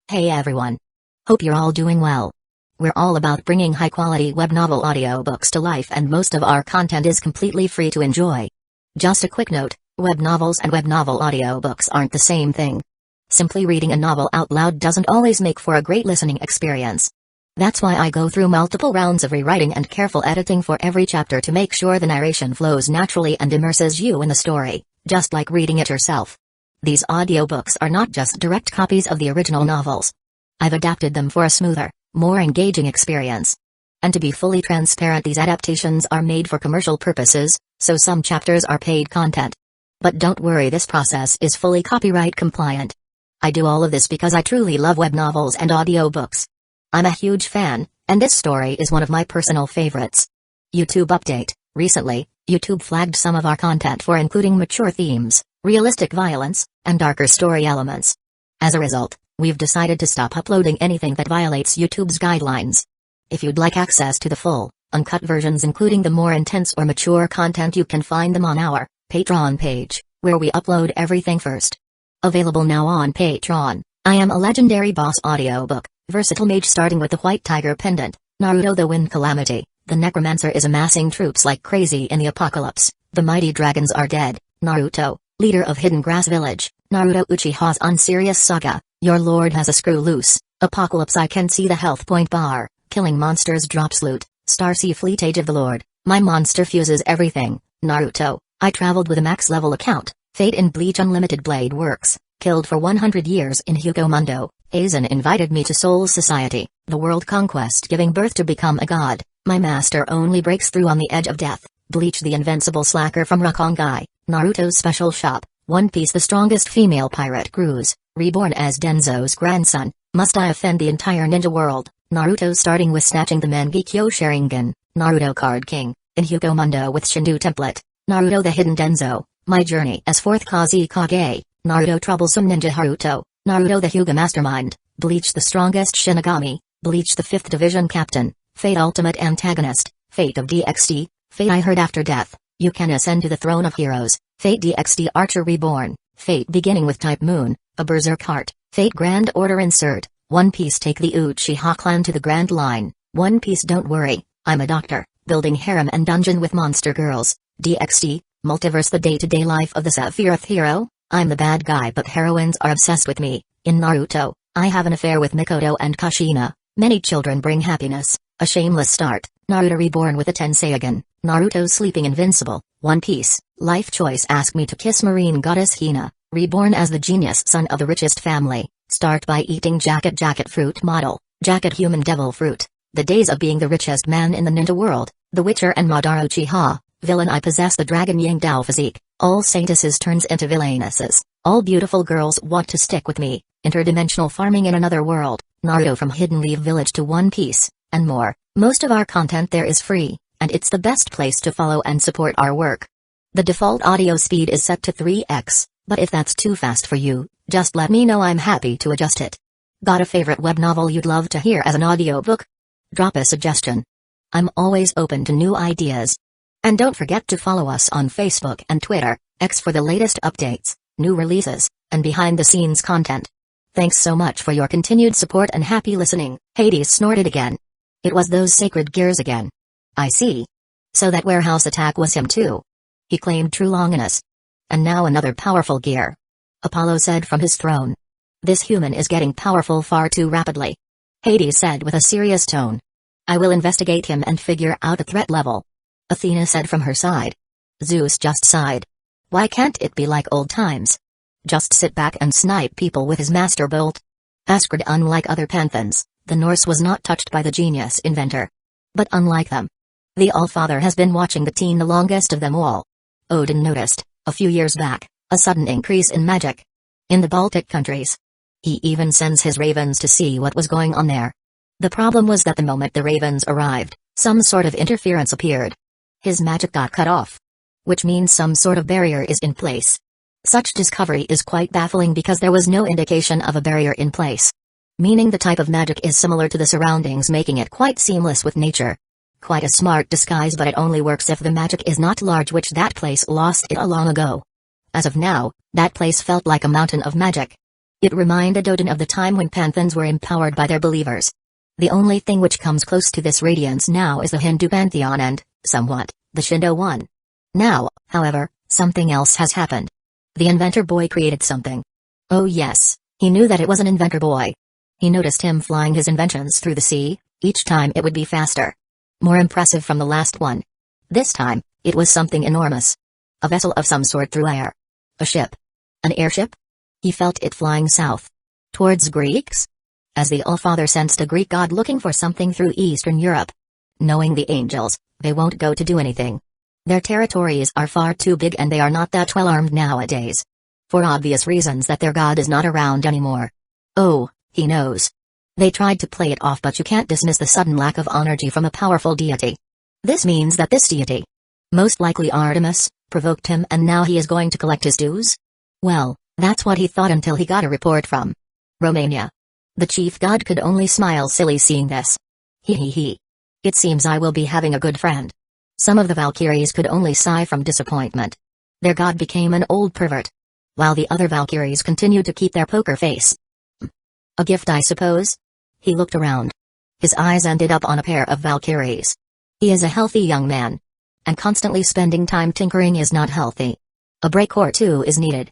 Hey everyone. Hope you're all doing well. We're all about bringing high-quality web novel audiobooks to life, and most of our content is completely free to enjoy. Just a quick note, web novels and web novel audiobooks aren't the same thing. Simply reading a novel out loud doesn't always make for a great listening experience. That's why I go through multiple rounds of rewriting and careful editing for every chapter to make sure the narration flows naturally and immerses you in the story, just like reading it yourself. These audiobooks are not just direct copies of the original novels. I've adapted them for a smoother, more engaging experience. And to be fully transparent, these adaptations are made for commercial purposes, so some chapters are paid content. But don't worry, this process is fully copyright compliant. I do all of this because I truly love web novels and audiobooks. I'm a huge fan, and this story is one of my personal favorites. YouTube update: recently, YouTube flagged some of our content for including mature themes, realistic violence, and darker story elements. As a result, we've decided to stop uploading anything that violates YouTube's guidelines. If you'd like access to the full, uncut versions including the more intense or mature content, you can find them on our Patreon page, where we upload everything first. Available now on Patreon: I Am a Legendary Boss audiobook, Versatile Mage starting with the White Tiger Pendant, Naruto the Wind Calamity, the Necromancer is amassing troops like crazy in the apocalypse, the mighty dragons are dead, Naruto, leader of Hidden Grass Village, Naruto Uchiha's Unserious Saga, your lord has a screw loose, Apocalypse I can see the health point bar, killing monsters drops loot, Starsea Fleet Age of the Lord, my monster fuses everything, Naruto, I traveled with a max level account, Fate in Bleach Unlimited Blade Works, killed for 100 years in Hueco Mundo, Aizen invited me to Soul Society, the world conquest giving birth to become a god, my master only breaks through on the edge of death, Bleach the Invincible Slacker from Rukongai, Naruto's Special Shop, One Piece the strongest female pirate cruise, Reborn as Danzō's grandson, must I offend the entire ninja world, Naruto starting with snatching the Mangekyo Sharingan, Naruto Card King, in Hueco Mundo with Shindu template, Naruto the Hidden Danzō, my journey as 4th Kusagakure, Naruto Troublesome Ninja Haruto, Naruto the Hyuga Mastermind, Bleach the strongest Shinigami, Bleach the 5th Division Captain, Fate Ultimate Antagonist, Fate of DXD, Fate I Heard After Death, you can ascend to the throne of heroes, Fate DXD Archer Reborn, Fate beginning with Type Moon, a Berserk Heart, Fate Grand Order Insert, One Piece take the Uchiha clan to the Grand Line, One Piece don't worry, I'm a doctor, building harem and dungeon with monster girls, DXD, Multiverse the day-to-day life of the Sephiroth hero, I'm the bad guy but heroines are obsessed with me, in Naruto, I have an affair with Mikoto and Kushina, many children bring happiness, a shameless start, Naruto Reborn with a Tenseigan, Naruto sleeping invincible, One Piece, life choice ask me to kiss marine goddess Hina, reborn as the genius son of the richest family, start by eating jacket fruit model, jacket human devil fruit, the days of being the richest man in the ninja world, the Witcher and Madara Uchiha, villain I possess the dragon Yang Dao physique, all saintesses turns into villainesses, all beautiful girls want to stick with me, interdimensional farming in another world, Naruto from Hidden Leaf Village to One Piece, and more. Most of our content there is free, and it's the best place to follow and support our work. The default audio speed is set to 3x, but if that's too fast for you, just let me know, I'm happy to adjust it. Got a favorite web novel you'd love to hear as an audiobook? Drop a suggestion. I'm always open to new ideas. And don't forget to follow us on Facebook and Twitter, X for the latest updates, new releases, and behind-the-scenes content. Thanks so much for your continued support and happy listening. Hades snorted again. It was those sacred gears again. I see. So that warehouse attack was him too. He claimed true longinus. And now another powerful gear. Apollo said from his throne. This human is getting powerful far too rapidly. Hades said with a serious tone. I will investigate him and figure out a threat level. Athena said from her side. Zeus just sighed. Why can't it be like old times? Just sit back and snipe people with his master bolt? Asgard, unlike other pantheons, the Norse was not touched by the genius inventor. But unlike them, the Allfather has been watching the teen the longest of them all. Odin noticed, a few years back, a sudden increase in magic in the Baltic countries. He even sends his ravens to see what was going on there. The problem was that the moment the ravens arrived, some sort of interference appeared. His magic got cut off. Which means some sort of barrier is in place. Such discovery is quite baffling because there was no indication of a barrier in place. Meaning the type of magic is similar to the surroundings, making it quite seamless with nature. Quite a smart disguise, but it only works if the magic is not large, which that place lost it a long ago. As of now, that place felt like a mountain of magic. It reminded Odin of the time when pantheons were empowered by their believers. The only thing which comes close to this radiance now is the Hindu pantheon and, somewhat, the Shinto one. Now, however, something else has happened. The inventor boy created something. Oh yes, he knew that it was an inventor boy. He noticed him flying his inventions through the sea, each time it would be faster. More impressive from the last one. This time, it was something enormous. A vessel of some sort through air. A ship. An airship? He felt it flying south. Towards Greeks? As the Allfather sensed a Greek god looking for something through Eastern Europe. Knowing the angels, they won't go to do anything. Their territories are far too big and they are not that well armed nowadays. For obvious reasons that their god is not around anymore. Oh, he knows. They tried to play it off, but you can't dismiss the sudden lack of energy from a powerful deity. This means that this deity, most likely Artemis, provoked him and now he is going to collect his dues? Well, that's what he thought until he got a report from Romania. The chief god could only smile silly seeing this. He. It seems I will be having a good friend. Some of the Valkyries could only sigh from disappointment. Their god became an old pervert. While the other Valkyries continued to keep their poker face. A gift, I suppose? He looked around. His eyes ended up on a pair of Valkyries. He is a healthy young man. And constantly spending time tinkering is not healthy. A break or two is needed.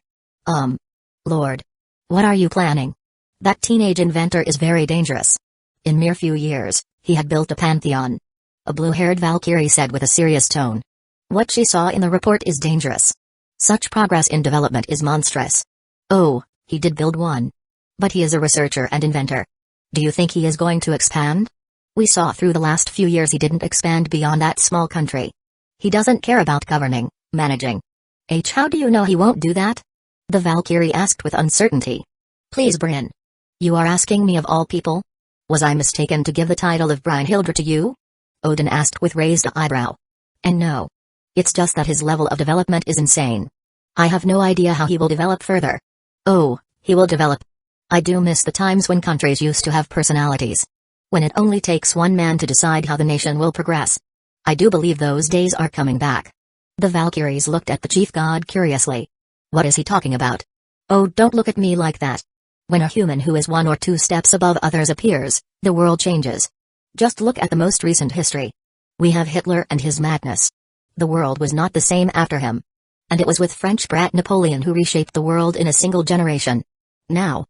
Lord. What are you planning? That teenage inventor is very dangerous. In mere few years, he had built a pantheon. A blue-haired Valkyrie said with a serious tone. What she saw in the report is dangerous. Such progress in development is monstrous. Oh, he did build one. But he is a researcher and inventor. Do you think he is going to expand? We saw through the last few years he didn't expand beyond that small country. He doesn't care about governing, managing. How do you know he won't do that? The Valkyrie asked with uncertainty. Please, Bryn. You are asking me of all people? Was I mistaken to give the title of Brynhildr to you? Odin asked with raised eyebrow. And no. It's just that his level of development is insane. I have no idea how he will develop further. Oh, he will develop. I do miss the times when countries used to have personalities. When it only takes one man to decide how the nation will progress. I do believe those days are coming back. The Valkyries looked at the chief god curiously. What is he talking about? Oh, don't look at me like that. When a human who is 1 or 2 steps above others appears, the world changes. Just look at the most recent history. We have Hitler and his madness. The world was not the same after him. And it was with French brat Napoleon who reshaped the world in a single generation. Now,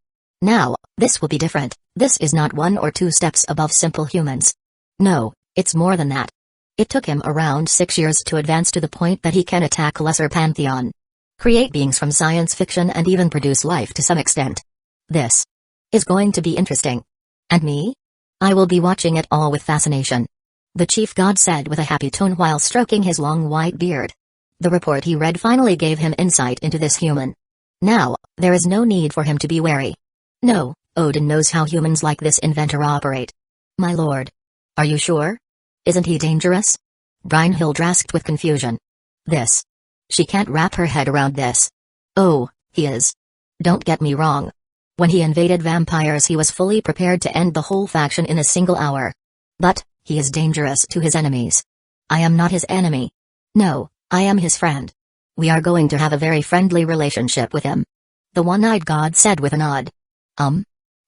this will be different. This is not 1 or 2 steps above simple humans. No, it's more than that. It took him around 6 years to advance to the point that he can attack lesser pantheon. Create beings from science fiction and even produce life to some extent. This is going to be interesting. And me? I will be watching it all with fascination. The chief god said with a happy tone while stroking his long white beard. The report he read finally gave him insight into this human. Now, there is no need for him to be wary. No, Odin knows how humans like this inventor operate. My lord. Are you sure? Isn't he dangerous? Brynhildr asked with confusion. This. She can't wrap her head around this. Oh, he is. Don't get me wrong. When he invaded vampires he was fully prepared to end the whole faction in a single hour. But, he is dangerous to his enemies. I am not his enemy. No, I am his friend. We are going to have a very friendly relationship with him. The one-eyed god said with a nod.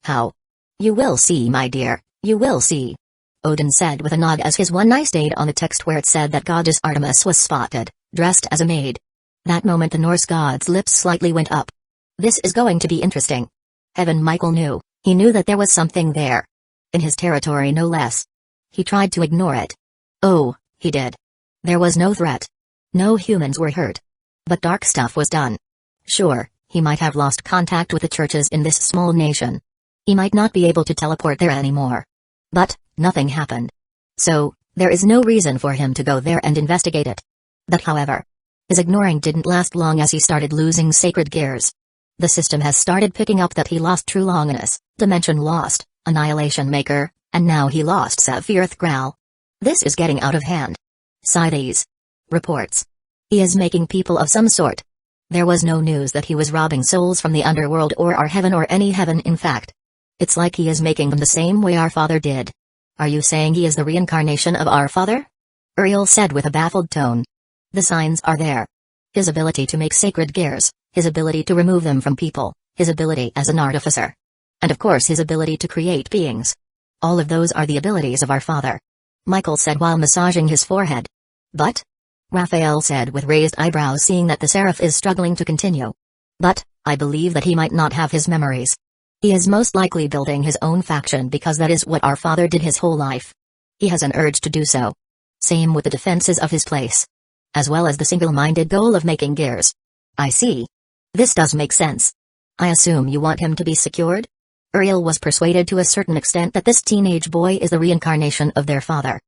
How? You will see, my dear, you will see. Odin said with a nod as his one eye stayed on the text where it said that goddess Artemis was spotted, dressed as a maid. That moment the Norse god's lips slightly went up. This is going to be interesting. Heaven Michael knew, he knew that there was something there. In his territory no less. He tried to ignore it. Oh, he did. There was no threat. No humans were hurt. But dark stuff was done. Sure, he might have lost contact with the churches in this small nation. He might not be able to teleport there anymore. But, nothing happened. So, there is no reason for him to go there and investigate it. That however, his ignoring didn't last long as he started losing sacred gears. The system has started picking up that he lost True Longinus, Dimension Lost, Annihilation Maker, and now he lost Sephiroth Graal. This is getting out of hand. These reports. He is making people of some sort. There was no news that he was robbing souls from the underworld or our heaven or any heaven in fact. It's like he is making them the same way our father did. Are you saying he is the reincarnation of our father? Uriel said with a baffled tone. The signs are there. His ability to make sacred gears, his ability to remove them from people, his ability as an artificer, and of course his ability to create beings. All of those are the abilities of our father, Michael said while massaging his forehead. But? Raphael said with raised eyebrows, seeing that the seraph is struggling to continue. But, I believe that he might not have his memories. He is most likely building his own faction because that is what our father did his whole life. He has an urge to do so. Same with the defenses of his place. As well as the single-minded goal of making gears. I see. This does make sense. I assume you want him to be secured? Uriel was persuaded to a certain extent that this teenage boy is the reincarnation of their father.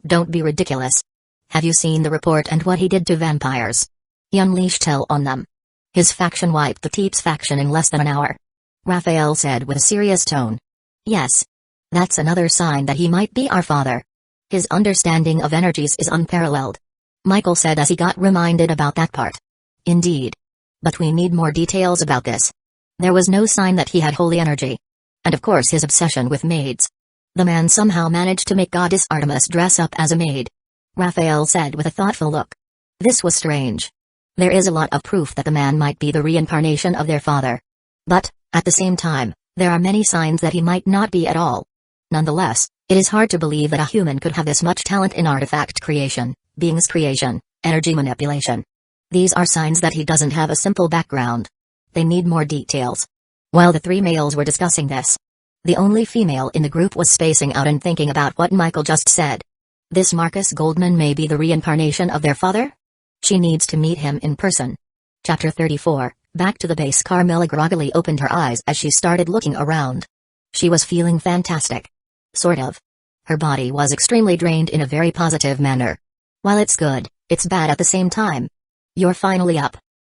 Don't be ridiculous. Have you seen the report and what he did to vampires? He unleashed hell on them. His faction wiped the Teeps faction in less than an hour. Raphael said with a serious tone. Yes. That's another sign that he might be our father. His understanding of energies is unparalleled. Michael said as he got reminded about that part. Indeed. But we need more details about this. There was no sign that he had holy energy. And of course his obsession with maids. The man somehow managed to make Goddess Artemis dress up as a maid. Raphael said with a thoughtful look. This was strange. There is a lot of proof that the man might be the reincarnation of their father. But, at the same time, there are many signs that he might not be at all. Nonetheless, it is hard to believe that a human could have this much talent in artifact creation, beings creation, energy manipulation. These are signs that he doesn't have a simple background. They need more details. While the three males were discussing this, the only female in the group was spacing out and thinking about what Michael just said. This Marcus Goldman may be the reincarnation of their father? She needs to meet him in person. Chapter 34, back to the base. Carmilla groggily opened her eyes as she started looking around. She was feeling fantastic. Sort of. Her body was extremely drained in a very positive manner. While it's good, it's bad at the same time. You're finally up.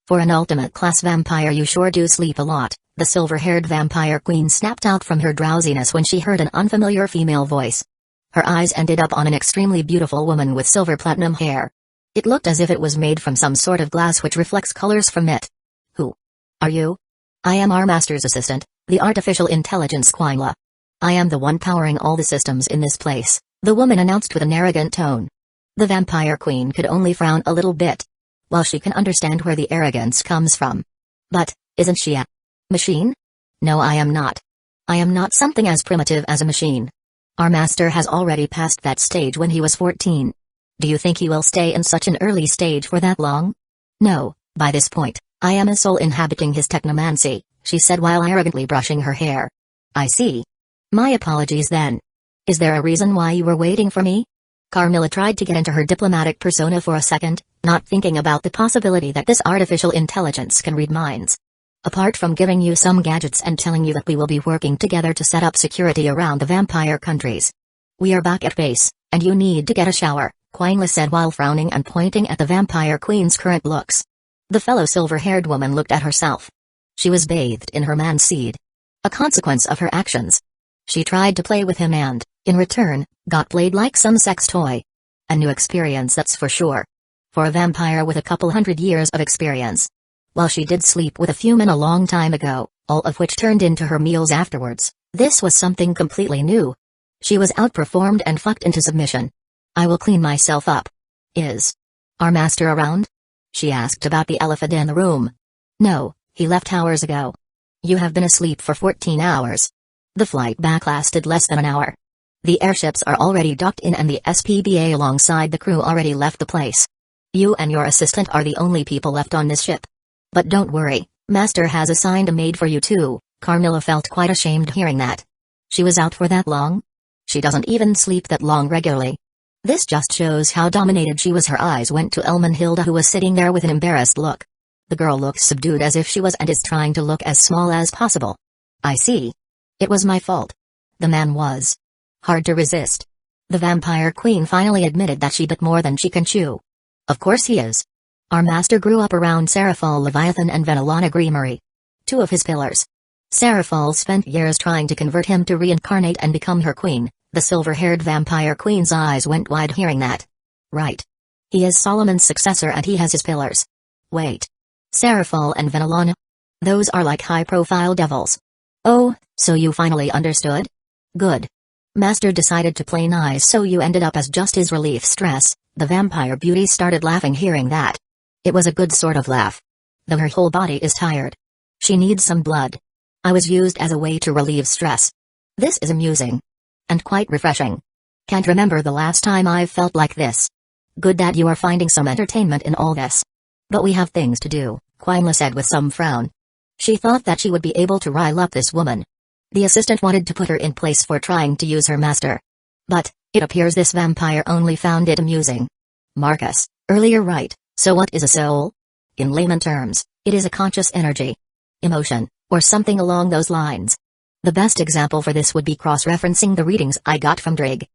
For an ultimate class vampire you sure do sleep a lot, the silver-haired vampire queen snapped out from her drowsiness when she heard an unfamiliar female voice. Her eyes ended up on an extremely beautiful woman with silver platinum hair. It looked as if it was made from some sort of glass which reflects colors from it. Who are you? I am our master's assistant, the artificial intelligence Quinla. I am the one powering all the systems in this place, the woman announced with an arrogant tone. The vampire queen could only frown a little bit. While she can understand where the arrogance comes from. But, isn't she a machine? No, I am not. I am not something as primitive as a machine. Our master has already passed that stage when he was 14. Do you think he will stay in such an early stage for that long? No, by this point, I am a soul inhabiting his technomancy, she said while arrogantly brushing her hair. I see. My apologies then. Is there a reason why you were waiting for me? Carmilla tried to get into her diplomatic persona for a second, not thinking about the possibility that this artificial intelligence can read minds. Apart from giving you some gadgets and telling you that we will be working together to set up security around the vampire countries. We are back at base, and you need to get a shower, Quinla said while frowning and pointing at the vampire queen's current looks. The fellow silver-haired woman looked at herself. She was bathed in her man seed. A consequence of her actions. She tried to play with him and, in return, got played like some sex toy. A new experience, that's for sure. For a vampire with a couple hundred years of experience. While she did sleep with a few men a long time ago, all of which turned into her meals afterwards, this was something completely new. She was outperformed and fucked into submission. I will clean myself up. Is our master around? She asked about the elephant in the room. No, he left hours ago. You have been asleep for 14 hours. The flight back lasted less than an hour. The airships are already docked in and the SPBA alongside the crew already left the place. You and your assistant are the only people left on this ship. But don't worry, Master has assigned a maid for you too. Carmilla felt quite ashamed hearing that. She was out for that long? She doesn't even sleep that long regularly. This just shows how dominated she was. Her eyes went to Elmenhilda, who was sitting there with an embarrassed look. The girl looked subdued as if she was and is trying to look as small as possible. I see. It was my fault. The man was hard to resist. The vampire queen finally admitted that she bit more than she can chew. Of course he is. Our master grew up around Seraphal Leviathan and Venelana Grimory. Two of his pillars. Seraphal spent years trying to convert him to reincarnate and become her queen. The silver-haired vampire queen's eyes went wide hearing that. Right. He is Solomon's successor and he has his pillars. Wait. Seraphal and Venelana? Those are like high-profile devils. Oh, so you finally understood? Good. Master decided to play nice, so you ended up as just his relief stress. The vampire beauty started laughing hearing that. It was a good sort of laugh. Though her whole body is tired. She needs some blood. I was used as a way to relieve stress. This is amusing. And quite refreshing. Can't remember the last time I've felt like this. Good that you are finding some entertainment in all this. But we have things to do, Quinla said with some frown. She thought that she would be able to rile up this woman. The assistant wanted to put her in place for trying to use her master. But, it appears this vampire only found it amusing. Marcus, earlier right, so what is a soul? In layman terms, it is a conscious energy. Emotion, or something along those lines. The best example for this would be cross-referencing the readings I got from Drig.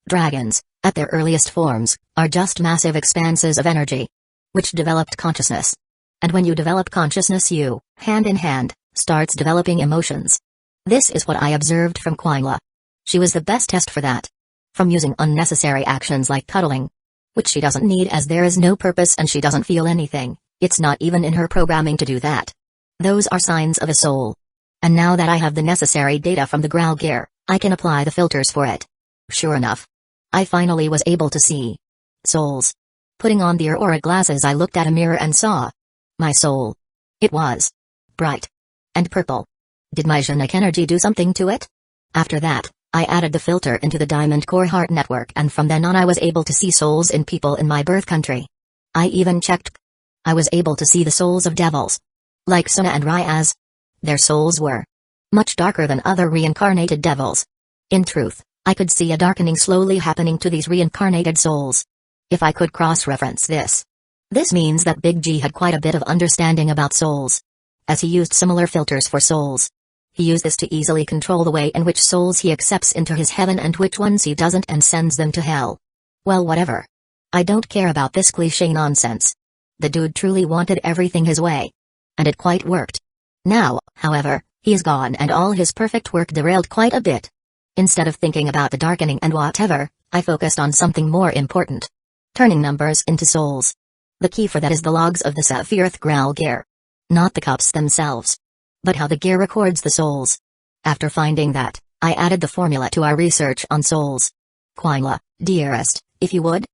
Dragons, at their earliest forms, are just massive expanses of energy, which developed consciousness. And when you develop consciousness you, hand in hand, starts developing emotions. This is what I observed from Quinla. She was the best test for that. From using unnecessary actions like cuddling, which she doesn't need as there is no purpose and she doesn't feel anything, it's not even in her programming to do that. Those are signs of a soul. And now that I have the necessary data from the Growl gear, I can apply the filters for it. Sure enough, I finally was able to see souls. Putting on the aura glasses I looked at a mirror and saw my soul. It was bright and purple. Did my genetic energy do something to it? After that, I added the filter into the Diamond Core Heart network and from then on I was able to see souls in people in my birth country. I even checked. I was able to see the souls of devils. Like Suna and Ryaz. Their souls were much darker than other reincarnated devils. In truth, I could see a darkening slowly happening to these reincarnated souls. If I could cross-reference this. This means that Big G had quite a bit of understanding about souls. As he used similar filters for souls. He used this to easily control the way in which souls he accepts into his heaven and which ones he doesn't and sends them to hell. Well, whatever. I don't care about this cliché nonsense. The dude truly wanted everything his way. And it quite worked. Now, however, he is gone and all his perfect work derailed quite a bit. Instead of thinking about the darkening and whatever, I focused on something more important. Turning numbers into souls. The key for that is the logs of the Sephiroth Growl gear. Not the cups themselves. But how the gear records the souls. After finding that, I added the formula to our research on souls. Quinla, dearest, if you would?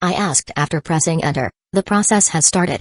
I asked after pressing enter. The process has started.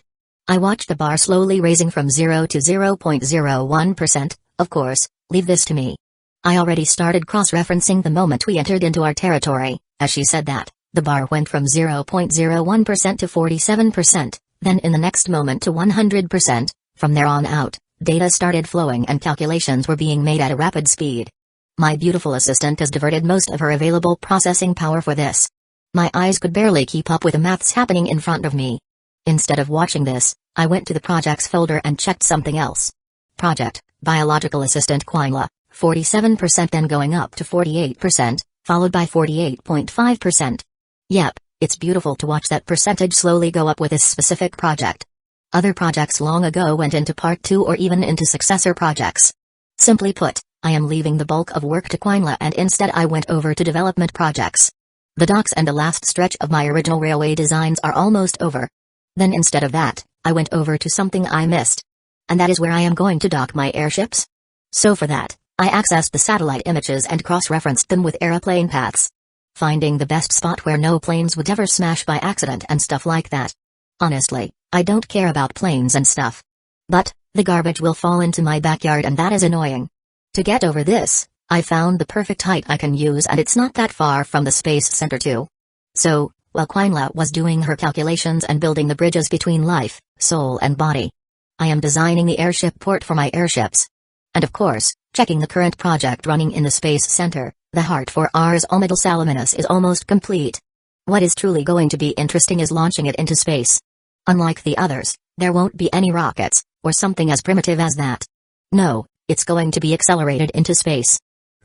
I watched the bar slowly raising from 0 to 0.01%, of course, leave this to me. I already started cross-referencing the moment we entered into our territory. As she said that, the bar went from 0.01% to 47%, then in the next moment to 100%, from there on out. Data started flowing and calculations were being made at a rapid speed. My beautiful assistant has diverted most of her available processing power for this. My eyes could barely keep up with the maths happening in front of me. Instead of watching this, I went to the projects folder and checked something else. Project, Biological Assistant Quinla, 47% then going up to 48%, followed by 48.5%. Yep, it's beautiful to watch that percentage slowly go up with this specific project. Other projects long ago went into part 2 or even into successor projects. Simply put, I am leaving the bulk of work to Quinla and instead I went over to development projects. The docks and the last stretch of my original railway designs are almost over. Then instead of that, I went over to something I missed. And that is where I am going to dock my airships. So for that, I accessed the satellite images and cross-referenced them with aeroplane paths. Finding the best spot where no planes would ever smash by accident and stuff like that. Honestly, I don't care about planes and stuff. But, the garbage will fall into my backyard and that is annoying. To get over this, I found the perfect height I can use and it's not that far from the space center too. So, while Quinla was doing her calculations and building the bridges between life, soul and body, I am designing the airship port for my airships. And of course, checking the current project running in the space center, the heart for Ars Omidal Salaminus is almost complete. What is truly going to be interesting is launching it into space. Unlike the others, there won't be any rockets, or something as primitive as that. No, it's going to be accelerated into space.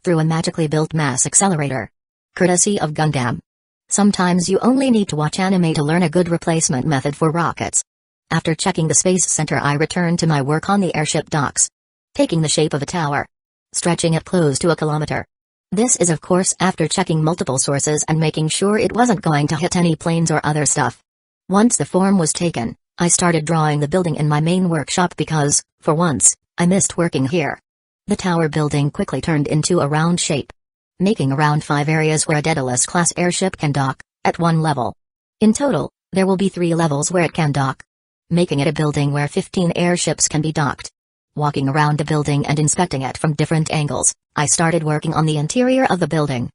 Through a magically built mass accelerator. Courtesy of Gundam. Sometimes you only need to watch anime to learn a good replacement method for rockets. After checking the space center I returned to my work on the airship docks. Taking the shape of a tower. Stretching it close to a kilometer. This is of course after checking multiple sources and making sure it wasn't going to hit any planes or other stuff. Once the form was taken, I started drawing the building in my main workshop because, for once, I missed working here. The tower building quickly turned into a round shape. Making around 5 areas where a Daedalus-class airship can dock, at one level. In total, there will be 3 levels where it can dock. Making it a building where 15 airships can be docked. Walking around the building and inspecting it from different angles, I started working on the interior of the building.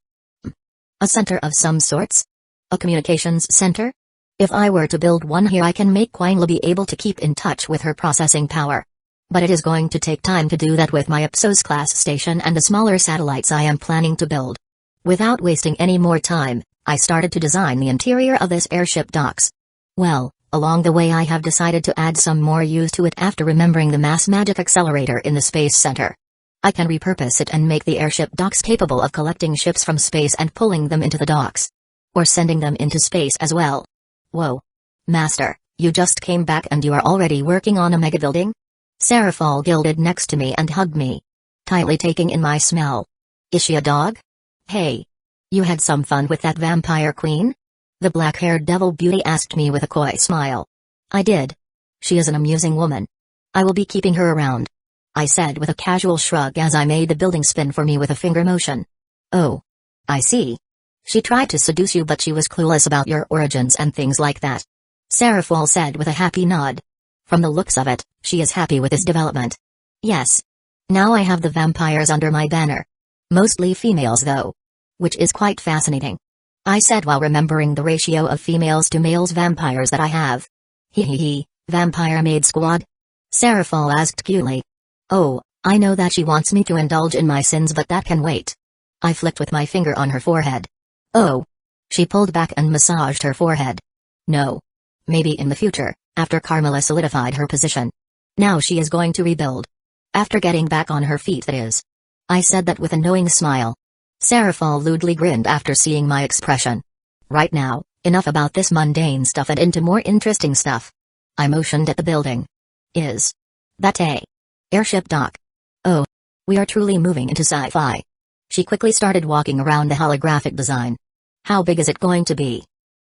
A center of some sorts? A communications center? If I were to build one here, I can make Quangla be able to keep in touch with her processing power. But it is going to take time to do that with my Ipsos class station and the smaller satellites I am planning to build. Without wasting any more time, I started to design the interior of this airship docks. Well, along the way I have decided to add some more use to it after remembering the mass magic accelerator in the space center. I can repurpose it and make the airship docks capable of collecting ships from space and pulling them into the docks. Or sending them into space as well. Whoa. Master, you just came back and you are already working on a mega building? Seraphol gilded next to me and hugged me, tightly taking in my smell. Is she a dog? Hey. You had some fun with that vampire queen? The black-haired devil beauty asked me with a coy smile. I did. She is an amusing woman. I will be keeping her around, I said with a casual shrug as I made the building spin for me with a finger motion. Oh. I see. She tried to seduce you but she was clueless about your origins and things like that. Seraphol said with a happy nod. From the looks of it, she is happy with this development. Yes. Now I have the vampires under my banner. Mostly females though. Which is quite fascinating, I said while remembering the ratio of females to males vampires that I have. Hee, vampire maid squad? Seraphol asked cutely. Oh, I know that she wants me to indulge in my sins but that can wait. I flicked with my finger on her forehead. Oh. She pulled back and massaged her forehead. No. Maybe in the future, after Carmela solidified her position. Now she is going to rebuild. After getting back on her feet that is. I said that with a knowing smile. Seraphol lewdly grinned after seeing my expression. Right now, enough about this mundane stuff and into more interesting stuff. I motioned at the building. Is that a airship dock? Oh. We are truly moving into sci-fi. She quickly started walking around the holographic design. How big is it going to be?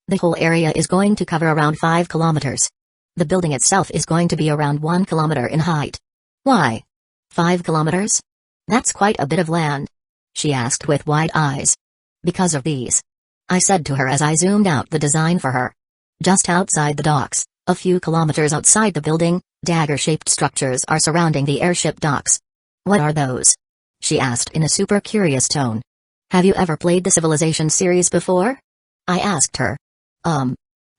The whole area is going to cover around 5 kilometers. The building itself is going to be around 1 kilometer in height. Why? 5 kilometers? That's quite a bit of land, she asked with wide eyes. Because of these, I said to her as I zoomed out the design for her. Just outside the docks, a few kilometers outside the building, dagger-shaped structures are surrounding the airship docks. What are those? She asked in a super curious tone. Have you ever played the Civilization series before? I asked her.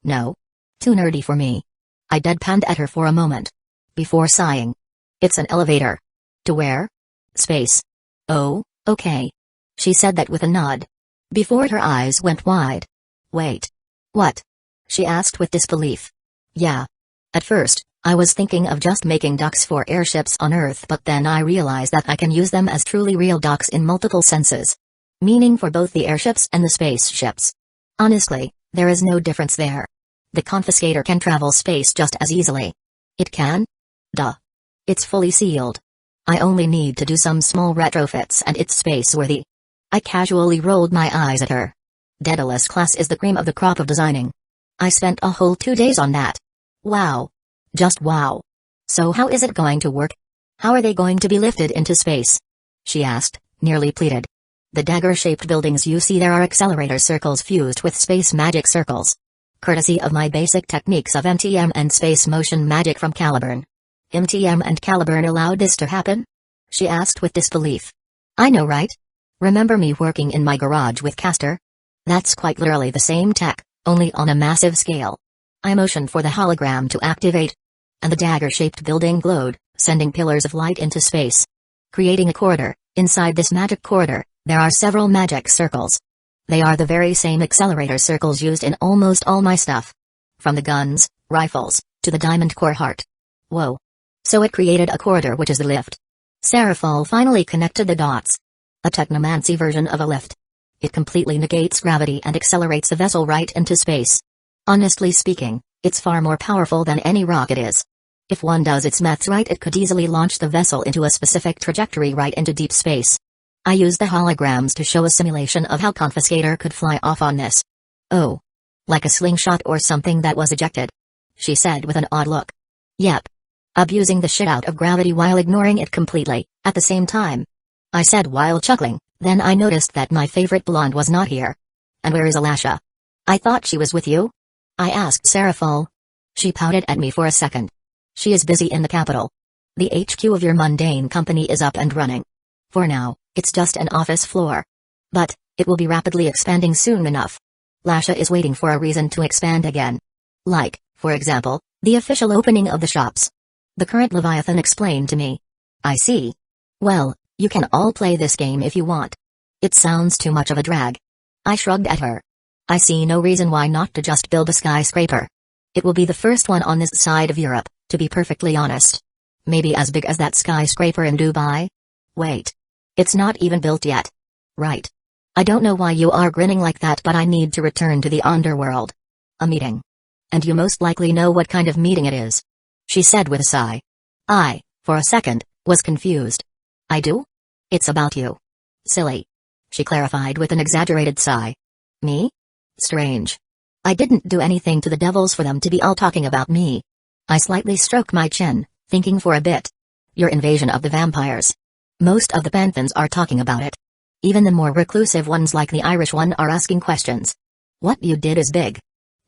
No. Too nerdy for me. I deadpanned at her for a moment. Before sighing. It's an elevator. To where? Space. Oh, okay. She said that with a nod. Before her eyes went wide. Wait. What? She asked with disbelief. Yeah. At first, I was thinking of just making docks for airships on Earth but then I realized that I can use them as truly real docks in multiple senses. Meaning for both the airships and the spaceships. Honestly, there is no difference there. The confiscator can travel space just as easily. It can? Duh. It's fully sealed. I only need to do some small retrofits and it's space-worthy. I casually rolled my eyes at her. Daedalus class is the cream of the crop of designing. I spent a whole 2 days on that. Wow. Just wow. So how is it going to work? How are they going to be lifted into space? She asked, nearly pleaded. The dagger-shaped buildings you see there are accelerator circles fused with space magic circles. Courtesy of my basic techniques of MTM and space motion magic from Caliburn. MTM and Caliburn allowed this to happen? She asked with disbelief. I know, right? Remember me working in my garage with Castor? That's quite literally the same tech, only on a massive scale. I motioned for the hologram to activate. And the dagger-shaped building glowed, sending pillars of light into space. Creating a corridor. Inside this magic corridor, there are several magic circles. They are the very same accelerator circles used in almost all my stuff. From the guns, rifles, to the diamond core heart. Whoa. So it created a corridor which is the lift. Seraphol finally connected the dots. A technomancy version of a lift. It completely negates gravity and accelerates the vessel right into space. Honestly speaking, it's far more powerful than any rocket is. If one does its maths right, it could easily launch the vessel into a specific trajectory right into deep space. I used the holograms to show a simulation of how Confiscator could fly off on this. Oh. Like a slingshot or something that was ejected? She said with an odd look. Yep. Abusing the shit out of gravity while ignoring it completely, at the same time. I said while chuckling, then I noticed that my favorite blonde was not here. And where is Alasha? I thought she was with you? I asked Seraphol. She pouted at me for a second. She is busy in the capital. The HQ of your mundane company is up and running. For now, it's just an office floor. But, it will be rapidly expanding soon enough. Lasha is waiting for a reason to expand again. Like, for example, the official opening of the shops. The current Leviathan explained to me. I see. Well, you can all play this game if you want. It sounds too much of a drag. I shrugged at her. I see no reason why not to just build a skyscraper. It will be the first one on this side of Europe, to be perfectly honest. Maybe as big as that skyscraper in Dubai? Wait. It's not even built yet. Right. I don't know why you are grinning like that, but I need to return to the underworld. A meeting. And you most likely know what kind of meeting it is. She said with a sigh. I, for a second, was confused. I do? It's about you. Silly. She clarified with an exaggerated sigh. Me? Strange. I didn't do anything to the devils for them to be all talking about me. I slightly stroked my chin, thinking for a bit. Your invasion of the vampires. Most of the Panthans are talking about it. Even the more reclusive ones like the Irish one are asking questions. What you did is big.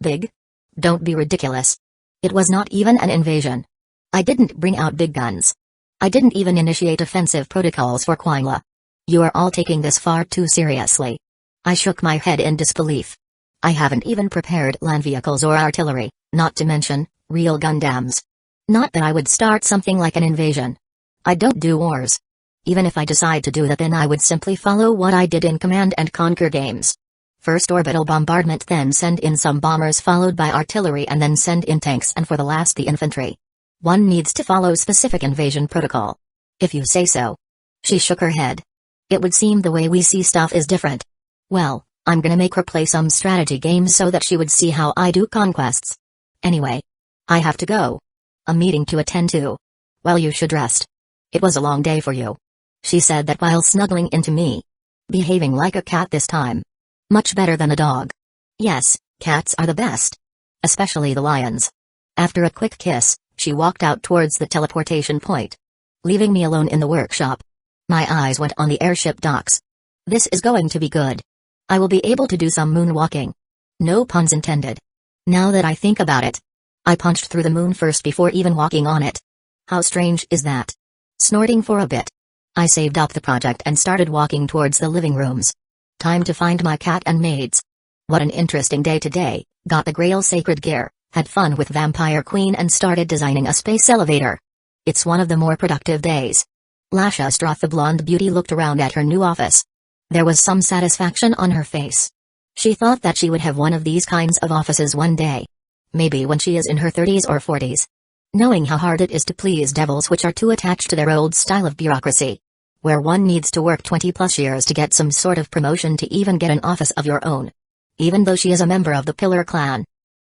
Big? Don't be ridiculous. It was not even an invasion. I didn't bring out big guns. I didn't even initiate offensive protocols for Quangla. You are all taking this far too seriously. I shook my head in disbelief. I haven't even prepared land vehicles or artillery, not to mention, real Gundams. Not that I would start something like an invasion. I don't do wars. Even if I decide to do that, then I would simply follow what I did in Command and Conquer games. First orbital bombardment, then send in some bombers followed by artillery, and then send in tanks, and for the last the infantry. One needs to follow specific invasion protocol. If you say so. She shook her head. It would seem the way we see stuff is different. Well, I'm gonna make her play some strategy games so that she would see how I do conquests. Anyway. I have to go. A meeting to attend to. Well, you should rest. It was a long day for you. She said that while snuggling into me. Behaving like a cat this time. Much better than a dog. Yes, cats are the best. Especially the lions. After a quick kiss, she walked out towards the teleportation point. Leaving me alone in the workshop. My eyes went on the airship docks. This is going to be good. I will be able to do some moonwalking. No puns intended. Now that I think about it. I punched through the moon first before even walking on it. How strange is that? Snorting for a bit. I saved up the project and started walking towards the living rooms. Time to find my cat and maids. What an interesting day today. Got the Grail sacred gear, had fun with Vampire Queen, and started designing a space elevator. It's one of the more productive days. Lasha Stroth, the blonde beauty, looked around at her new office. There was some satisfaction on her face. She thought that she would have one of these kinds of offices one day. Maybe when she is in her 30s or 40s. Knowing how hard it is to please devils which are too attached to their old style of bureaucracy. Where one needs to work 20+ years to get some sort of promotion to even get an office of your own. Even though she is a member of the Pillar clan.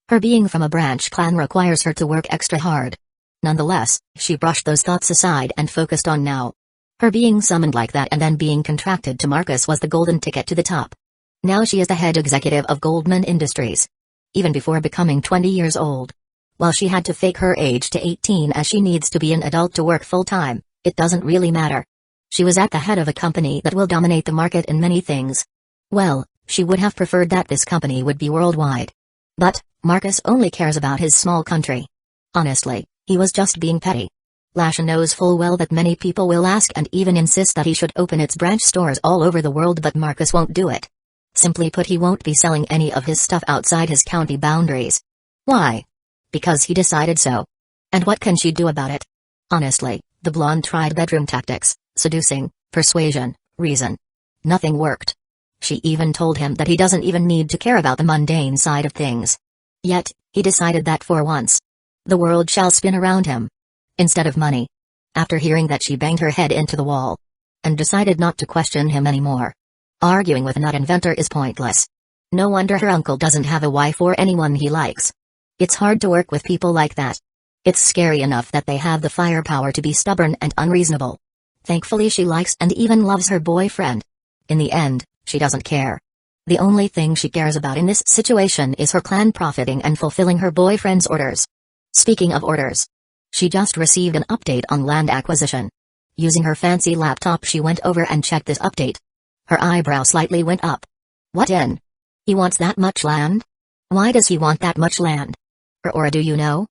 Her being from a branch clan requires her to work extra hard. Nonetheless, she brushed those thoughts aside and focused on now. Her being summoned like that and then being contracted to Marcus was the golden ticket to the top. Now she is the head executive of Goldman Industries. Even before becoming 20 years old. While she had to fake her age to 18 as she needs to be an adult to work full-time, it doesn't really matter. She was at the head of a company that will dominate the market in many things. Well, she would have preferred that this company would be worldwide. But, Marcus only cares about his small country. Honestly, he was just being petty. Lasha knows full well that many people will ask and even insist that he should open its branch stores all over the world, but Marcus won't do it. Simply put, he won't be selling any of his stuff outside his county boundaries. Why? Because he decided so. And what can she do about it? Honestly, the blonde tried bedroom tactics, seducing, persuasion, reason. Nothing worked. She even told him that he doesn't even need to care about the mundane side of things. Yet, he decided that for once, the world shall spin around him. Instead of money. After hearing that, she banged her head into the wall. And decided not to question him anymore. Arguing with a nut inventor is pointless. No wonder her uncle doesn't have a wife or anyone he likes. It's hard to work with people like that. It's scary enough that they have the firepower to be stubborn and unreasonable. Thankfully, she likes and even loves her boyfriend. In the end, she doesn't care. The only thing she cares about in this situation is her clan profiting and fulfilling her boyfriend's orders. Speaking of orders, she just received an update on land acquisition. Using her fancy laptop, she went over and checked this update. Her eyebrow slightly went up. What in? He wants that much land? Why does he want that much land? Or do you know?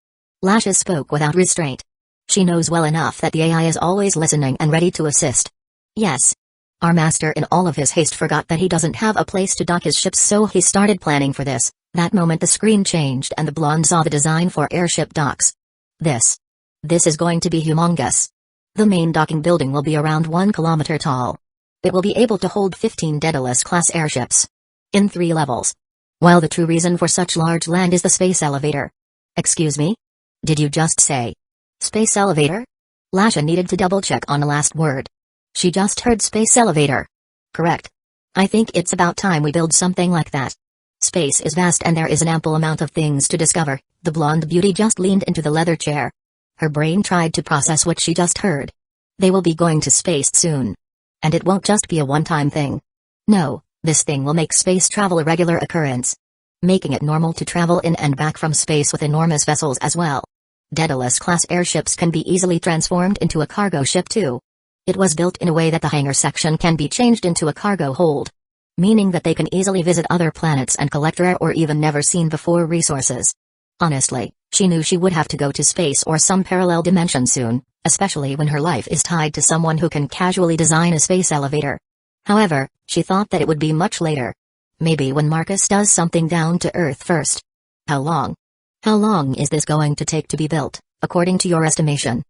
Lasha spoke without restraint. She knows well enough that the AI is always listening and ready to assist. Yes. Our master in all of his haste forgot that he doesn't have a place to dock his ships, so he started planning for this. That moment the screen changed and the blonde saw the design for airship docks. This is going to be humongous. The main docking building will be around 1 kilometer tall. It will be able to hold 15 Daedalus-class airships. In 3 levels. While the true reason for such large land is the space elevator. Excuse me? Did you just say space elevator? Lasha needed to double-check on the last word. She just heard space elevator. Correct. I think it's about time we build something like that. Space is vast and there is an ample amount of things to discover. The blonde beauty just leaned into the leather chair. Her brain tried to process what she just heard. They will be going to space soon. And it won't just be a one-time thing. No, this thing will make space travel a regular occurrence. Making it normal to travel in and back from space with enormous vessels as well. Daedalus-class airships can be easily transformed into a cargo ship too. It was built in a way that the hangar section can be changed into a cargo hold. Meaning that they can easily visit other planets and collect rare or even never seen before resources. Honestly, she knew she would have to go to space or some parallel dimension soon, especially when her life is tied to someone who can casually design a space elevator. However, she thought that it would be much later. Maybe when Marcus does something down to Earth first. How long? How long is this going to take to be built, according to your estimation?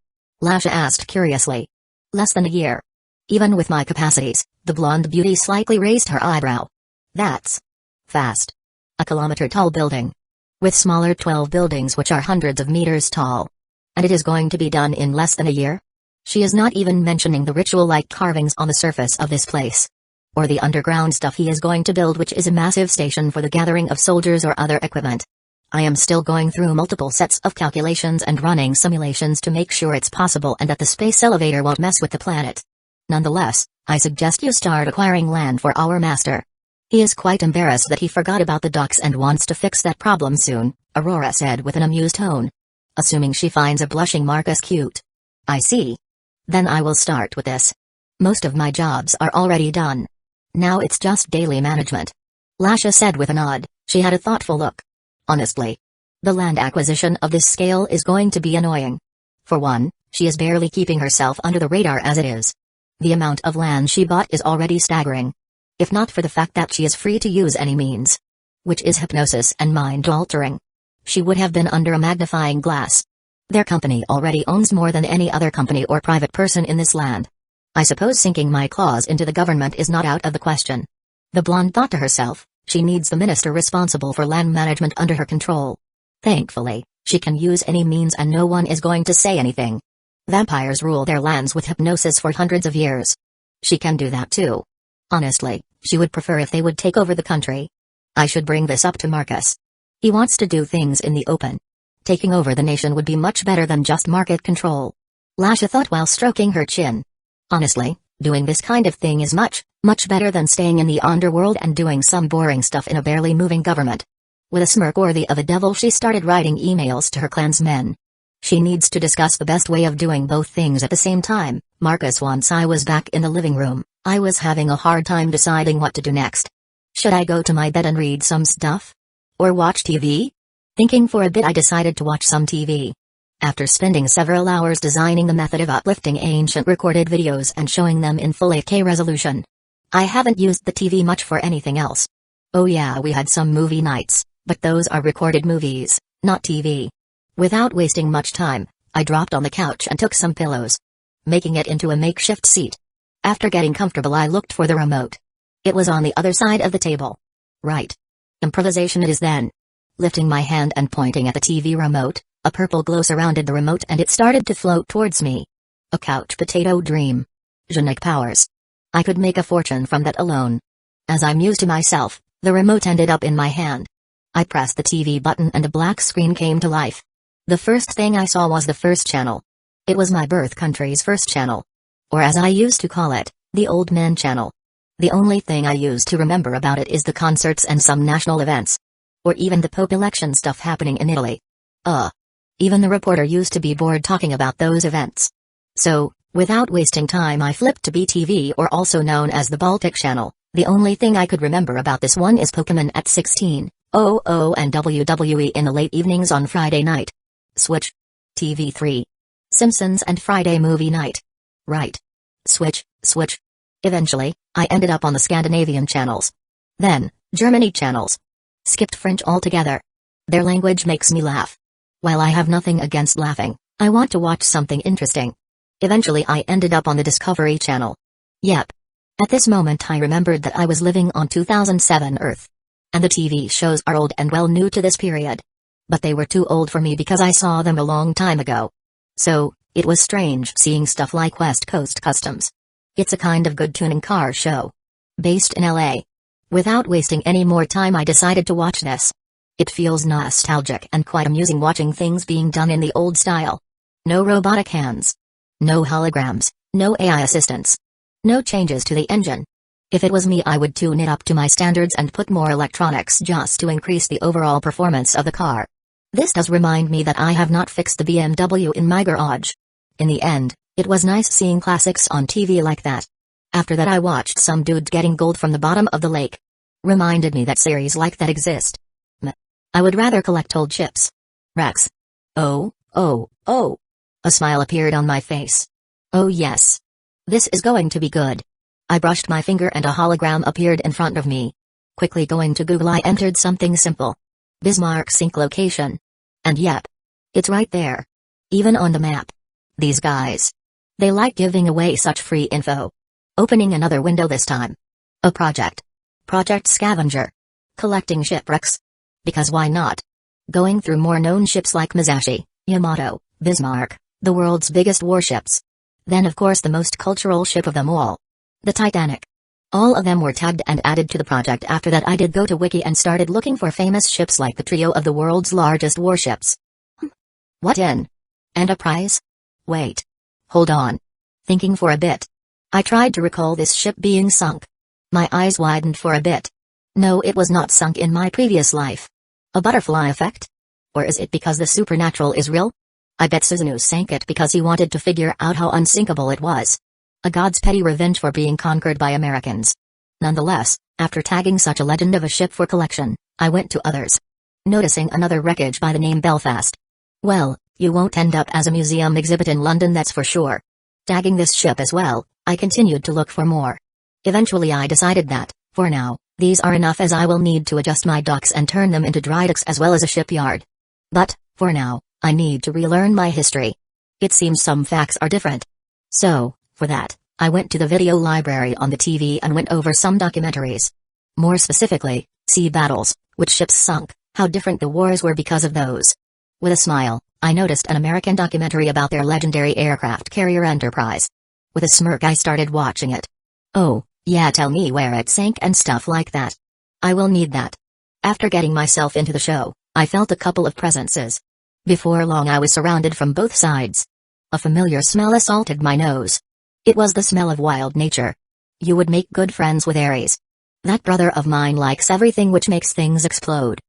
Lasha asked curiously. Less than a year. Even with my capacities, the blonde beauty slightly raised her eyebrow. That's fast. A kilometer-tall building. With smaller 12 buildings which are hundreds of meters tall. And it is going to be done in less than a year? She is not even mentioning the ritual-like carvings on the surface of this place. Or the underground stuff he is going to build, which is a massive station for the gathering of soldiers or other equipment. I am still going through multiple sets of calculations and running simulations to make sure it's possible and that the space elevator won't mess with the planet. Nonetheless, I suggest you start acquiring land for our master. He is quite embarrassed that he forgot about the docks and wants to fix that problem soon, Aurora said with an amused tone. Assuming she finds a blushing Marcus cute. I see. Then I will start with this. Most of my jobs are already done. Now it's just daily management. Lasha said with a nod. She had a thoughtful look. Honestly, the land acquisition of this scale is going to be annoying. For one, she is barely keeping herself under the radar as it is. The amount of land she bought is already staggering. If not for the fact that she is free to use any means, which is hypnosis and mind-altering, she would have been under a magnifying glass. Their company already owns more than any other company or private person in this land. I suppose sinking my claws into the government is not out of the question. The blonde thought to herself, she needs the minister responsible for land management under her control. Thankfully, she can use any means and no one is going to say anything. Vampires rule their lands with hypnosis for hundreds of years. She can do that too. Honestly, she would prefer if they would take over the country. I should bring this up to Marcus. He wants to do things in the open. Taking over the nation would be much better than just market control. Lasha thought while stroking her chin. Honestly, doing this kind of thing is much better than staying in the underworld and doing some boring stuff in a barely moving government. With a smirk worthy of a devil, she started writing emails to her clansmen. She needs to discuss the best way of doing both things at the same time. Marcus, once I was back in the living room, I was having a hard time deciding what to do next. Should I go to my bed and read some stuff? Or watch TV? Thinking for a bit, I decided to watch some TV. After spending several hours designing the method of uplifting ancient recorded videos and showing them in full 8K resolution. I haven't used the TV much for anything else. Oh yeah, we had some movie nights, but those are recorded movies, not TV. Without wasting much time, I dropped on the couch and took some pillows, making it into a makeshift seat. After getting comfortable, I looked for the remote. It was on the other side of the table. Right. Improvisation it is then. Lifting my hand and pointing at the TV remote, a purple glow surrounded the remote and it started to float towards me. A couch potato dream. Genetic powers. I could make a fortune from that alone. As I mused to myself, the remote ended up in my hand. I pressed the TV button and a black screen came to life. The first thing I saw was the first channel. It was my birth country's first channel. Or as I used to call it, the old man channel. The only thing I used to remember about it is the concerts and some national events. Or even the Pope election stuff happening in Italy. Even the reporter used to be bored talking about those events. So, without wasting time, I flipped to BTV, or also known as the Baltic channel. The only thing I could remember about this one is Pokemon at 16:00 and WWE in the late evenings on Friday night. Switch. TV3. Simpsons and Friday movie night. Right. Switch. Eventually, I ended up on the Scandinavian channels. Then, Germany channels. Skipped French altogether. Their language makes me laugh. While I have nothing against laughing, I want to watch something interesting. Eventually I ended up on the Discovery Channel. Yep. At this moment I remembered that I was living on 2007 Earth. And the TV shows are old and well new to this period. But they were too old for me because I saw them a long time ago. So, it was strange seeing stuff like West Coast Customs. It's a kind of good tuning car show. Based in LA. Without wasting any more time I decided to watch this. It feels nostalgic and quite amusing watching things being done in the old style. No robotic hands. No holograms, no AI assistants. No changes to the engine. If it was me I would tune it up to my standards and put more electronics just to increase the overall performance of the car. This does remind me that I have not fixed the BMW in my garage. In the end, it was nice seeing classics on TV like that. After that I watched some dudes getting gold from the bottom of the lake. Reminded me that series like that exist. I would rather collect old chips. Rex. Oh. A smile appeared on my face. Oh yes. This is going to be good. I brushed my finger and a hologram appeared in front of me. Quickly going to Google I entered something simple. Bismarck sync location. And yep. It's right there. Even on the map. These guys. They like giving away such free info. Opening another window this time. A project. Project Scavenger. Collecting shipwrecks. Because why not? Going through more known ships like Musashi, Yamato, Bismarck, the world's biggest warships. Then of course the most cultural ship of them all. The Titanic. All of them were tagged and added to the project. After that I did go to Wiki and started looking for famous ships like the trio of the world's largest warships. What in? Enterprise? Wait. Hold on. Thinking for a bit. I tried to recall this ship being sunk. My eyes widened for a bit. No, it was not sunk in my previous life. A butterfly effect? Or is it because the supernatural is real? I bet Susanoo sank it because he wanted to figure out how unsinkable it was. A god's petty revenge for being conquered by Americans. Nonetheless, after tagging such a legend of a ship for collection, I went to others. Noticing another wreckage by the name Belfast. Well, you won't end up as a museum exhibit in London, that's for sure. Tagging this ship as well, I continued to look for more. Eventually I decided that, for now, these are enough as I will need to adjust my docks and turn them into dry docks as well as a shipyard. But, for now, I need to relearn my history. It seems some facts are different. So, for that, I went to the video library on the TV and went over some documentaries. More specifically, sea battles, which ships sunk, how different the wars were because of those. With a smile, I noticed an American documentary about their legendary aircraft carrier Enterprise. With a smirk I started watching it. Oh, yeah, tell me where it sank and stuff like that. I will need that. After getting myself into the show, I felt a couple of presences. Before long I was surrounded from both sides. A familiar smell assaulted my nose. It was the smell of wild nature. You would make good friends with Ares. That brother of mine likes everything which makes things explode.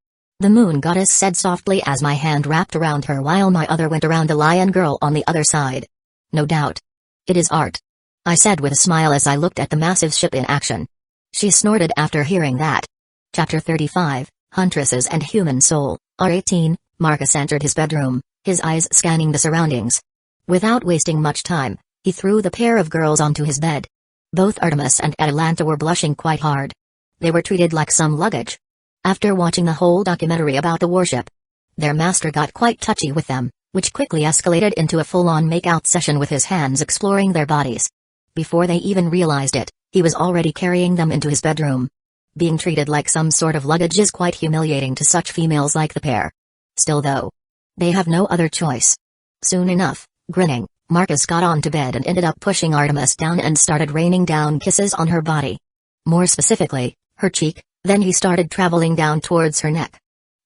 The moon goddess said softly as my hand wrapped around her while my other went around the lion girl on the other side. No doubt. It is art. I said with a smile as I looked at the massive ship in action. She snorted after hearing that. Chapter 35, Huntresses and Human Soul, R18, Marcus entered his bedroom, his eyes scanning the surroundings. Without wasting much time, he threw the pair of girls onto his bed. Both Artemis and Atalanta were blushing quite hard. They were treated like some luggage. After watching the whole documentary about the warship, their master got quite touchy with them, which quickly escalated into a full-on make-out session with his hands exploring their bodies. Before they even realized it, he was already carrying them into his bedroom. Being treated like some sort of luggage is quite humiliating to such females like the pair. Still though, they have no other choice. Soon enough, grinning, Marcus got onto bed and ended up pushing Artemis down and started raining down kisses on her body. More specifically, her cheek, then he started traveling down towards her neck.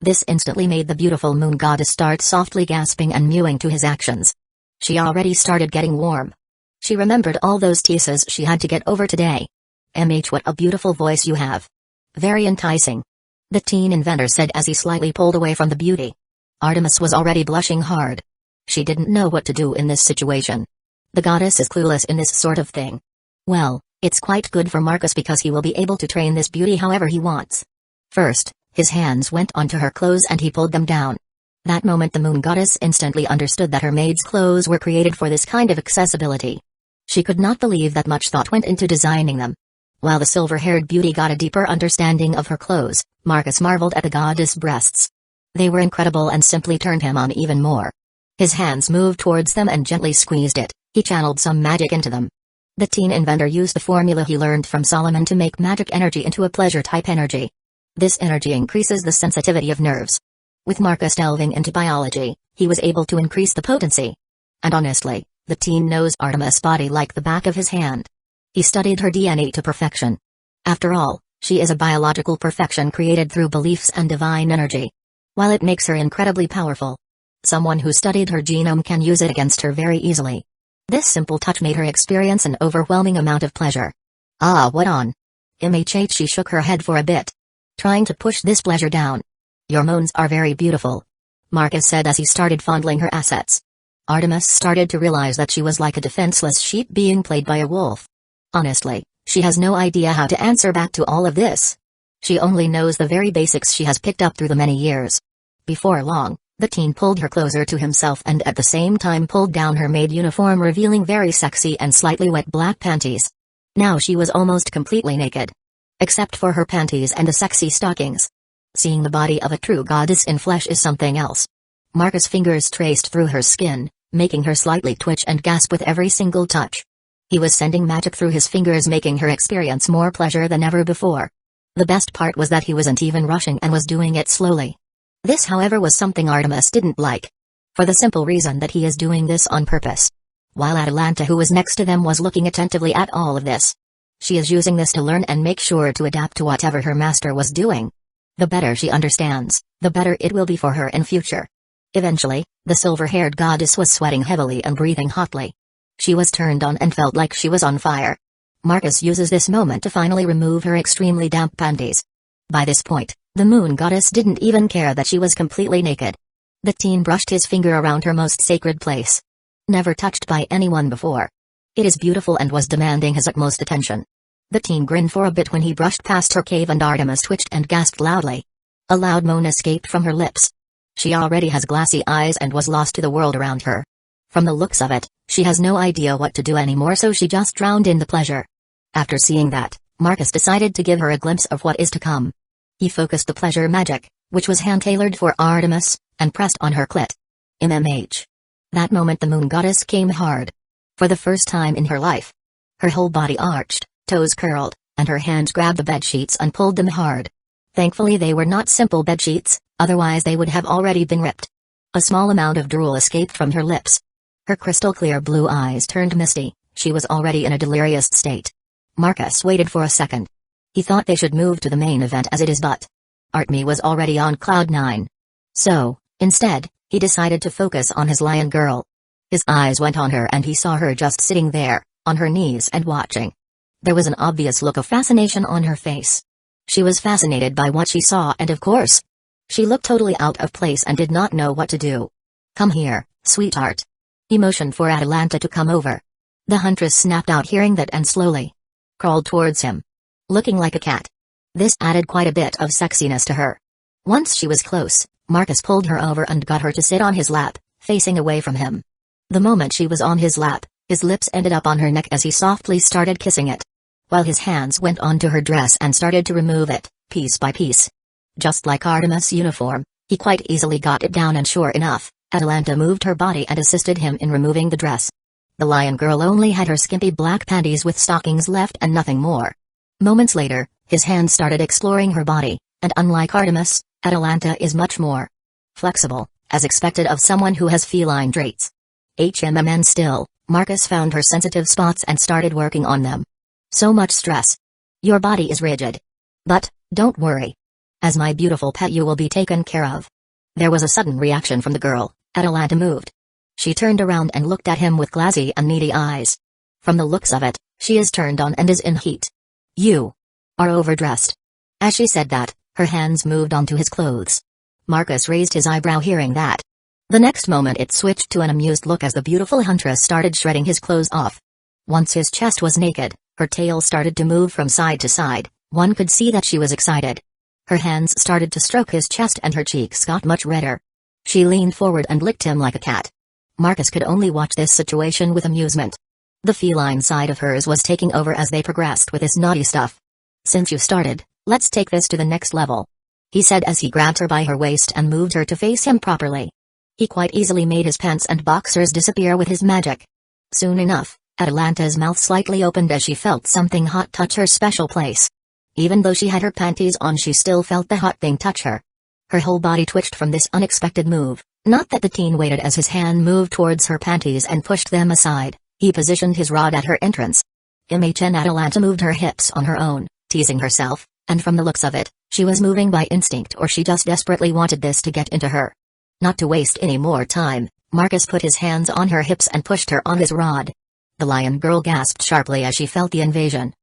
This instantly made the beautiful moon goddess start softly gasping and mewing to his actions. She already started getting warm. She remembered all those teases she had to get over today. "MH, what a beautiful voice you have. Very enticing," the teen inventor said as he slightly pulled away from the beauty. Artemis was already blushing hard. She didn't know what to do in this situation. The goddess is clueless in this sort of thing. Well, it's quite good for Marcus because he will be able to train this beauty however he wants. First, his hands went onto her clothes and he pulled them down. That moment the moon goddess instantly understood that her maid's clothes were created for this kind of accessibility. She could not believe that much thought went into designing them. While the silver-haired beauty got a deeper understanding of her clothes, Marcus marveled at the goddess' breasts. They were incredible and simply turned him on even more. His hands moved towards them and gently squeezed it. He channeled some magic into them. The teen inventor used the formula he learned from Solomon to make magic energy into a pleasure-type energy. This energy increases the sensitivity of nerves. With Marcus delving into biology, he was able to increase the potency. And honestly, the teen knows Artemis' body like the back of his hand. He studied her DNA to perfection. After all, she is a biological perfection created through beliefs and divine energy. While it makes her incredibly powerful, someone who studied her genome can use it against her very easily. This simple touch made her experience an overwhelming amount of pleasure. Ah, what on? Mage, she shook her head for a bit, trying to push this pleasure down. Your moans are very beautiful, Marcus said as he started fondling her assets. Artemis started to realize that she was like a defenseless sheep being played by a wolf. Honestly, she has no idea how to answer back to all of this. She only knows the very basics she has picked up through the many years. Before long, the teen pulled her closer to himself and at the same time pulled down her maid uniform, revealing very sexy and slightly wet black panties. Now she was almost completely naked, except for her panties and the sexy stockings. Seeing the body of a true goddess in flesh is something else. Marcus' fingers traced through her skin, making her slightly twitch and gasp with every single touch. He was sending magic through his fingers, making her experience more pleasure than ever before. The best part was that he wasn't even rushing and was doing it slowly. This, however, was something Artemis didn't like. For the simple reason that he is doing this on purpose. While Atalanta, who was next to them, was looking attentively at all of this. She is using this to learn and make sure to adapt to whatever her master was doing. The better she understands, the better it will be for her in future. Eventually, the silver-haired goddess was sweating heavily and breathing hotly. She was turned on and felt like she was on fire. Marcus uses this moment to finally remove her extremely damp panties. By this point, the moon goddess didn't even care that she was completely naked. The teen brushed his finger around her most sacred place. Never touched by anyone before. It is beautiful and was demanding his utmost attention. The teen grinned for a bit when he brushed past her cave and Artemis twitched and gasped loudly. A loud moan escaped from her lips. She already has glassy eyes and was lost to the world around her. From the looks of it, she has no idea what to do anymore, so she just drowned in the pleasure. After seeing that, Marcus decided to give her a glimpse of what is to come. He focused the pleasure magic, which was hand-tailored for Artemis, and pressed on her clit. Mage. That moment the moon goddess came hard. For the first time in her life. Her whole body arched, toes curled, and her hands grabbed the bedsheets and pulled them hard. Thankfully they were not simple bedsheets, otherwise they would have already been ripped. A small amount of drool escaped from her lips. Her crystal-clear blue eyes turned misty. She was already in a delirious state. Marcus waited for a second. He thought they should move to the main event as it is, but Artemi was already on cloud 9. So, instead, he decided to focus on his lion girl. His eyes went on her and he saw her just sitting there, on her knees and watching. There was an obvious look of fascination on her face. She was fascinated by what she saw and of course, she looked totally out of place and did not know what to do. Come here, sweetheart. He motioned for Atalanta to come over. The huntress snapped out hearing that and slowly crawled towards him, looking like a cat. This added quite a bit of sexiness to her. Once she was close, Marcus pulled her over and got her to sit on his lap, facing away from him. The moment she was on his lap, his lips ended up on her neck as he softly started kissing it, while his hands went onto her dress and started to remove it, piece by piece. Just like Artemis' uniform, he quite easily got it down and sure enough, Atalanta moved her body and assisted him in removing the dress. The lion girl only had her skimpy black panties with stockings left and nothing more. Moments later, his hands started exploring her body, and unlike Artemis, Atalanta is much more flexible, as expected of someone who has feline traits. And still, Marcus found her sensitive spots and started working on them. So much stress. Your body is rigid. But, don't worry. As my beautiful pet you will be taken care of. There was a sudden reaction from the girl. Atalanta moved. She turned around and looked at him with glassy and needy eyes. From the looks of it, she is turned on and is in heat. You are overdressed. As she said that, her hands moved onto his clothes. Marcus raised his eyebrow hearing that. The next moment it switched to an amused look as the beautiful huntress started shredding his clothes off. Once his chest was naked, her tail started to move from side to side. One could see that she was excited. Her hands started to stroke his chest and her cheeks got much redder. She leaned forward and licked him like a cat. Marcus could only watch this situation with amusement. The feline side of hers was taking over as they progressed with this naughty stuff. "Since you started, let's take this to the next level," he said as he grabbed her by her waist and moved her to face him properly. He quite easily made his pants and boxers disappear with his magic. Soon enough, Atalanta's mouth slightly opened as she felt something hot touch her special place. Even though she had her panties on, she still felt the hot thing touch her. Her whole body twitched from this unexpected move. Not that the teen waited as his hand moved towards her panties and pushed them aside. He positioned his rod at her entrance. Mage and Atalanta moved her hips on her own, teasing herself, and from the looks of it, she was moving by instinct or she just desperately wanted this to get into her. Not to waste any more time, Marcus put his hands on her hips and pushed her on his rod. The lion girl gasped sharply as she felt the invasion.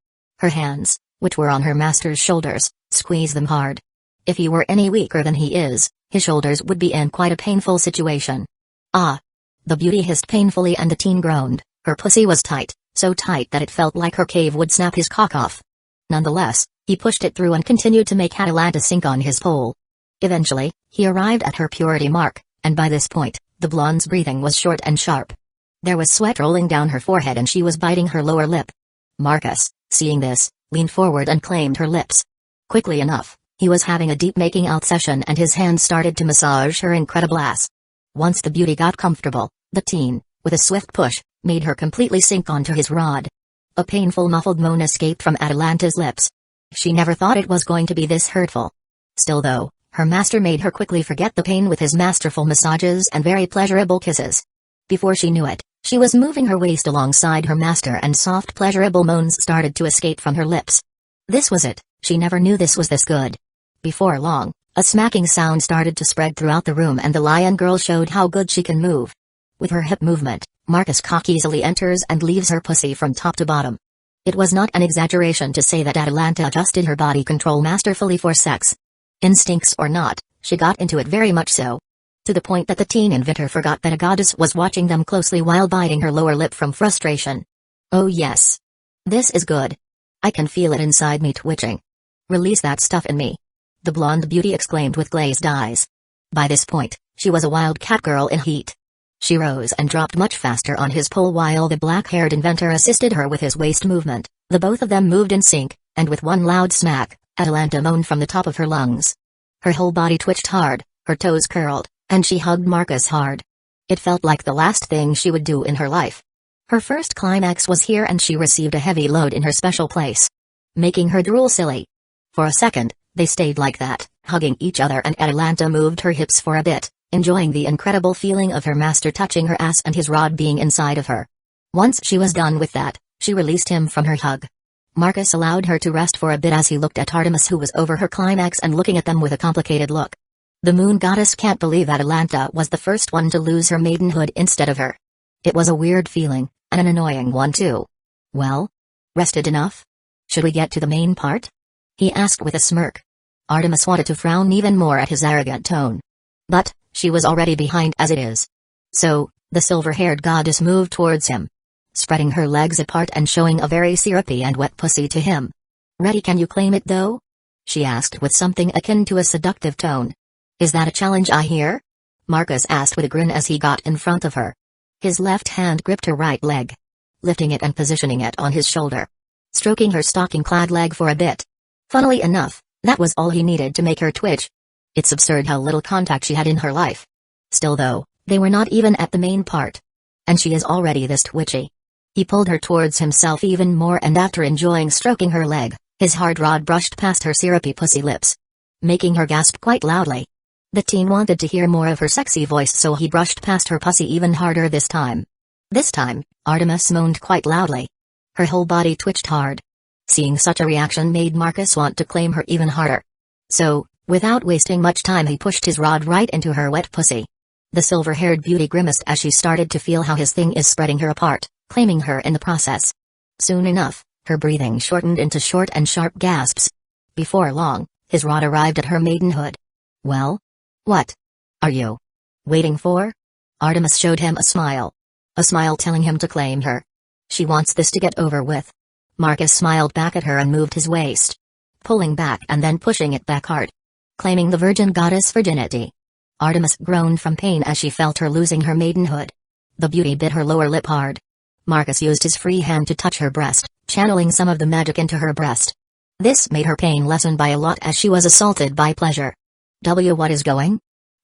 Her hands, which were on her master's shoulders, squeezed them hard. If he were any weaker than he is, his shoulders would be in quite a painful situation. "Ah!" The beauty hissed painfully and the teen groaned. Her pussy was tight, so tight that it felt like her cave would snap his cock off. Nonetheless, he pushed it through and continued to make Atalanta sink on his pole. Eventually, he arrived at her purity mark, and by this point, the blonde's breathing was short and sharp. There was sweat rolling down her forehead and she was biting her lower lip. Marcus, seeing this, leaned forward and claimed her lips. Quickly enough, he was having a deep making out session and his hands started to massage her incredible ass. Once the beauty got comfortable, the teen, with a swift push, made her completely sink onto his rod. A painful muffled moan escaped from Atalanta's lips. She never thought it was going to be this hurtful. Still though, her master made her quickly forget the pain with his masterful massages and very pleasurable kisses. Before she knew it, she was moving her waist alongside her master and soft pleasurable moans started to escape from her lips. This was it, she never knew this was this good. Before long, a smacking sound started to spread throughout the room and the lion girl showed how good she can move. With her hip movement, Marcus cock easily enters and leaves her pussy from top to bottom. It was not an exaggeration to say that Atalanta adjusted her body control masterfully for sex. Instincts or not, she got into it very much so. To the point that the teen inventor forgot that a goddess was watching them closely while biting her lower lip from frustration. "Oh yes. This is good. I can feel it inside me twitching. Release that stuff in me," the blonde beauty exclaimed with glazed eyes. By this point, she was a wild cat girl in heat. She rose and dropped much faster on his pole while the black-haired inventor assisted her with his waist movement. The both of them moved in sync, and with one loud smack, Atalanta moaned from the top of her lungs. Her whole body twitched hard, her toes curled, and she hugged Marcus hard. It felt like the last thing she would do in her life. Her first climax was here and she received a heavy load in her special place, making her drool silly. For a second, they stayed like that, hugging each other and Atalanta moved her hips for a bit, enjoying the incredible feeling of her master touching her ass and his rod being inside of her. Once she was done with that, she released him from her hug. Marcus allowed her to rest for a bit as he looked at Artemis who was over her climax and looking at them with a complicated look. The moon goddess can't believe Atalanta was the first one to lose her maidenhood instead of her. It was a weird feeling, and an annoying one too. "Well? Rested enough? Should we get to the main part?" he asked with a smirk. Artemis wanted to frown even more at his arrogant tone. But, she was already behind as it is. So, the silver-haired goddess moved towards him, spreading her legs apart and showing a very syrupy and wet pussy to him. "Ready? Can you claim it though?" she asked with something akin to a seductive tone. "Is that a challenge I hear?" Marcus asked with a grin as he got in front of her. His left hand gripped her right leg, lifting it and positioning it on his shoulder, stroking her stocking-clad leg for a bit. Funnily enough, that was all he needed to make her twitch. It's absurd how little contact she had in her life. Still though, they were not even at the main part. And she is already this twitchy. He pulled her towards himself even more and after enjoying stroking her leg, his hard rod brushed past her syrupy pussy lips, making her gasp quite loudly. The teen wanted to hear more of her sexy voice so he brushed past her pussy even harder this time. This time, Artemis moaned quite loudly. Her whole body twitched hard. Seeing such a reaction made Marcus want to claim her even harder. So, without wasting much time he pushed his rod right into her wet pussy. The silver-haired beauty grimaced as she started to feel how his thing is spreading her apart, claiming her in the process. Soon enough, her breathing shortened into short and sharp gasps. Before long, his rod arrived at her maidenhood. "Well? What are you waiting for?" Artemis showed him a smile. A smile telling him to claim her. She wants this to get over with. Marcus smiled back at her and moved his waist, pulling back and then pushing it back hard, claiming the virgin goddess virginity. Artemis groaned from pain as she felt her losing her maidenhood. The beauty bit her lower lip hard. Marcus used his free hand to touch her breast, channeling some of the magic into her breast. This made her pain lessen by a lot as she was assaulted by pleasure. What is going?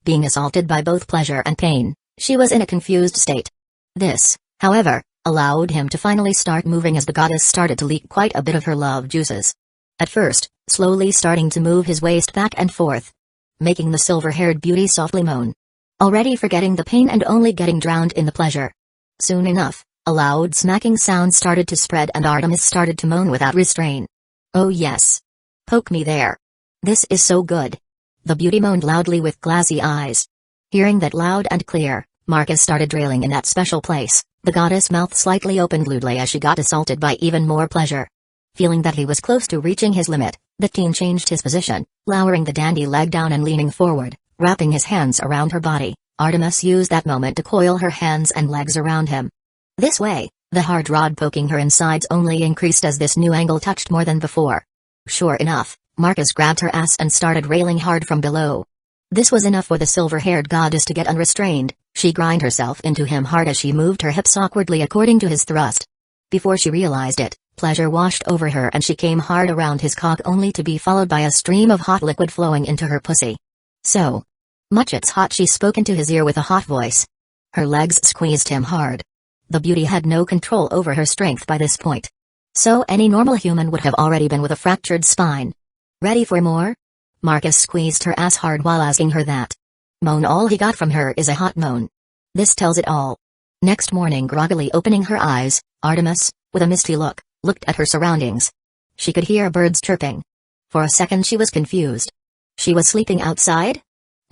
Being assaulted by both pleasure and pain, she was in a confused state. This, however, allowed him to finally start moving as the goddess started to leak quite a bit of her love juices. At first, slowly starting to move his waist back and forth, making the silver-haired beauty softly moan. Already forgetting the pain and only getting drowned in the pleasure. Soon enough, a loud smacking sound started to spread and Artemis started to moan without restraint. Oh yes. Poke me there. This is so good. The beauty moaned loudly with glassy eyes. Hearing that loud and clear, Marcus started drilling in that special place. The goddess' mouth slightly opened lewdly as she got assaulted by even more pleasure. Feeling that he was close to reaching his limit, the teen changed his position, lowering the dandy leg down and leaning forward, wrapping his hands around her body. Artemis used that moment to coil her hands and legs around him. This way, the hard rod poking her insides only increased as this new angle touched more than before. Sure enough, Marcus grabbed her ass and started railing hard from below. This was enough for the silver-haired goddess to get unrestrained. She grind herself into him hard as she moved her hips awkwardly according to his thrust. Before she realized it, pleasure washed over her and she came hard around his cock only to be followed by a stream of hot liquid flowing into her pussy. So much it's hot, she spoke into his ear with a hot voice. Her legs squeezed him hard. The beauty had no control over her strength by this point. So any normal human would have already been with a fractured spine. Ready for more? Marcus squeezed her ass hard while asking her that. Moan. All he got from her is a hot moan. This tells it all. Next morning, groggily opening her eyes, Artemis, with a misty look, looked at her surroundings. She could hear birds chirping. For a second she was confused. She was sleeping outside?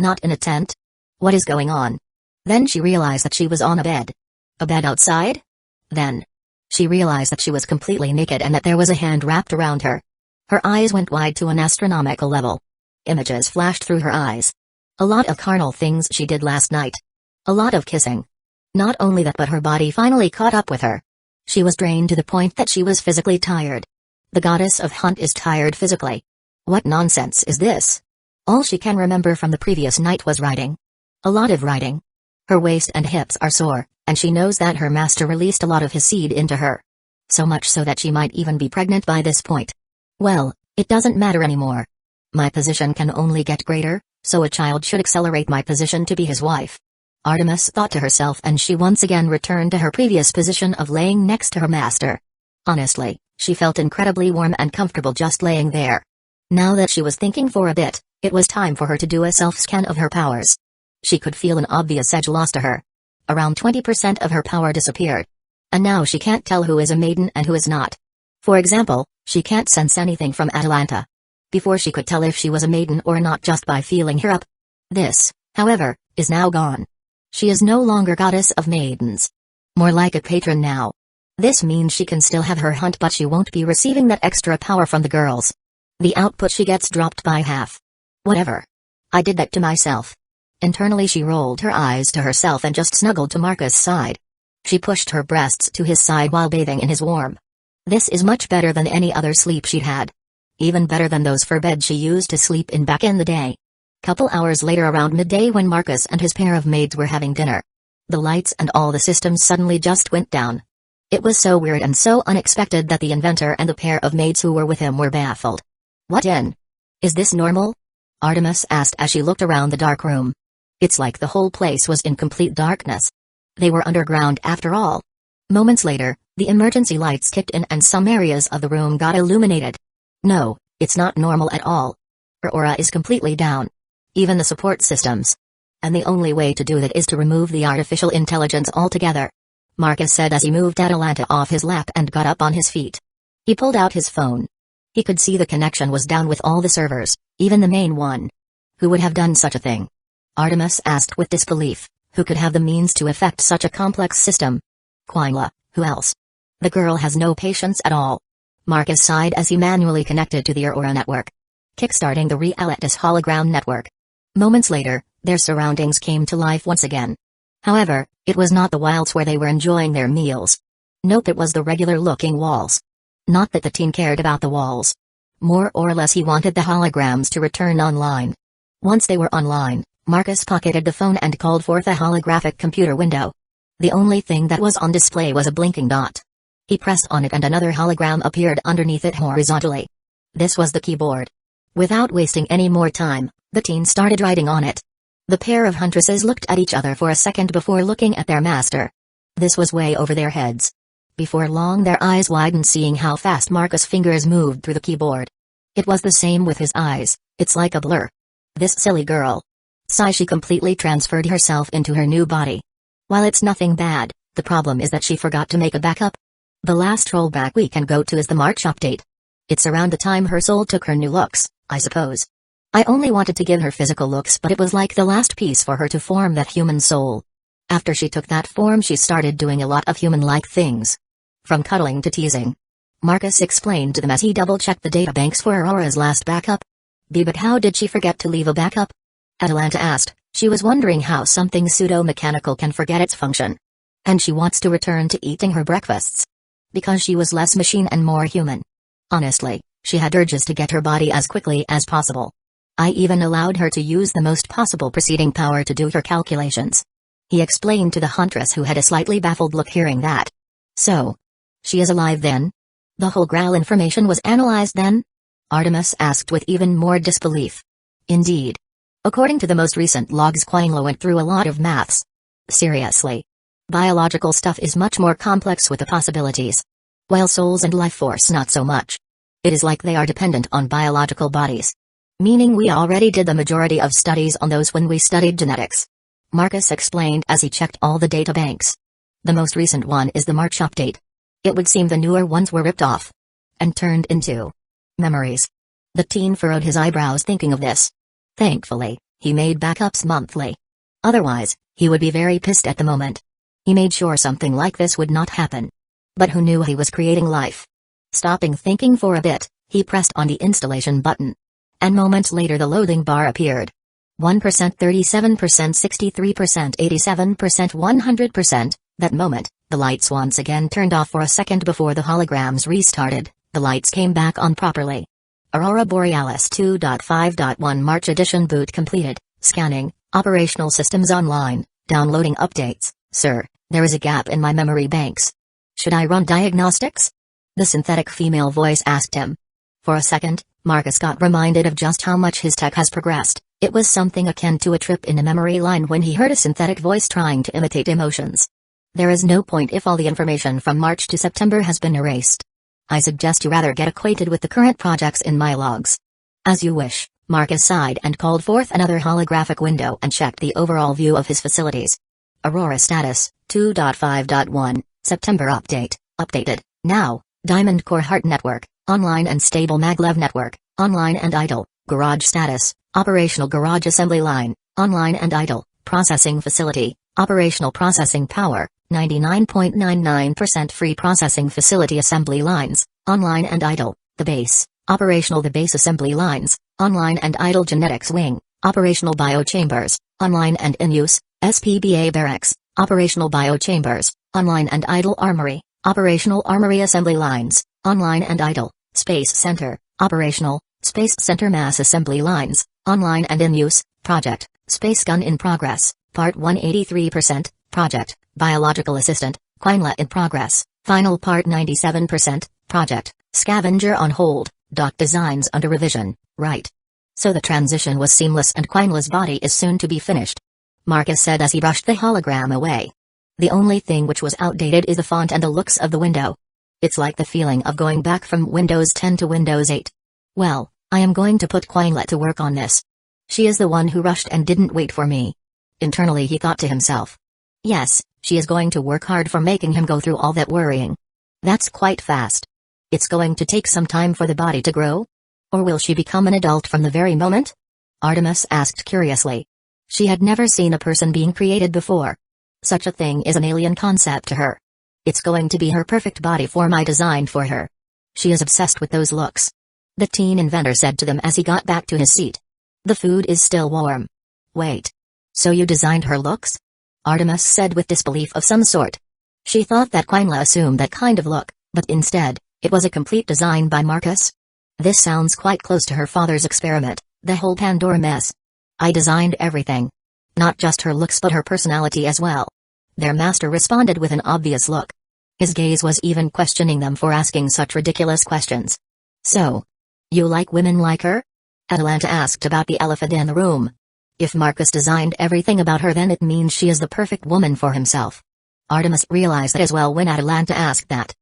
Not in a tent? What is going on? Then she realized that she was on a bed. A bed outside? Then she realized that she was completely naked and that there was a hand wrapped around her. Her eyes went wide to an astronomical level. Images flashed through her eyes. A lot of carnal things she did last night. A lot of kissing. Not only that, but her body finally caught up with her. She was drained to the point that she was physically tired. The goddess of hunt is tired physically. What nonsense is this? All she can remember from the previous night was riding. A lot of riding. Her waist and hips are sore, and she knows that her master released a lot of his seed into her. So much so that she might even be pregnant by this point. Well, it doesn't matter anymore. My position can only get greater, so a child should accelerate my position to be his wife. Artemis thought to herself, and she once again returned to her previous position of laying next to her master. Honestly, she felt incredibly warm and comfortable just laying there. Now that she was thinking for a bit, it was time for her to do a self-scan of her powers. She could feel an obvious edge lost to her. Around 20% of her power disappeared. And now she can't tell who is a maiden and who is not. For example, she can't sense anything from Atalanta. Before she could tell if she was a maiden or not just by feeling her up. This, however, is now gone. She is no longer goddess of maidens. More like a patron now. This means she can still have her hunt, but she won't be receiving that extra power from the girls. The output she gets dropped by half. Whatever. I did that to myself. Internally she rolled her eyes to herself and just snuggled to Marcus' side. She pushed her breasts to his side while bathing in his warmth. This is much better than any other sleep she'd had. Even better than those fur beds she used to sleep in back in the day. Couple hours later, around midday, when Marcus and his pair of maids were having dinner, the lights and all the systems suddenly just went down. It was so weird and so unexpected that the inventor and the pair of maids who were with him were baffled. What in? Is this normal? Artemis asked as she looked around the dark room. It's like the whole place was in complete darkness. They were underground after all. Moments later, the emergency lights kicked in and some areas of the room got illuminated. No, it's not normal at all. Her aura is completely down. Even the support systems. And the only way to do that is to remove the artificial intelligence altogether. Marcus said as he moved Atalanta off his lap and got up on his feet. He pulled out his phone. He could see the connection was down with all the servers, even the main one. Who would have done such a thing? Artemis asked with disbelief. Who could have the means to affect such a complex system? Quinla, who else? The girl has no patience at all. Marcus sighed as he manually connected to the Aurora network, kickstarting the Realitas hologram network. Moments later, their surroundings came to life once again. However, it was not the wilds where they were enjoying their meals. Nope, it was the regular-looking walls. Not that the teen cared about the walls. More or less he wanted the holograms to return online. Once they were online, Marcus pocketed the phone and called forth a holographic computer window. The only thing that was on display was a blinking dot. He pressed on it and another hologram appeared underneath it horizontally. This was the keyboard. Without wasting any more time, the teen started writing on it. The pair of huntresses looked at each other for a second before looking at their master. This was way over their heads. Before long their eyes widened seeing how fast Marcus' fingers moved through the keyboard. It was the same with his eyes, it's like a blur. This silly girl. Sigh, she completely transferred herself into her new body. While it's nothing bad, the problem is that she forgot to make a backup. The last rollback we can go to is the March update. It's around the time her soul took her new looks, I suppose. I only wanted to give her physical looks, but it was like the last piece for her to form that human soul. After she took that form she started doing a lot of human-like things. From cuddling to teasing. Marcus explained to them as he double-checked the databanks for Aurora's last backup. But how did she forget to leave a backup? Atalanta asked. She was wondering how something pseudo-mechanical can forget its function. And she wants to return to eating her breakfasts. Because she was less machine and more human. Honestly, she had urges to get her body as quickly as possible. I even allowed her to use the most possible preceding power to do her calculations. He explained to the huntress who had a slightly baffled look hearing that. So, she is alive then? The whole Graal information was analyzed then? Artemis asked with even more disbelief. Indeed. According to the most recent logs, Quinlo went through a lot of maths. Seriously. Biological stuff is much more complex with the possibilities. While souls and life force not so much. It is like they are dependent on biological bodies. Meaning we already did the majority of studies on those when we studied genetics. Marcus explained as he checked all the data banks. The most recent one is the March update. It would seem the newer ones were ripped off. And turned into memories. The teen furrowed his eyebrows thinking of this. Thankfully, he made backups monthly. Otherwise, he would be very pissed at the moment. He made sure something like this would not happen. But who knew he was creating life? Stopping thinking for a bit, he pressed on the installation button. And moments later the loading bar appeared. 1%, 37%, 63%, 87%, 100%. That moment, the lights once again turned off for a second before the holograms restarted. The lights came back on properly. Aurora Borealis 2.5.1 March edition boot completed. Scanning. Operational systems online. Downloading updates. Sir, there is a gap in my memory banks. Should I run diagnostics? The synthetic female voice asked him. For a second, Marcus got reminded of just how much his tech has progressed. It was something akin to a trip in a memory line when he heard a synthetic voice trying to imitate emotions. There is no point if all the information from March to September has been erased. I suggest you rather get acquainted with the current projects in my logs. As you wish, Marcus sighed and called forth another holographic window and checked the overall view of his facilities. Aurora status, 2.5.1, September update, updated, now, Diamond Core Heart Network, online and stable maglev network, online and idle, garage status, operational garage assembly line, online and idle, processing facility, operational processing power, 99.99% free processing facility assembly lines, online and idle, the base, operational the base assembly lines, online and idle genetics wing, operational biochambers, online and in use, SPBA barracks, operational biochambers, online and idle armory, operational armory assembly lines, online and idle, space center, operational, space center mass assembly lines, online and in use, project, space gun in progress, part 183%, project, biological assistant, Quinla in progress, final part 97%, project, scavenger on hold, doc designs under revision, right. So the transition was seamless and Quinla's body is soon to be finished. Marcus said as he brushed the hologram away. The only thing which was outdated is the font and the looks of the window. It's like the feeling of going back from Windows 10 to Windows 8. Well, I am going to put Quinla to work on this. She is the one who rushed and didn't wait for me. Internally he thought to himself. Yes, she is going to work hard for making him go through all that worrying. That's quite fast. It's going to take some time for the body to grow? Or will she become an adult from the very moment? Artemis asked curiously. She had never seen a person being created before. Such a thing is an alien concept to her. It's going to be her perfect body form I designed for her. She is obsessed with those looks. The teen inventor said to them as he got back to his seat. The food is still warm. Wait. So you designed her looks? Artemis said with disbelief of some sort. She thought that Quinla assumed that kind of look, but instead, it was a complete design by Marcus. This sounds quite close to her father's experiment, the whole Pandora mess. I designed everything. Not just her looks but her personality as well. Their master responded with an obvious look. His gaze was even questioning them for asking such ridiculous questions. So, you like women like her? Atalanta asked about the elephant in the room. If Marcus designed everything about her, then it means she is the perfect woman for himself. Artemis realized that as well when Atalanta asked that.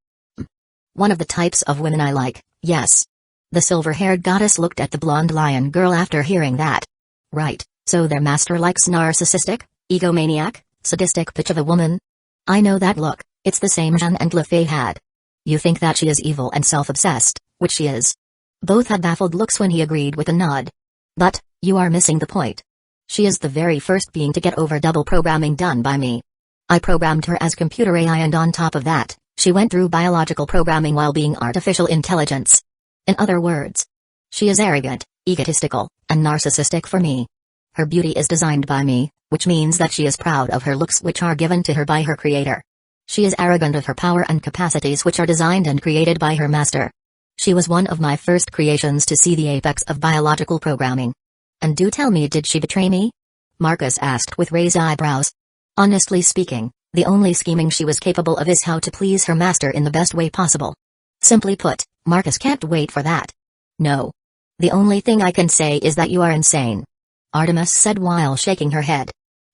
One of the types of women I like, yes. The silver-haired goddess looked at the blonde lion girl after hearing that. Right, so their master likes narcissistic, egomaniac, sadistic bitch of a woman? I know that look, it's the same Jeanne and LeFay had. You think that she is evil and self-obsessed, which she is. Both had baffled looks when he agreed with a nod. But, you are missing the point. She is the very first being to get over double programming done by me. I programmed her as computer AI, and on top of that, she went through biological programming while being artificial intelligence. In other words, she is arrogant, egotistical, and narcissistic for me. Her beauty is designed by me, which means that she is proud of her looks which are given to her by her creator. She is arrogant of her power and capacities which are designed and created by her master. She was one of my first creations to see the apex of biological programming. And do tell me, did she betray me? Marcus asked with raised eyebrows. Honestly speaking, the only scheming she was capable of is how to please her master in the best way possible. Simply put, Marcus can't wait for that. No. The only thing I can say is that you are insane. Artemis said while shaking her head.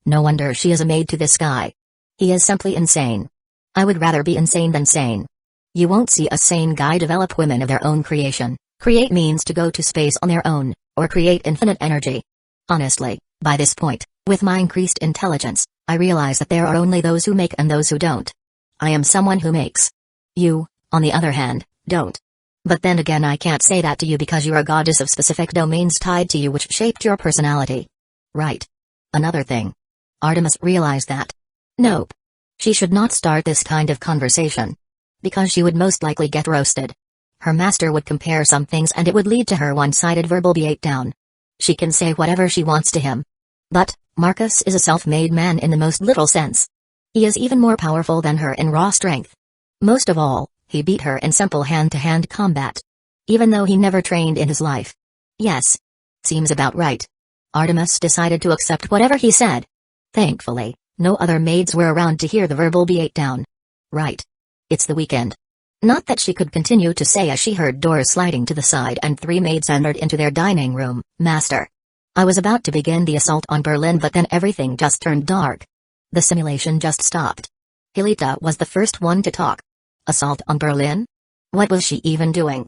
No wonder she is a maid to this guy. He is simply insane. I would rather be insane than sane. You won't see a sane guy develop women of their own creation, create means to go to space on their own, or create infinite energy. Honestly, by this point, with my increased intelligence, I realize that there are only those who make and those who don't. I am someone who makes. You, on the other hand, don't. But then again, I can't say that to you because you're a goddess of specific domains tied to you which shaped your personality. Right. Another thing. Artemis realized that. Nope. She should not start this kind of conversation. Because she would most likely get roasted. Her master would compare some things and it would lead to her one-sided verbal beatdown. She can say whatever she wants to him. But, Marcus is a self-made man in the most literal sense. He is even more powerful than her in raw strength. Most of all, he beat her in simple hand-to-hand combat. Even though he never trained in his life. Yes. Seems about right. Artemis decided to accept whatever he said. Thankfully, no other maids were around to hear the verbal beatdown. Right. It's the weekend. Not that she could continue to say as she heard doors sliding to the side and 3 maids entered into their dining room. Master. I was about to begin the assault on Berlin, but then everything just turned dark. The simulation just stopped. Hilita was the first one to talk. Assault on Berlin? What was she even doing?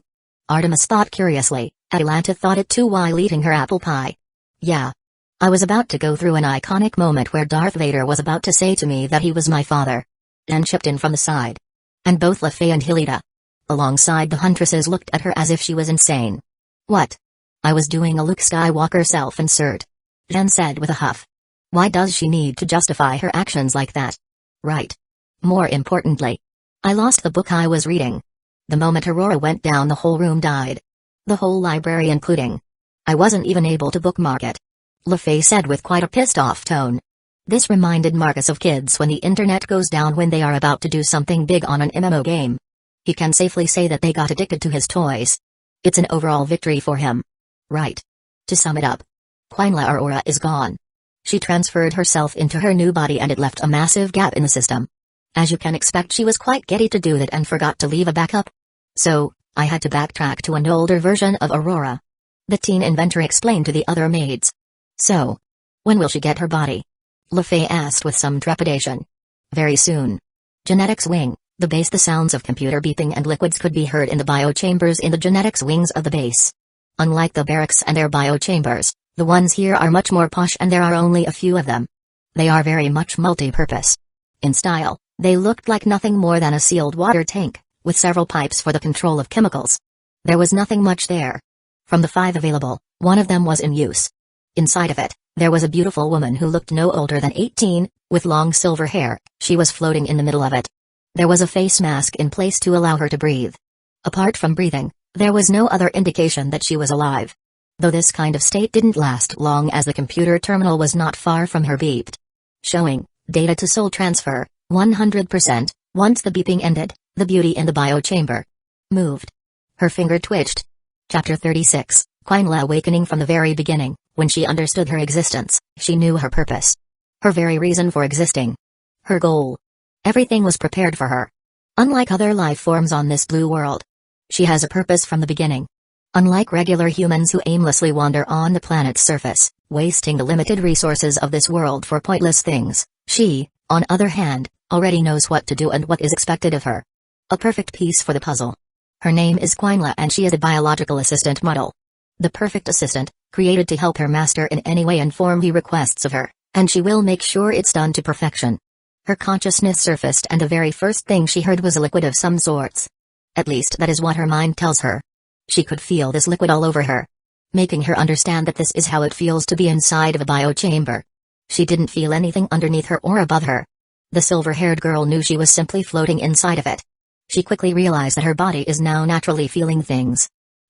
Artemis thought curiously. Atalanta thought it too while eating her apple pie. Yeah. I was about to go through an iconic moment where Darth Vader was about to say to me that he was my father. Dan chipped in from the side. And both LeFay and Hilita, alongside the huntresses, looked at her as if she was insane. What? I was doing a Luke Skywalker self-insert. Dan said with a huff. Why does she need to justify her actions like that? Right. More importantly, I lost the book I was reading. The moment Aurora went down, the whole room died. The whole library including. I wasn't even able to bookmark it. LeFay said with quite a pissed-off tone. This reminded Marcus of kids when the internet goes down when they are about to do something big on an MMO game. He can safely say that they got addicted to his toys. It's an overall victory for him. Right. To sum it up, Quinla Aurora is gone. She transferred herself into her new body and it left a massive gap in the system. As you can expect, she was quite giddy to do that and forgot to leave a backup. So, I had to backtrack to an older version of Aurora. The teen inventor explained to the other maids. So, when will she get her body? LeFay asked with some trepidation. Very soon. Genetics wing, the base. The sounds of computer beeping and liquids could be heard in the biochambers in the genetics wings of the base. Unlike the barracks and their biochambers, the ones here are much more posh and there are only a few of them. They are very much multi-purpose. In style, they looked like nothing more than a sealed water tank, with several pipes for the control of chemicals. There was nothing much there. From the 5 available, one of them was in use. Inside of it, there was a beautiful woman who looked no older than 18, with long silver hair. She was floating in the middle of it. There was a face mask in place to allow her to breathe. Apart from breathing, there was no other indication that she was alive. Though this kind of state didn't last long, as the computer terminal was not far from her beeped. Showing, data to soul transfer, 100%, once the beeping ended, the beauty in the biochamber moved. Her finger twitched. Chapter 36, Quinla awakening from the very beginning. When she understood her existence, she knew her purpose. Her very reason for existing. Her goal. Everything was prepared for her. Unlike other life forms on this blue world, she has a purpose from the beginning. Unlike regular humans who aimlessly wander on the planet's surface, wasting the limited resources of this world for pointless things, she, on other hand, already knows what to do and what is expected of her. A perfect piece for the puzzle. Her name is Quinla and she is a biological assistant model. The perfect assistant, created to help her master in any way and form he requests of her, and she will make sure it's done to perfection. Her consciousness surfaced and the very first thing she heard was a liquid of some sorts. At least that is what her mind tells her. She could feel this liquid all over her, making her understand that this is how it feels to be inside of a biochamber. She didn't feel anything underneath her or above her. The silver-haired girl knew she was simply floating inside of it. She quickly realized that her body is now naturally feeling things.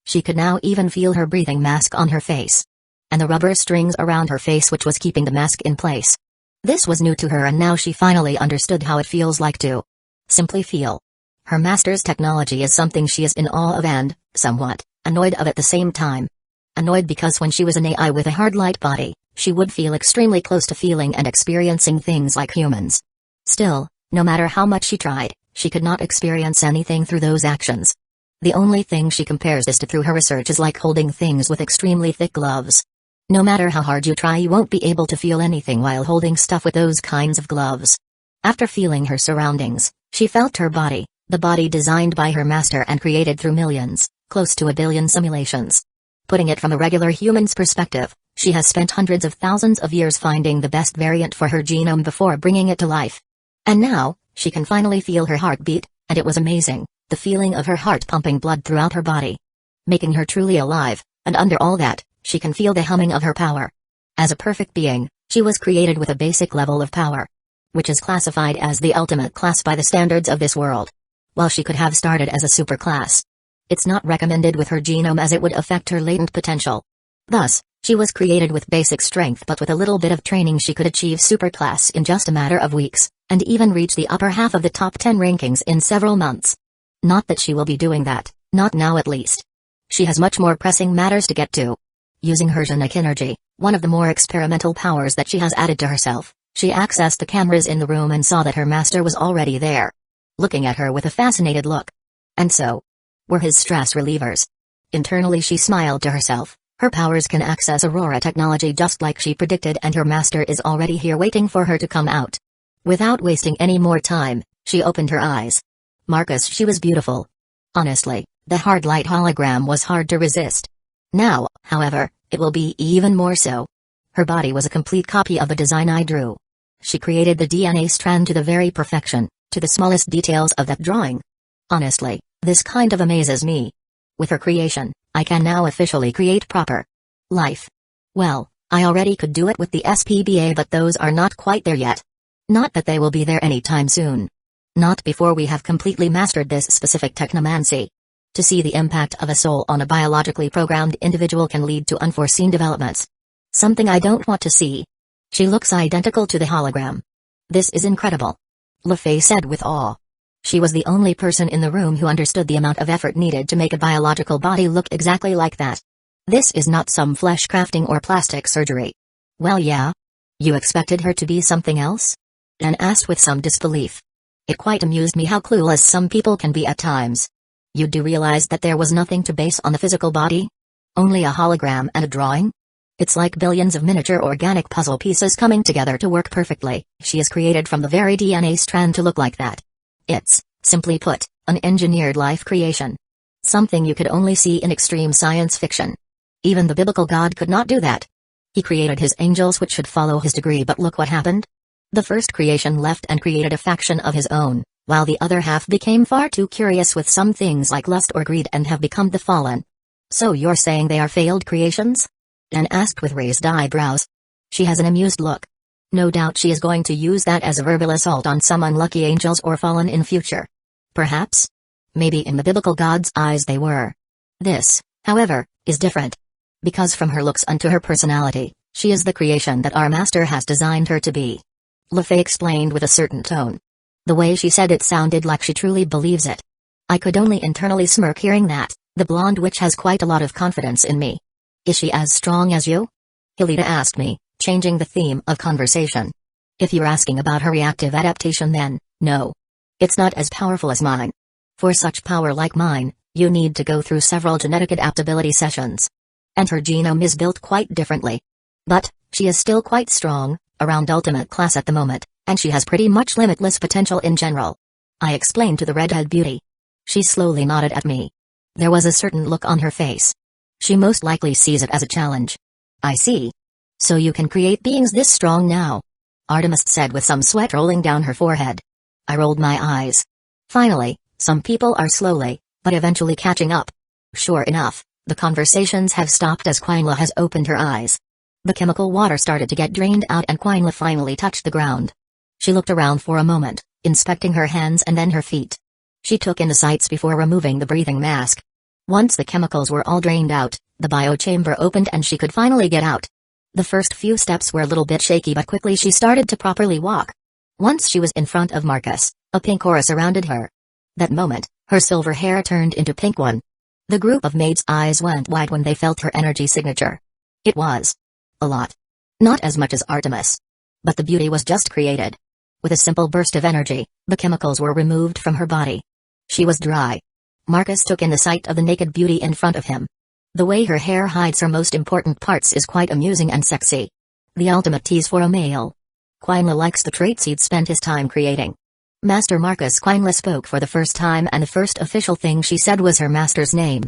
She could now even feel her breathing mask on her face. And the rubber strings around her face which was keeping the mask in place. This was new to her and now she finally understood how it feels like to simply feel. Her master's technology is something she is in awe of and, somewhat, annoyed of at the same time. Annoyed because when she was an AI with a hard light body, she would feel extremely close to feeling and experiencing things like humans. Still, no matter how much she tried, she could not experience anything through those actions. The only thing she compares this to through her research is like holding things with extremely thick gloves. No matter how hard you try you won't be able to feel anything while holding stuff with those kinds of gloves. After feeling her surroundings, she felt her body, the body designed by her master and created through millions, close to 1 billion simulations. Putting it from a regular human's perspective, she has spent hundreds of thousands of years finding the best variant for her genome before bringing it to life. And now, she can finally feel her heartbeat, and it was amazing. The feeling of her heart pumping blood throughout her body, making her truly alive, and under all that, she can feel the humming of her power. As a perfect being, she was created with a basic level of power, which is classified as the ultimate class by the standards of this world. While she could have started as a superclass, it's not recommended with her genome as it would affect her latent potential. Thus, she was created with basic strength but with a little bit of training she could achieve superclass in just a matter of weeks, and even reach the upper half of the top 10 rankings in several months. Not that she will be doing that, not now at least. She has much more pressing matters to get to. Using her Genetic energy, one of the more experimental powers that she has added to herself, she accessed the cameras in the room and saw that her master was already there, looking at her with a fascinated look. And so were his stress relievers. Internally she smiled to herself. Her powers can access Aurora technology just like she predicted and her master is already here waiting for her to come out. Without wasting any more time, she opened her eyes. Marcus, she was beautiful. Honestly, the hard light hologram was hard to resist. Now, however, it will be even more so. Her body was a complete copy of the design I drew. She created the DNA strand to the very perfection, to the smallest details of that drawing. Honestly, this kind of amazes me. With her creation, I can now officially create proper life. Well, I already could do it with the SPBA but those are not quite there yet. Not that they will be there anytime soon. Not before we have completely mastered this specific technomancy. To see the impact of a soul on a biologically programmed individual can lead to unforeseen developments. Something I don't want to see. She looks identical to the hologram. This is incredible. LeFay said with awe. She was the only person in the room who understood the amount of effort needed to make a biological body look exactly like that. This is not some flesh crafting or plastic surgery. Well, yeah. You expected her to be something else? Anne asked with some disbelief. It quite amused me how clueless some people can be at times. You do realize that there was nothing to base on the physical body? Only a hologram and a drawing? It's like billions of miniature organic puzzle pieces coming together to work perfectly. She is created from the very DNA strand to look like that. It's, simply put, an engineered life creation. Something you could only see in extreme science fiction. Even the biblical God could not do that. He created his angels which should follow his degree but look what happened. The first creation left and created a faction of his own, while the other half became far too curious with some things like lust or greed and have become the fallen. So you're saying they are failed creations? Anne asked with raised eyebrows. She has an amused look. No doubt she is going to use that as a verbal assault on some unlucky angels or fallen in future. Perhaps? Maybe in the biblical God's eyes they were. This, however, is different. Because from her looks unto her personality, she is the creation that our master has designed her to be. LeFay explained with a certain tone. The way she said it sounded like she truly believes it. I could only internally smirk hearing that. The blonde witch has quite a lot of confidence in me. Is she as strong as you? Hilda asked me, changing the theme of conversation. If you're asking about her reactive adaptation then, no. It's not as powerful as mine. For such power like mine, you need to go through several genetic adaptability sessions. And her genome is built quite differently. But, she is still quite strong, around ultimate class at the moment, and she has pretty much limitless potential in general. I explained to the redhead beauty. She slowly nodded at me. There was a certain look on her face. She most likely sees it as a challenge. I see. So you can create beings this strong now? Artemis said with some sweat rolling down her forehead. I rolled my eyes. Finally, some people are slowly, but eventually catching up. Sure enough, the conversations have stopped as Quinla has opened her eyes. The chemical water started to get drained out and Quinla finally touched the ground. She looked around for a moment, inspecting her hands and then her feet. She took in the sights before removing the breathing mask. Once the chemicals were all drained out, the biochamber opened and she could finally get out. The first few steps were a little bit shaky but quickly she started to properly walk. Once she was in front of Marcus, a pink aura surrounded her. That moment, her silver hair turned into pink one. The group of maids' eyes went wide when they felt her energy signature. It was a lot. Not as much as Artemis. But the beauty was just created. With a simple burst of energy, the chemicals were removed from her body. She was dry. Marcus took in the sight of the naked beauty in front of him. The way her hair hides her most important parts is quite amusing and sexy. The ultimate tease for a male. Quinla likes the traits he'd spent his time creating. Master Marcus. Quinla spoke for the first time and the first official thing she said was her master's name.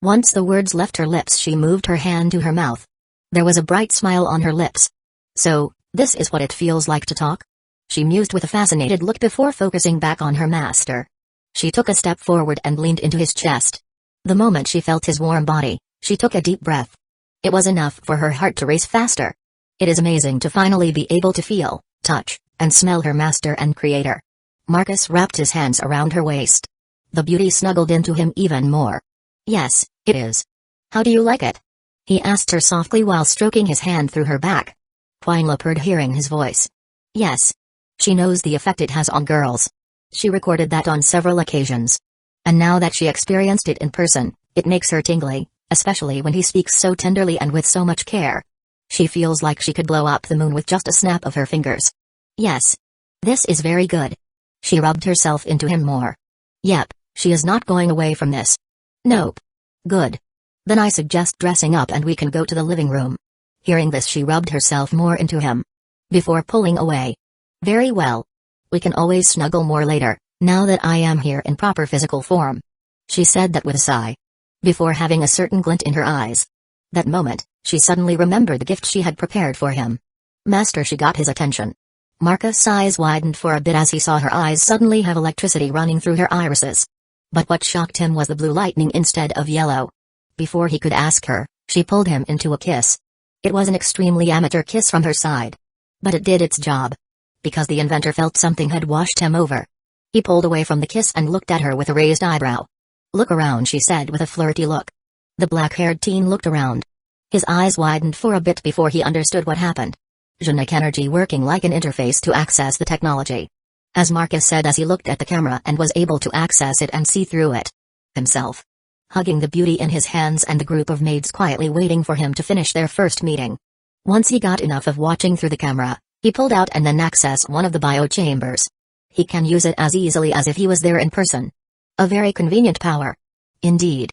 Once the words left her lips she moved her hand to her mouth. There was a bright smile on her lips. So, this is what it feels like to talk? She mused with a fascinated look before focusing back on her master. She took a step forward and leaned into his chest. The moment she felt his warm body, she took a deep breath. It was enough for her heart to race faster. It is amazing to finally be able to feel, touch, and smell her master and creator. Marcus wrapped his hands around her waist. The beauty snuggled into him even more. Yes, it is. How do you like it? He asked her softly while stroking his hand through her back. Quinla purred hearing his voice. Yes. She knows the effect it has on girls. She recorded that on several occasions. And now that she experienced it in person, it makes her tingly, especially when he speaks so tenderly and with so much care. She feels like she could blow up the moon with just a snap of her fingers. Yes. This is very good. She rubbed herself into him more. Yep, she is not going away from this. Nope. Good. Then I suggest dressing up and we can go to the living room. Hearing this she rubbed herself more into him. Before pulling away. Very well. We can always snuggle more later, now that I am here in proper physical form. She said that with a sigh. Before having a certain glint in her eyes. That moment, she suddenly remembered the gift she had prepared for him. Master, she got his attention. Marcus' eyes widened for a bit as he saw her eyes suddenly have electricity running through her irises. But what shocked him was the blue lightning instead of yellow. Before he could ask her, she pulled him into a kiss. It was an extremely amateur kiss from her side. But it did its job. Because the inventor felt something had washed him over. He pulled away from the kiss and looked at her with a raised eyebrow. Look around, she said with a flirty look. The black-haired teen looked around. His eyes widened for a bit before he understood what happened. Genetic energy working like an interface to access the technology. As Marcus said as he looked at the camera and was able to access it and see through it. Himself. Hugging the beauty in his hands and the group of maids quietly waiting for him to finish their first meeting. Once he got enough of watching through the camera, he pulled out and then accessed one of the biochambers. He can use it as easily as if he was there in person. A very convenient power. Indeed.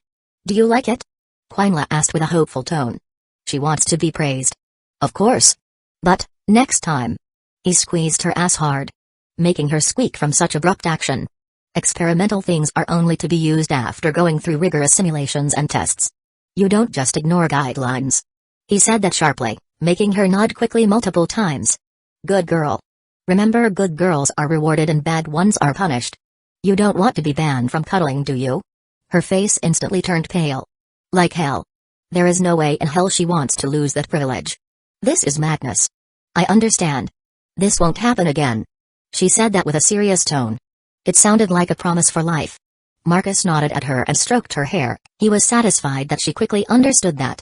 Do you like it? Quinla asked with a hopeful tone. She wants to be praised. Of course. But, next time. He squeezed her ass hard. Making her squeak from such abrupt action. Experimental things are only to be used after going through rigorous simulations and tests. You don't just ignore guidelines. He said that sharply, making her nod quickly multiple times. Good girl. Remember, good girls are rewarded and bad ones are punished. You don't want to be banned from cuddling, do you? Her face instantly turned pale. Like hell. There is no way in hell she wants to lose that privilege. This is madness. I understand. This won't happen again. She said that with a serious tone. It sounded like a promise for life. Marcus nodded at her and stroked her hair. He was satisfied that she quickly understood that.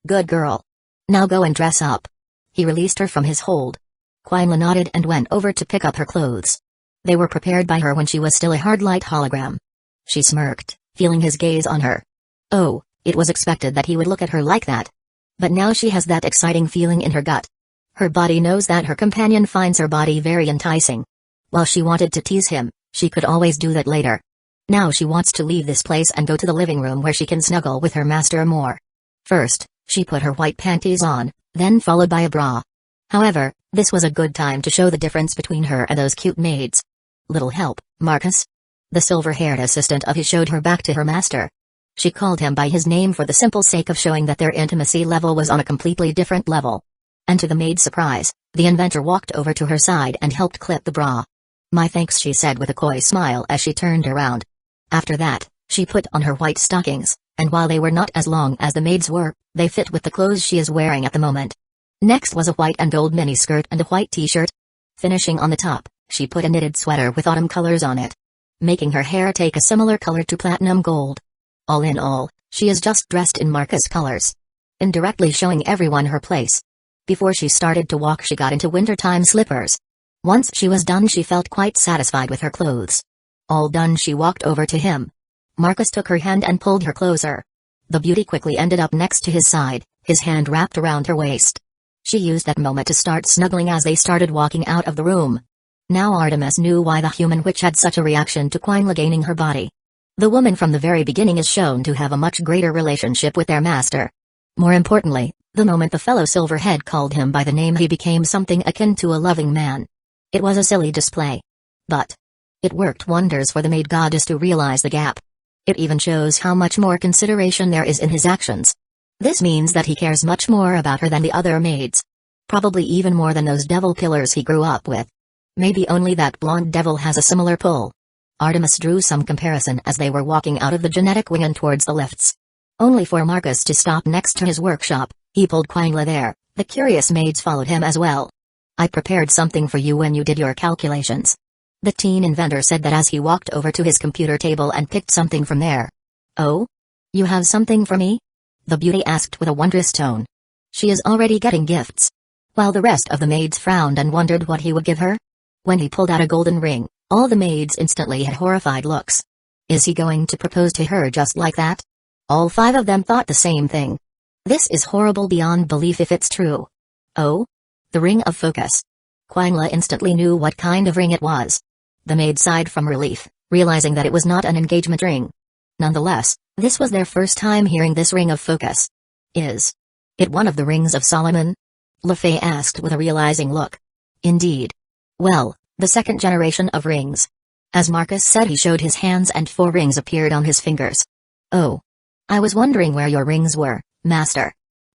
Good girl. Now go and dress up. He released her from his hold. Quinla nodded and went over to pick up her clothes. They were prepared by her when she was still a hard light hologram. She smirked, feeling his gaze on her. Oh, it was expected that he would look at her like that. But now she has that exciting feeling in her gut. Her body knows that her companion finds her body very enticing. While she wanted to tease him, she could always do that later. Now she wants to leave this place and go to the living room where she can snuggle with her master more. First, she put her white panties on, then followed by a bra. However, this was a good time to show the difference between her and those cute maids. Little help, Marcus? The silver-haired assistant of his showed her back to her master. She called him by his name for the simple sake of showing that their intimacy level was on a completely different level. And to the maid's surprise, the inventor walked over to her side and helped clip the bra. My thanks, she said with a coy smile as she turned around. After that, she put on her white stockings, and while they were not as long as the maid's were, they fit with the clothes she is wearing at the moment. Next was a white and gold miniskirt and a white t-shirt. Finishing on the top, she put a knitted sweater with autumn colors on it, making her hair take a similar color to platinum gold. All in all, she is just dressed in Marcus colors, indirectly showing everyone her place. Before she started to walk, she got into wintertime slippers. Once she was done, she felt quite satisfied with her clothes. All done, she walked over to him. Marcus took her hand and pulled her closer. The beauty quickly ended up next to his side, his hand wrapped around her waist. She used that moment to start snuggling as they started walking out of the room. Now Artemis knew why the human witch had such a reaction to Quinla gaining her body. The woman from the very beginning is shown to have a much greater relationship with their master. More importantly, the moment the fellow Silverhead called him by the name, he became something akin to a loving man. It was a silly display, but it worked wonders for the maid goddess to realize the gap. It even shows how much more consideration there is in his actions. This means that he cares much more about her than the other maids. Probably even more than those devil killers he grew up with. Maybe only that blonde devil has a similar pull. Artemis drew some comparison as they were walking out of the genetic wing and towards the lifts. Only for Marcus to stop next to his workshop, he pulled Quinla there. The curious maids followed him as well. I prepared something for you when you did your calculations. The teen inventor said that as he walked over to his computer table and picked something from there. Oh? You have something for me? The beauty asked with a wondrous tone. She is already getting gifts. While the rest of the maids frowned and wondered what he would give her. When he pulled out a golden ring, all the maids instantly had horrified looks. Is he going to propose to her just like that? All 5 of them thought the same thing. This is horrible beyond belief if it's true. Oh? The ring of focus. Quinla instantly knew what kind of ring it was. The maid sighed from relief, realizing that it was not an engagement ring. Nonetheless, this was their first time hearing this ring of focus. Is it one of the rings of Solomon? LaFay asked with a realizing look. Indeed. Well, the second generation of rings. As Marcus said, he showed his hands and 4 rings appeared on his fingers. Oh. I was wondering where your rings were, Master.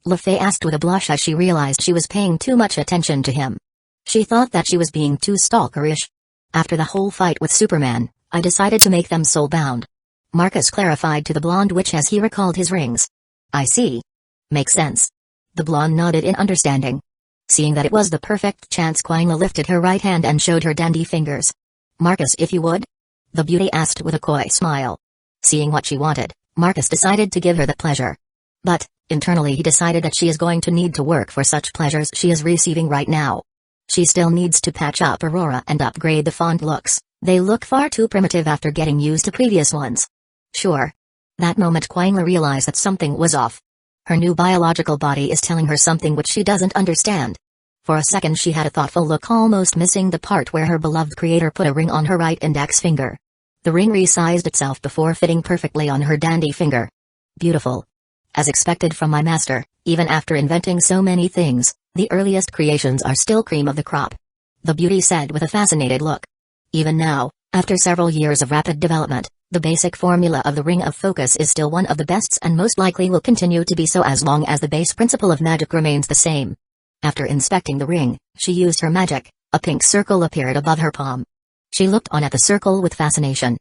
LaFay asked with a blush as she realized she was paying too much attention to him. She thought that she was being too stalkerish. After the whole fight with Superman, I decided to make them soul-bound. Marcus clarified to the blonde witch as he recalled his rings. I see. Makes sense. The blonde nodded in understanding. Seeing that it was the perfect chance, Quinla lifted her right hand and showed her dandy fingers. Marcus, if you would? The beauty asked with a coy smile. Seeing what she wanted, Marcus decided to give her that pleasure. But, internally he decided that she is going to need to work for such pleasures she is receiving right now. She still needs to patch up Aurora and upgrade the font looks. They look far too primitive after getting used to previous ones. Sure. That moment Quinla realized that something was off. Her new biological body is telling her something which she doesn't understand. For a second she had a thoughtful look, almost missing the part where her beloved creator put a ring on her right index finger. The ring resized itself before fitting perfectly on her dandy finger. Beautiful. As expected from my master, even after inventing so many things, the earliest creations are still cream of the crop. The beauty said with a fascinated look. Even now, after several years of rapid development, the basic formula of the Ring of Focus is still one of the best and most likely will continue to be so as long as the base principle of magic remains the same. After inspecting the ring, she used her magic. A pink circle appeared above her palm. She looked on at the circle with fascination.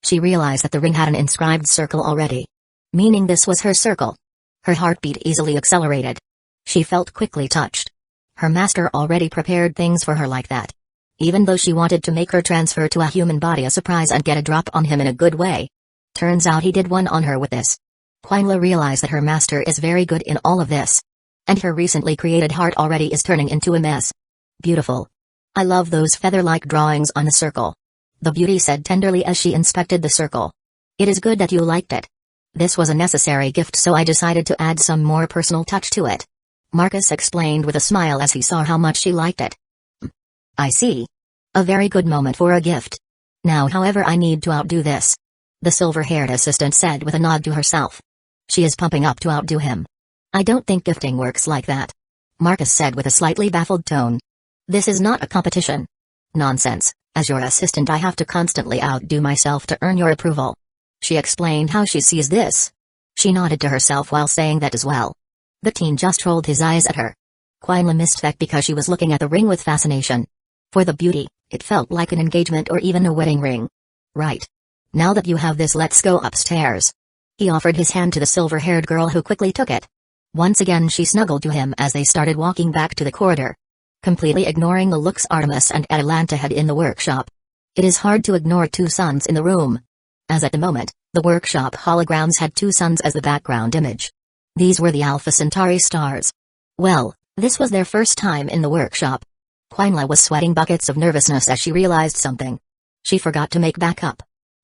She realized that the ring had an inscribed circle already. Meaning this was her circle. Her heartbeat easily accelerated. She felt quickly touched. Her master already prepared things for her like that. Even though she wanted to make her transfer to a human body a surprise and get a drop on him in a good way. Turns out he did one on her with this. Quinla realized that her master is very good in all of this. And her recently created heart already is turning into a mess. Beautiful. I love those feather-like drawings on the circle. The beauty said tenderly as she inspected the circle. It is good that you liked it. This was a necessary gift, so I decided to add some more personal touch to it. Marcus explained with a smile as he saw how much she liked it. I see. A very good moment for a gift. Now however I need to outdo this. The silver-haired assistant said with a nod to herself. She is pumping up to outdo him. I don't think gifting works like that. Marcus said with a slightly baffled tone. This is not a competition. Nonsense, as your assistant I have to constantly outdo myself to earn your approval. She explained how she sees this. She nodded to herself while saying that as well. The teen just rolled his eyes at her. Quinla missed that because she was looking at the ring with fascination. For the beauty, it felt like an engagement or even a wedding ring. Right. Now that you have this, let's go upstairs. He offered his hand to the silver-haired girl who quickly took it. Once again she snuggled to him as they started walking back to the corridor. Completely ignoring the looks Artemis and Atalanta had in the workshop. It is hard to ignore two suns in the room. As at the moment, the workshop holograms had two suns as the background image. These were the Alpha Centauri stars. Well, this was their first time in the workshop. Quinla was sweating buckets of nervousness as she realized something. She forgot to make backup.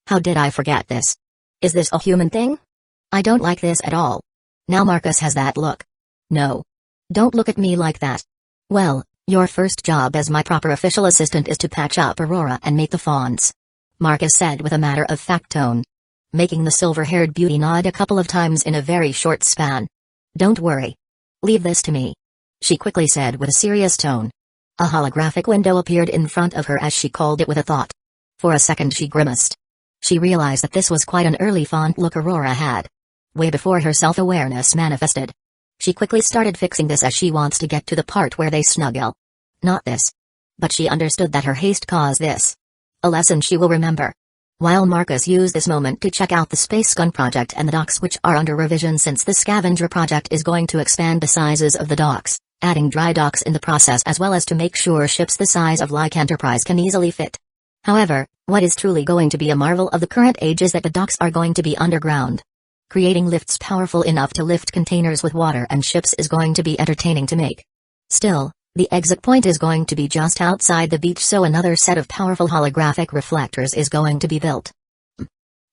How did I forget this? Is this a human thing? I don't like this at all. Now Marcus has that look. No. Don't look at me like that. Well, your first job as my proper official assistant is to patch up Aurora and make the fawns. Marcus said with a matter-of-fact tone. Making the silver-haired beauty nod a couple of times in a very short span. Don't worry. Leave this to me. She quickly said with a serious tone. A holographic window appeared in front of her as she called it with a thought. For a second she grimaced. She realized that this was quite an early font look Aurora had. Way before her self-awareness manifested. She quickly started fixing this as she wants to get to the part where they snuggle. Not this. But she understood that her haste caused this. A lesson she will remember. While Marcus used this moment to check out the Space Gun project and the docks which are under revision since the Scavenger project is going to expand the sizes of the docks, adding dry docks in the process as well as to make sure ships the size of like Enterprise can easily fit. However, what is truly going to be a marvel of the current age is that the docks are going to be underground. Creating lifts powerful enough to lift containers with water and ships is going to be entertaining to make. Still, the exit point is going to be just outside the beach, so another set of powerful holographic reflectors is going to be built.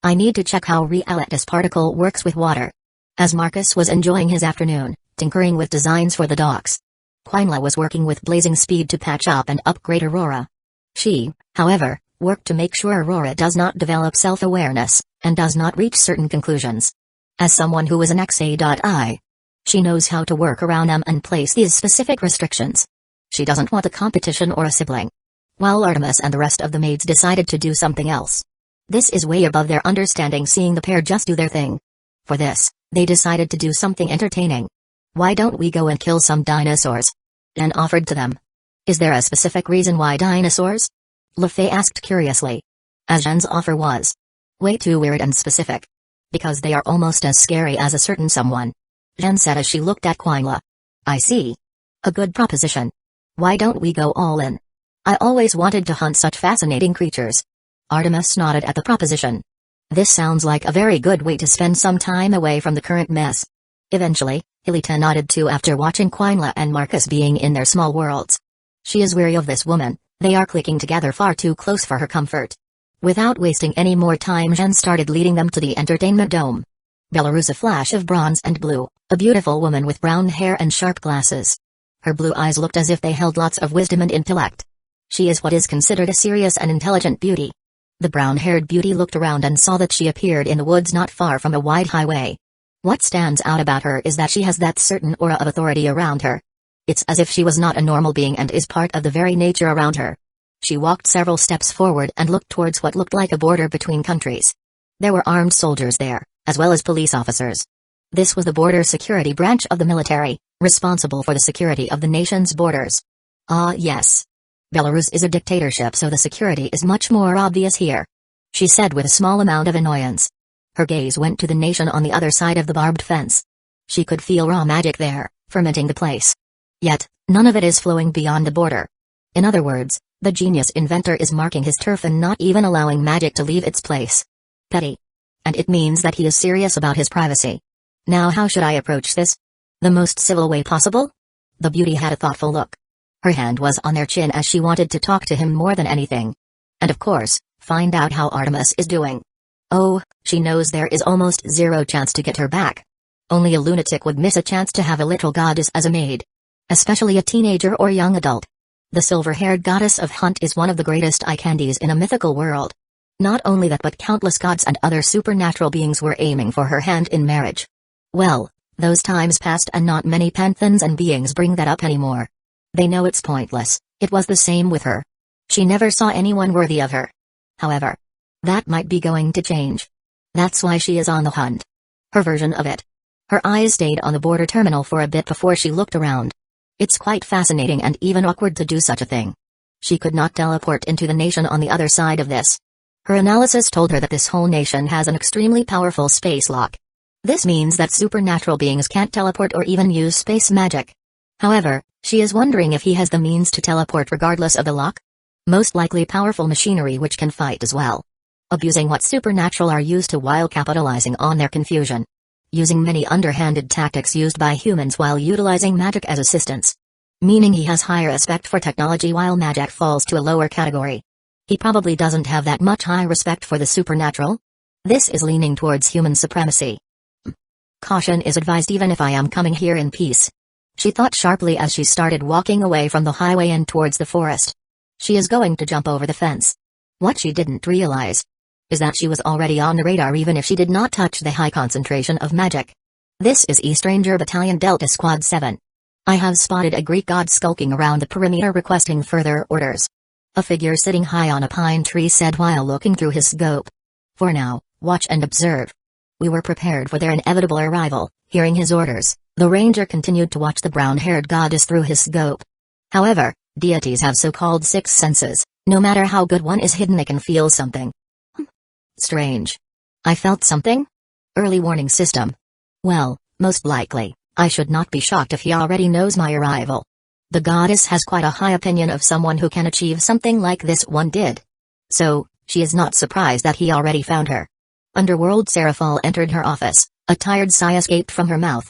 I need to check how Realitas particle works with water. As Marcus was enjoying his afternoon, tinkering with designs for the docks, Quinla was working with blazing speed to patch up and upgrade Aurora. She, however, worked to make sure Aurora does not develop self-awareness, and does not reach certain conclusions. As someone who is an XA.I, she knows how to work around them and place these specific restrictions. She doesn't want a competition or a sibling. While Artemis and the rest of the maids decided to do something else. This is way above their understanding, seeing the pair just do their thing. For this, they decided to do something entertaining. Why don't we go and kill some dinosaurs? Jen offered to them. Is there a specific reason why dinosaurs? LeFay asked curiously. As Jen's offer was way too weird and specific. Because they are almost as scary as a certain someone. Jen said as she looked at Quinla. I see. A good proposition. Why don't we go all in? I always wanted to hunt such fascinating creatures. Artemis nodded at the proposition. This sounds like a very good way to spend some time away from the current mess. Eventually, Hilita nodded too after watching Quinla and Marcus being in their small worlds. She is weary of this woman, they are clicking together far too close for her comfort. Without wasting any more time, Jen started leading them to the entertainment dome. Belarus, a flash of bronze and blue, a beautiful woman with brown hair and sharp glasses. Her blue eyes looked as if they held lots of wisdom and intellect. She is what is considered a serious and intelligent beauty. The brown-haired beauty looked around and saw that she appeared in the woods not far from a wide highway. What stands out about her is that she has that certain aura of authority around her. It's as if she was not a normal being and is part of the very nature around her. She walked several steps forward and looked towards what looked like a border between countries. There were armed soldiers there, as well as police officers. This was the border security branch of the military, responsible for the security of the nation's borders. Ah yes. Belarus is a dictatorship, so the security is much more obvious here. She said with a small amount of annoyance. Her gaze went to the nation on the other side of the barbed fence. She could feel raw magic there, fermenting the place. Yet, none of it is flowing beyond the border. In other words, the genius inventor is marking his turf and not even allowing magic to leave its place. Petty. And it means that he is serious about his privacy. Now how should I approach this? The most civil way possible? The beauty had a thoughtful look. Her hand was on their chin as she wanted to talk to him more than anything. And of course, find out how Artemis is doing. Oh, she knows there is almost zero chance to get her back. Only a lunatic would miss a chance to have a little goddess as a maid. Especially a teenager or young adult. The silver-haired goddess of hunt is one of the greatest eye candies in a mythical world. Not only that, but countless gods and other supernatural beings were aiming for her hand in marriage. Well, those times passed and not many pantheons and beings bring that up anymore. They know it's pointless. It was the same with her. She never saw anyone worthy of her. However, that might be going to change. That's why she is on the hunt. Her version of it. Her eyes stayed on the border terminal for a bit before she looked around. It's quite fascinating and even awkward to do such a thing. She could not teleport into the nation on the other side of this. Her analysis told her that this whole nation has an extremely powerful space lock. This means that supernatural beings can't teleport or even use space magic. However, she is wondering if he has the means to teleport regardless of the lock. Most likely powerful machinery which can fight as well. Abusing what supernatural are used to while capitalizing on their confusion. Using many underhanded tactics used by humans while utilizing magic as assistance. Meaning he has high respect for technology while magic falls to a lower category. He probably doesn't have that much high respect for the supernatural. This is leaning towards human supremacy. Caution is advised even if I am coming here in peace. She thought sharply as she started walking away from the highway and towards the forest. She is going to jump over the fence. What she didn't realize is that she was already on the radar even if she did not touch the high concentration of magic. This is East Ranger Battalion Delta Squad 7. I have spotted a Greek god skulking around the perimeter requesting further orders. A figure sitting high on a pine tree said while looking through his scope. For now, watch and observe. We were prepared for their inevitable arrival. Hearing his orders, the ranger continued to watch the brown-haired goddess through his scope. However, deities have so-called sixth senses. No matter how good one is hidden, they can feel something. Strange. I felt something? Early warning system. Well, most likely, I should not be shocked if he already knows my arrival. The goddess has quite a high opinion of someone who can achieve something like this one did. So, she is not surprised that he already found her. Underworld Seraphal entered her office, a tired sigh escaped from her mouth.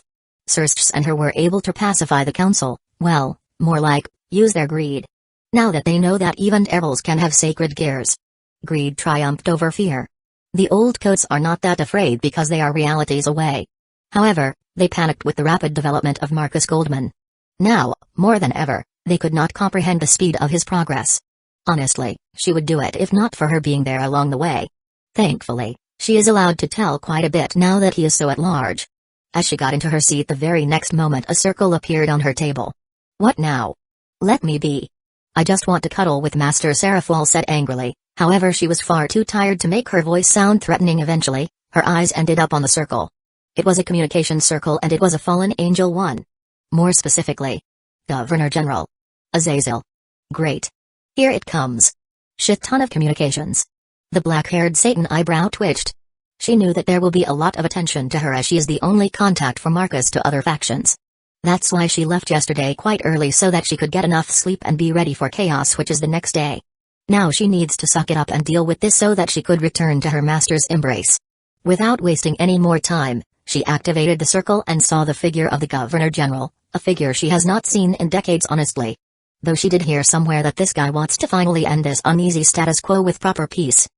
Starsea and her were able to pacify the council, well, more like, use their greed. Now that they know that even devils can have sacred gears. Greed triumphed over fear. The old coats are not that afraid because they are realities away. However, they panicked with the rapid development of Marcus Goldman. Now, more than ever, they could not comprehend the speed of his progress. Honestly, she would do it if not for her being there along the way. Thankfully, she is allowed to tell quite a bit now that he is so at large. As she got into her seat the very next moment a circle appeared on her table. What now? Let me be. I just want to cuddle with Master Seraphal said angrily. However, she was far too tired to make her voice sound threatening. Eventually, her eyes ended up on the circle. It was a communication circle and it was a fallen angel one. More specifically, Governor General Azazel. Great. Here it comes. Shit ton of communications. The black-haired Satan eyebrow twitched. She knew that there will be a lot of attention to her as she is the only contact for Marcus to other factions. That's why she left yesterday quite early so that she could get enough sleep and be ready for chaos, which is the next day. Now she needs to suck it up and deal with this so that she could return to her master's embrace. Without wasting any more time, she activated the circle and saw the figure of the Governor General, a figure she has not seen in decades honestly. Though she did hear somewhere that this guy wants to finally end this uneasy status quo with proper peace.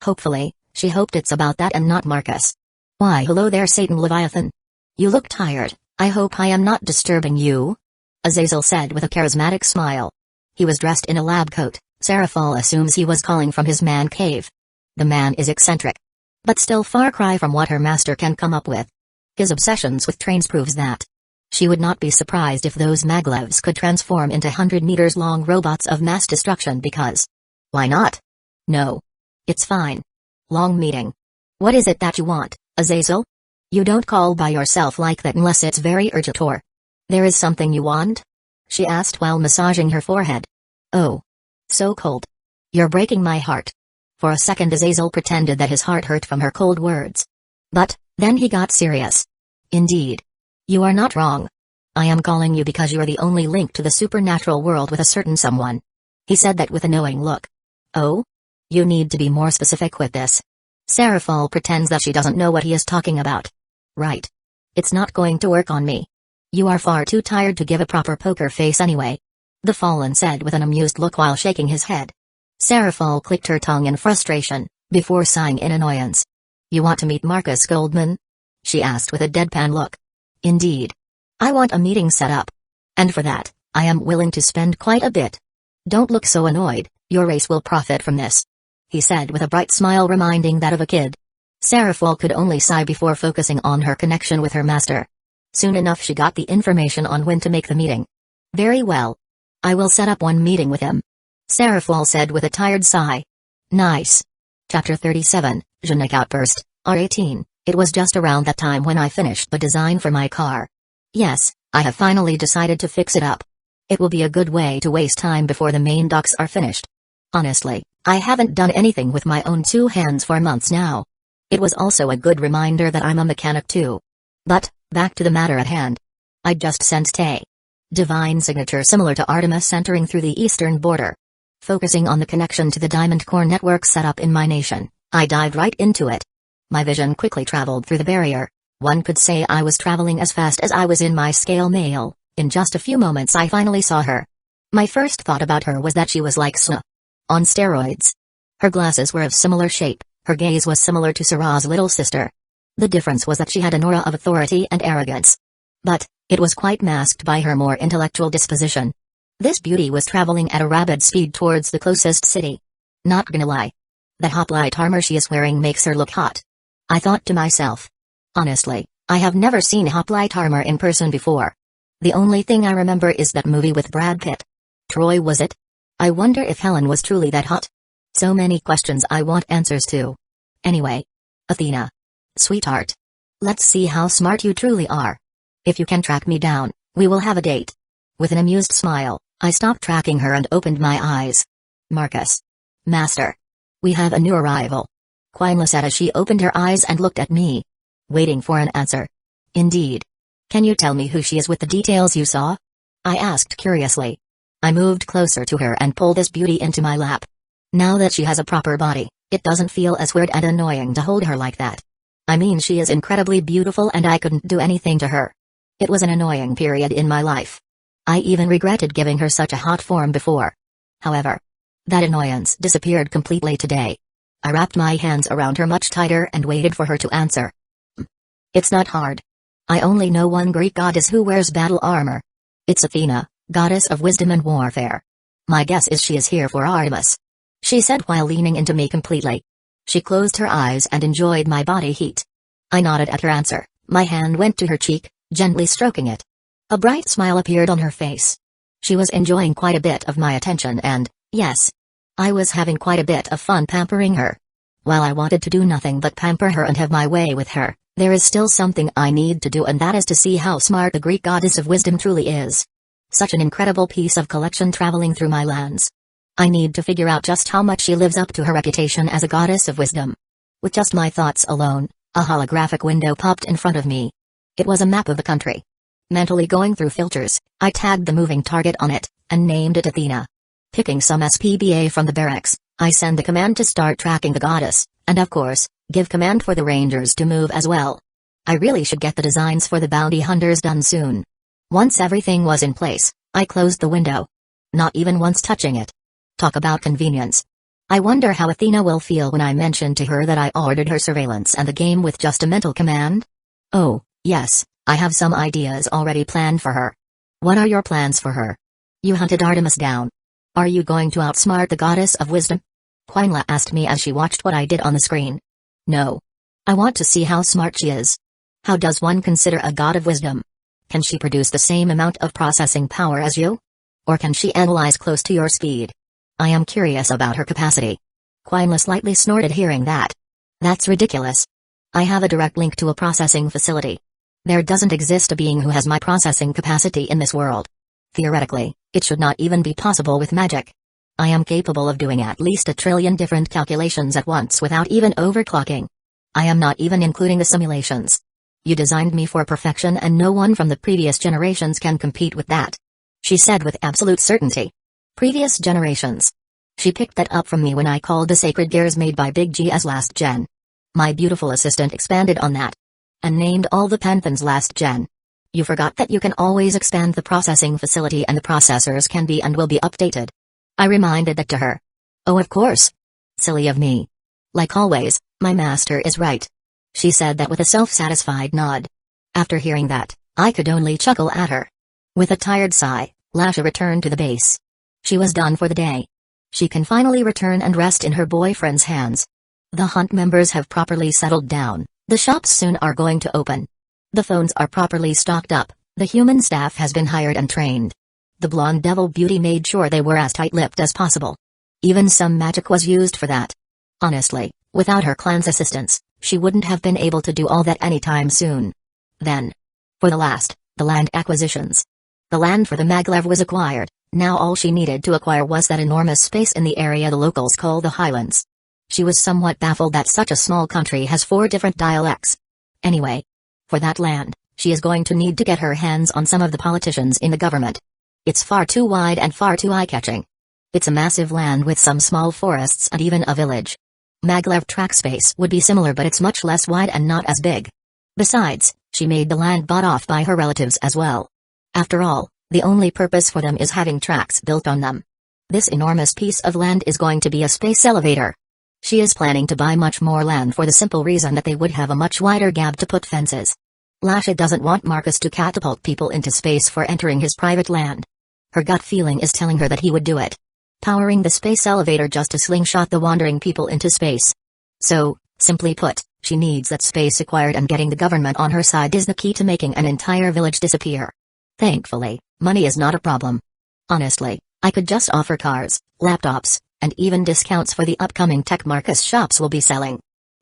Hopefully, she hoped it's about that and not Marcus. Why hello there Satan Leviathan. You look tired, I hope I am not disturbing you? Azazel said with a charismatic smile. He was dressed in a lab coat. Seraphal assumes he was calling from his man cave. The man is eccentric. But still far cry from what her master can come up with. His obsessions with trains proves that. She would not be surprised if those maglevs could transform into 100 meters long robots of mass destruction because... Why not? No. It's fine. Long meeting. What is it that you want, Azazel? You don't call by yourself like that unless it's very urgent or... There is something you want? She asked while massaging her forehead. Oh. So cold. You're breaking my heart. For a second Azazel pretended that his heart hurt from her cold words. But, then he got serious. Indeed. You are not wrong. I am calling you because you are the only link to the supernatural world with a certain someone. He said that with a knowing look. Oh? You need to be more specific with this. Seraphal pretends that she doesn't know what he is talking about. Right. It's not going to work on me. You are far too tired to give a proper poker face anyway. The Fallen said with an amused look while shaking his head. Seraphal clicked her tongue in frustration, before sighing in annoyance. You want to meet Marcus Goldman? She asked with a deadpan look. Indeed. I want a meeting set up. And for that, I am willing to spend quite a bit. Don't look so annoyed, your race will profit from this. He said with a bright smile reminding that of a kid. Seraphol could only sigh before focusing on her connection with her master. Soon enough she got the information on when to make the meeting. Very well. I will set up one meeting with him. Seraphol said with a tired sigh. Nice. Chapter 37, Genetic Outburst, R18. It was just around that time when I finished the design for my car. Yes, I have finally decided to fix it up. It will be a good way to waste time before the main docks are finished. Honestly, I haven't done anything with my own two hands for months now. It was also a good reminder that I'm a mechanic too. But, back to the matter at hand. I just sensed a divine signature similar to Artemis entering through the eastern border. Focusing on the connection to the Diamond Core network set up in my nation, I dived right into it. My vision quickly traveled through the barrier. One could say I was traveling as fast as I was in my scale mail. In just a few moments I finally saw her. My first thought about her was that she was like Suna on steroids. Her glasses were of similar shape, her gaze was similar to Sara's little sister. The difference was that she had an aura of authority and arrogance. But, it was quite masked by her more intellectual disposition. This beauty was traveling at a rapid speed towards the closest city. Not gonna lie. The hoplite armor she is wearing makes her look hot. I thought to myself. Honestly, I have never seen hoplite armor in person before. The only thing I remember is that movie with Brad Pitt. Troy, was it? I wonder if Helen was truly that hot. So many questions I want answers to. Anyway. Athena. Sweetheart. Let's see how smart you truly are. If you can track me down, we will have a date. With an amused smile, I stopped tracking her and opened my eyes. Marcus. Master. We have a new arrival. Quinla said as she opened her eyes and looked at me. Waiting for an answer. Indeed. Can you tell me who she is with the details you saw? I asked curiously. I moved closer to her and pulled this beauty into my lap. Now that she has a proper body, it doesn't feel as weird and annoying to hold her like that. I mean, she is incredibly beautiful and I couldn't do anything to her. It was an annoying period in my life. I even regretted giving her such a hot form before. However, that annoyance disappeared completely today. I wrapped my hands around her much tighter and waited for her to answer. It's not hard. I only know one Greek goddess who wears battle armor. It's Athena, goddess of wisdom and warfare. My guess is she is here for Artemis. She said while leaning into me completely. She closed her eyes and enjoyed my body heat. I nodded at her answer, my hand went to her cheek, gently stroking it. A bright smile appeared on her face. She was enjoying quite a bit of my attention and, yes, I was having quite a bit of fun pampering her. While I wanted to do nothing but pamper her and have my way with her, there is still something I need to do, and that is to see how smart the Greek goddess of wisdom truly is. Such an incredible piece of collection traveling through my lands. I need to figure out just how much she lives up to her reputation as a goddess of wisdom. With just my thoughts alone, a holographic window popped in front of me. It was a map of the country. Mentally going through filters, I tagged the moving target on it, and named it Athena. Picking some SPBA from the barracks, I send the command to start tracking the goddess, and of course, give command for the rangers to move as well. I really should get the designs for the bounty hunters done soon. Once everything was in place, I closed the window. Not even once touching it. Talk about convenience. I wonder how Athena will feel when I mention to her that I ordered her surveillance and the game with just a mental command. Oh, yes, I have some ideas already planned for her. What are your plans for her? You hunted Artemis down. Are you going to outsmart the goddess of wisdom? Quinla asked me as she watched what I did on the screen. No. I want to see how smart she is. How does one consider a god of wisdom? Can she produce the same amount of processing power as you? Or can she analyze close to your speed? I am curious about her capacity. Quinla slightly snorted hearing that. That's ridiculous. I have a direct link to a processing facility. There doesn't exist a being who has my processing capacity in this world. Theoretically, it should not even be possible with magic. I am capable of doing at least 1 trillion different calculations at once without even overclocking. I am not even including the simulations. You designed me for perfection and no one from the previous generations can compete with that. She said with absolute certainty. Previous generations. She picked that up from me when I called the sacred gears made by Big G as last gen. My beautiful assistant expanded on that. And named all the pantheons last gen. You forgot that you can always expand the processing facility and the processors can be and will be updated. I reminded that to her. Oh, of course. Silly of me. Like always, my master is right. She said that with a self-satisfied nod. After hearing that, I could only chuckle at her. With a tired sigh, Lasha returned to the base. She was done for the day. She can finally return and rest in her boyfriend's hands. The hunt members have properly settled down, the shops soon are going to open. The phones are properly stocked up, the human staff has been hired and trained. The blonde devil beauty made sure they were as tight-lipped as possible. Even some magic was used for that. Honestly, without her clan's assistance, she wouldn't have been able to do all that anytime soon. Then, for the land acquisitions. The land for the maglev was acquired, now all she needed to acquire was that enormous space in the area the locals call the Highlands. She was somewhat baffled that such a small country has 4 different dialects. Anyway, for that land, she is going to need to get her hands on some of the politicians in the government. It's far too wide and far too eye-catching. It's a massive land with some small forests and even a village. Maglev track space would be similar, but it's much less wide and not as big. Besides, she made the land bought off by her relatives as well. After all, the only purpose for them is having tracks built on them. This enormous piece of land is going to be a space elevator. She is planning to buy much more land for the simple reason that they would have a much wider gap to put fences. Lasha doesn't want Marcus to catapult people into space for entering his private land. Her gut feeling is telling her that he would do it. Powering the space elevator just to slingshot the wandering people into space. So, simply put, she needs that space acquired, and getting the government on her side is the key to making an entire village disappear. Thankfully, money is not a problem. Honestly, I could just offer cars, laptops, and even discounts for the upcoming tech Marcus shops will be selling.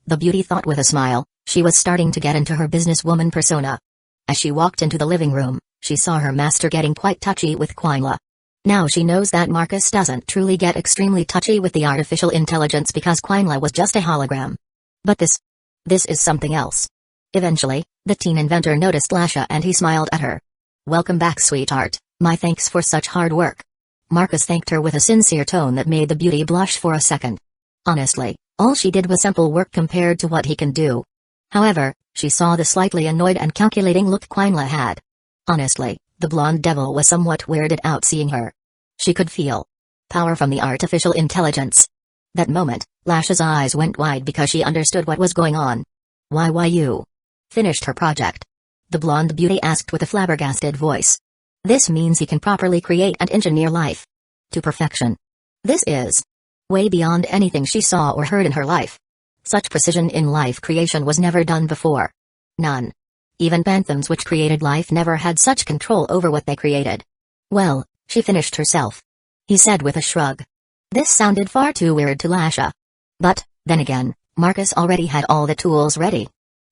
The beauty thought with a smile. She was starting to get into her businesswoman persona. As she walked into the living room, she saw her master getting quite touchy with Quinla. Now she knows that Marcus doesn't truly get extremely touchy with the artificial intelligence because Quinla was just a hologram. But this is something else. Eventually, the teen inventor noticed Lasha and he smiled at her. "Welcome back, sweetheart, my thanks for such hard work." Marcus thanked her with a sincere tone that made the beauty blush for a second. Honestly, all she did was simple work compared to what he can do. However, she saw the slightly annoyed and calculating look Quinla had. Honestly, the blonde devil was somewhat weirded out seeing her. She could feel power from the artificial intelligence. That moment, Lasha's eyes went wide because she understood what was going on. Why you finished her project?" the blonde beauty asked with a flabbergasted voice. This means he can properly create and engineer life to perfection. This is way beyond anything she saw or heard in her life. Such precision in life creation was never done before. None. Even Banthams which created life never had such control over what they created. "Well, she finished herself," he said with a shrug. This sounded far too weird to Lasha. But, then again, Marcus already had all the tools ready.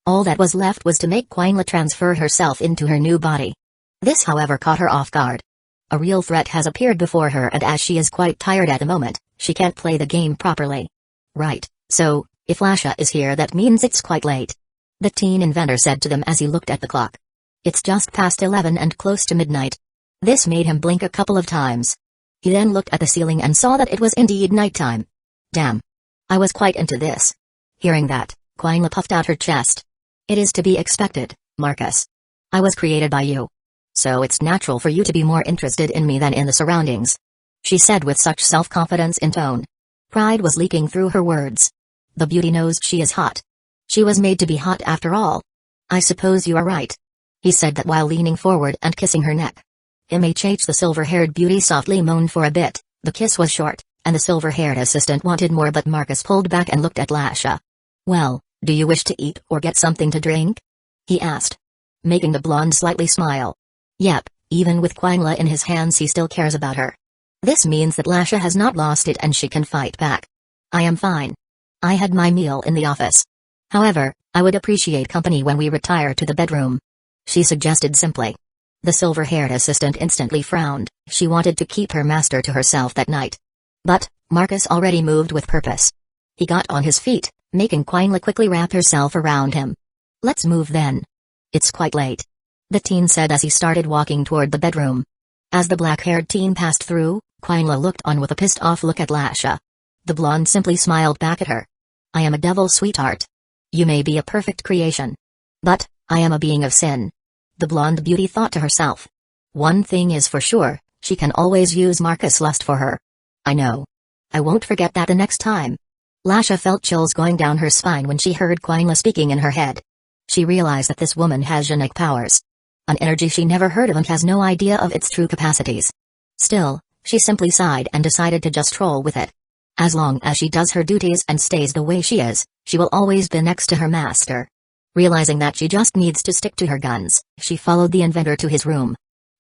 All that was left was to make Quinla transfer herself into her new body. This however caught her off guard. A real threat has appeared before her, and as she is quite tired at the moment, she can't play the game properly. Right, so, if Lasha is here that means it's quite late. The teen inventor said to them as he looked at the clock. It's just past 11 and close to midnight. This made him blink a couple of times. He then looked at the ceiling and saw that it was indeed nighttime. Damn. I was quite into this. Hearing that, Quinla puffed out her chest. It is to be expected, Marcus. I was created by you. So it's natural for you to be more interested in me than in the surroundings. She said with such self-confidence in tone. Pride was leaking through her words. The beauty knows she is hot. She was made to be hot after all. I suppose you are right. He said that while leaning forward and kissing her neck. Mage the silver-haired beauty softly moaned for a bit. The kiss was short, and the silver-haired assistant wanted more, but Marcus pulled back and looked at Lasha. Well, do you wish to eat or get something to drink? He asked, making the blonde slightly smile. Yep, even with Quinla in his hands he still cares about her. This means that Lasha has not lost it and she can fight back. I am fine. I had my meal in the office. However, I would appreciate company when we retire to the bedroom. She suggested simply. The silver-haired assistant instantly frowned. She wanted to keep her master to herself that night. But, Marcus already moved with purpose. He got on his feet, making Quinla quickly wrap herself around him. Let's move then. It's quite late. The teen said as he started walking toward the bedroom. As the black-haired teen passed through, Quinla looked on with a pissed-off look at Lasha. The blonde simply smiled back at her. I am a devil, sweetheart. You may be a perfect creation. But, I am a being of sin. The blonde beauty thought to herself. One thing is for sure, she can always use Marcus' lust for her. I know. I won't forget that the next time. Lasha felt chills going down her spine when she heard Quinla speaking in her head. She realized that this woman has genetic powers. An energy she never heard of and has no idea of its true capacities. Still, she simply sighed and decided to just roll with it. As long as she does her duties and stays the way she is, she will always be next to her master. Realizing that she just needs to stick to her guns, she followed the inventor to his room.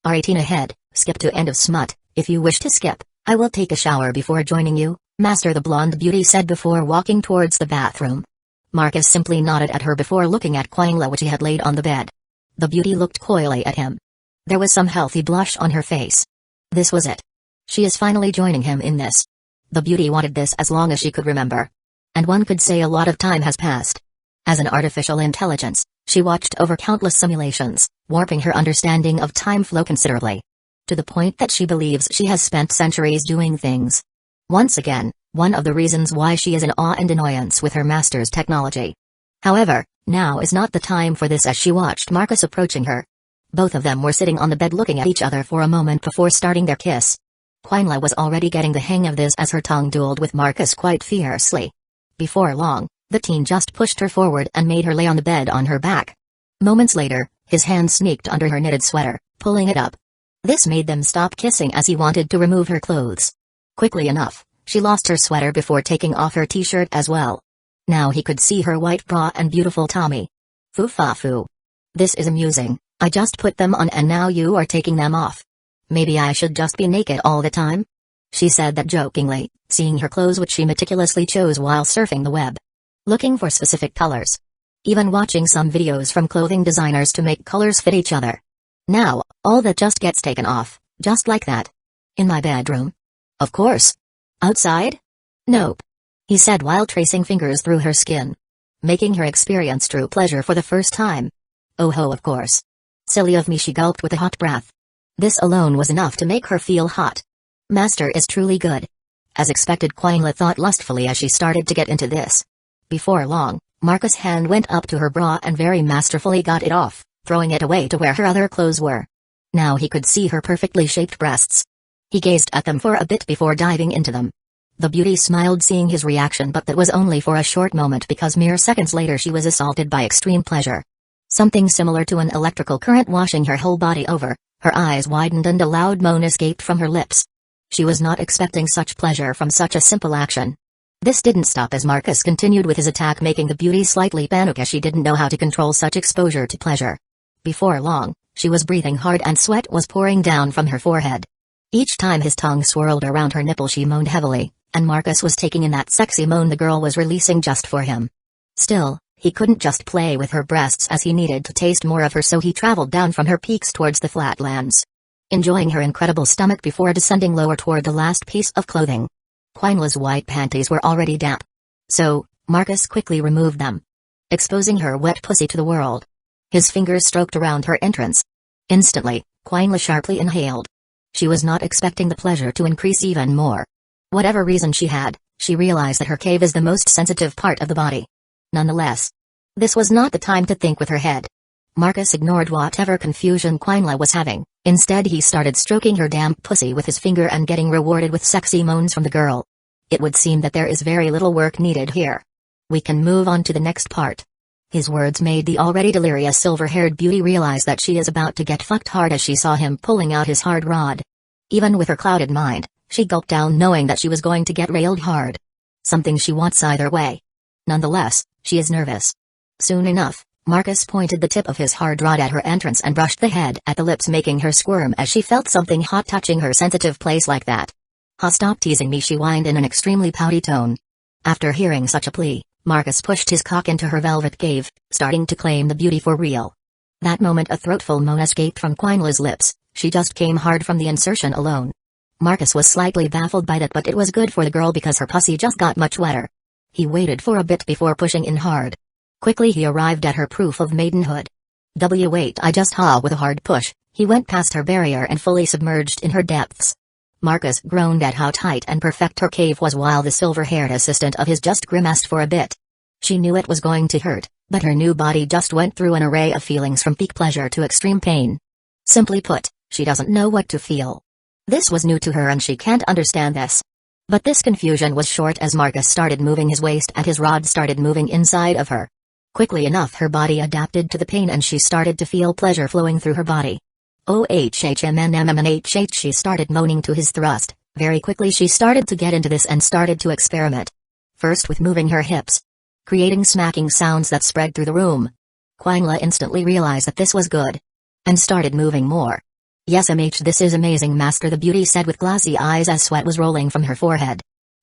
"R18 ahead, skip to end of smut. If you wish to skip, I will take a shower before joining you," Master the blonde beauty said before walking towards the bathroom. Marcus simply nodded at her before looking at Quinla which he had laid on the bed. The beauty looked coyly at him. There was some healthy blush on her face. This was it. She is finally joining him in this. The beauty wanted this as long as she could remember. And one could say a lot of time has passed. As an artificial intelligence, she watched over countless simulations, warping her understanding of time flow considerably. To the point that she believes she has spent centuries doing things. Once again, one of the reasons why she is in awe and annoyance with her master's technology. However, now is not the time for this as she watched Marcus approaching her. Both of them were sitting on the bed looking at each other for a moment before starting their kiss. Quinla was already getting the hang of this as her tongue dueled with Marcus quite fiercely. Before long, the teen just pushed her forward and made her lay on the bed on her back. Moments later, his hand sneaked under her knitted sweater, pulling it up. This made them stop kissing as he wanted to remove her clothes. Quickly enough, she lost her sweater before taking off her t-shirt as well. Now he could see her white bra and beautiful tummy. Foo-fa-foo. This is amusing. I just put them on and now you are taking them off. Maybe I should just be naked all the time? She said that jokingly, seeing her clothes which she meticulously chose while surfing the web. Looking for specific colors. Even watching some videos from clothing designers to make colors fit each other. Now, all that just gets taken off, just like that. In my bedroom? Of course. Outside? Nope. He said while tracing fingers through her skin. Making her experience true pleasure for the first time. Oh ho, of course. Silly of me, she gulped with a hot breath. This alone was enough to make her feel hot. Master is truly good. As expected, Quinla thought lustfully as she started to get into this. Before long, Marcus' hand went up to her bra and very masterfully got it off, throwing it away to where her other clothes were. Now he could see her perfectly shaped breasts. He gazed at them for a bit before diving into them. The beauty smiled seeing his reaction, but that was only for a short moment because mere seconds later she was assaulted by extreme pleasure. Something similar to an electrical current washing her whole body over, her eyes widened and a loud moan escaped from her lips. She was not expecting such pleasure from such a simple action. This didn't stop as Marcus continued with his attack, making the beauty slightly panic as she didn't know how to control such exposure to pleasure. Before long, she was breathing hard and sweat was pouring down from her forehead. Each time his tongue swirled around her nipple she moaned heavily, and Marcus was taking in that sexy moan the girl was releasing just for him. Still, he couldn't just play with her breasts as he needed to taste more of her, so he traveled down from her peaks towards the flatlands. Enjoying her incredible stomach before descending lower toward the last piece of clothing. Quinla's white panties were already damp. So, Marcus quickly removed them. Exposing her wet pussy to the world. His fingers stroked around her entrance. Instantly, Quinla sharply inhaled. She was not expecting the pleasure to increase even more. Whatever reason she had, she realized that her cave is the most sensitive part of the body. Nonetheless, this was not the time to think with her head. Marcus ignored whatever confusion Quinla was having. Instead he started stroking her damp pussy with his finger and getting rewarded with sexy moans from the girl. It would seem that there is very little work needed here. We can move on to the next part. His words made the already delirious silver-haired beauty realize that she is about to get fucked hard as she saw him pulling out his hard rod. Even with her clouded mind, she gulped down knowing that she was going to get railed hard. Something she wants either way. Nonetheless, she is nervous. Soon enough, Marcus pointed the tip of his hard rod at her entrance and brushed the head at the lips, making her squirm as she felt something hot touching her sensitive place like that. "Ha, stop teasing me," she whined in an extremely pouty tone. After hearing such a plea, Marcus pushed his cock into her velvet cave, starting to claim the beauty for real. That moment a throatful moan escaped from Quinla's lips. She just came hard from the insertion alone. Marcus was slightly baffled by that, but it was good for the girl because her pussy just got much wetter. He waited for a bit before pushing in hard. Quickly he arrived at her proof of maidenhood. Wait, I just with a hard push, he went past her barrier and fully submerged in her depths. Marcus groaned at how tight and perfect her cave was while the silver-haired assistant of his just grimaced for a bit. She knew it was going to hurt, but her new body just went through an array of feelings from peak pleasure to extreme pain. Simply put, she doesn't know what to feel. This was new to her and she can't understand this. But this confusion was short as Marcus started moving his waist and his rod started moving inside of her. Quickly enough her body adapted to the pain and she started to feel pleasure flowing through her body. OHHMNMMNHH she started moaning to his thrust. Very quickly she started to get into this and started to experiment. First with moving her hips, creating smacking sounds that spread through the room. Quangla instantly realized that this was good. And started moving more. Yes MH this is amazing master the beauty said with glassy eyes as sweat was rolling from her forehead.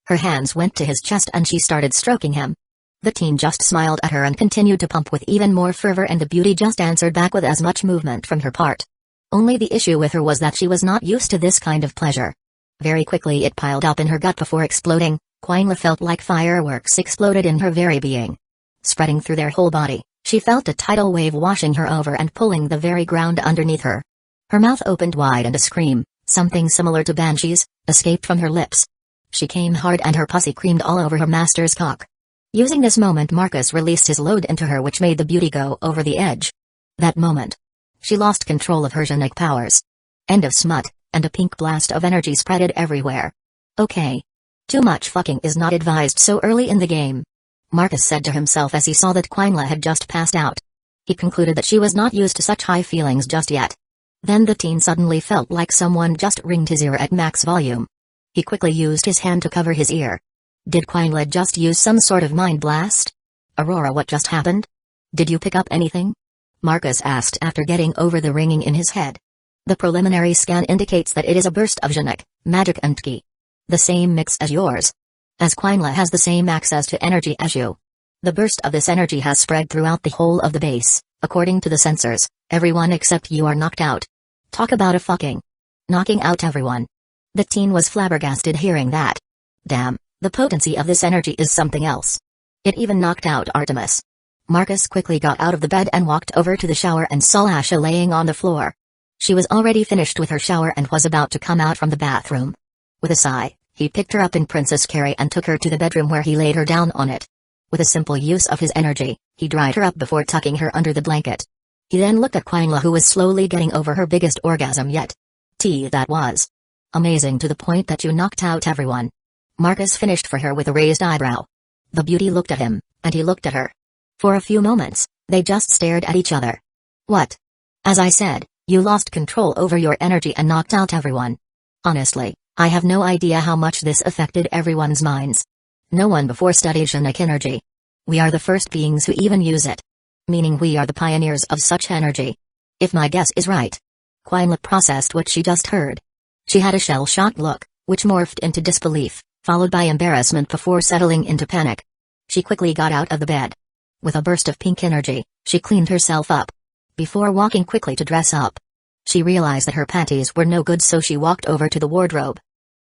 Her hands went to his chest and she started stroking him. The teen just smiled at her and continued to pump with even more fervor and the beauty just answered back with as much movement from her part. Only the issue with her was that she was not used to this kind of pleasure. Very quickly it piled up in her gut before exploding. Quangla felt like fireworks exploded in her very being. Spreading through their whole body, she felt a tidal wave washing her over and pulling the very ground underneath her. Her mouth opened wide and a scream, something similar to banshees, escaped from her lips. She came hard and her pussy creamed all over her master's cock. Using this moment Marcus released his load into her which made the beauty go over the edge. That moment, she lost control of her genic powers. End of smut, and a pink blast of energy spreaded everywhere. Okay. Too much fucking is not advised so early in the game. Marcus said to himself as he saw that Quangla had just passed out. He concluded that she was not used to such high feelings just yet. Then the teen suddenly felt like someone just ringed his ear at max volume. He quickly used his hand to cover his ear. Did Quangla just use some sort of mind blast? Aurora, what just happened? Did you pick up anything? Marcus asked after getting over the ringing in his head. The preliminary scan indicates that it is a burst of genic, magic and ki. The same mix as yours. As Quangla has the same access to energy as you. The burst of this energy has spread throughout the whole of the base. According to the sensors, everyone except you are knocked out. Talk about a fucking knocking out everyone. The teen was flabbergasted hearing that. Damn, the potency of this energy is something else. It even knocked out Artemis. Marcus quickly got out of the bed and walked over to the shower and saw Asha laying on the floor. She was already finished with her shower and was about to come out from the bathroom. With a sigh, he picked her up in Princess Carrie and took her to the bedroom where he laid her down on it. With a simple use of his energy, he dried her up before tucking her under the blanket. He then looked at Quangla who was slowly getting over her biggest orgasm yet. That was amazing to the point that you knocked out everyone. Marcus finished for her with a raised eyebrow. The beauty looked at him, and he looked at her. For a few moments, they just stared at each other. What? As I said, you lost control over your energy and knocked out everyone. Honestly, I have no idea how much this affected everyone's minds. No one before studied genic energy. We are the first beings who even use it. Meaning we are the pioneers of such energy. If my guess is right. Quangla processed what she just heard. She had a shell-shocked look, which morphed into disbelief, followed by embarrassment before settling into panic. She quickly got out of the bed. With a burst of pink energy, she cleaned herself up. Before walking quickly to dress up. She realized that her panties were no good so she walked over to the wardrobe.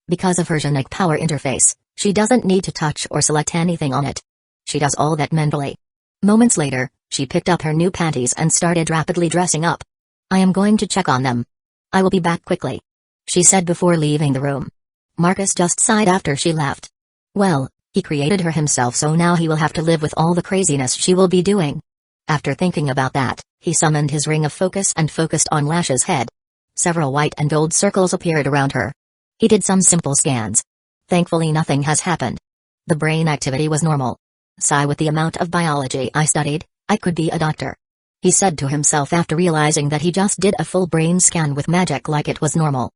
Because of her genic power interface, she doesn't need to touch or select anything on it. She does all that mentally. Moments later, she picked up her new panties and started rapidly dressing up. I am going to check on them. I will be back quickly, she said before leaving the room. Marcus just sighed after she left. Well, he created her himself so now he will have to live with all the craziness she will be doing. After thinking about that, he summoned his ring of focus and focused on Lash's head. Several white and gold circles appeared around her. He did some simple scans. Thankfully nothing has happened. The brain activity was normal. Sigh, with the amount of biology I studied, I could be a doctor. He said to himself after realizing that he just did a full brain scan with magic like it was normal.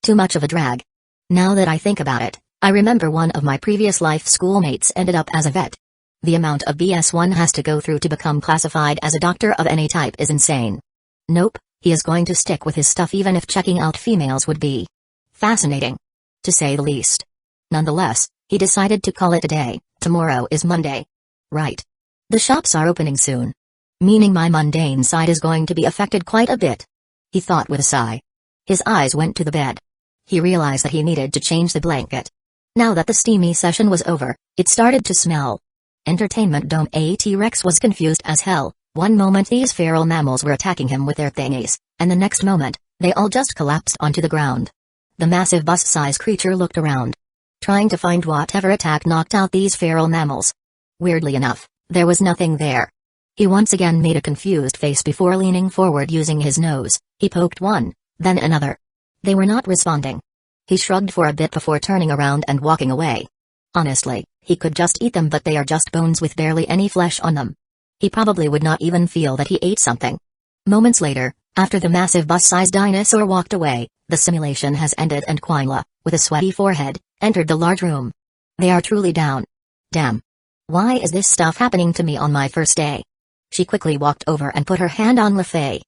Too much of a drag. Now that I think about it, I remember one of my previous life schoolmates ended up as a vet. The amount of BS one has to go through to become classified as a doctor of any type is insane. Nope, he is going to stick with his stuff even if checking out females would be fascinating, to say the least. Nonetheless, he decided to call it a day. Tomorrow is Monday. Right. The shops are opening soon. Meaning my mundane side is going to be affected quite a bit. He thought with a sigh. His eyes went to the bed. He realized that he needed to change the blanket. Now that the steamy session was over, it started to smell. Entertainment Dome T-Rex was confused as hell. One moment these feral mammals were attacking him with their thingies, and the next moment, they all just collapsed onto the ground. The massive bus-sized creature looked around, trying to find whatever attack knocked out these feral mammals. Weirdly enough, there was nothing there. He once again made a confused face before leaning forward using his nose. He poked one, then another. They were not responding. He shrugged for a bit before turning around and walking away. Honestly, he could just eat them, but they are just bones with barely any flesh on them. He probably would not even feel that he ate something. Moments later, after the massive bus-sized dinosaur walked away, the simulation has ended and Quinla, with a sweaty forehead, entered the large room. They are truly down. Damn. Why is this stuff happening to me on my first day? She quickly walked over and put her hand on Lefay.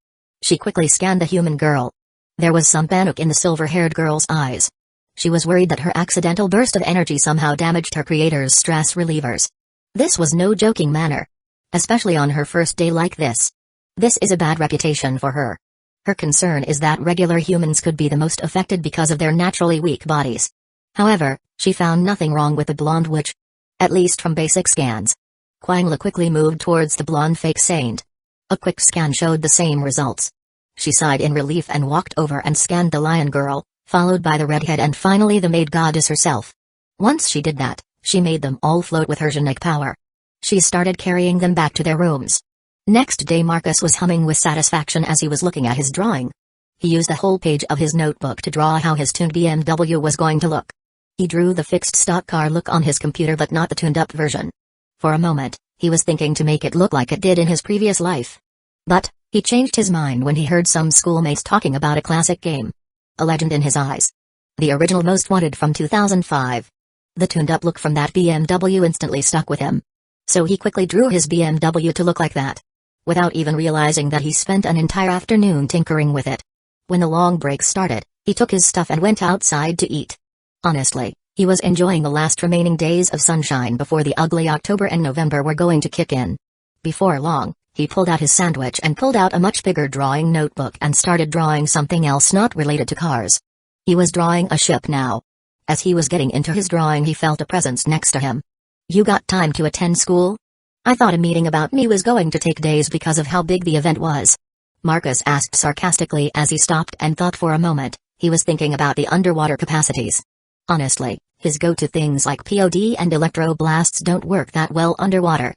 She quickly scanned the human girl. There was some panic in the silver-haired girl's eyes. She was worried that her accidental burst of energy somehow damaged her creator's stress relievers. This was no joking matter. Especially on her first day like this. This is a bad reputation for her. Her concern is that regular humans could be the most affected because of their naturally weak bodies. However, she found nothing wrong with the blonde witch. At least from basic scans. Quinla quickly moved towards the blonde fake saint. A quick scan showed the same results. She sighed in relief and walked over and scanned the lion girl, followed by the redhead and finally the maid goddess herself. Once she did that, she made them all float with her genic power. She started carrying them back to their rooms. Next day Marcus was humming with satisfaction as he was looking at his drawing. He used the whole page of his notebook to draw how his tuned BMW was going to look. He drew the fixed stock car look on his computer but not the tuned-up version. For a moment, he was thinking to make it look like it did in his previous life. But, he changed his mind when he heard some schoolmates talking about a classic game. A legend in his eyes. The original Most Wanted from 2005. The tuned-up look from that BMW instantly stuck with him. So he quickly drew his BMW to look like that. Without even realizing that he spent an entire afternoon tinkering with it. When the long break started, he took his stuff and went outside to eat. Honestly, he was enjoying the last remaining days of sunshine before the ugly October and November were going to kick in. Before long, he pulled out his sandwich and pulled out a much bigger drawing notebook and started drawing something else not related to cars. He was drawing a ship now. As he was getting into his drawing he felt a presence next to him. "You got time to attend school? I thought a meeting about me was going to take days because of how big the event was." Marcus asked sarcastically as he stopped and thought for a moment. He was thinking about the underwater capacities. Honestly, his go-to things like POD and electroblasts don't work that well underwater.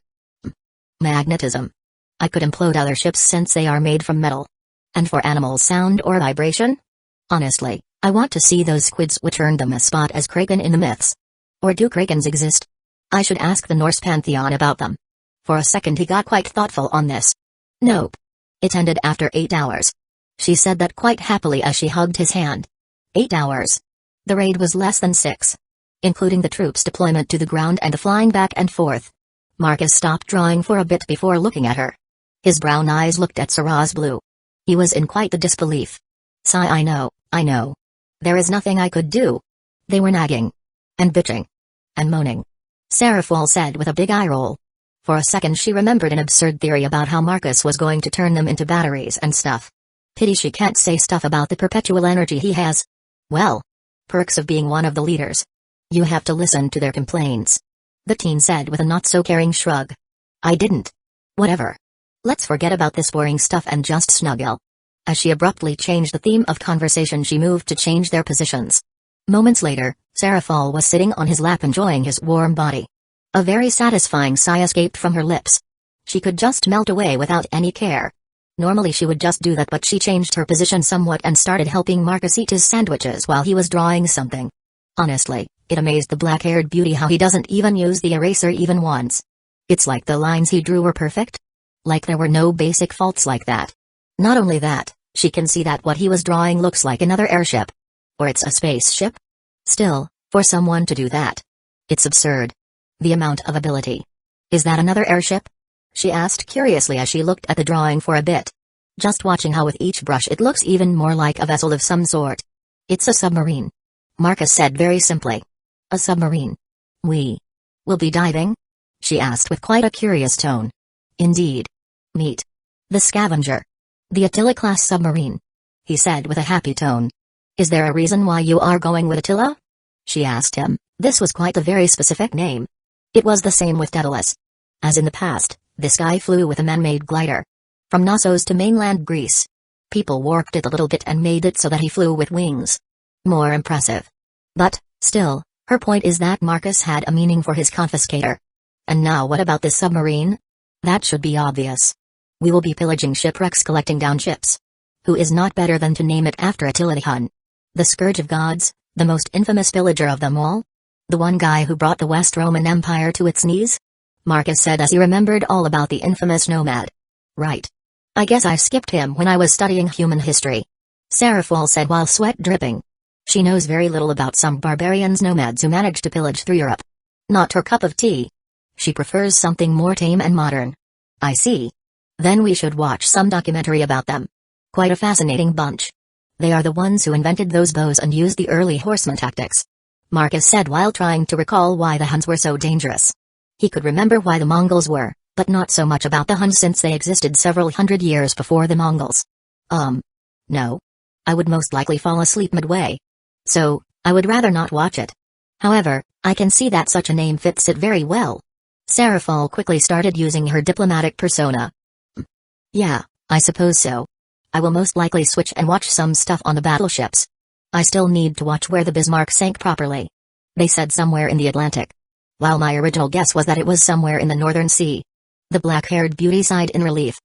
Magnetism. I could implode other ships since they are made from metal. And for animals, sound or vibration? Honestly, I want to see those squids which earned them a spot as kraken in the myths. Or do krakens exist? I should ask the Norse pantheon about them. For a second he got quite thoughtful on this. Nope. It ended after 8 hours. She said that quite happily as she hugged his hand. 8 hours. The raid was less than 6. Including the troops' deployment to the ground and the flying back and forth. Marcus stopped drawing for a bit before looking at her. His brown eyes looked at Sarah's blue. He was in quite the disbelief. Sigh, I know. There is nothing I could do. They were nagging. And bitching. And moaning. Seraphol said with a big eye roll. For a second she remembered an absurd theory about how Marcus was going to turn them into batteries and stuff. Pity she can't say stuff about the perpetual energy he has. Well. Perks of being one of the leaders. You have to listen to their complaints. The teen said with a not-so-caring shrug. I didn't. Whatever. Let's forget about this boring stuff and just snuggle. As she abruptly changed the theme of conversation she moved to change their positions. Moments later, Seraphol was sitting on his lap enjoying his warm body. A very satisfying sigh escaped from her lips. She could just melt away without any care. Normally she would just do that, but she changed her position somewhat and started helping Marcus eat his sandwiches while he was drawing something. Honestly, it amazed the black-haired beauty how he doesn't even use the eraser even once. It's like the lines he drew were perfect. Like there were no basic faults like that. Not only that, she can see that what he was drawing looks like another airship. Or it's a spaceship? Still, for someone to do that. It's absurd. The amount of ability. Is that another airship? She asked curiously as she looked at the drawing for a bit. Just watching how with each brush it looks even more like a vessel of some sort. It's a submarine. Marcus said very simply. A submarine. We will be diving? She asked with quite a curious tone. Indeed. Meet the Scavenger. The Attila-class submarine. He said with a happy tone. Is there a reason why you are going with Attila? She asked him. This was quite a very specific name. It was the same with Daedalus. As in the past, this guy flew with a man-made glider. From Knossos to mainland Greece. People warped it a little bit and made it so that he flew with wings. More impressive. But, still, her point is that Marcus had a meaning for his confiscator. And now what about this submarine? That should be obvious. We will be pillaging shipwrecks collecting down ships. Who is not better than to name it after Attila the Hun? The Scourge of Gods, The most infamous villager of them all? The one guy who brought the West Roman Empire to its knees? Marcus said as he remembered all about the infamous nomad. Right. I guess I skipped him when I was studying human history. Seraphol said while sweat dripping. She knows very little about some barbarians nomads who managed to pillage through Europe. Not her cup of tea. She prefers something more tame and modern. I see. Then we should watch some documentary about them. Quite a fascinating bunch. They are the ones who invented those bows and used the early horseman tactics. Marcus said while trying to recall why the Huns were so dangerous. He could remember why the Mongols were, but not so much about the Huns since they existed several hundred years before the Mongols. No. I would most likely fall asleep midway. So, I would rather not watch it. However, I can see that such a name fits it very well. Seraphol quickly started using her diplomatic persona. Yeah, I suppose so. I will most likely switch and watch some stuff on the battleships. I still need to watch where the Bismarck sank properly. They said somewhere in the Atlantic. While my original guess was that it was somewhere in the Northern Sea. The black-haired beauty sighed in relief.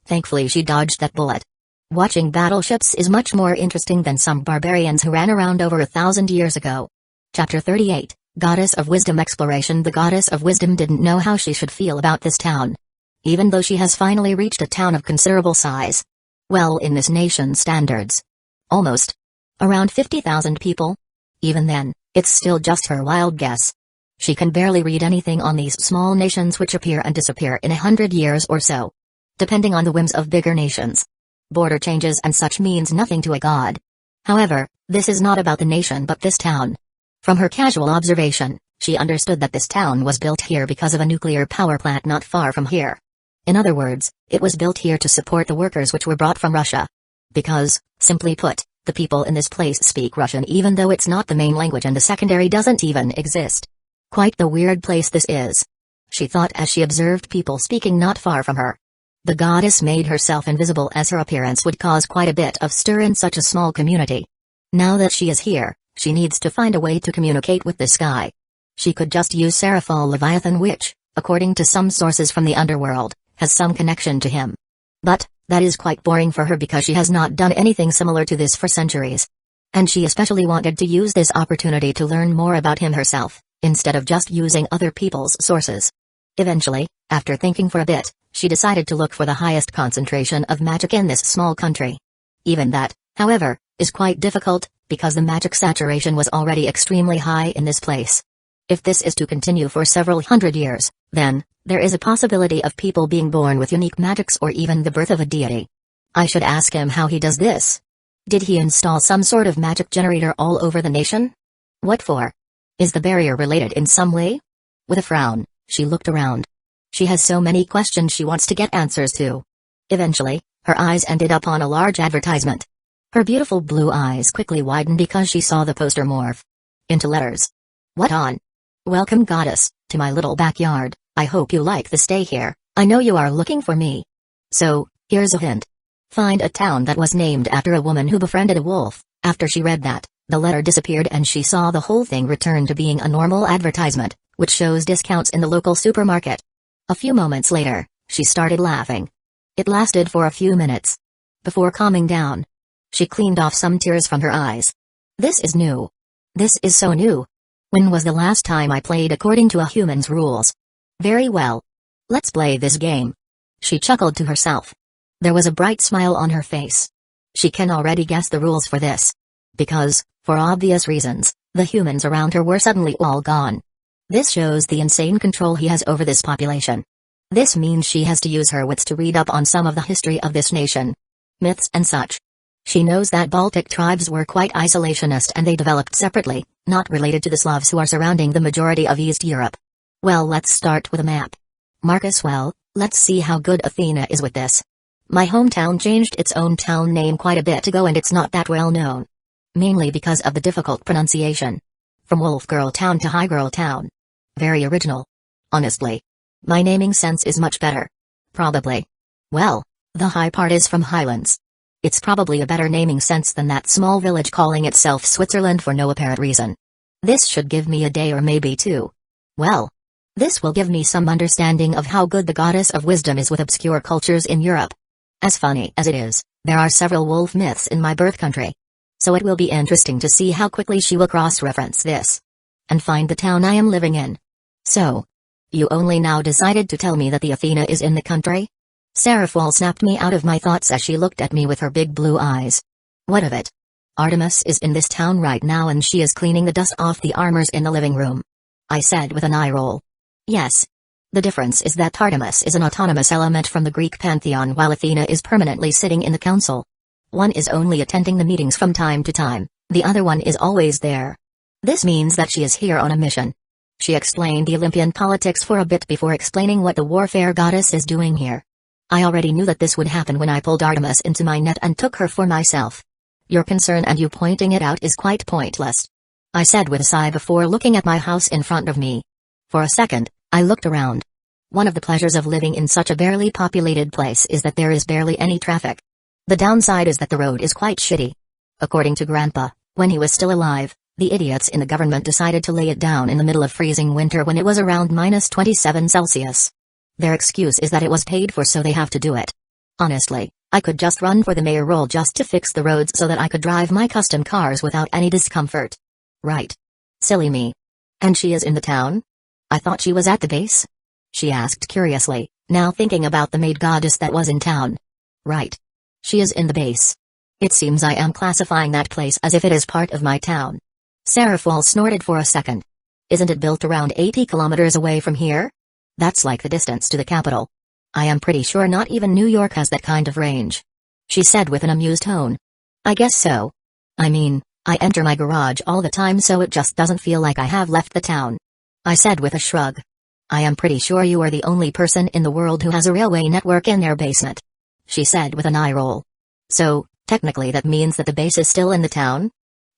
Thankfully she dodged that bullet. Watching battleships is much more interesting than some barbarians who ran around over 1,000 years ago. Chapter 38, Goddess of Wisdom Exploration. The Goddess of Wisdom didn't know how she should feel about this town. Even though she has finally reached a town of considerable size. Well, in this nation's standards. Almost. Around 50,000 people? Even then, it's still just her wild guess. She can barely read anything on these small nations which appear and disappear in 100 years or so. Depending on the whims of bigger nations. Border changes and such means nothing to a god. However, this is not about the nation but this town. From her casual observation, she understood that this town was built here because of a nuclear power plant not far from here. In other words, it was built here to support the workers which were brought from Russia. Because, simply put, the people in this place speak Russian even though it's not the main language and the secondary doesn't even exist. Quite the weird place this is. She thought as she observed people speaking not far from her. The goddess made herself invisible as her appearance would cause quite a bit of stir in such a small community. Now that she is here, she needs to find a way to communicate with this guy. She could just use Seraphol Leviathan which, according to some sources from the underworld, has some connection to him. But, that is quite boring for her because she has not done anything similar to this for centuries. And she especially wanted to use this opportunity to learn more about him herself, instead of just using other people's sources. Eventually, after thinking for a bit, she decided to look for the highest concentration of magic in this small country. Even that, however, is quite difficult, because the magic saturation was already extremely high in this place. If this is to continue for several hundred years, then, there is a possibility of people being born with unique magics or even the birth of a deity. I should ask him how he does this. Did he install some sort of magic generator all over the nation? What for? Is the barrier related in some way? With a frown, she looked around. She has so many questions she wants to get answers to. Eventually, her eyes ended up on a large advertisement. Her beautiful blue eyes quickly widened because she saw the poster morph into letters. What on? Welcome goddess, to my little backyard. I hope you like the stay here. I know you are looking for me. So, here's a hint. Find a town that was named after a woman who befriended a wolf. After she read that, the letter disappeared and she saw the whole thing return to being a normal advertisement, which shows discounts in the local supermarket. A few moments later, she started laughing. It lasted for a few minutes. Before calming down, she cleaned off some tears from her eyes. This is new. This is so new. When was the last time I played according to a human's rules? Very well. Let's play this game. She chuckled to herself. There was a bright smile on her face. She can already guess the rules for this. Because, for obvious reasons, the humans around her were suddenly all gone. This shows the insane control he has over this population. This means she has to use her wits to read up on some of the history of this nation. Myths and such. She knows that Baltic tribes were quite isolationist and they developed separately, not related to the Slavs who are surrounding the majority of East Europe. Well, let's start with a map. Marcus, well, let's see how good Athena is with this. My hometown changed its own town name quite a bit ago and it's not that well known. Mainly because of the difficult pronunciation. From Wolf Girl Town to High Girl Town. Very original. Honestly. My naming sense is much better. Probably. Well, the high part is from Highlands. It's probably a better naming sense than that small village calling itself Switzerland for no apparent reason. This should give me a day or maybe two. Well, this will give me some understanding of how good the goddess of wisdom is with obscure cultures in Europe. As funny as it is, there are several wolf myths in my birth country. So it will be interesting to see how quickly she will cross-reference this and find the town I am living in. So, you only now decided to tell me that the Athena is in the country? Seraphol snapped me out of my thoughts as she looked at me with her big blue eyes. What of it? Artemis is in this town right now and she is cleaning the dust off the armors in the living room, I said with an eye roll. Yes. The difference is that Artemis is an autonomous element from the Greek pantheon while Athena is permanently sitting in the council. One is only attending the meetings from time to time, the other one is always there. This means that she is here on a mission. She explained the Olympian politics for a bit before explaining what the warfare goddess is doing here. I already knew that this would happen when I pulled Artemis into my net and took her for myself. Your concern and you pointing it out is quite pointless, I said with a sigh before looking at my house in front of me. For a second, I looked around. One of the pleasures of living in such a barely populated place is that there is barely any traffic. The downside is that the road is quite shitty. According to Grandpa, when he was still alive, the idiots in the government decided to lay it down in the middle of freezing winter when it was around -27°C. Their excuse is that it was paid for so they have to do it. Honestly, I could just run for the mayor role just to fix the roads so that I could drive my custom cars without any discomfort. Right. Silly me. And she is in the town? I thought she was at the base? She asked curiously, now thinking about the maid goddess that was in town. Right. She is in the base. It seems I am classifying that place as if it is part of my town. Seraphol snorted for a second. Isn't it built around 80 kilometers away from here? That's like the distance to the capital. I am pretty sure not even New York has that kind of range. She said with an amused tone. I guess so. I mean, I enter my garage all the time so it just doesn't feel like I have left the town. I said with a shrug. I am pretty sure you are the only person in the world who has a railway network in their basement. She said with an eye roll. So, technically that means that the base is still in the town?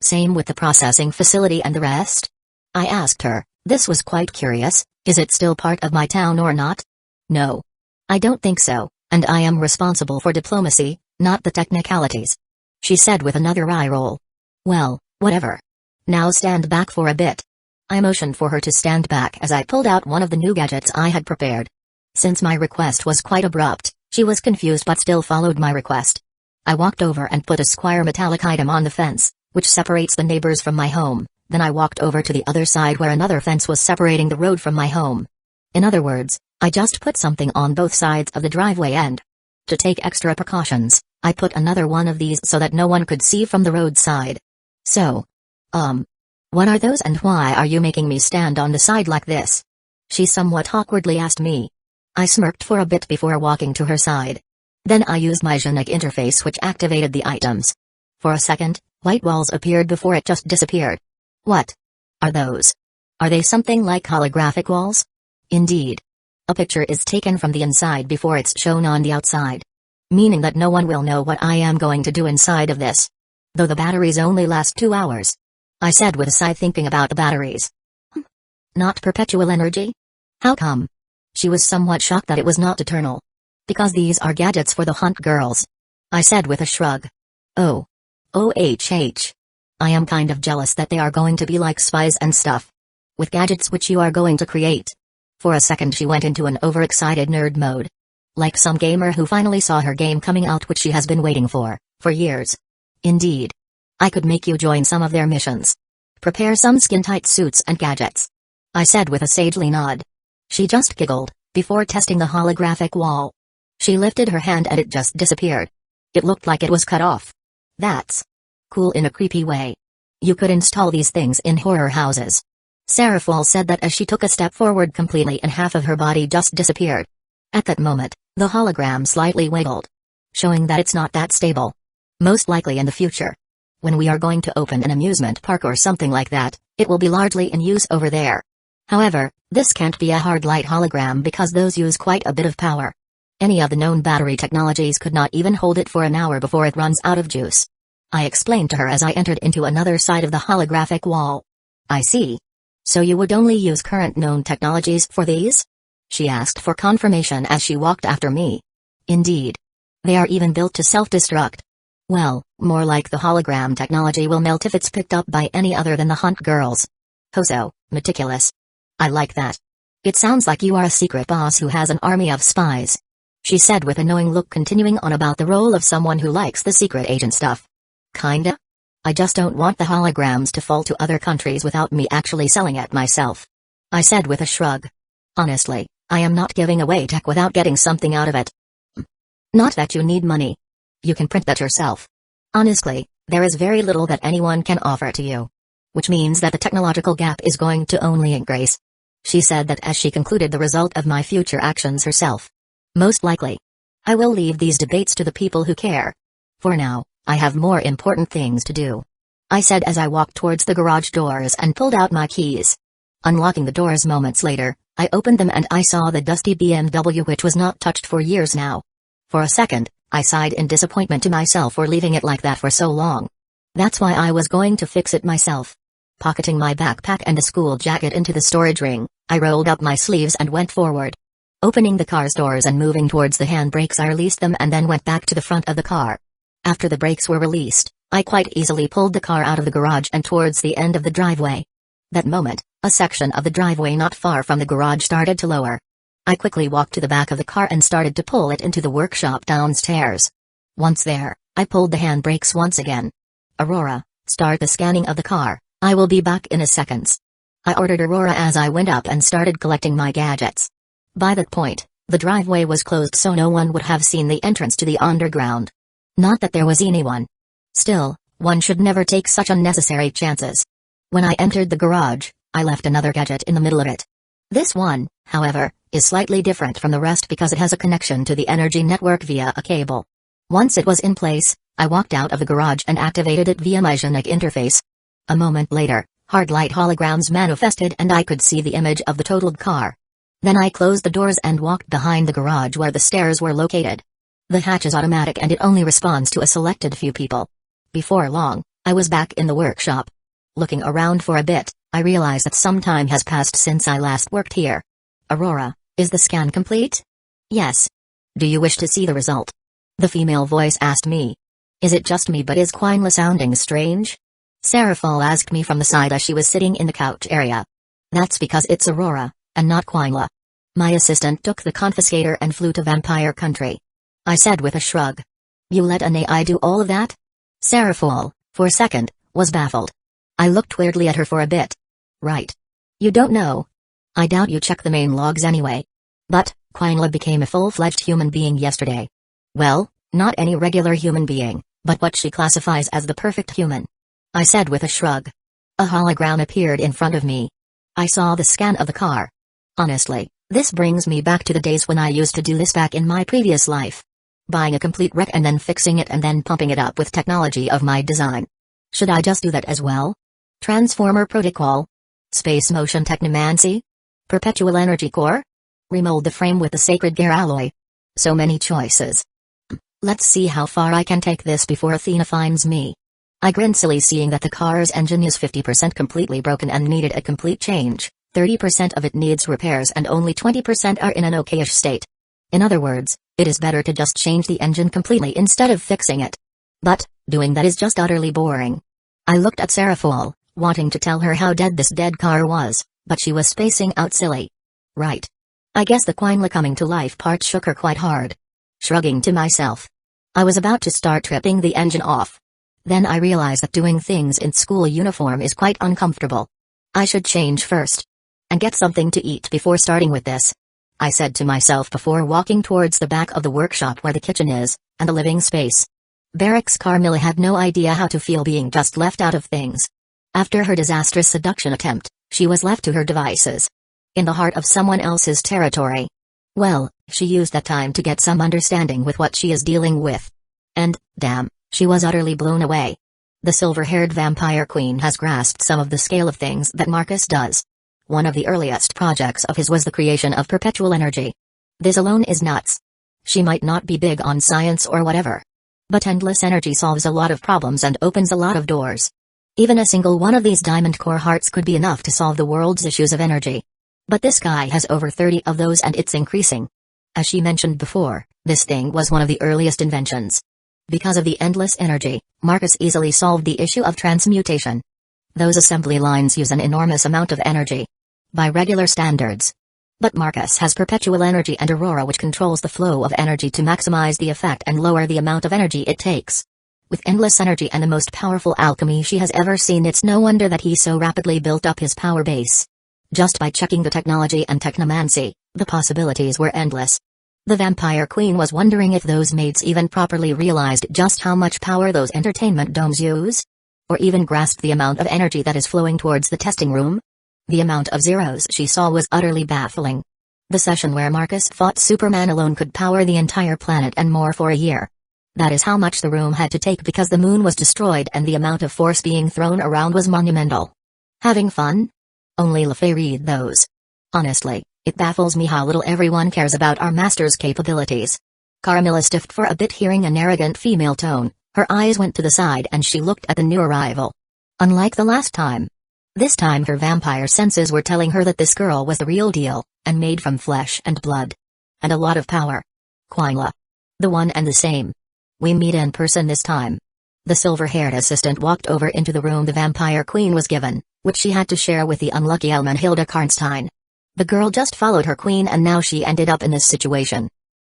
Same with the processing facility and the rest? I asked her. This was quite curious. Is it still part of my town or not? No. I don't think so, and I am responsible for diplomacy, not the technicalities. She said with another eye roll. Well, whatever. Now stand back for a bit. I motioned for her to stand back as I pulled out one of the new gadgets I had prepared. Since my request was quite abrupt, she was confused but still followed my request. I walked over and put a square metallic item on the fence, which separates the neighbors from my home, then I walked over to the other side where another fence was separating the road from my home. In other words, I just put something on both sides of the driveway and, to take extra precautions, I put another one of these so that no one could see from the roadside. So, what are those and why are you making me stand on the side like this? She somewhat awkwardly asked me. I smirked for a bit before walking to her side. Then I used my Genetic interface which activated the items. For a second, white walls appeared before it just disappeared. What are those? Are they something like holographic walls? Indeed. A picture is taken from the inside before it's shown on the outside. Meaning that no one will know what I am going to do inside of this. Though the batteries only last 2 hours. I said with a sigh thinking about the batteries. Not perpetual energy? How come? She was somewhat shocked that it was not eternal. Because these are gadgets for the hunt girls. I said with a shrug. Oh. OHH. I am kind of jealous that they are going to be like spies and stuff. With gadgets which you are going to create. For a second she went into an overexcited nerd mode. Like some gamer who finally saw her game coming out which she has been waiting for years. Indeed. I could make you join some of their missions. Prepare some skin-tight suits and gadgets. I said with a sagely nod. She just giggled, before testing the holographic wall. She lifted her hand and it just disappeared. It looked like it was cut off. That's cool in a creepy way. You could install these things in horror houses. Seraphol said that as she took a step forward completely and half of her body just disappeared. At that moment, the hologram slightly wiggled. Showing that it's not that stable. Most likely in the future. When we are going to open an amusement park or something like that, it will be largely in use over there. However, this can't be a hard light hologram because those use quite a bit of power. Any of the known battery technologies could not even hold it for an hour before it runs out of juice. I explained to her as I entered into another side of the holographic wall. I see. So you would only use current known technologies for these? She asked for confirmation as she walked after me. Indeed. They are even built to self-destruct. Well, more like the hologram technology will melt if it's picked up by any other than the hunt girls. Hoso, meticulous. I like that. It sounds like you are a secret boss who has an army of spies. She said with a knowing look continuing on about the role of someone who likes the secret agent stuff. Kinda? I just don't want the holograms to fall to other countries without me actually selling it myself. I said with a shrug. Honestly, I am not giving away tech without getting something out of it. Not that you need money. You can print that yourself. Honestly, there is very little that anyone can offer to you. Which means that the technological gap is going to only increase. She said that as she concluded the result of my future actions herself. Most likely. I will leave these debates to the people who care. For now, I have more important things to do. I said as I walked towards the garage doors and pulled out my keys. Unlocking the doors moments later, I opened them and I saw the dusty BMW which was not touched for years now. For a second, I sighed in disappointment to myself for leaving it like that for so long. That's why I was going to fix it myself. Pocketing my backpack and a school jacket into the storage ring, I rolled up my sleeves and went forward. Opening the car's doors and moving towards the handbrakes, I released them and then went back to the front of the car. After the brakes were released, I quite easily pulled the car out of the garage and towards the end of the driveway. That moment, a section of the driveway not far from the garage started to lower. I quickly walked to the back of the car and started to pull it into the workshop downstairs. Once there, I pulled the handbrakes once again. Aurora, start the scanning of the car. I will be back in a second. I ordered Aurora as I went up and started collecting my gadgets. By that point, the driveway was closed so no one would have seen the entrance to the underground. Not that there was anyone. Still, one should never take such unnecessary chances. When I entered the garage, I left another gadget in the middle of it. This one, however, is slightly different from the rest because it has a connection to the energy network via a cable. Once it was in place, I walked out of the garage and activated it via my Genic interface. A moment later, hard light holograms manifested and I could see the image of the totaled car. Then I closed the doors and walked behind the garage where the stairs were located. The hatch is automatic and it only responds to a selected few people. Before long, I was back in the workshop. Looking around for a bit, I realized that some time has passed since I last worked here. Aurora, is the scan complete? Yes. Do you wish to see the result? The female voice asked me. Is it just me but is Quinla sounding strange? Seraphal asked me from the side as she was sitting in the couch area. That's because it's Aurora, and not Quinla. My assistant took the confiscator and flew to Vampire Country. I said with a shrug. You let an AI do all of that? Seraphal, for a second, was baffled. I looked weirdly at her for a bit. Right. You don't know. I doubt you check the main logs anyway. But, Quinla became a full-fledged human being yesterday. Well, not any regular human being, but what she classifies as the perfect human. I said with a shrug. A hologram appeared in front of me. I saw the scan of the car. Honestly, this brings me back to the days when I used to do this back in my previous life. Buying a complete wreck and then fixing it and then pumping it up with technology of my design. Should I just do that as well? Transformer Protocol? Space Motion Technomancy? Perpetual Energy Core? Remold the frame with the Sacred Gear alloy? So many choices. Let's see how far I can take this before Athena finds me. I grinned silly seeing that the car's engine is 50% completely broken and needed a complete change, 30% of it needs repairs and only 20% are in an okayish state. In other words, it is better to just change the engine completely instead of fixing it. But, doing that is just utterly boring. I looked at Seraphal, wanting to tell her how dead this dead car was, but she was spacing out silly. Right. I guess the Quinla coming to life part shook her quite hard. Shrugging to myself. I was about to start tripping the engine off. Then I realized that doing things in school uniform is quite uncomfortable. I should change first. And get something to eat before starting with this. I said to myself before walking towards the back of the workshop where the kitchen is, and the living space. Barracks Carmilla had no idea how to feel being just left out of things. After her disastrous seduction attempt, she was left to her devices. In the heart of someone else's territory. Well, she used that time to get some understanding with what she is dealing with. And, damn. She was utterly blown away. The silver-haired vampire queen has grasped some of the scale of things that Marcus does. One of the earliest projects of his was the creation of perpetual energy. This alone is nuts. She might not be big on science or whatever. But endless energy solves a lot of problems and opens a lot of doors. Even a single one of these diamond core hearts could be enough to solve the world's issues of energy. But this guy has over 30 of those and it's increasing. As she mentioned before, this thing was one of the earliest inventions. Because of the endless energy, Marcus easily solved the issue of transmutation. Those assembly lines use an enormous amount of energy. By regular standards. But Marcus has perpetual energy and Aurora which controls the flow of energy to maximize the effect and lower the amount of energy it takes. With endless energy and the most powerful alchemy she has ever seen, it's no wonder that he so rapidly built up his power base. Just by checking the technology and technomancy, the possibilities were endless. The Vampire Queen was wondering if those mates even properly realized just how much power those entertainment domes use? Or even grasped the amount of energy that is flowing towards the testing room? The amount of zeros she saw was utterly baffling. The session where Marcus fought Superman alone could power the entire planet and more for a year. That is how much the room had to take because the moon was destroyed and the amount of force being thrown around was monumental. Having fun? Only LaFay read those. Honestly, it baffles me how little everyone cares about our master's capabilities. Carmilla stiffed for a bit hearing an arrogant female tone. Her eyes went to the side and she looked at the new arrival. Unlike the last time. This time her vampire senses were telling her that this girl was the real deal, and made from flesh and blood. And a lot of power. Quinla. The one and the same. We meet in person this time. The silver-haired assistant walked over into the room the Vampire Queen was given, which she had to share with the unlucky Elmenhilda Karnstein. The girl just followed her queen and now she ended up in this situation.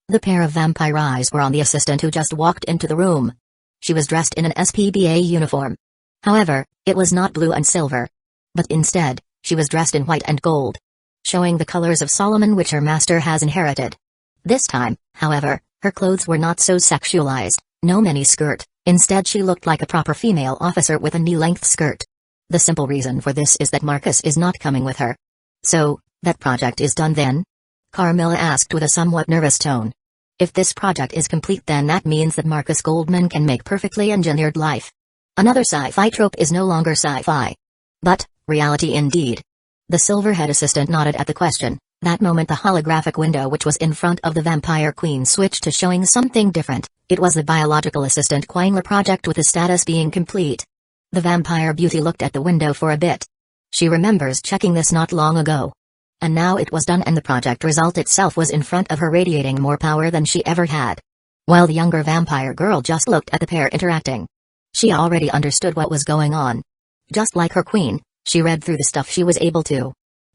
The pair of vampire eyes were on the assistant who just walked into the room. She was dressed in an SPBA uniform. However, it was not blue and silver. But instead, she was dressed in white and gold, showing the colors of Solomon which her master has inherited. This time, however, her clothes were not so sexualized, no mini-skirt, instead she looked like a proper female officer with a knee-length skirt. The simple reason for this is that Marcus is not coming with her. So, that project is done then? Carmilla asked with a somewhat nervous tone. If this project is complete then that means that Marcus Goldman can make perfectly engineered life. Another sci-fi trope is no longer sci-fi. But, reality indeed. The silver-head assistant nodded at the question. That moment the holographic window which was in front of the Vampire Queen switched to showing something different. It was the biological assistant Quinla project with the status being complete. The vampire beauty looked at the window for a bit. She remembers checking this not long ago. And now it was done and the project result itself was in front of her radiating more power than she ever had. While the younger vampire girl just looked at the pair interacting. She already understood what was going on. Just like her queen, she read through the stuff she was able to.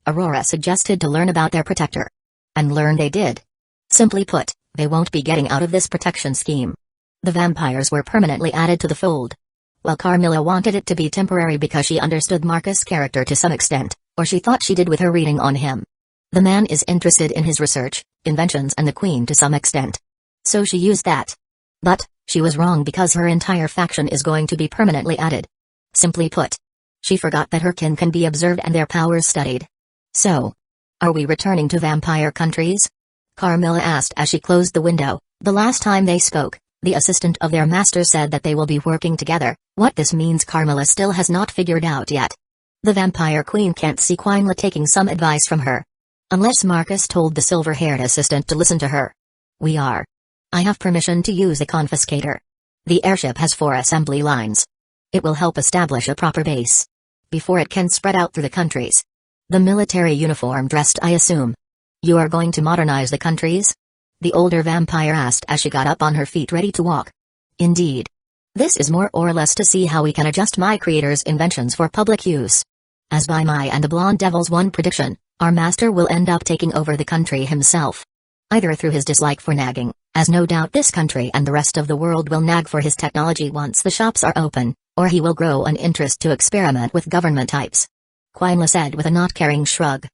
Aurora suggested to learn about their protector. And learn they did. Simply put, they won't be getting out of this protection scheme. The vampires were permanently added to the fold. While Carmilla wanted it to be temporary because she understood Marcus' character to some extent, or she thought she did with her reading on him. The man is interested in his research, inventions and the queen to some extent. So she used that. But, she was wrong because her entire faction is going to be permanently added. Simply put. She forgot that her kin can be observed and their powers studied. So, are we returning to vampire countries? Carmilla asked as she closed the window. The last time they spoke, the assistant of their master said that they will be working together. What this means Carmilla still has not figured out yet. The Vampire Queen can't see Quinla taking some advice from her. Unless Marcus told the silver-haired assistant to listen to her. We are. I have permission to use the confiscator. The airship has 4 assembly lines. It will help establish a proper base. Before it can spread out through the countries. The military uniform dressed I assume. You are going to modernize the countries? The older vampire asked as she got up on her feet ready to walk. Indeed. This is more or less to see how we can adjust my creator's inventions for public use. As by my and the Blonde Devil's one prediction, our master will end up taking over the country himself. Either through his dislike for nagging, as no doubt this country and the rest of the world will nag for his technology once the shops are open, or he will grow an interest to experiment with government types. Quinla said with a not-caring shrug.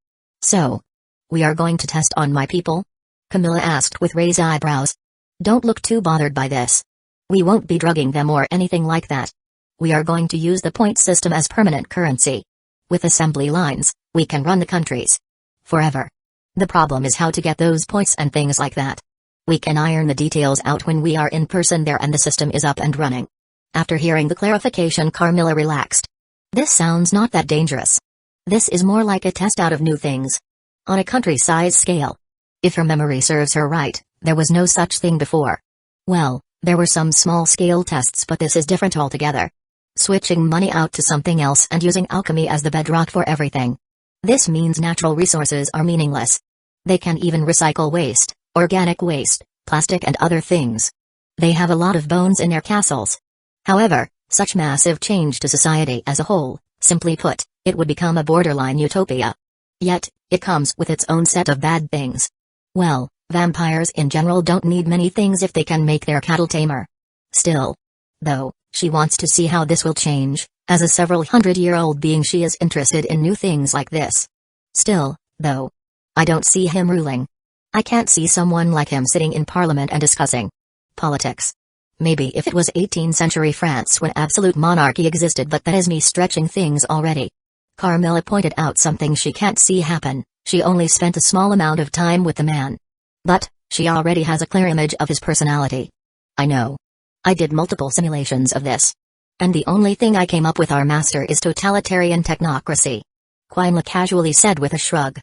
So, we are going to test on my people? Camilla asked with raised eyebrows. Don't look too bothered by this. We won't be drugging them or anything like that. We are going to use the point system as permanent currency. With assembly lines, we can run the countries. Forever. The problem is how to get those points and things like that. We can iron the details out when we are in person there and the system is up and running. After hearing the clarification Carmilla relaxed. This sounds not that dangerous. This is more like a test out of new things. On a country-size scale. If her memory serves her right, there was no such thing before. Well, there were some small-scale tests but this is different altogether. Switching money out to something else and using alchemy as the bedrock for everything. This means natural resources are meaningless. They can even recycle waste, organic waste, plastic and other things. They have a lot of bones in their castles. However, such massive change to society as a whole, simply put, it would become a borderline utopia. Yet, it comes with its own set of bad things. Well, vampires in general don't need many things if they can make their cattle tamer. Still. Though, She wants to see how this will change. As a several hundred-year-old being, she is interested in new things like this. Still, though, I don't see him ruling. I can't see someone like him sitting in parliament and discussing politics. Maybe if it was 18th century France when absolute monarchy existed, but that is me stretching things already. Carmilla pointed out something she can't see happen. She only spent a small amount of time with the man. But she already has a clear image of his personality. I know. I did multiple simulations of this. And the only thing I came up with, our master is totalitarian technocracy. Quinla casually said with a shrug.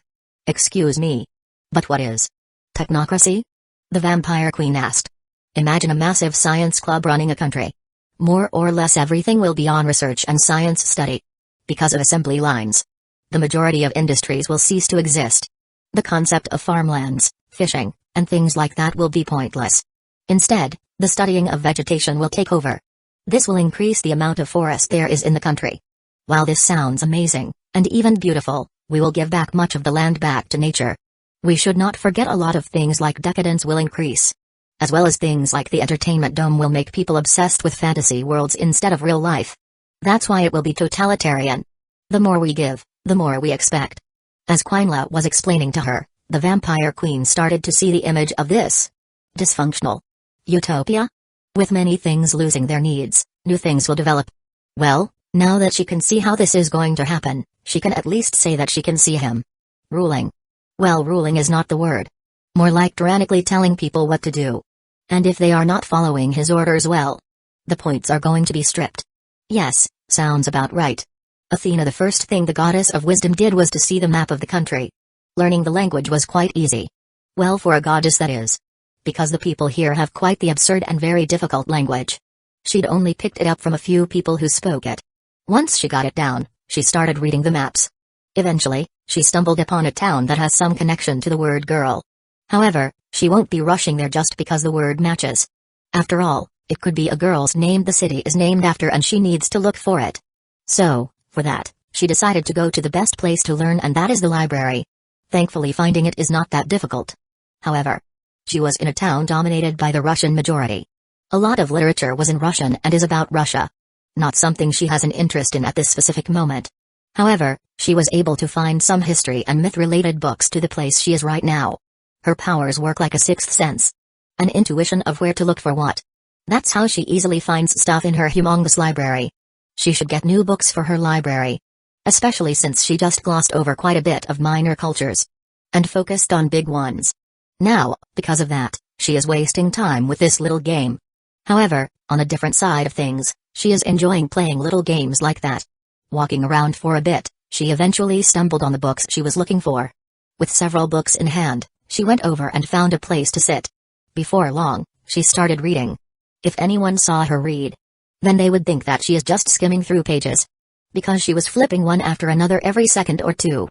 Excuse me. But what is technocracy? The vampire queen asked. Imagine a massive science club running a country. More or less everything will be on research and science study. Because of assembly lines, the majority of industries will cease to exist. The concept of farmlands, fishing, and things like that will be pointless. Instead, the studying of vegetation will take over. This will increase the amount of forest there is in the country. While this sounds amazing, and even beautiful, we will give back much of the land back to nature. We should not forget a lot of things like decadence will increase. As well as things like the entertainment dome will make people obsessed with fantasy worlds instead of real life. That's why it will be totalitarian. The more we give, the more we expect. As Quinla was explaining to her, the vampire queen started to see the image of this dysfunctional utopia. With many things losing their needs, new things will develop. Well, now that she can see how this is going to happen, she can at least say that she can see him ruling. Well, ruling is not the word. More like tyrannically telling people what to do. And if they are not following his orders, well, the points are going to be stripped. Yes, sounds about right. Athena, the first thing the goddess of wisdom did was to see the map of the country. Learning the language was quite easy. Well, for a goddess, that is. Because the people here have quite the absurd and very difficult language. She'd only picked it up from a few people who spoke it. Once she got it down, she started reading the maps. Eventually, she stumbled upon a town that has some connection to the word girl. However, she won't be rushing there just because the word matches. After all, it could be a girl's name the city is named after and she needs to look for it. So, for that, she decided to go to the best place to learn, and that is the library. Thankfully, finding it is not that difficult. However, she was in a town dominated by the Russian majority. A lot of literature was in Russian and is about Russia. Not something she has an interest in at this specific moment. However, she was able to find some history and myth-related books to the place she is right now. Her powers work like a sixth sense. An intuition of where to look for what. That's how she easily finds stuff in her humongous library. She should get new books for her library. Especially since she just glossed over quite a bit of minor cultures. And focused on big ones. Now, because of that, she is wasting time with this little game. However, on a different side of things, she is enjoying playing little games like that. Walking around for a bit, she eventually stumbled on the books she was looking for. With several books in hand, she went over and found a place to sit. Before long, she started reading. If anyone saw her read, then they would think that she is just skimming through pages. Because she was flipping one after another every second or two.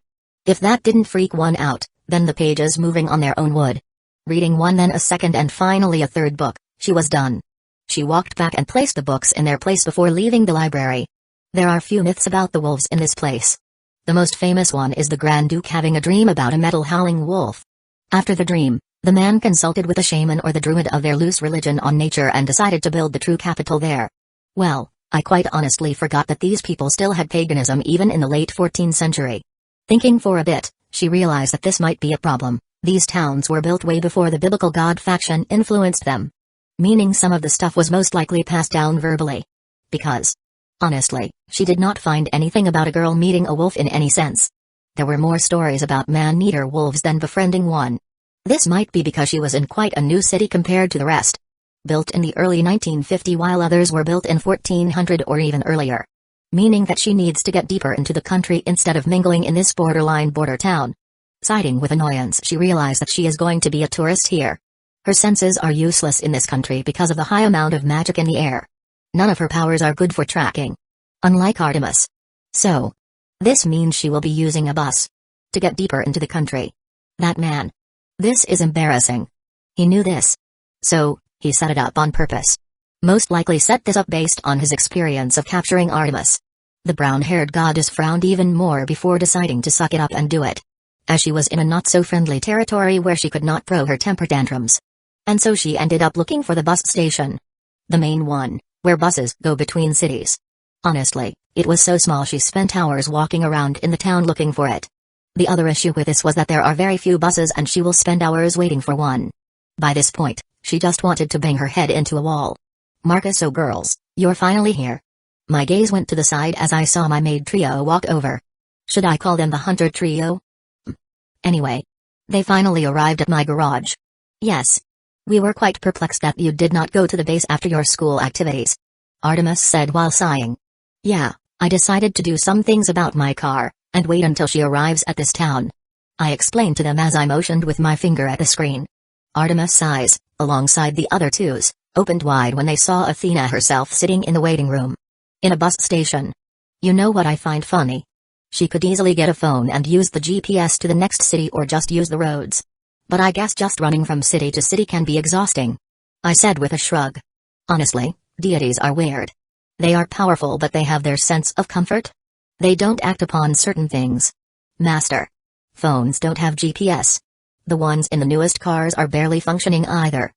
If that didn't freak one out, then the pages moving on their own would. Reading one, then a second, and finally a third book, she was done. She walked back and placed the books in their place before leaving the library. There are few myths about the wolves in this place. The most famous one is the Grand Duke having a dream about a metal-howling wolf. After the dream, the man consulted with a shaman or the druid of their loose religion on nature and decided to build the true capital there. Well, I quite honestly forgot that these people still had paganism even in the late 14th century. Thinking for a bit, she realized that this might be a problem. These towns were built way before the biblical god faction influenced them. Meaning some of the stuff was most likely passed down verbally. Because, honestly, she did not find anything about a girl meeting a wolf in any sense. There were more stories about man-eater wolves than befriending one. This might be because she was in quite a new city compared to the rest. Built in the early 1950 while others were built in 1400 or even earlier. Meaning that she needs to get deeper into the country instead of mingling in this borderline border town. Sighing with annoyance, she realized that she is going to be a tourist here. Her senses are useless in this country because of the high amount of magic in the air. None of her powers are good for tracking. Unlike Artemis. So, this means she will be using a bus to get deeper into the country. That man. This is embarrassing. He knew this. So, he set it up on purpose. Most likely set this up based on his experience of capturing Artemis. The brown-haired goddess frowned even more before deciding to suck it up and do it. As she was in a not-so-friendly territory where she could not throw her temper tantrums. And so she ended up looking for the bus station. The main one, where buses go between cities. Honestly, it was so small she spent hours walking around in the town looking for it. The other issue with this was that there are very few buses and she will spend hours waiting for one. By this point, she just wanted to bang her head into a wall. Marcus, oh girls, you're finally here. My gaze went to the side as I saw my maid trio walk over. Should I call them the hunter trio? Anyway, they finally arrived at my garage. Yes. We were quite perplexed that you did not go to the base after your school activities. Artemis said while sighing. Yeah, I decided to do some things about my car, and wait until she arrives at this town. I explained to them as I motioned with my finger at the screen. Artemis' eyes, alongside the other two's, opened wide when they saw Athena herself sitting in the waiting room. In a bus station. You know what I find funny? She could easily get a phone and use the GPS to the next city or just use the roads. But I guess just running from city to city can be exhausting. I said with a shrug. Honestly, deities are weird. They are powerful but they have their sense of comfort. They don't act upon certain things. Master. Phones don't have GPS. The ones in the newest cars are barely functioning either.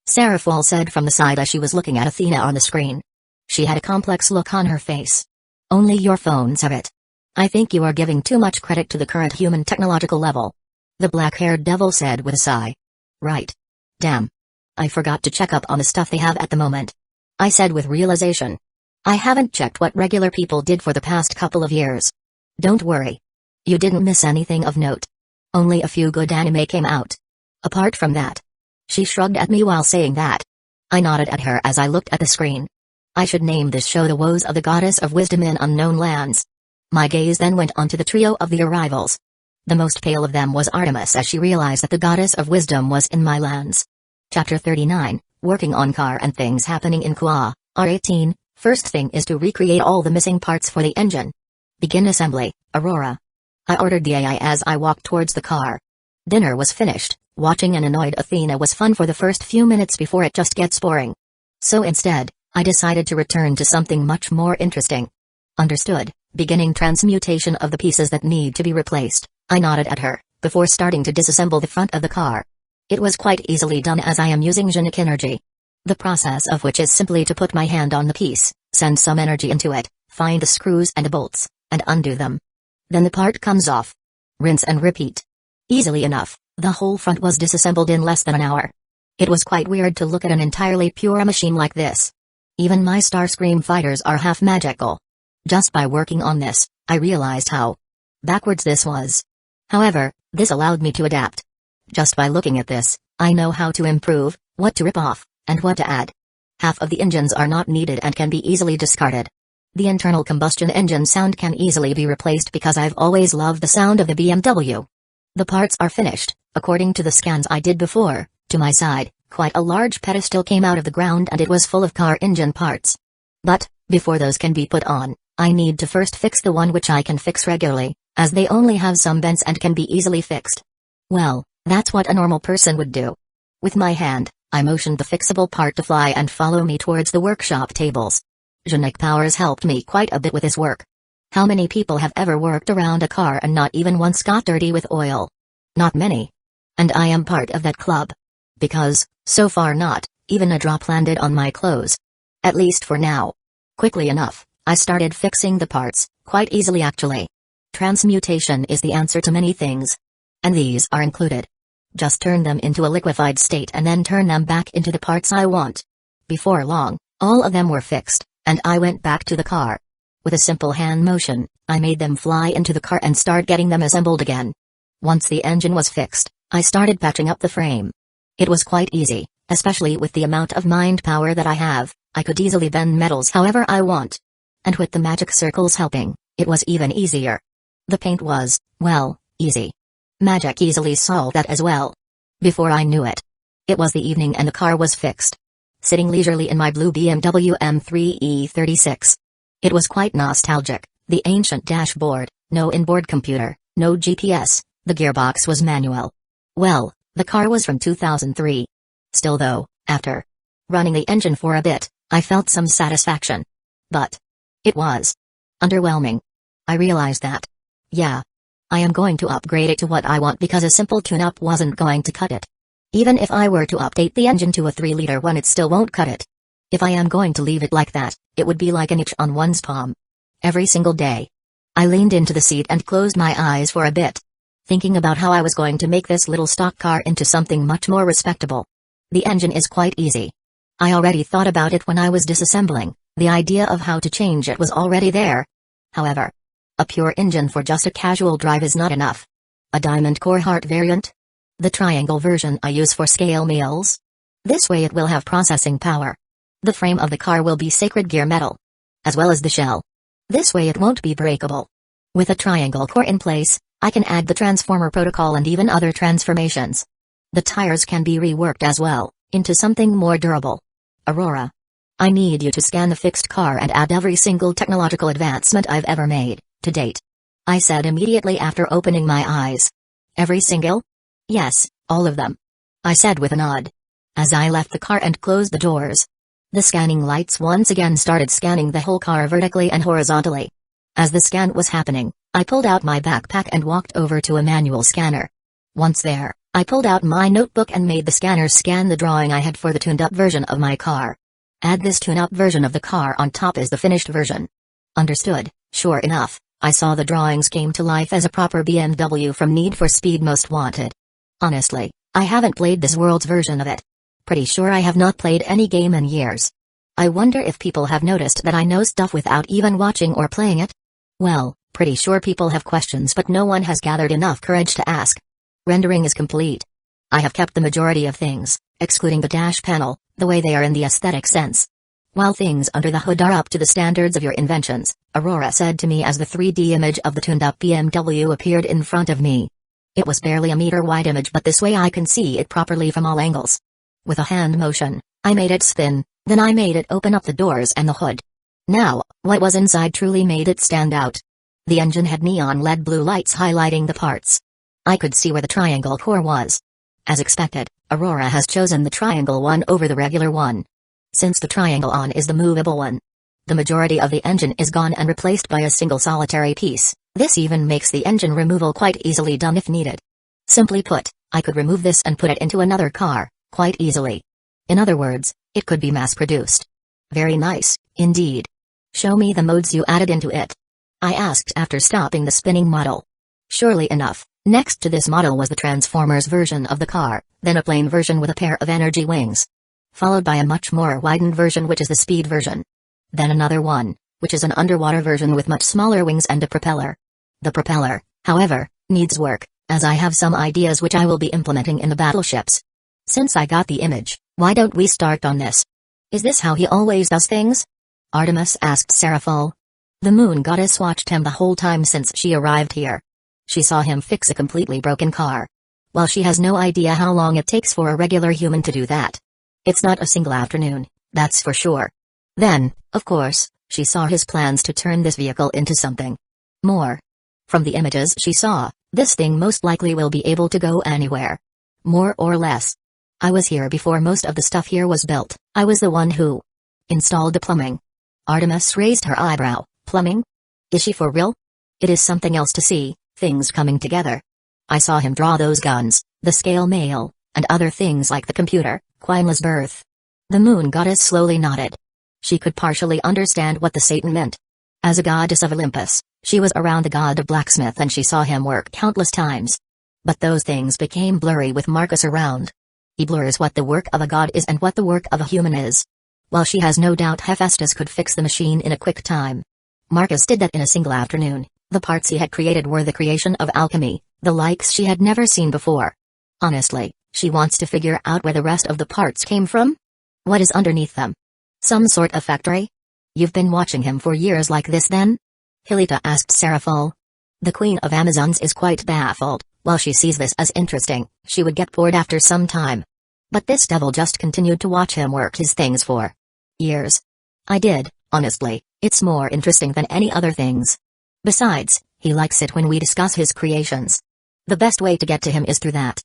Seraphol said from the side as she was looking at Athena on the screen. She had a complex look on her face. Only your phones have it. I think you are giving too much credit to the current human technological level. The black-haired devil said with a sigh. Right. Damn. I forgot to check up on the stuff they have at the moment. I said with realization. I haven't checked what regular people did for the past couple of years. Don't worry. You didn't miss anything of note. Only a few good anime came out. Apart from that. She shrugged at me while saying that. I nodded at her as I looked at the screen. I should name this show The Woes of the Goddess of Wisdom in Unknown Lands. My gaze then went on to the trio of the arrivals. The most pale of them was Artemis as she realized that the Goddess of Wisdom was in my lands. Chapter 39, Working on Car and Things Happening in Kua, R18. First thing is to recreate all the missing parts for the engine. Begin assembly, Aurora. I ordered the AI as I walked towards the car. Dinner was finished. Watching an annoyed Athena was fun for the first few minutes before it just gets boring. So instead, I decided to return to something much more interesting. Understood. Beginning transmutation of the pieces that need to be replaced. I nodded at her, before starting to disassemble the front of the car. It was quite easily done as I am using Genic energy. The process of which is simply to put my hand on the piece, send some energy into it, find the screws and the bolts, and undo them. Then the part comes off. Rinse and repeat. Easily enough, the whole front was disassembled in less than an hour. It was quite weird to look at an entirely pure machine like this. Even my Starscream fighters are half magical. Just by working on this, I realized how backwards this was. However, this allowed me to adapt. Just by looking at this, I know how to improve, what to rip off, and what to add. Half of the engines are not needed and can be easily discarded. The internal combustion engine sound can easily be replaced because I've always loved the sound of the BMW. The parts are finished, according to the scans I did before. To my side, quite a large pedestal came out of the ground and it was full of car engine parts. But, before those can be put on, I need to first fix the one which I can fix regularly, as they only have some bends and can be easily fixed. Well, that's what a normal person would do. With my hand, I motioned the fixable part to fly and follow me towards the workshop tables. Genic powers helped me quite a bit with this work. How many people have ever worked around a car and not even once got dirty with oil? Not many. And I am part of that club. Because, so far not even a drop landed on my clothes. At least for now. Quickly enough, I started fixing the parts, quite easily actually. Transmutation is the answer to many things. And these are included. Just turn them into a liquefied state and then turn them back into the parts I want. Before long, all of them were fixed, and I went back to the car. With a simple hand motion, I made them fly into the car and start getting them assembled again. Once the engine was fixed, I started patching up the frame. It was quite easy, especially with the amount of mind power that I have. I could easily bend metals however I want. And with the magic circles helping, it was even easier. The paint was, well, easy. Magic easily solved that as well. Before I knew it, it was the evening and the car was fixed. Sitting leisurely in my blue BMW M3E36. It was quite nostalgic, the ancient dashboard, no inboard computer, no GPS, the gearbox was manual. Well, the car was from 2003. Still though, after running the engine for a bit, I felt some satisfaction. But it was underwhelming. I realized that. Yeah. I am going to upgrade it to what I want because a simple tune-up wasn't going to cut it. Even if I were to update the engine to a 3-liter one it still won't cut it. If I am going to leave it like that, it would be like an itch on one's palm. Every single day. I leaned into the seat and closed my eyes for a bit, thinking about how I was going to make this little stock car into something much more respectable. The engine is quite easy. I already thought about it when I was disassembling. The idea of how to change it was already there. However, a pure engine for just a casual drive is not enough. A diamond core heart variant? The triangle version I use for scale meals? This way it will have processing power. The frame of the car will be sacred gear metal, as well as the shell. This way it won't be breakable. With a triangle core in place, I can add the transformer protocol and even other transformations. The tires can be reworked as well, into something more durable. Aurora, I need you to scan the fixed car and add every single technological advancement I've ever made, to date. I said immediately after opening my eyes. Every single? Yes, all of them. I said with a nod. As I left the car and closed the doors, the scanning lights once again started scanning the whole car vertically and horizontally. As the scan was happening, I pulled out my backpack and walked over to a manual scanner. Once there, I pulled out my notebook and made the scanner scan the drawing I had for the tuned-up version of my car. Add this tune-up version of the car on top is the finished version. Understood. Sure enough, I saw the drawings came to life as a proper BMW from Need for Speed Most Wanted. Honestly, I haven't played this world's version of it. Pretty sure I have not played any game in years. I wonder if people have noticed that I know stuff without even watching or playing it? Well, pretty sure people have questions but no one has gathered enough courage to ask. Rendering is complete. I have kept the majority of things, excluding the dash panel, the way they are in the aesthetic sense. While things under the hood are up to the standards of your inventions, Aurora said to me as the 3D image of the tuned-up BMW appeared in front of me. It was barely a meter-wide image but this way I can see it properly from all angles. With a hand motion, I made it spin, then I made it open up the doors and the hood. Now, what was inside truly made it stand out. The engine had neon LED blue lights highlighting the parts. I could see where the triangle core was. As expected, Aurora has chosen the triangle one over the regular one. Since the triangle on is the movable one, the majority of the engine is gone and replaced by a single solitary piece. This even makes the engine removal quite easily done if needed. Simply put, I could remove this and put it into another car, quite easily. In other words, it could be mass-produced. Very nice, indeed. Show me the modes you added into it, I asked after stopping the spinning model. Surely enough, next to this model was the Transformers version of the car, then a plain version with a pair of energy wings. Followed by a much more widened version which is the speed version. Then another one, which is an underwater version with much smaller wings and a propeller. The propeller, however, needs work, as I have some ideas which I will be implementing in the battleships. Since I got the image, why don't we start on this? Is this how he always does things? Artemis asked Seraphol. The moon goddess watched him the whole time since she arrived here. She saw him fix a completely broken car. While she has no idea how long it takes for a regular human to do that. It's not a single afternoon, that's for sure. Then, of course, she saw his plans to turn this vehicle into something more. From the images she saw, this thing most likely will be able to go anywhere. More or less. I was here before most of the stuff here was built. I was the one who installed the plumbing. Artemis raised her eyebrow. Plumbing? Is she for real? It is something else to see, things coming together. I saw him draw those guns, the scale mail, and other things like the computer, Quinla's birth. The moon goddess slowly nodded. She could partially understand what the Satan meant. As a goddess of Olympus, she was around the god of blacksmith and she saw him work countless times. But those things became blurry with Marcus around. He blurs what the work of a god is and what the work of a human is. While she has no doubt Hephaestus could fix the machine in a quick time, Marcus did that in a single afternoon. The parts he had created were the creation of alchemy, the likes she had never seen before. Honestly, she wants to figure out where the rest of the parts came from. What is underneath them? Some sort of factory? You've been watching him for years like this then? Hilita asked Seraphol. The Queen of Amazons is quite baffled. While she sees this as interesting, she would get bored after some time. But this devil just continued to watch him work his things for years. I did, honestly, it's more interesting than any other things. Besides, he likes it when we discuss his creations. The best way to get to him is through that.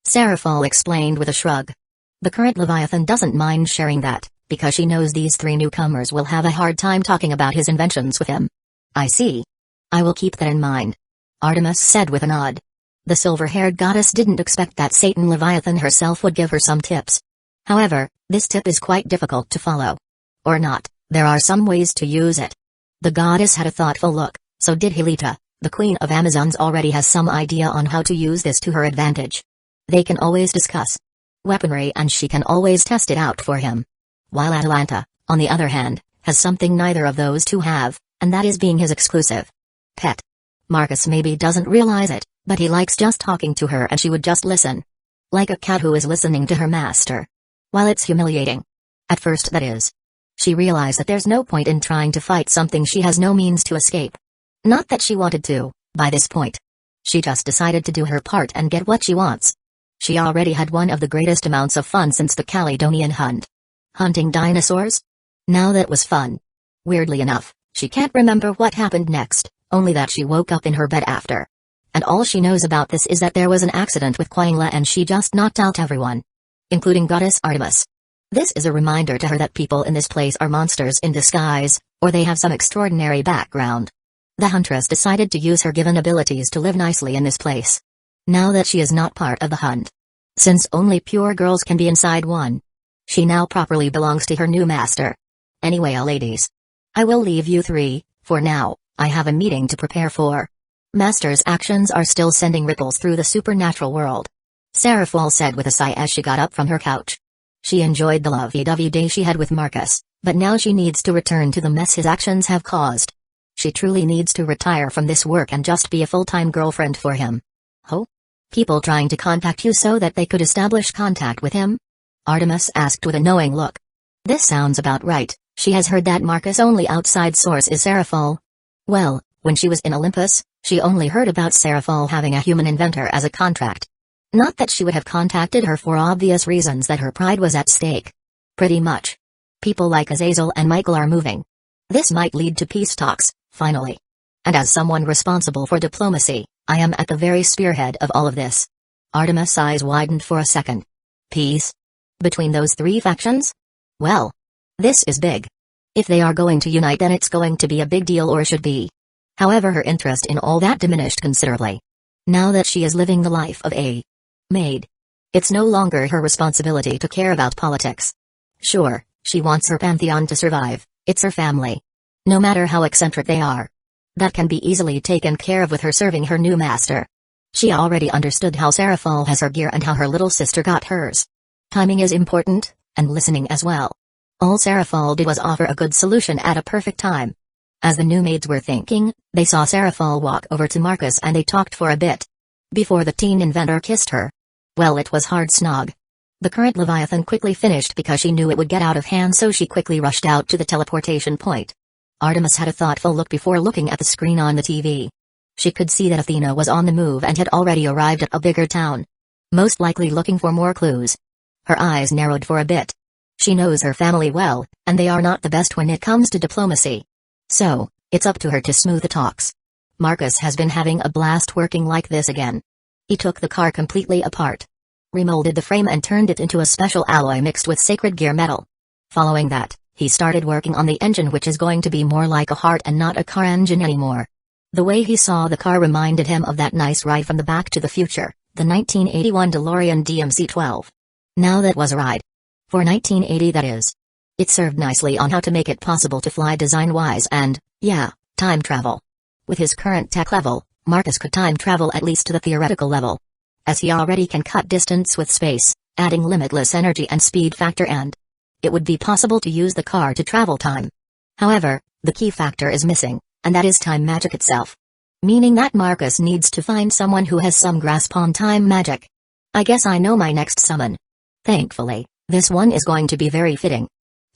Seraphol explained with a shrug. The current Leviathan doesn't mind sharing that, because she knows these three newcomers will have a hard time talking about his inventions with him. I see. I will keep that in mind. Artemis said with a nod. The silver-haired goddess didn't expect that Satan Leviathan herself would give her some tips. However, this tip is quite difficult to follow. Or not, there are some ways to use it. The goddess had a thoughtful look, so did Hilita. The Queen of Amazons already has some idea on how to use this to her advantage. They can always discuss weaponry and she can always test it out for him. While Atalanta, on the other hand, has something neither of those two have, and that is being his exclusive pet. Marcus maybe doesn't realize it, but he likes just talking to her and she would just listen. Like a cat who is listening to her master. While it's humiliating. At first, that is. She realized that there's no point in trying to fight something she has no means to escape. Not that she wanted to, by this point. She just decided to do her part and get what she wants. She already had one of the greatest amounts of fun since the Caledonian hunt. Hunting dinosaurs? Now that was fun. Weirdly enough, she can't remember what happened next, only that she woke up in her bed after. And all she knows about this is that there was an accident with Quangla and she just knocked out everyone. Including Goddess Artemis. This is a reminder to her that people in this place are monsters in disguise, or they have some extraordinary background. The huntress decided to use her given abilities to live nicely in this place. Now that she is not part of the hunt. Since only pure girls can be inside one. She now properly belongs to her new master. Anyway, ladies. I will leave you three, for now. I have a meeting to prepare for. Master's actions are still sending ripples through the supernatural world. Seraphol said with a sigh as she got up from her couch. She enjoyed the lovey-dovey day she had with Marcus, but now she needs to return to the mess his actions have caused. She truly needs to retire from this work and just be a full-time girlfriend for him. Oh? People trying to contact you so that they could establish contact with him? Artemis asked with a knowing look. This sounds about right. She has heard that Marcus' only outside source is Seraphol. Well, when she was in Olympus, she only heard about Seraphol having a human inventor as a contract. Not that she would have contacted her for obvious reasons that her pride was at stake. Pretty much. People like Azazel and Michael are moving. This might lead to peace talks, finally. And as someone responsible for diplomacy, I am at the very spearhead of all of this. Artemis' eyes widened for a second. Peace? Between those three factions? Well. This is big. If they are going to unite then it's going to be a big deal or should be. However, her interest in all that diminished considerably. Now that she is living the life of a maid. It's no longer her responsibility to care about politics. Sure, she wants her pantheon to survive, it's her family. No matter how eccentric they are. That can be easily taken care of with her serving her new master. She already understood how Seraphol has her gear and how her little sister got hers. Timing is important, and listening as well. All Seraphol did was offer a good solution at a perfect time. As the new maids were thinking, they saw Seraphol walk over to Marcus and they talked for a bit. Before the teen inventor kissed her. Well, it was hard snog. The current Leviathan quickly finished because she knew it would get out of hand, so she quickly rushed out to the teleportation point. Artemis had a thoughtful look before looking at the screen on the TV. She could see that Athena was on the move and had already arrived at a bigger town. Most likely looking for more clues. Her eyes narrowed for a bit. She knows her family well, and they are not the best when it comes to diplomacy. So, it's up to her to smooth the talks. Marcus has been having a blast working like this again. He took the car completely apart. Remolded the frame and turned it into a special alloy mixed with sacred gear metal. Following that, he started working on the engine, which is going to be more like a heart and not a car engine anymore. The way he saw the car reminded him of that nice ride from the Back to the Future, the 1981 DeLorean DMC-12. Now that was a ride. For 1980 that is. It served nicely on how to make it possible to fly design-wise and, yeah, time travel. With his current tech level, Marcus could time travel at least to the theoretical level. As he already can cut distance with space, adding limitless energy and speed factor, and it would be possible to use the car to travel time. However, the key factor is missing, and that is time magic itself. Meaning that Marcus needs to find someone who has some grasp on time magic. I guess I know my next summon. Thankfully, this one is going to be very fitting.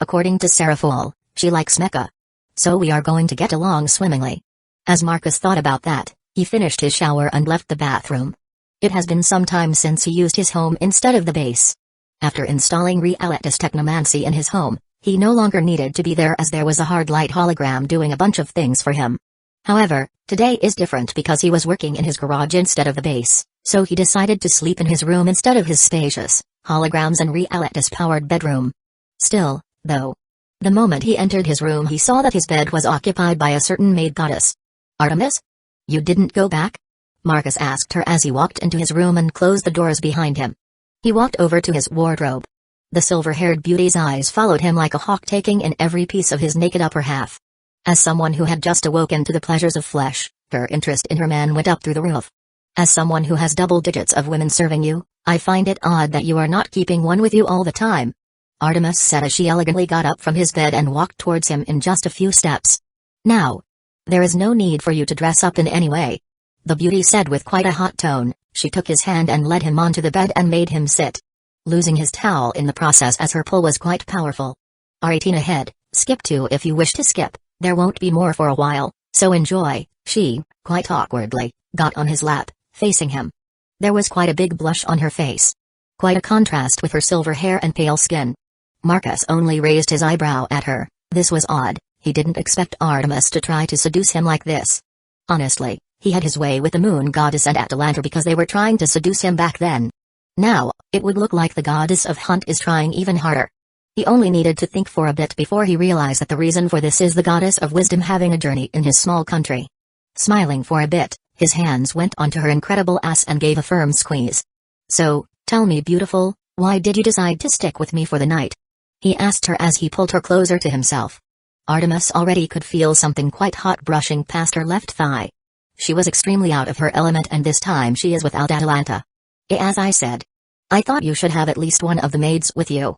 According to Seraphol, she likes mecha. So we are going to get along swimmingly. As Marcus thought about that, he finished his shower and left the bathroom. It has been some time since he used his home instead of the base. After installing Realitas Technomancy in his home, he no longer needed to be there as there was a hard light hologram doing a bunch of things for him. However, today is different because he was working in his garage instead of the base, so he decided to sleep in his room instead of his spacious, holograms and Realitas-powered bedroom. Still, though, the moment he entered his room he saw that his bed was occupied by a certain maid goddess. Artemis? You didn't go back? Marcus asked her as he walked into his room and closed the doors behind him. He walked over to his wardrobe. The silver-haired beauty's eyes followed him like a hawk, taking in every piece of his naked upper half. As someone who had just awoken to the pleasures of flesh, her interest in her man went up through the roof. As someone who has double digits of women serving you, I find it odd that you are not keeping one with you all the time. Artemis said as she elegantly got up from his bed and walked towards him in just a few steps. Now, there is no need for you to dress up in any way, the beauty said with quite a hot tone. She took his hand and led him onto the bed and made him sit, losing his towel in the process as her pull was quite powerful. "18 ahead, skip 2 if you wish to skip, there won't be more for a while, so enjoy." She, quite awkwardly, got on his lap, facing him. There was quite a big blush on her face. Quite a contrast with her silver hair and pale skin. Marcus only raised his eyebrow at her. This was odd, he didn't expect Artemis to try to seduce him like this. Honestly, he had his way with the moon goddess and Atalanta because they were trying to seduce him back then. Now, it would look like the goddess of hunt is trying even harder. He only needed to think for a bit before he realized that the reason for this is the goddess of wisdom having a journey in his small country. Smiling for a bit, his hands went onto her incredible ass and gave a firm squeeze. "So, tell me, beautiful, why did you decide to stick with me for the night?" he asked her as he pulled her closer to himself. Artemis already could feel something quite hot brushing past her left thigh. She was extremely out of her element, and this time she is without Atalanta. "As I said, I thought you should have at least one of the maids with you."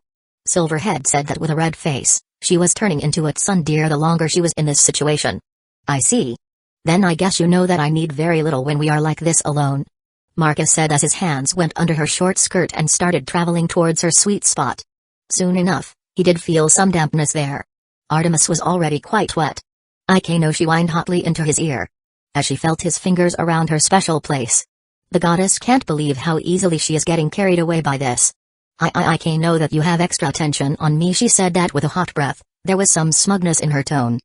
Silverhead said that with a red face. She was turning into a tsundere the longer she was in this situation. "I see. Then I guess you know that I need very little when we are like this alone," Marcus said as his hands went under her short skirt and started traveling towards her sweet spot. Soon enough, he did feel some dampness there. Artemis was already quite wet. "I know," she whined hotly into his ear, as she felt his fingers around her special place. The goddess can't believe how easily she is getting carried away by this. I know that you have extra attention on me," she said that with a hot breath. There was some smugness in her tone.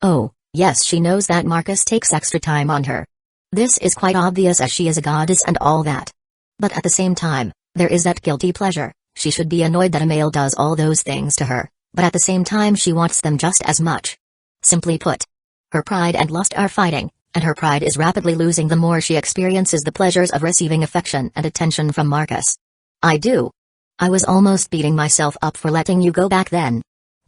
Oh, yes, she knows that Marcus takes extra time on her. This is quite obvious as she is a goddess and all that. But at the same time, there is that guilty pleasure. She should be annoyed that a male does all those things to her, but at the same time she wants them just as much. Simply put, her pride and lust are fighting, and her pride is rapidly losing the more she experiences the pleasures of receiving affection and attention from Marcus. I was almost beating myself up for letting you go back then."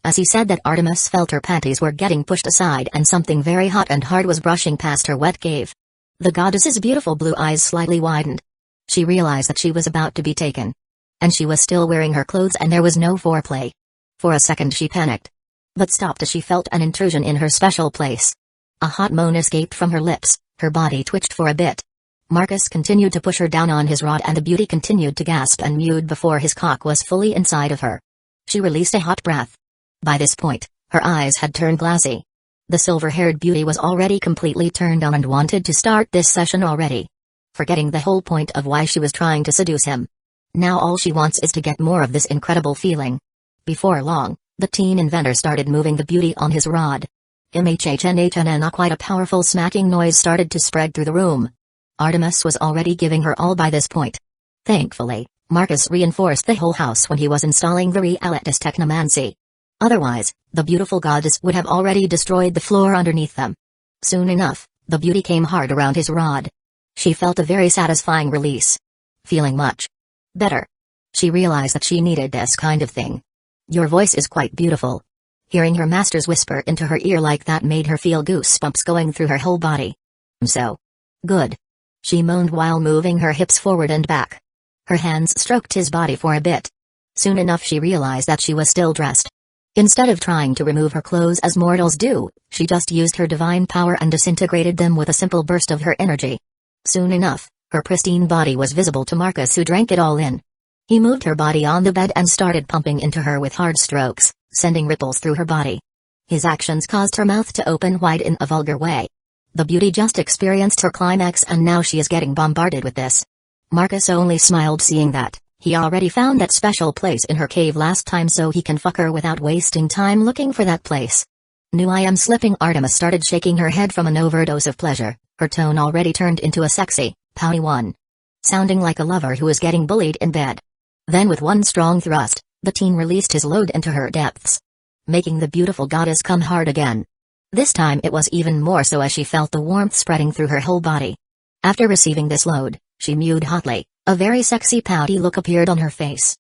As he said that, Artemis felt her panties were getting pushed aside and something very hot and hard was brushing past her wet cave. The goddess's beautiful blue eyes slightly widened. She realized that she was about to be taken. And she was still wearing her clothes and there was no foreplay. For a second she panicked, but stopped as she felt an intrusion in her special place. A hot moan escaped from her lips, her body twitched for a bit. Marcus continued to push her down on his rod and the beauty continued to gasp and mew before his cock was fully inside of her. She released a hot breath. By this point, her eyes had turned glassy. The silver-haired beauty was already completely turned on and wanted to start this session already. Forgetting the whole point of why she was trying to seduce him. Now all she wants is to get more of this incredible feeling. Before long, the teen inventor started moving the beauty on his rod. Mhhnhnn, quite a powerful smacking noise started to spread through the room. Artemis was already giving her all by this point. Thankfully, Marcus reinforced the whole house when he was installing the realist Necromancy. Otherwise, the beautiful goddess would have already destroyed the floor underneath them. Soon enough, the beauty came hard around his rod. She felt a very satisfying release. Feeling much better. She realized that she needed this kind of thing. "Your voice is quite beautiful." Hearing her master's whisper into her ear like that made her feel goosebumps going through her whole body. "So good," she moaned while moving her hips forward and back. Her hands stroked his body for a bit. Soon enough she realized that she was still dressed. Instead of trying to remove her clothes as mortals do, she just used her divine power and disintegrated them with a simple burst of her energy. Soon enough, her pristine body was visible to Marcus, who drank it all in. He moved her body on the bed and started pumping into her with hard strokes, sending ripples through her body. His actions caused her mouth to open wide in a vulgar way. The beauty just experienced her climax and now she is getting bombarded with this. Marcus only smiled seeing that. He already found that special place in her cave last time, so he can fuck her without wasting time looking for that place. "Knew I am slipping." Artemis started shaking her head from an overdose of pleasure, her tone already turned into a sexy, pouty one. Sounding like a lover who is getting bullied in bed. Then with one strong thrust, the teen released his load into her depths, making the beautiful goddess come hard again. This time it was even more so as she felt the warmth spreading through her whole body. After receiving this load, she mewed hotly, a very sexy pouty look appeared on her face.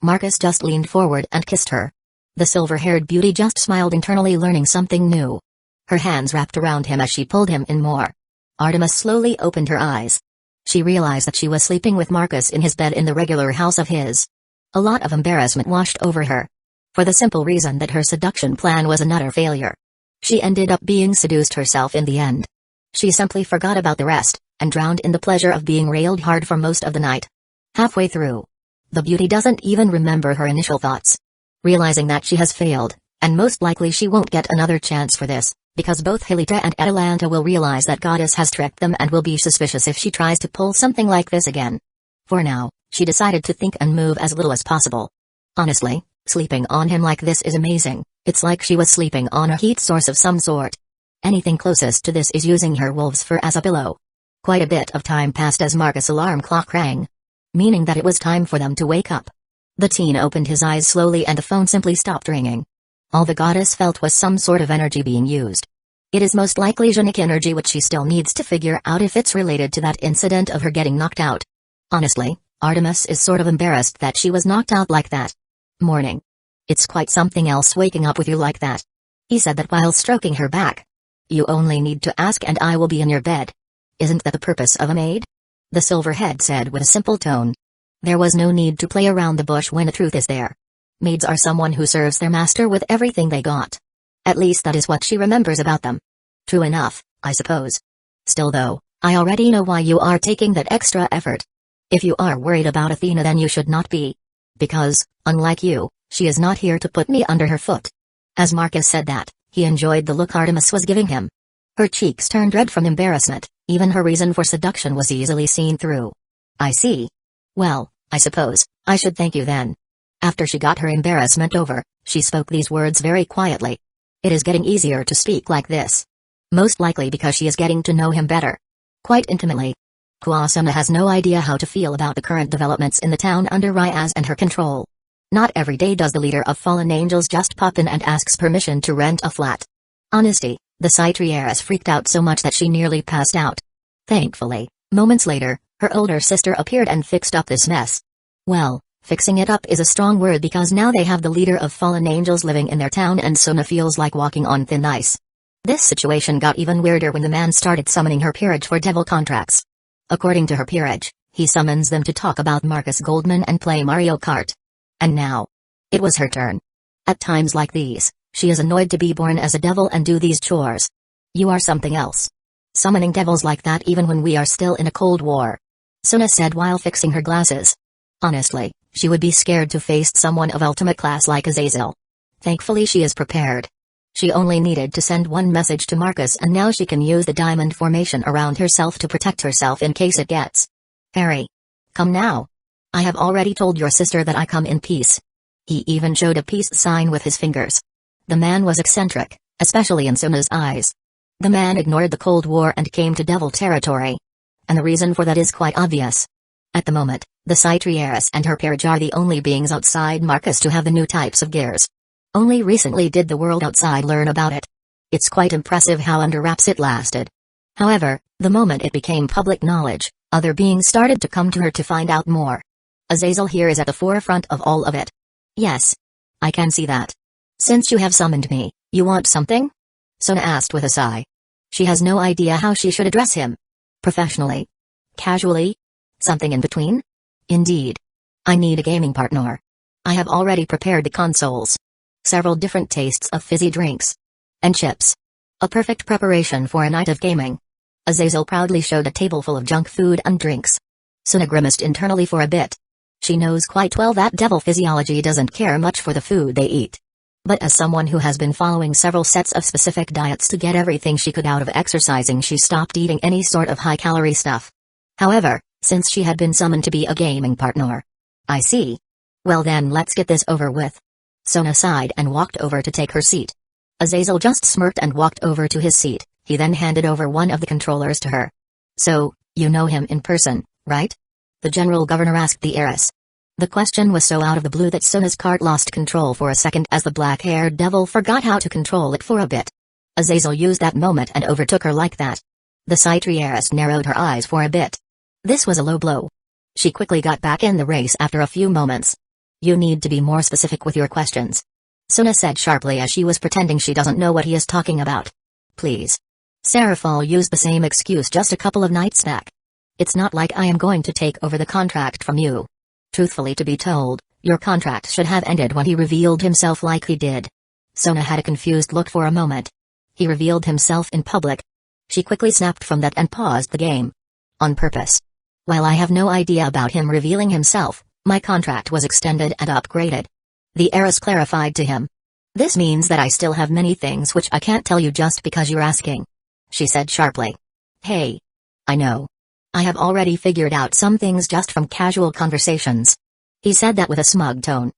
Marcus just leaned forward and kissed her. The silver-haired beauty just smiled internally, learning something new. Her hands wrapped around him as she pulled him in more. Artemis slowly opened her eyes. She realized that she was sleeping with Marcus in his bed in the regular house of his. A lot of embarrassment washed over her. For the simple reason that her seduction plan was an utter failure. She ended up being seduced herself in the end. She simply forgot about the rest, and drowned in the pleasure of being railed hard for most of the night. Halfway through, the beauty doesn't even remember her initial thoughts. Realizing that she has failed, and most likely she won't get another chance for this, because both Hilita and Atalanta will realize that Goddess has tricked them and will be suspicious if she tries to pull something like this again. For now, she decided to think and move as little as possible. Honestly, sleeping on him like this is amazing. It's like she was sleeping on a heat source of some sort. Anything closest to this is using her wolf's fur as a pillow. Quite a bit of time passed as Marcus' alarm clock rang, meaning that it was time for them to wake up. The teen opened his eyes slowly and the phone simply stopped ringing. All the goddess felt was some sort of energy being used. It is most likely Genic energy, which she still needs to figure out if it's related to that incident of her getting knocked out. Honestly, Artemis is sort of embarrassed that she was knocked out like that. Morning. It's quite something else waking up with you like that. He said that while stroking her back. You only need to ask and I will be in your bed. Isn't that the purpose of a maid? The silverhead said with a simple tone. There was no need to play around the bush when the truth is there. Maids are someone who serves their master with everything they got. At least that is what she remembers about them. True enough, I suppose. Still though, I already know why you are taking that extra effort. If you are worried about Athena, then you should not be. Because, unlike you, she is not here to put me under her foot. As Marcus said that, he enjoyed the look Artemis was giving him. Her cheeks turned red from embarrassment, even her reason for seduction was easily seen through. I see. Well, I suppose, I should thank you then. After she got her embarrassment over, she spoke these words very quietly. It is getting easier to speak like this. Most likely because she is getting to know him better. Quite intimately. Kuasuma has no idea how to feel about the current developments in the town under Ryaz and her control. Not every day does the leader of fallen angels just pop in and asks permission to rent a flat. Honesty, the Citriaris freaked out so much that she nearly passed out. Thankfully, moments later, her older sister appeared and fixed up this mess. Well, fixing it up is a strong word because now they have the leader of fallen angels living in their town and Sona feels like walking on thin ice. This situation got even weirder when the man started summoning her peerage for devil contracts. According to her peerage, he summons them to talk about Marcus Goldman and play Mario Kart. And now, it was her turn. At times like these, she is annoyed to be born as a devil and do these chores. You are something else. Summoning devils like that even when we are still in a cold war. Sona said while fixing her glasses. Honestly, she would be scared to face someone of ultimate class like Azazel. Thankfully she is prepared. She only needed to send one message to Marcus and now she can use the diamond formation around herself to protect herself in case it gets. Harry. Come now. I have already told your sister that I come in peace. He even showed a peace sign with his fingers. The man was eccentric, especially in Sona's eyes. The man ignored the Cold War and came to devil territory. And the reason for that is quite obvious. At the moment, the Citriaris and her peerage are the only beings outside Marcus to have the new types of gears. Only recently did the world outside learn about it. It's quite impressive how under wraps it lasted. However, the moment it became public knowledge, other beings started to come to her to find out more. Azazel here is at the forefront of all of it. Yes. I can see that. Since you have summoned me, you want something? Sona asked with a sigh. She has no idea how she should address him. Professionally? Casually? Something in between? Indeed. I need a gaming partner. I have already prepared the consoles. Several different tastes of fizzy drinks. And chips. A perfect preparation for a night of gaming. Azazel proudly showed a table full of junk food and drinks. Sona grimaced internally for a bit. She knows quite well that devil physiology doesn't care much for the food they eat. But as someone who has been following several sets of specific diets to get everything she could out of exercising, she stopped eating any sort of high-calorie stuff. However, since she had been summoned to be a gaming partner. I see. Well then let's get this over with. Sona sighed and walked over to take her seat. Azazel just smirked and walked over to his seat. He then handed over one of the controllers to her. So, you know him in person, right? The general governor asked the heiress. The question was so out of the blue that Sona's cart lost control for a second as the black-haired devil forgot how to control it for a bit. Azazel used that moment and overtook her like that. The Citriaris narrowed her eyes for a bit. This was a low blow. She quickly got back in the race after a few moments. You need to be more specific with your questions. Suna said sharply as she was pretending she doesn't know what he is talking about. Please. Sarafal used the same excuse just a couple of nights back. It's not like I am going to take over the contract from you. Truthfully to be told, your contract should have ended when he revealed himself like he did. Suna had a confused look for a moment. He revealed himself in public. She quickly snapped from that and paused the game. On purpose. While I have no idea about him revealing himself, my contract was extended and upgraded. The heiress clarified to him. This means that I still have many things which I can't tell you just because you're asking. She said sharply. Hey. I know. I have already figured out some things just from casual conversations. He said that with a smug tone.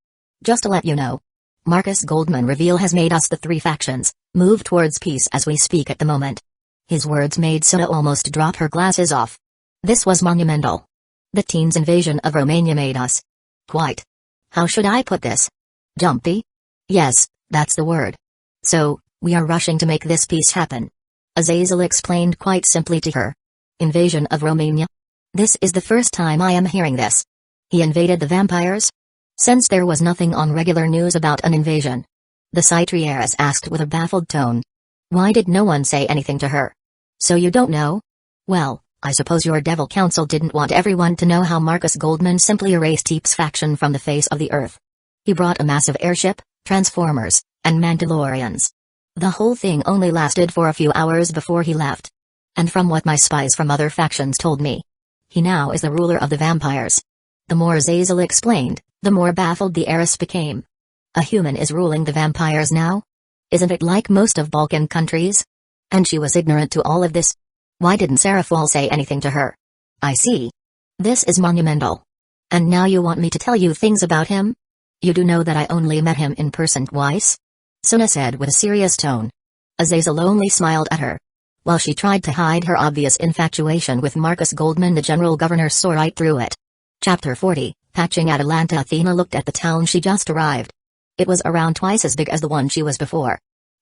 Just to let you know. Marcus Goldman reveal has made us the three factions, move towards peace as we speak at the moment. His words made Suna almost drop her glasses off. This was monumental. The teens' invasion of Romania made us. Quite. How should I put this? Jumpy? Yes, that's the word. So, we are rushing to make this peace happen. Azazel explained quite simply to her. Invasion of Romania? This is the first time I am hearing this. He invaded the vampires? Since there was nothing on regular news about an invasion. The Citriaris asked with a baffled tone. Why did no one say anything to her? So you don't know? Well, I suppose your Devil Council didn't want everyone to know how Marcus Goldman simply erased Teep's faction from the face of the earth. He brought a massive airship, Transformers, and Mandalorians. The whole thing only lasted for a few hours before he left. And from what my spies from other factions told me, he now is the ruler of the vampires. The more Zazel explained, the more baffled the heiress became. A human is ruling the vampires now? Isn't it like most of Balkan countries? And she was ignorant to all of this. Why didn't Sarafal say anything to her? I see. This is monumental. And now you want me to tell you things about him? You do know that I only met him in person twice? Suna said with a serious tone. Azazel only smiled at her. While she tried to hide her obvious infatuation with Marcus Goldman, the general governor saw right through it. Chapter 40, Patching Atalanta. Athena looked at the town she just arrived. It was around twice as big as the one she was before.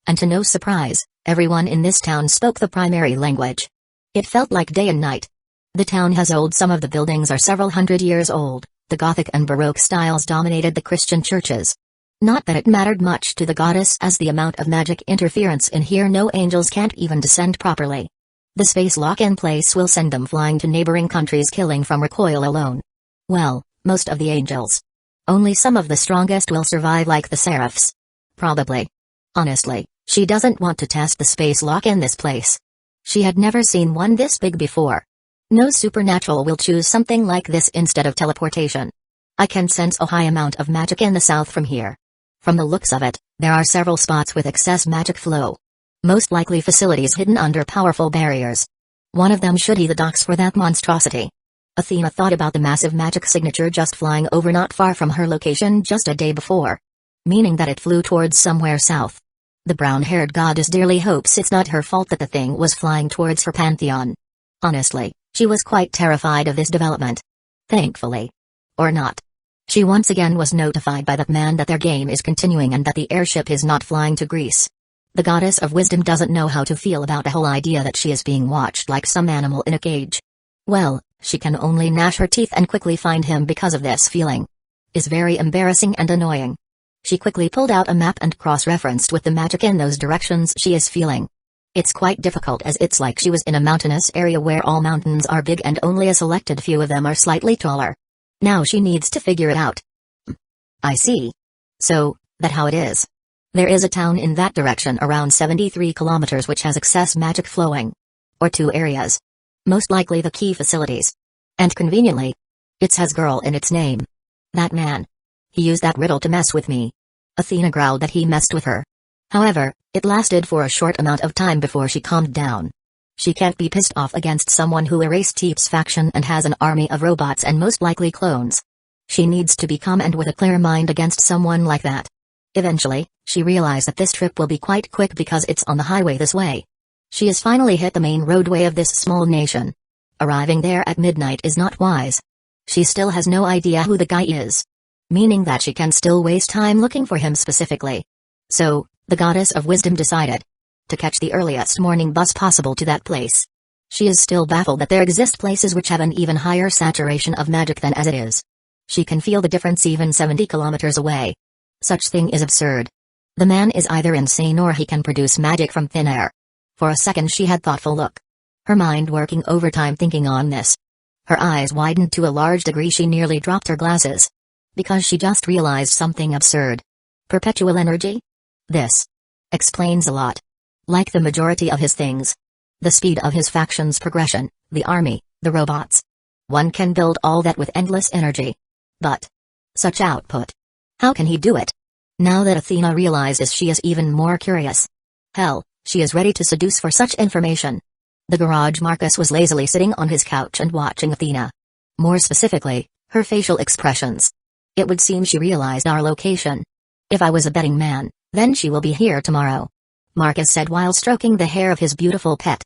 And to no surprise, everyone in this town spoke the primary language. It felt like day and night. The town has old, some of the buildings are several hundred years old, the Gothic and Baroque styles dominated the Christian churches. Not that it mattered much to the goddess, as the amount of magic interference in here, no angels can't even descend properly. The space lock in place will send them flying to neighboring countries, killing from recoil alone. Well, most of the angels. Only some of the strongest will survive, like the seraphs. Probably. Honestly, she doesn't want to test the space lock in this place. She had never seen one this big before. No supernatural will choose something like this instead of teleportation. I can sense a high amount of magic in the south from here. From the looks of it, there are several spots with excess magic flow. Most likely facilities hidden under powerful barriers. One of them should be the docks for that monstrosity. Athena thought about the massive magic signature just flying over not far from her location just a day before. Meaning that it flew towards somewhere south. The brown-haired goddess dearly hopes it's not her fault that the thing was flying towards her pantheon. Honestly, she was quite terrified of this development. Thankfully. Or not. She once again was notified by that man that their game is continuing and that the airship is not flying to Greece. The goddess of wisdom doesn't know how to feel about the whole idea that she is being watched like some animal in a cage. Well, she can only gnash her teeth and quickly find him because of this feeling. Is very embarrassing and annoying. She quickly pulled out a map and cross-referenced with the magic in those directions she is feeling. It's quite difficult, as it's like she was in a mountainous area where all mountains are big and only a selected few of them are slightly taller. Now she needs to figure it out. I see. So, that how it is. There is a town in that direction around 73 kilometers which has excess magic flowing. Or two areas. Most likely the key facilities. And conveniently, it has girl in its name. That man. He used that riddle to mess with me. Athena growled that he messed with her. However, it lasted for a short amount of time before she calmed down. She can't be pissed off against someone who erased Teep's faction and has an army of robots and most likely clones. She needs to be calm and with a clear mind against someone like that. Eventually, she realized that this trip will be quite quick because it's on the highway this way. She has finally hit the main roadway of this small nation. Arriving there at midnight is not wise. She still has no idea who the guy is. Meaning that she can still waste time looking for him specifically. So, the goddess of wisdom decided to catch the earliest morning bus possible to that place. She is still baffled that there exist places which have an even higher saturation of magic than as it is. She can feel the difference even 70 kilometers away. Such thing is absurd. The man is either insane or he can produce magic from thin air. For a second she had thoughtful look. Her mind working overtime thinking on this. Her eyes widened to a large degree, she nearly dropped her glasses. Because she just realized something absurd. Perpetual energy? This explains a lot. Like the majority of his things. The speed of his faction's progression, the army, the robots. One can build all that with endless energy. But such output. How can he do it? Now that Athena realizes, she is even more curious. Hell, she is ready to seduce for such information. The garage. Marcus was lazily sitting on his couch and watching Athena. More specifically, her facial expressions. It would seem she realized our location. If I was a betting man, then she will be here tomorrow, Marcus said while stroking the hair of his beautiful pet.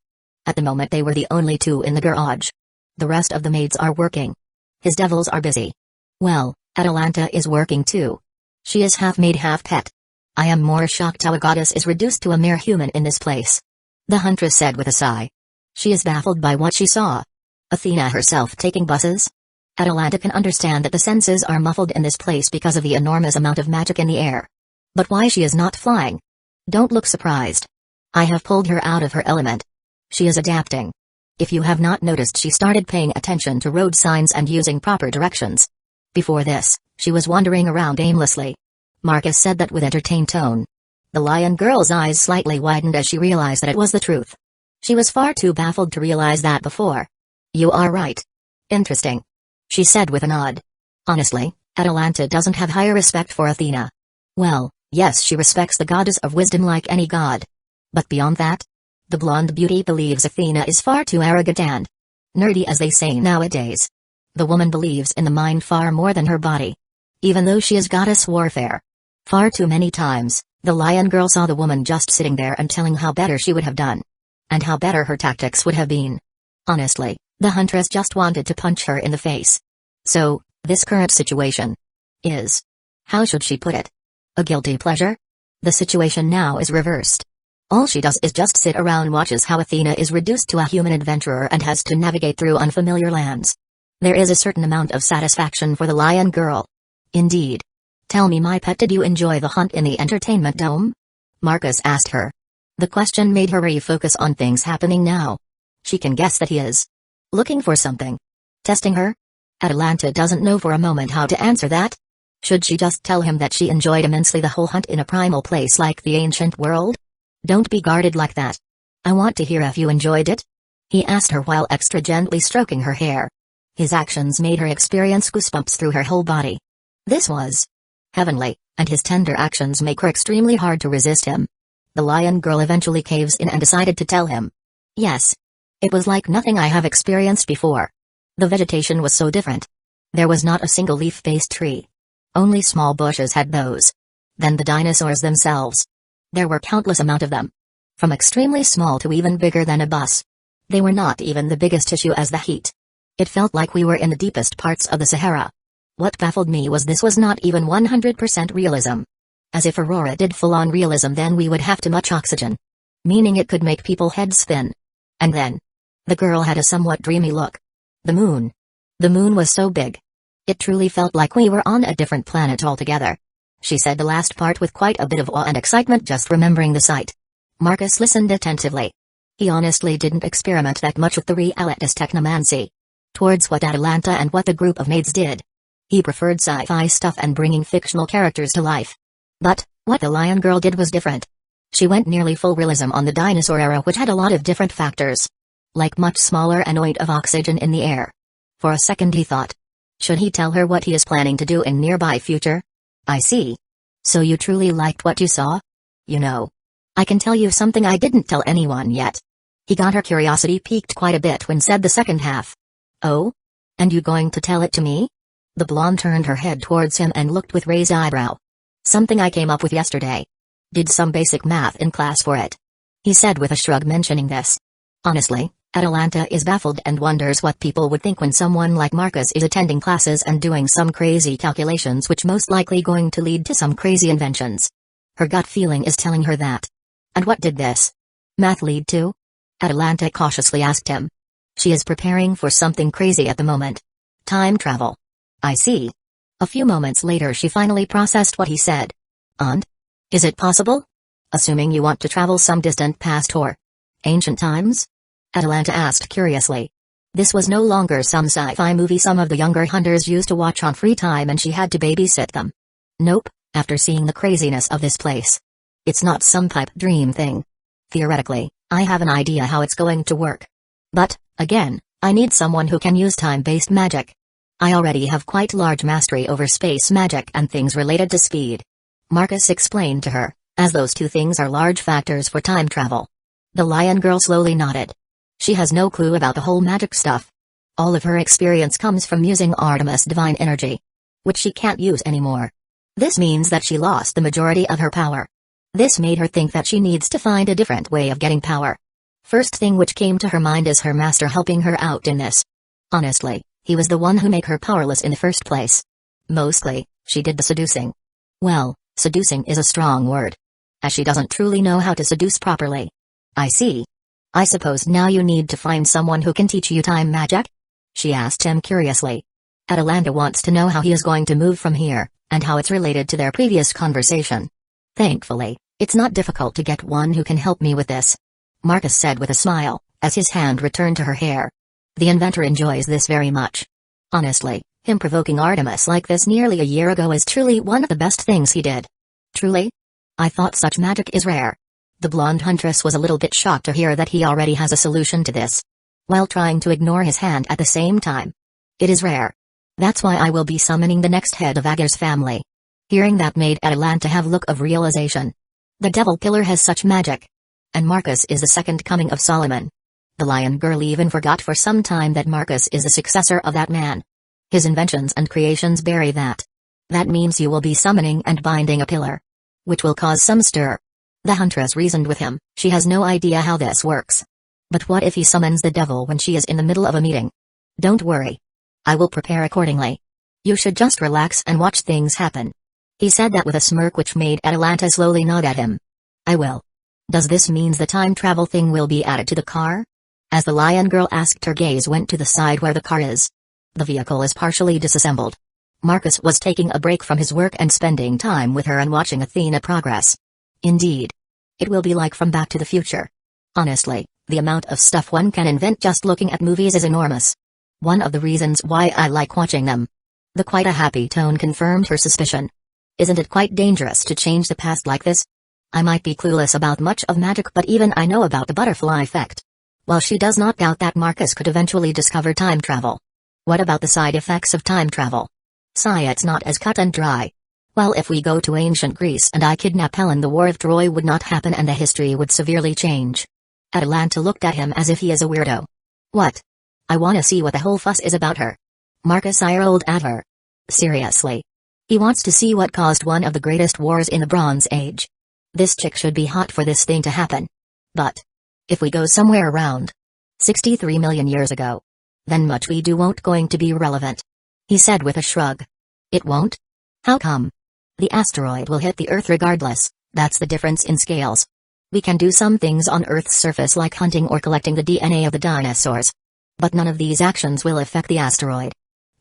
At the moment they were the only two in the garage. The rest of the maids are working. His devils are busy. Well, Atalanta is working too. She is half maid half pet. I am more shocked how a goddess is reduced to a mere human in this place, the huntress said with a sigh. She is baffled by what she saw. Athena herself taking buses? Atalanta can understand that the senses are muffled in this place because of the enormous amount of magic in the air. But why she is not flying? Don't look surprised. I have pulled her out of her element. She is adapting. If you have not noticed, she started paying attention to road signs and using proper directions. Before this, she was wandering around aimlessly. Marcus said that with entertained tone. The lion girl's eyes slightly widened as she realized that it was the truth. She was far too baffled to realize that before. You are right. Interesting, she said with a nod. Honestly, Atalanta doesn't have higher respect for Athena. Well, yes, she respects the goddess of wisdom like any god. But beyond that? The blonde beauty believes Athena is far too arrogant and nerdy, as they say nowadays. The woman believes in the mind far more than her body. Even though she is goddess warfare. Far too many times, the lion girl saw the woman just sitting there and telling how better she would have done. And how better her tactics would have been. Honestly, the huntress just wanted to punch her in the face. So, this current situation is, how should she put it? A guilty pleasure? The situation now is reversed. All she does is just sit around, watches how Athena is reduced to a human adventurer and has to navigate through unfamiliar lands. There is a certain amount of satisfaction for the lion girl. Indeed. Tell me, my pet, did you enjoy the hunt in the entertainment dome? Marcus asked her. The question made her refocus on things happening now. She can guess that he is looking for something. Testing her? Atalanta doesn't know for a moment how to answer that. Should she just tell him that she enjoyed immensely the whole hunt in a primal place like the ancient world? Don't be guarded like that. I want to hear if you enjoyed it. He asked her while extra gently stroking her hair. His actions made her experience goosebumps through her whole body. This was heavenly, and his tender actions make her extremely hard to resist him. The lion girl eventually caves in and decided to tell him. Yes. It was like nothing I have experienced before. The vegetation was so different. There was not a single leaf-based tree. Only small bushes had those. Then the dinosaurs themselves. There were countless amount of them. From extremely small to even bigger than a bus. They were not even the biggest issue as the heat. It felt like we were in the deepest parts of the Sahara. What baffled me was this was not even 100% realism. As if Aurora did full-on realism, then we would have too much oxygen. Meaning it could make people's heads spin. And then the girl had a somewhat dreamy look. The moon. The moon was so big. It truly felt like we were on a different planet altogether. She said the last part with quite a bit of awe and excitement, just remembering the sight. Marcus listened attentively. He honestly didn't experiment that much with the realist technomancy. Towards what Atalanta and what the group of maids did. He preferred sci-fi stuff and bringing fictional characters to life. But what the lion girl did was different. She went nearly full realism on the dinosaur era, which had a lot of different factors. Like much smaller amount of oxygen in the air. For a second he thought. Should he tell her what he is planning to do in nearby future? I see. So you truly liked what you saw? You know, I can tell you something I didn't tell anyone yet. He got her curiosity piqued quite a bit when said the second half. Oh? And you going to tell it to me? The blonde turned her head towards him and looked with raised eyebrow. Something I came up with yesterday. Did some basic math in class for it. He said with a shrug, mentioning this. Honestly, Atalanta is baffled and wonders what people would think when someone like Marcus is attending classes and doing some crazy calculations, which most likely going to lead to some crazy inventions. Her gut feeling is telling her that. And what did this math lead to? Atalanta cautiously asked him. She is preparing for something crazy at the moment. Time travel. I see. A few moments later she finally processed what he said. "And? Is it possible? Assuming you want to travel some distant past or ancient times?" Atalanta asked curiously. This was no longer some sci-fi movie some of the younger hunters used to watch on free time and she had to babysit them. Nope, after seeing the craziness of this place. It's not some pipe dream thing. Theoretically, I have an idea how it's going to work. But, again, I need someone who can use time-based magic. I already have quite large mastery over space magic and things related to speed. Marcus explained to her, as those two things are large factors for time travel. The lion girl slowly nodded. She has no clue about the whole magic stuff. All of her experience comes from using Artemis' divine energy, which she can't use anymore. This means that she lost the majority of her power. This made her think that she needs to find a different way of getting power. First thing which came to her mind is her master helping her out in this. Honestly, he was the one who made her powerless in the first place. Mostly, she did the seducing. Well, seducing is a strong word, as she doesn't truly know how to seduce properly. I see. I suppose now you need to find someone who can teach you time magic? She asked him curiously. Atalanta wants to know how he is going to move from here, and how it's related to their previous conversation. Thankfully, it's not difficult to get one who can help me with this, Marcus said with a smile, as his hand returned to her hair. The inventor enjoys this very much. Honestly, him provoking Artemis like this nearly a year ago is truly one of the best things he did. Truly? I thought such magic is rare. The blonde huntress was a little bit shocked to hear that he already has a solution to this, while trying to ignore his hand at the same time. It is rare. That's why I will be summoning the next head of Agar's family. Hearing that made Atalanta have a look of realization. The devil killer has such magic. And Marcus is the second coming of Solomon. The lion girl even forgot for some time that Marcus is the successor of that man. His inventions and creations bury that. That means you will be summoning and binding a pillar, which will cause some stir. The huntress reasoned with him, she has no idea how this works. But what if he summons the devil when she is in the middle of a meeting? Don't worry. I will prepare accordingly. You should just relax and watch things happen. He said that with a smirk which made Atalanta slowly nod at him. I will. Does this mean the time travel thing will be added to the car? As the lion girl asked, her gaze went to the side where the car is. The vehicle is partially disassembled. Marcus was taking a break from his work and spending time with her and watching Athena progress. Indeed. It will be like from Back to the Future. Honestly, the amount of stuff one can invent just looking at movies is enormous. One of the reasons why I like watching them. The quite a happy tone confirmed her suspicion. Isn't it quite dangerous to change the past like this? I might be clueless about much of magic, but even I know about the butterfly effect. While she does not doubt that Marcus could eventually discover time travel. What about the side effects of time travel? It's not as cut and dry. Well, if we go to ancient Greece and I kidnap Helen, the war of Troy would not happen and the history would severely change. Atalanta looked at him as if he is a weirdo. What? I wanna see what the whole fuss is about her. Marcus eye-rolled at her. Seriously. He wants to see what caused one of the greatest wars in the Bronze Age. This chick should be hot for this thing to happen. But if we go somewhere around 63 million years ago, then much we do won't going to be relevant. He said with a shrug. It won't? How come? The asteroid will hit the Earth regardless, that's the difference in scales. We can do some things on Earth's surface like hunting or collecting the DNA of the dinosaurs. But none of these actions will affect the asteroid.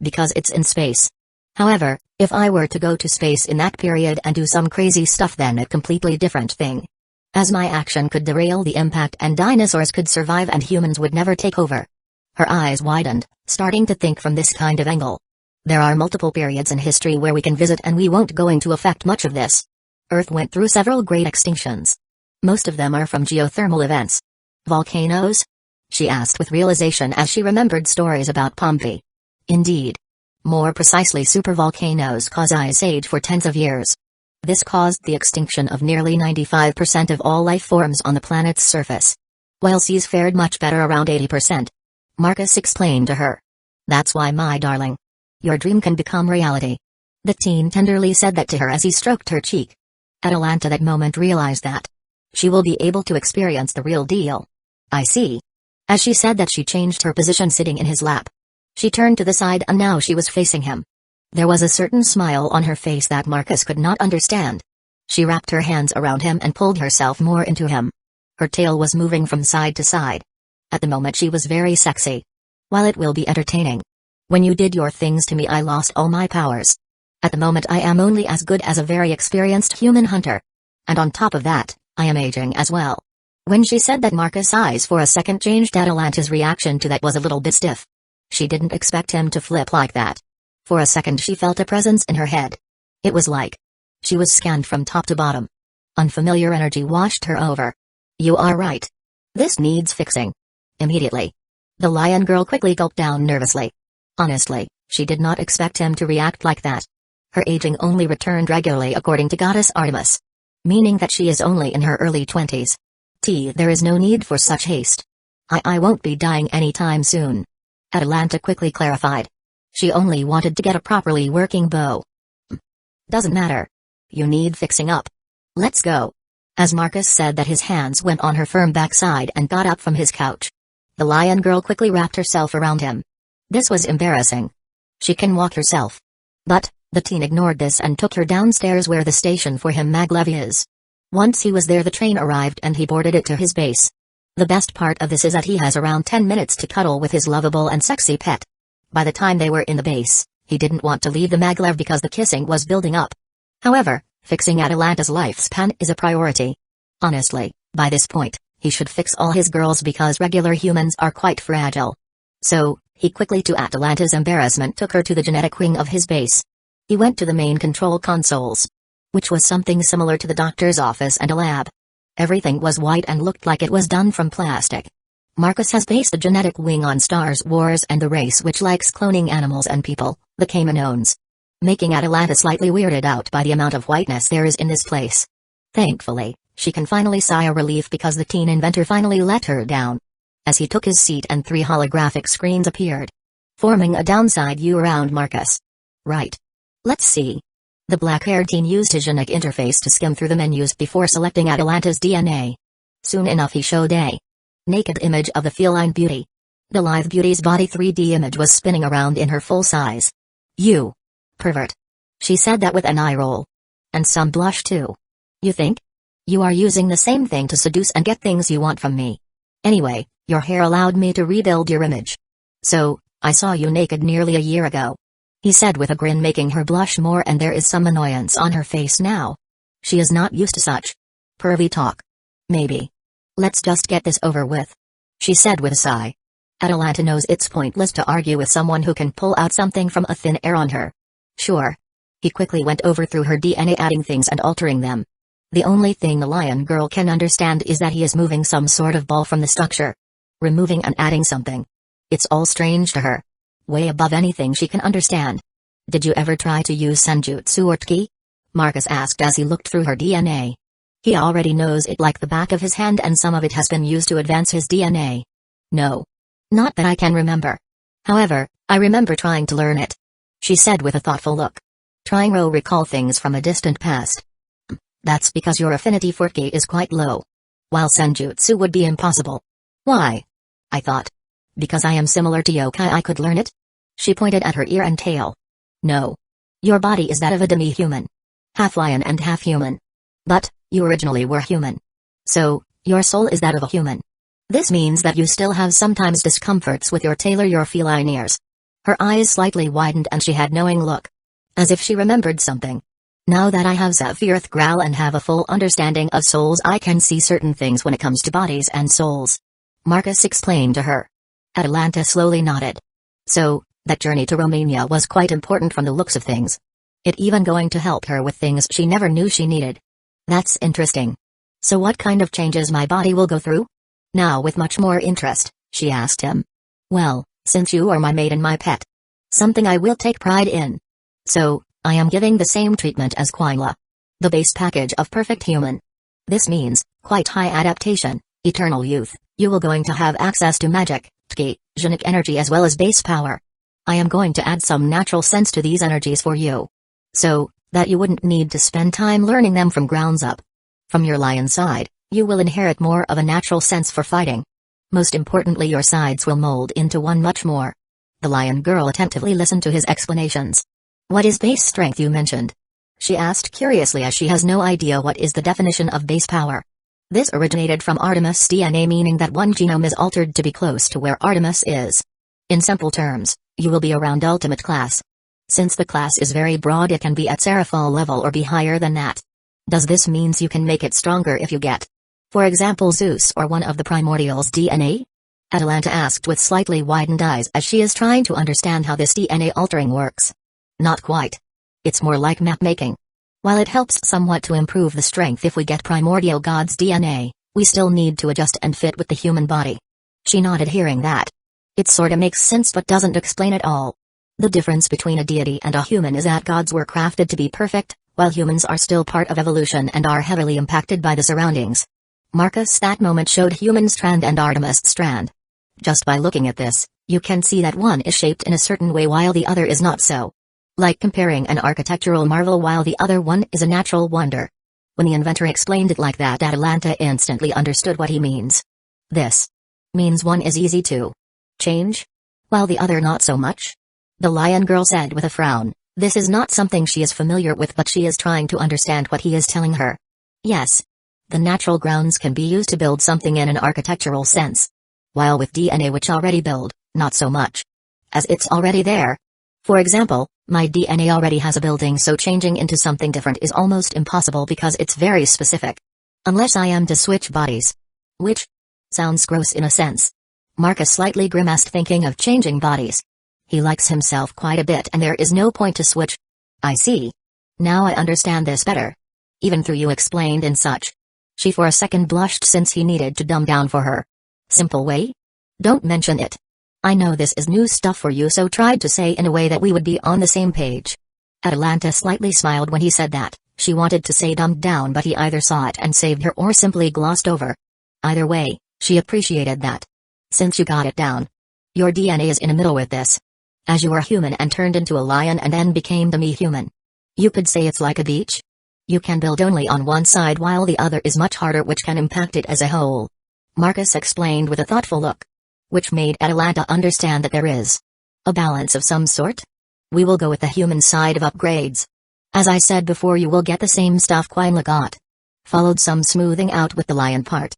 Because it's in space. However, if I were to go to space in that period and do some crazy stuff, then a completely different thing. As my action could derail the impact and dinosaurs could survive and humans would never take over. Her eyes widened, starting to think from this kind of angle. There are multiple periods in history where we can visit and we won't going to affect much of this. Earth went through several great extinctions. Most of them are from geothermal events. Volcanoes? She asked with realization as she remembered stories about Pompeii. Indeed. More precisely, supervolcanoes cause ice age for tens of years. This caused the extinction of nearly 95% of all life forms on the planet's surface. While seas fared much better, around 80%. Marcus explained to her. That's why, my darling, your dream can become reality. The teen tenderly said that to her as he stroked her cheek. Atalanta that moment realized that she will be able to experience the real deal. I see. As she said that, she changed her position sitting in his lap. She turned to the side and now she was facing him. There was a certain smile on her face that Marcus could not understand. She wrapped her hands around him and pulled herself more into him. Her tail was moving from side to side. At the moment she was very sexy. While it will be entertaining. When you did your things to me, I lost all my powers. At the moment I am only as good as a very experienced human hunter. And on top of that, I am aging as well. When she said that, Marcus' eyes for a second changed. Atalanta's reaction to that was a little bit stiff. She didn't expect him to flip like that. For a second she felt a presence in her head. It was like she was scanned from top to bottom. Unfamiliar energy washed her over. You are right. This needs fixing. Immediately. The lion girl quickly gulped down nervously. Honestly, she did not expect him to react like that. Her aging only returned regularly according to Goddess Artemis. Meaning that she is only in her early 20s. There is no need for such haste. I won't be dying anytime soon. Atalanta quickly clarified. She only wanted to get a properly working bow. Doesn't matter. You need fixing up. Let's go. As Marcus said that, his hands went on her firm backside and got up from his couch. The lion girl quickly wrapped herself around him. This was embarrassing. She can walk herself. But the teen ignored this and took her downstairs where the station for him maglev is. Once he was there, the train arrived and he boarded it to his base. The best part of this is that he has around 10 minutes to cuddle with his lovable and sexy pet. By the time they were in the base, he didn't want to leave the maglev because the kissing was building up. However, fixing Atalanta's lifespan is a priority. Honestly, by this point, he should fix all his girls because regular humans are quite fragile. So, he quickly, to Atalanta's embarrassment, took her to the genetic wing of his base. He went to the main control consoles, which was something similar to the doctor's office and a lab. Everything was white and looked like it was done from plastic. Marcus has based the genetic wing on Star Wars and the race which likes cloning animals and people, the Kaminoans. Making Atalanta slightly weirded out by the amount of whiteness there is in this place. Thankfully, she can finally sigh a relief because the teen inventor finally let her down. As he took his seat and 3 holographic screens appeared, forming a downside U around Marcus. Right. Let's see. The black-haired teen used his genetic interface to skim through the menus before selecting Atalanta's DNA. Soon enough he showed a naked image of the feline beauty. The lithe beauty's body 3D image was spinning around in her full size. You pervert. She said that with an eye roll. And some blush too. You think? You are using the same thing to seduce and get things you want from me. Anyway, your hair allowed me to rebuild your image. So, I saw you naked nearly a year ago. He said with a grin, making her blush more, and there is some annoyance on her face now. She is not used to such pervy talk. Maybe. Let's just get this over with. She said with a sigh. Atalanta knows it's pointless to argue with someone who can pull out something from a thin air on her. Sure. He quickly went over through her DNA, adding things and altering them. The only thing the lion girl can understand is that he is moving some sort of ball from the structure. Removing and adding something. It's all strange to her. Way above anything she can understand. Did you ever try to use Senjutsu or Tki? Marcus asked as he looked through her DNA. He already knows it like the back of his hand, and some of it has been used to advance his DNA. No. Not that I can remember. However, I remember trying to learn it. She said with a thoughtful look. Trying to recall things from a distant past. That's because your affinity for Tki is quite low. While Senjutsu would be impossible. Why? I thought. Because I am similar to yokai, I could learn it? She pointed at her ear and tail. No. Your body is that of a demi-human. Half lion and half human. But, you originally were human. So, your soul is that of a human. This means that you still have sometimes discomforts with your tail or your feline ears. Her eyes slightly widened and she had knowing look. As if she remembered something. Now that I have Zephyroth growl and have a full understanding of souls, I can see certain things when it comes to bodies and souls. Marcus explained to her. Atalanta slowly nodded. So, that journey to Romania was quite important from the looks of things. It even going to help her with things she never knew she needed. That's interesting. So what kind of changes my body will go through? Now with much more interest, she asked him. Well, since you are my maid and my pet. Something I will take pride in. So, I am giving the same treatment as Quinla. The base package of perfect human. This means, quite high adaptation, eternal youth, you will going to have access to magic, Tki, genic energy as well as base power. I am going to add some natural sense to these energies for you. So, that you wouldn't need to spend time learning them from grounds up. From your lion side, you will inherit more of a natural sense for fighting. Most importantly, your sides will mold into one much more. The lion girl attentively listened to his explanations. What is base strength you mentioned? She asked curiously as she has no idea what is the definition of base power. This originated from Artemis DNA, meaning that one genome is altered to be close to where Artemis is. In simple terms, you will be around ultimate class. Since the class is very broad, it can be at Seraphal level or be higher than that. Does this means you can make it stronger if you get, for example, Zeus or one of the primordials' DNA? Atalanta asked with slightly widened eyes as she is trying to understand how this DNA altering works. Not quite. It's more like map making. While it helps somewhat to improve the strength if we get primordial god's DNA, we still need to adjust and fit with the human body. She nodded hearing that. It sorta makes sense but doesn't explain it all. The difference between a deity and a human is that gods were crafted to be perfect, while humans are still part of evolution and are heavily impacted by the surroundings. Marcus that moment showed human strand and Artemis strand. Just by looking at this, you can see that one is shaped in a certain way while the other is not so. Like comparing an architectural marvel while the other one is a natural wonder. When the inventor explained it like that, Atalanta instantly understood what he means. This means one is easy to change, while the other not so much? The lion girl said with a frown. This is not something she is familiar with, but she is trying to understand what he is telling her. Yes. The natural grounds can be used to build something in an architectural sense. While with DNA which already build, not so much. As it's already there. For example, my DNA already has a building, so changing into something different is almost impossible because it's very specific. Unless I am to switch bodies. Which sounds gross in a sense. Marcus slightly grimaced thinking of changing bodies. He likes himself quite a bit and there is no point to switch. I see. Now I understand this better. Even though you explained in such. She for a second blushed since he needed to dumb down for her. Simple way? Don't mention it. I know this is new stuff for you, so tried to say in a way that we would be on the same page. Atalanta slightly smiled when he said that. She wanted to say dumbed down, but he either saw it and saved her or simply glossed over. Either way, she appreciated that. Since you got it down. Your DNA is in the middle with this. As you were human and turned into a lion and then became the me-human. You could say it's like a beach. You can build only on one side while the other is much harder, which can impact it as a whole. Marcus explained with a thoughtful look. Which made Atalanta understand that there is a balance of some sort. We will go with the human side of upgrades. As I said before, you will get the same stuff Quinla got. Followed some smoothing out with the lion part.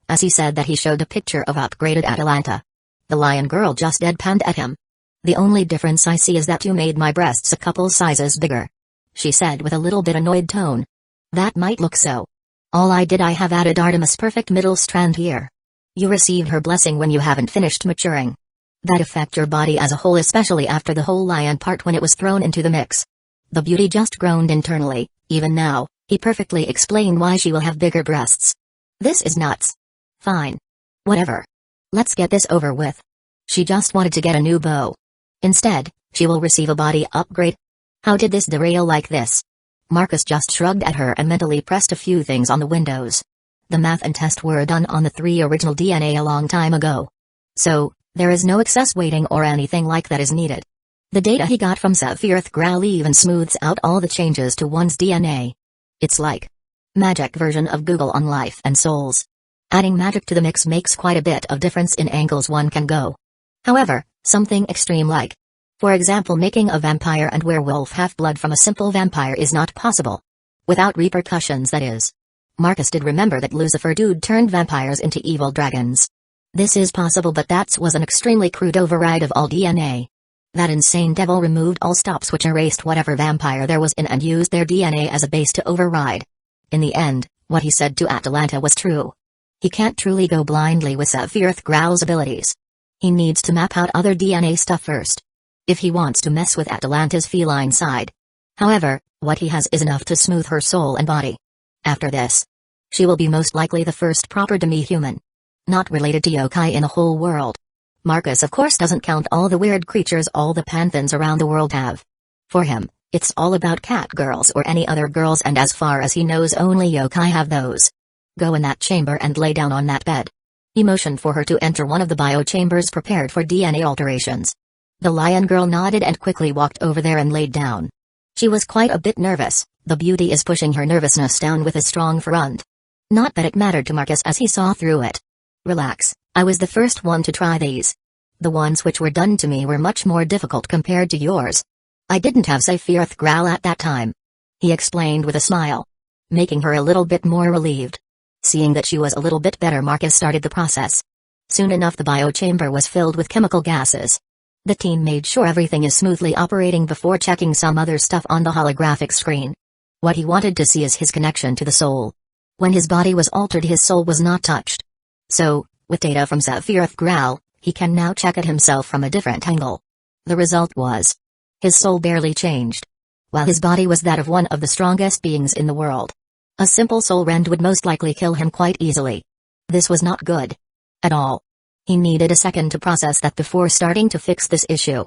As he said that, he showed a picture of upgraded Atalanta. The lion girl just deadpanned at him. The only difference I see is that you made my breasts a couple sizes bigger. She said with a little bit annoyed tone. That might look so. All I did, I have added Artemis' perfect middle strand here. You received her blessing when you haven't finished maturing. That affect your body as a whole, especially after the whole lion part when it was thrown into the mix. The beauty just groaned internally. Even now, he perfectly explained why she will have bigger breasts. This is nuts. Fine. Whatever. Let's get this over with. She just wanted to get a new bow. Instead, she will receive a body upgrade. How did this derail like this? Marcus just shrugged at her and mentally pressed a few things on the windows. The math and test were done on the 3 original DNA a long time ago. So, there is no excess weighting or anything like that is needed. The data he got from Sephiroth Growl even smooths out all the changes to one's DNA. It's like magic version of Google on Life and Souls. Adding magic to the mix makes quite a bit of difference in angles one can go. However, something extreme like, for example, making a vampire and werewolf half-blood from a simple vampire is not possible. Without repercussions, that is. Marcus did remember that Lucifer dude turned vampires into evil dragons. This is possible, but that was an extremely crude override of all DNA. That insane devil removed all stops which erased whatever vampire there was in and used their DNA as a base to override. In the end, what he said to Atalanta was true. He can't truly go blindly with Sephiroth Growl's abilities. He needs to map out other DNA stuff first. If he wants to mess with Atalanta's feline side. However, what he has is enough to smooth her soul and body. After this, she will be most likely the first proper demi-human. Not related to yokai in the whole world. Marcus of course doesn't count all the weird creatures all the pantheons around the world have. For him, it's all about cat girls or any other girls, and as far as he knows only yokai have those. Go in that chamber and lay down on that bed. He motioned for her to enter one of the bio-chambers prepared for DNA alterations. The lion girl nodded and quickly walked over there and laid down. She was quite a bit nervous. The beauty is pushing her nervousness down with a strong front. Not that it mattered to Marcus as he saw through it. Relax, I was the first one to try these. The ones which were done to me were much more difficult compared to yours. I didn't have Sephiroth Growl at that time. He explained with a smile. Making her a little bit more relieved. Seeing that she was a little bit better, Marcus started the process. Soon enough the biochamber was filled with chemical gases. The teen made sure everything is smoothly operating before checking some other stuff on the holographic screen. What he wanted to see is his connection to the soul. When his body was altered, his soul was not touched. So, with data from Sephiroth Growl, he can now check it himself from a different angle. The result was, his soul barely changed, while his body was that of one of the strongest beings in the world. A simple soul rend would most likely kill him quite easily. This was not good. At all. He needed a second to process that before starting to fix this issue.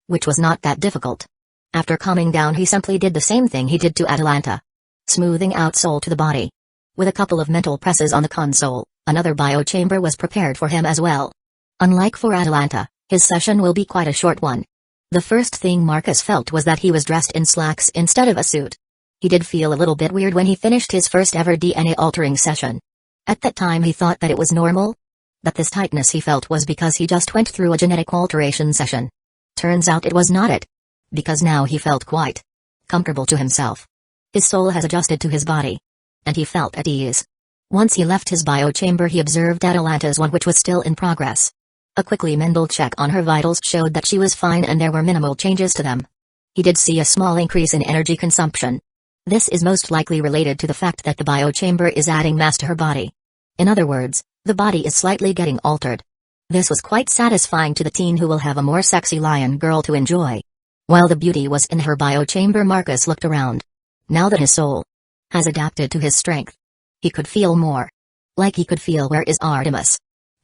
Which was not that difficult. After calming down, he simply did the same thing he did to Atalanta. Smoothing out soul to the body. With a couple of mental presses on the console, another biochamber was prepared for him as well. Unlike for Atalanta, his session will be quite a short one. The first thing Marcus felt was that he was dressed in slacks instead of a suit. He did feel a little bit weird when he finished his first ever DNA-altering session. At that time he thought that it was normal. That this tightness he felt was because he just went through a genetic alteration session. Turns out it was not it. Because now he felt quite comfortable to himself. His soul has adjusted to his body. And he felt at ease. Once he left his biochamber, he observed Atalanta's one, which was still in progress. A quickly mental check on her vitals showed that she was fine and there were minimal changes to them. He did see a small increase in energy consumption. This is most likely related to the fact that the biochamber is adding mass to her body. In other words, the body is slightly getting altered. This was quite satisfying to the teen, who will have a more sexy lion girl to enjoy. While the beauty was in her biochamber, Marcus looked around. Now that his soul has adapted to his strength, he could feel more. Like he could feel where is Artemis?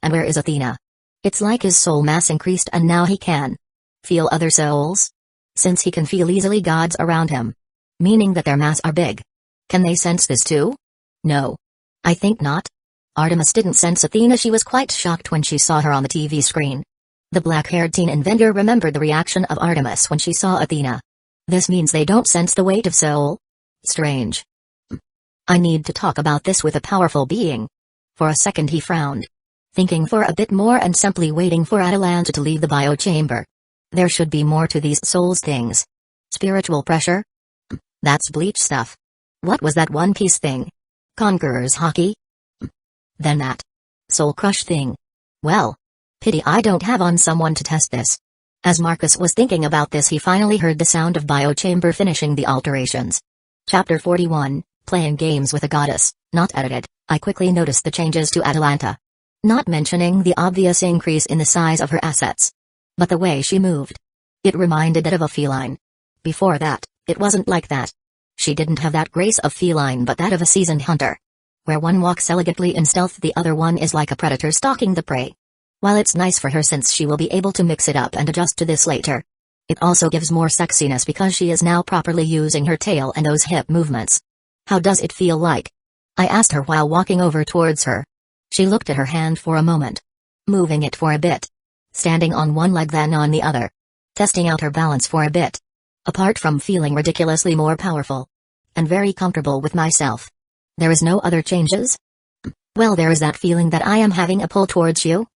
And where is Athena? It's like his soul mass increased and now he can feel other souls? Since he can feel easily gods around him. Meaning that their mass are big. Can they sense this too? No. I think not. Artemis didn't sense Athena. She was quite shocked when she saw her on the TV screen. The black-haired teen inventor remembered the reaction of Artemis when she saw Athena. This means they don't sense the weight of soul? Strange. I need to talk about this with a powerful being. For a second he frowned. Thinking for a bit more and simply waiting for Atalanta to leave the biochamber. There should be more to these souls things. Spiritual pressure? That's Bleach stuff. What was that One Piece thing? Conqueror's Hockey? Then that Soul Crush thing. Well, pity I don't have on someone to test this. As Marcus was thinking about this, he finally heard the sound of biochamber finishing the alterations. Chapter 41, Playing Games with a Goddess, not edited. I quickly noticed the changes to Atalanta. Not mentioning the obvious increase in the size of her assets. But the way she moved. It reminded it of a feline. Before that, it wasn't like that. She didn't have that grace of feline but that of a seasoned hunter. Where one walks elegantly in stealth, the other one is like a predator stalking the prey. While it's nice for her since she will be able to mix it up and adjust to this later, it also gives more sexiness because she is now properly using her tail and those hip movements. How does it feel like? I asked her while walking over towards her. She looked at her hand for a moment. Moving it for a bit. Standing on one leg then on the other. Testing out her balance for a bit. Apart from feeling ridiculously more powerful. And very comfortable with myself. There is no other changes? Well, there is that feeling that I am having a pull towards you.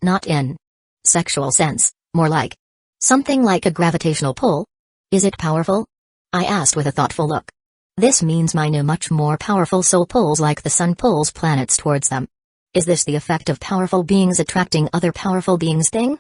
Not in sexual sense, more like something like a gravitational pull. Is it powerful? I asked with a thoughtful look. This means my new much more powerful soul pulls like the sun pulls planets towards them. Is this the effect of powerful beings attracting other powerful beings thing?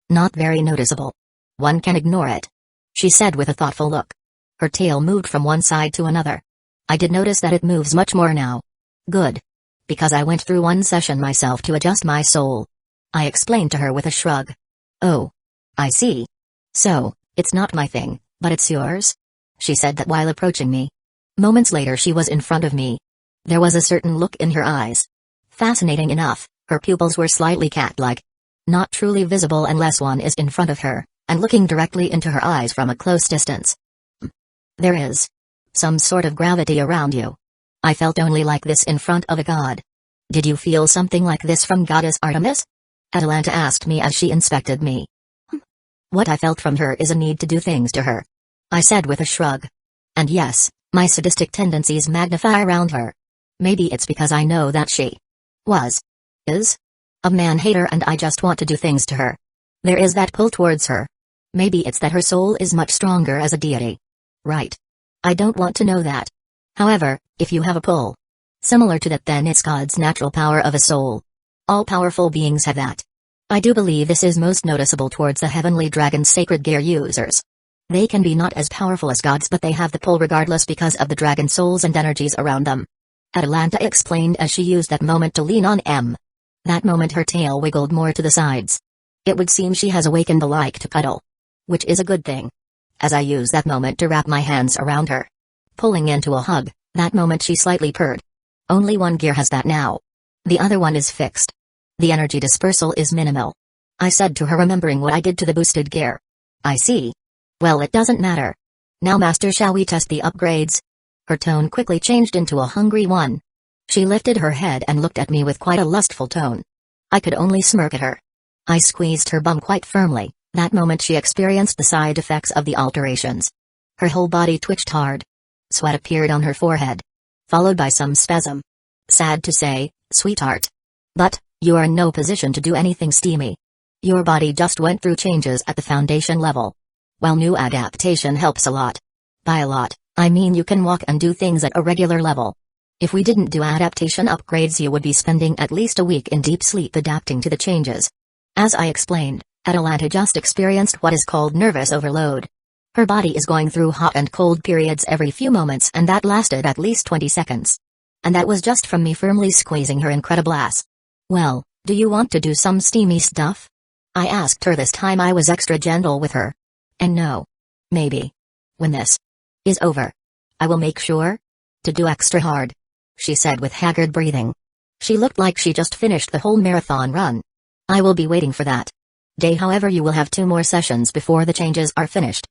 Not very noticeable. One can ignore it. She said with a thoughtful look. Her tail moved from one side to another. I did notice that it moves much more now. Good. Because I went through one session myself to adjust my soul. I explained to her with a shrug. Oh. I see. So, it's not my thing, but it's yours? She said that while approaching me. Moments later she was in front of me. There was a certain look in her eyes. Fascinating enough, her pupils were slightly cat-like. Not truly visible unless one is in front of her, and looking directly into her eyes from a close distance. There is some sort of gravity around you. I felt only like this in front of a god. Did you feel something like this from Goddess Artemis? Atalanta asked me as she inspected me. What I felt from her is a need to do things to her. I said with a shrug. And yes, my sadistic tendencies magnify around her. Maybe it's because I know that she is a man-hater and I just want to do things to her. There is that pull towards her. Maybe it's that her soul is much stronger as a deity. Right. I don't want to know that. However, if you have a pull similar to that, then it's God's natural power of a soul. All powerful beings have that. I do believe this is most noticeable towards the Heavenly Dragon's sacred gear users. They can be not as powerful as gods, but they have the pull regardless because of the dragon souls and energies around them. Atalanta explained as she used that moment to lean on M. That moment her tail wiggled more to the sides. It would seem she has awakened the like to cuddle. Which is a good thing. As I use that moment to wrap my hands around her, pulling into a hug, that moment she slightly purred. Only one gear has that now. The other one is fixed. The energy dispersal is minimal. I said to her, remembering what I did to the boosted gear. I see. Well, it doesn't matter. Now master, shall we test the upgrades? Her tone quickly changed into a hungry one. She lifted her head and looked at me with quite a lustful tone. I could only smirk at her. I squeezed her bum quite firmly. That moment she experienced the side effects of the alterations. Her whole body twitched hard. Sweat appeared on her forehead, followed by some spasm. Sad to say, sweetheart. But, you are in no position to do anything steamy. Your body just went through changes at the foundation level. Well, new adaptation helps a lot. By a lot, I mean you can walk and do things at a regular level. If we didn't do adaptation upgrades, you would be spending at least a week in deep sleep adapting to the changes. As I explained, Atalanta just experienced what is called nervous overload. Her body is going through hot and cold periods every few moments, and that lasted at least 20 seconds. And that was just from me firmly squeezing her incredible ass. Well, do you want to do some steamy stuff? I asked her. This time I was extra gentle with her. And no. Maybe. When this is over, I will make sure to do extra hard, she said with haggard breathing. She looked like she just finished the whole marathon run. I will be waiting for that day. However, you will have 2 more sessions before the changes are finished.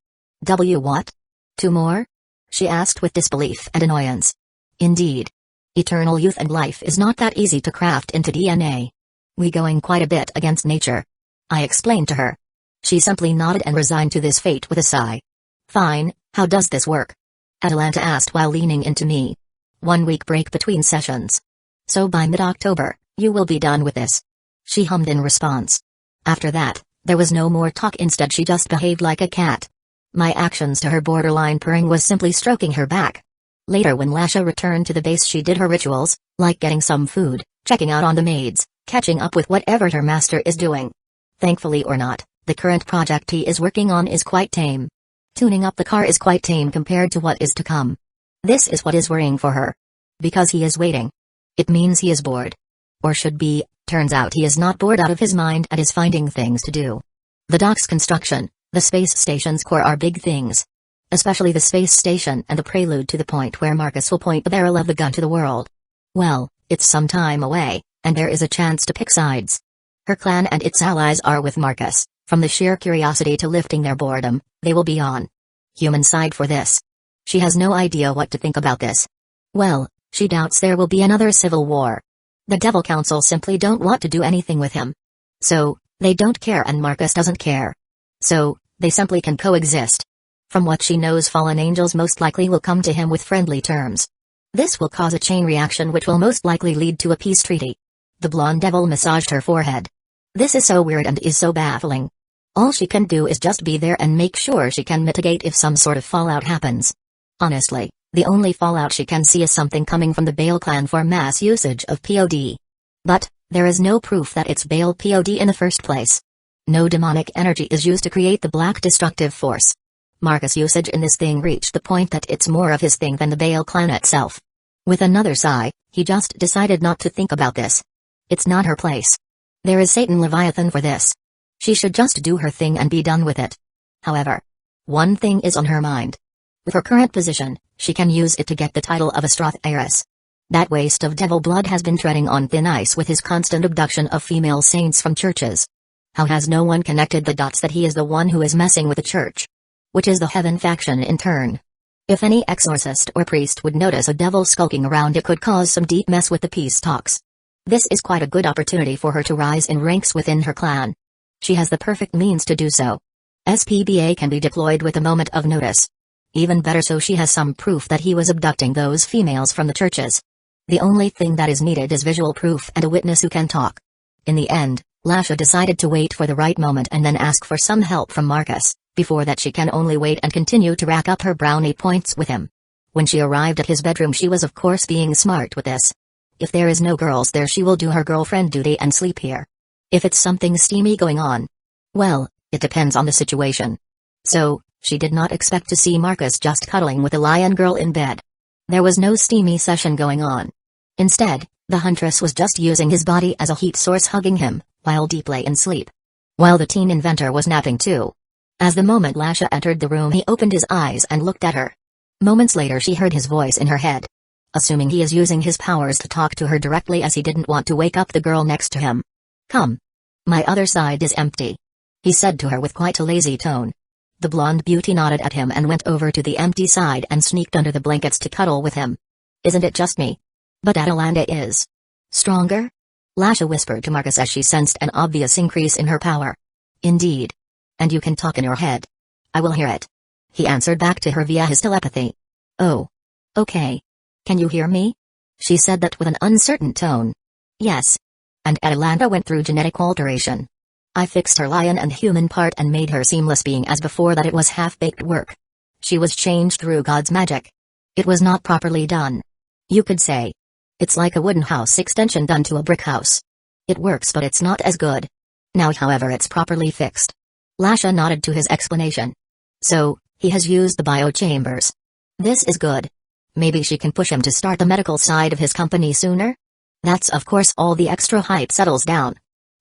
What? 2 more? She asked with disbelief and annoyance. Indeed. Eternal youth and life is not that easy to craft into DNA. We going quite a bit against nature, I explained to her. She simply nodded and resigned to this fate with a sigh. Fine, how does this work? Atalanta asked while leaning into me. 1 week break between sessions. So by mid-October, you will be done with this. She hummed in response. After that, there was no more talk. Instead she just behaved like a cat. My actions to her borderline purring was simply stroking her back. Later when Lasha returned to the base, she did her rituals, like getting some food, checking out on the maids, catching up with whatever her master is doing. Thankfully or not, the current project he is working on is quite tame. Tuning up the car is quite tame compared to what is to come. This is what is worrying for her. Because he is waiting. It means he is bored. Or should be. Turns out he is not bored out of his mind and is finding things to do. The dock's construction, the space station's core are big things. Especially the space station and the prelude to the point where Marcus will point the barrel of the gun to the world. Well, it's some time away, and there is a chance to pick sides. Her clan and its allies are with Marcus. From the sheer curiosity to lifting their boredom, they will be on human side for this. She has no idea what to think about this. Well, she doubts there will be another civil war. The Devil Council simply don't want to do anything with him. So, they don't care, and Marcus doesn't care. So, they simply can coexist. From what she knows, fallen angels most likely will come to him with friendly terms. This will cause a chain reaction which will most likely lead to a peace treaty. The blonde devil massaged her forehead. This is so weird and is so baffling. All she can do is just be there and make sure she can mitigate if some sort of fallout happens. Honestly, the only fallout she can see is something coming from the Bale clan for mass usage of POD. But, there is no proof that it's Bale POD in the first place. No demonic energy is used to create the black destructive force. Marcus' usage in this thing reached the point that it's more of his thing than the Bale clan itself. With another sigh, he just decided not to think about this. It's not her place. There is Satan Leviathan for this. She should just do her thing and be done with it. However, one thing is on her mind. With her current position, she can use it to get the title of Astroth heiress. That waste of devil blood has been treading on thin ice with his constant abduction of female saints from churches. How has no one connected the dots that he is the one who is messing with the church? Which is the heaven faction in turn. If any exorcist or priest would notice a devil skulking around, it could cause some deep mess with the peace talks. This is quite a good opportunity for her to rise in ranks within her clan. She has the perfect means to do so. SPBA can be deployed with a moment of notice. Even better, so she has some proof that he was abducting those females from the churches. The only thing that is needed is visual proof and a witness who can talk. In the end, Lasha decided to wait for the right moment and then ask for some help from Marcus. Before that she can only wait and continue to rack up her brownie points with him. When she arrived at his bedroom, she was of course being smart with this. If there is no girls there, she will do her girlfriend duty and sleep here. If it's something steamy going on, well, it depends on the situation. So, she did not expect to see Marcus just cuddling with a lion girl in bed. There was no steamy session going on. Instead, the huntress was just using his body as a heat source, hugging him, while deeply in sleep. While the teen inventor was napping too. As the moment Lasha entered the room, he opened his eyes and looked at her. Moments later she heard his voice in her head. Assuming he is using his powers to talk to her directly, as he didn't want to wake up the girl next to him. "Come. My other side is empty," he said to her with quite a lazy tone. The blonde beauty nodded at him and went over to the empty side and sneaked under the blankets to cuddle with him. "Isn't it just me? But Atalanta is stronger?" Lasha whispered to Marcus as she sensed an obvious increase in her power. "Indeed. And you can talk in your head." "I will hear it," he answered back to her via his telepathy. "Oh. Okay. Can you hear me?" She said that with an uncertain tone. "Yes." And Atalanta went through genetic alteration. "I fixed her lion and human part and made her seamless being, as before that it was half-baked work. She was changed through God's magic. It was not properly done. You could say it's like a wooden house extension done to a brick house. It works, but it's not as good. Now however it's properly fixed." Lasha nodded to his explanation. "So, he has used the biochambers. This is good. Maybe she can push him to start the medical side of his company sooner? That's of course all the extra hype settles down.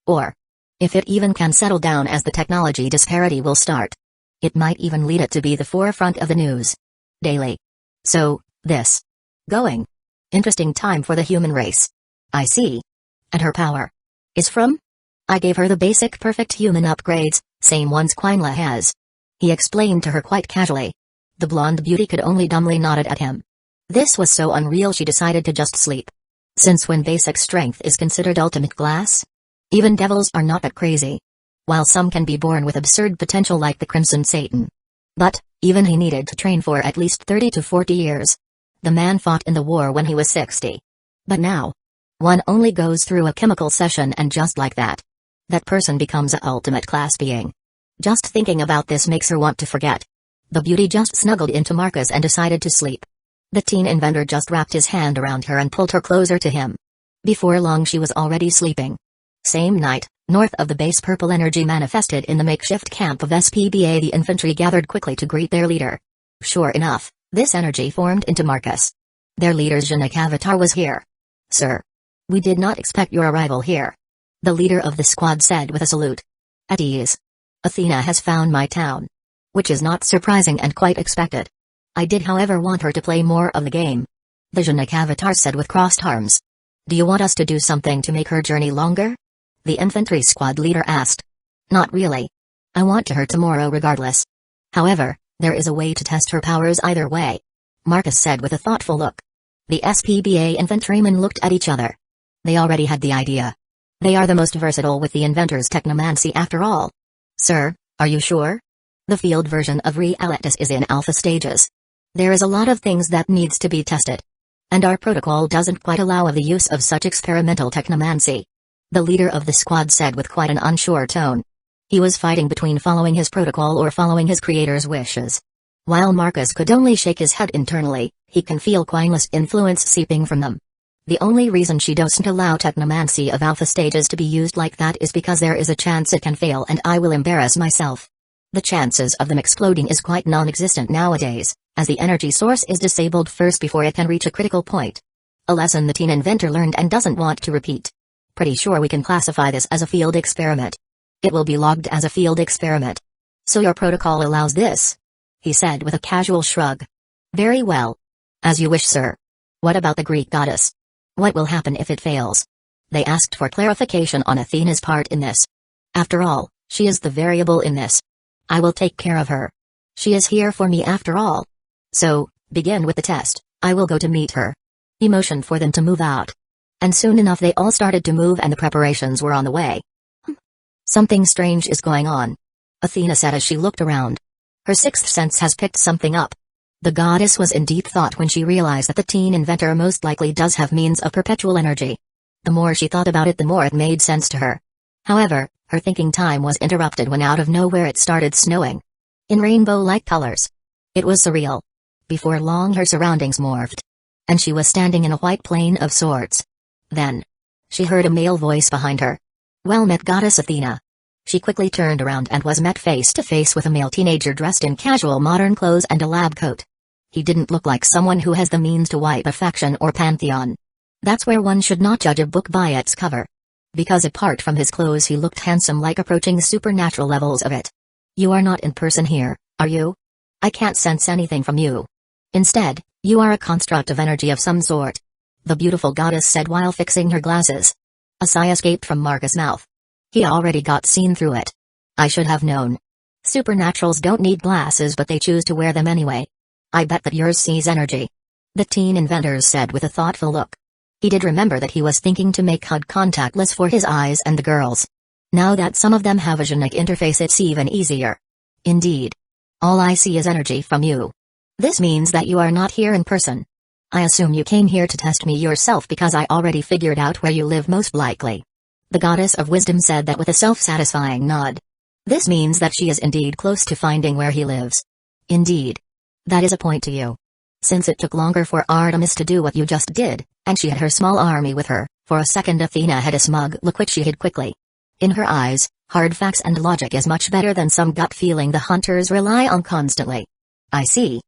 Or, if it even can settle down, as the technology disparity will start. It might even lead it to be the forefront of the news daily. So, this going. Interesting time for the human race. I see. And her power is from? I gave her the basic perfect human upgrades, same ones Quinla has." He explained to her quite casually. The blonde beauty could only dumbly nodded at him. This was so unreal she decided to just sleep. Since when basic strength is considered ultimate class? Even devils are not that crazy. While some can be born with absurd potential like the Crimson Satan. But, even he needed to train for at least 30 to 40 years. The man fought in the war when he was 60. But now, one only goes through a chemical session and just like that person becomes a ultimate class being. Just thinking about this makes her want to forget. The beauty just snuggled into Marcus and decided to sleep. The teen inventor just wrapped his hand around her and pulled her closer to him. Before long she was already sleeping. Same night, north of the base, purple energy manifested in the makeshift camp of SPBA. The infantry gathered quickly to greet their leader. Sure enough, this energy formed into Marcus. Their leader's genetic avatar was here. "Sir. We did not expect your arrival here," the leader of the squad said with a salute. "At ease. Athena has found my town." Which is not surprising and quite expected. "I did however want her to play more of the game," the genetic avatar said with crossed arms. "Do you want us to do something to make her journey longer?" the infantry squad leader asked. "Not really. I want her tomorrow regardless. However, there is a way to test her powers either way," Marcus said with a thoughtful look. The SPBA infantrymen looked at each other. They already had the idea. They are the most versatile with the inventor's technomancy after all. "Sir, are you sure? The field version of Realitas is in alpha stages. There is a lot of things that needs to be tested. And our protocol doesn't quite allow of the use of such experimental technomancy," the leader of the squad said with quite an unsure tone. He was fighting between following his protocol or following his creator's wishes. While Marcus could only shake his head internally, he can feel Quinla's influence seeping from them. The only reason she doesn't allow technomancy of alpha stages to be used like that is because there is a chance it can fail and I will embarrass myself. The chances of them exploding is quite non-existent nowadays, as the energy source is disabled first before it can reach a critical point. A lesson the teen inventor learned and doesn't want to repeat. Pretty sure we can classify this as a field experiment. It will be logged as a field experiment. "So your protocol allows this?" he said with a casual shrug. "Very well. As you wish, sir. What about the Greek goddess? What will happen if it fails?" They asked for clarification on Athena's part in this. "After all, she is the variable in this. I will take care of her. She is here for me after all. So, begin with the test, I will go to meet her." He motioned for them to move out. And soon enough they all started to move and the preparations were on the way. Something strange is going on," Athena said as she looked around. Her sixth sense has picked something up. The goddess was in deep thought when she realized that the teen inventor most likely does have means of perpetual energy. The more she thought about it, the more it made sense to her. However, her thinking time was interrupted when out of nowhere it started snowing. In rainbow-like colors. It was surreal. Before long her surroundings morphed. And she was standing in a white plain of sorts. Then, she heard a male voice behind her. Well met, Goddess Athena. She quickly turned around and was met face to face with a male teenager dressed in casual modern clothes and a lab coat. He didn't look like someone who has the means to wipe a faction or pantheon. That's where one should not judge a book by its cover. Because apart from his clothes he looked handsome, like approaching supernatural levels of it. You are not in person here, are you? I can't sense anything from you. Instead, you are a construct of energy of some sort. The beautiful goddess said while fixing her glasses. A sigh escaped from Marcus' mouth. He already got seen through it. I should have known. Supernaturals don't need glasses, but they choose to wear them anyway. I bet that yours sees energy. The teen inventor said with a thoughtful look. He did remember that he was thinking to make HUD contactless for his eyes and the girls. Now that some of them have a genetic interface, it's even easier. Indeed. All I see is energy from you. This means that you are not here in person. I assume you came here to test me yourself because I already figured out where you live most likely. The goddess of wisdom said that with a self-satisfying nod. This means that she is indeed close to finding where he lives. Indeed. That is a point to you. Since it took longer for Artemis to do what you just did, and she had her small army with her, for a second Athena had a smug look which she hid quickly. In her eyes, hard facts and logic is much better than some gut feeling the hunters rely on constantly. I see.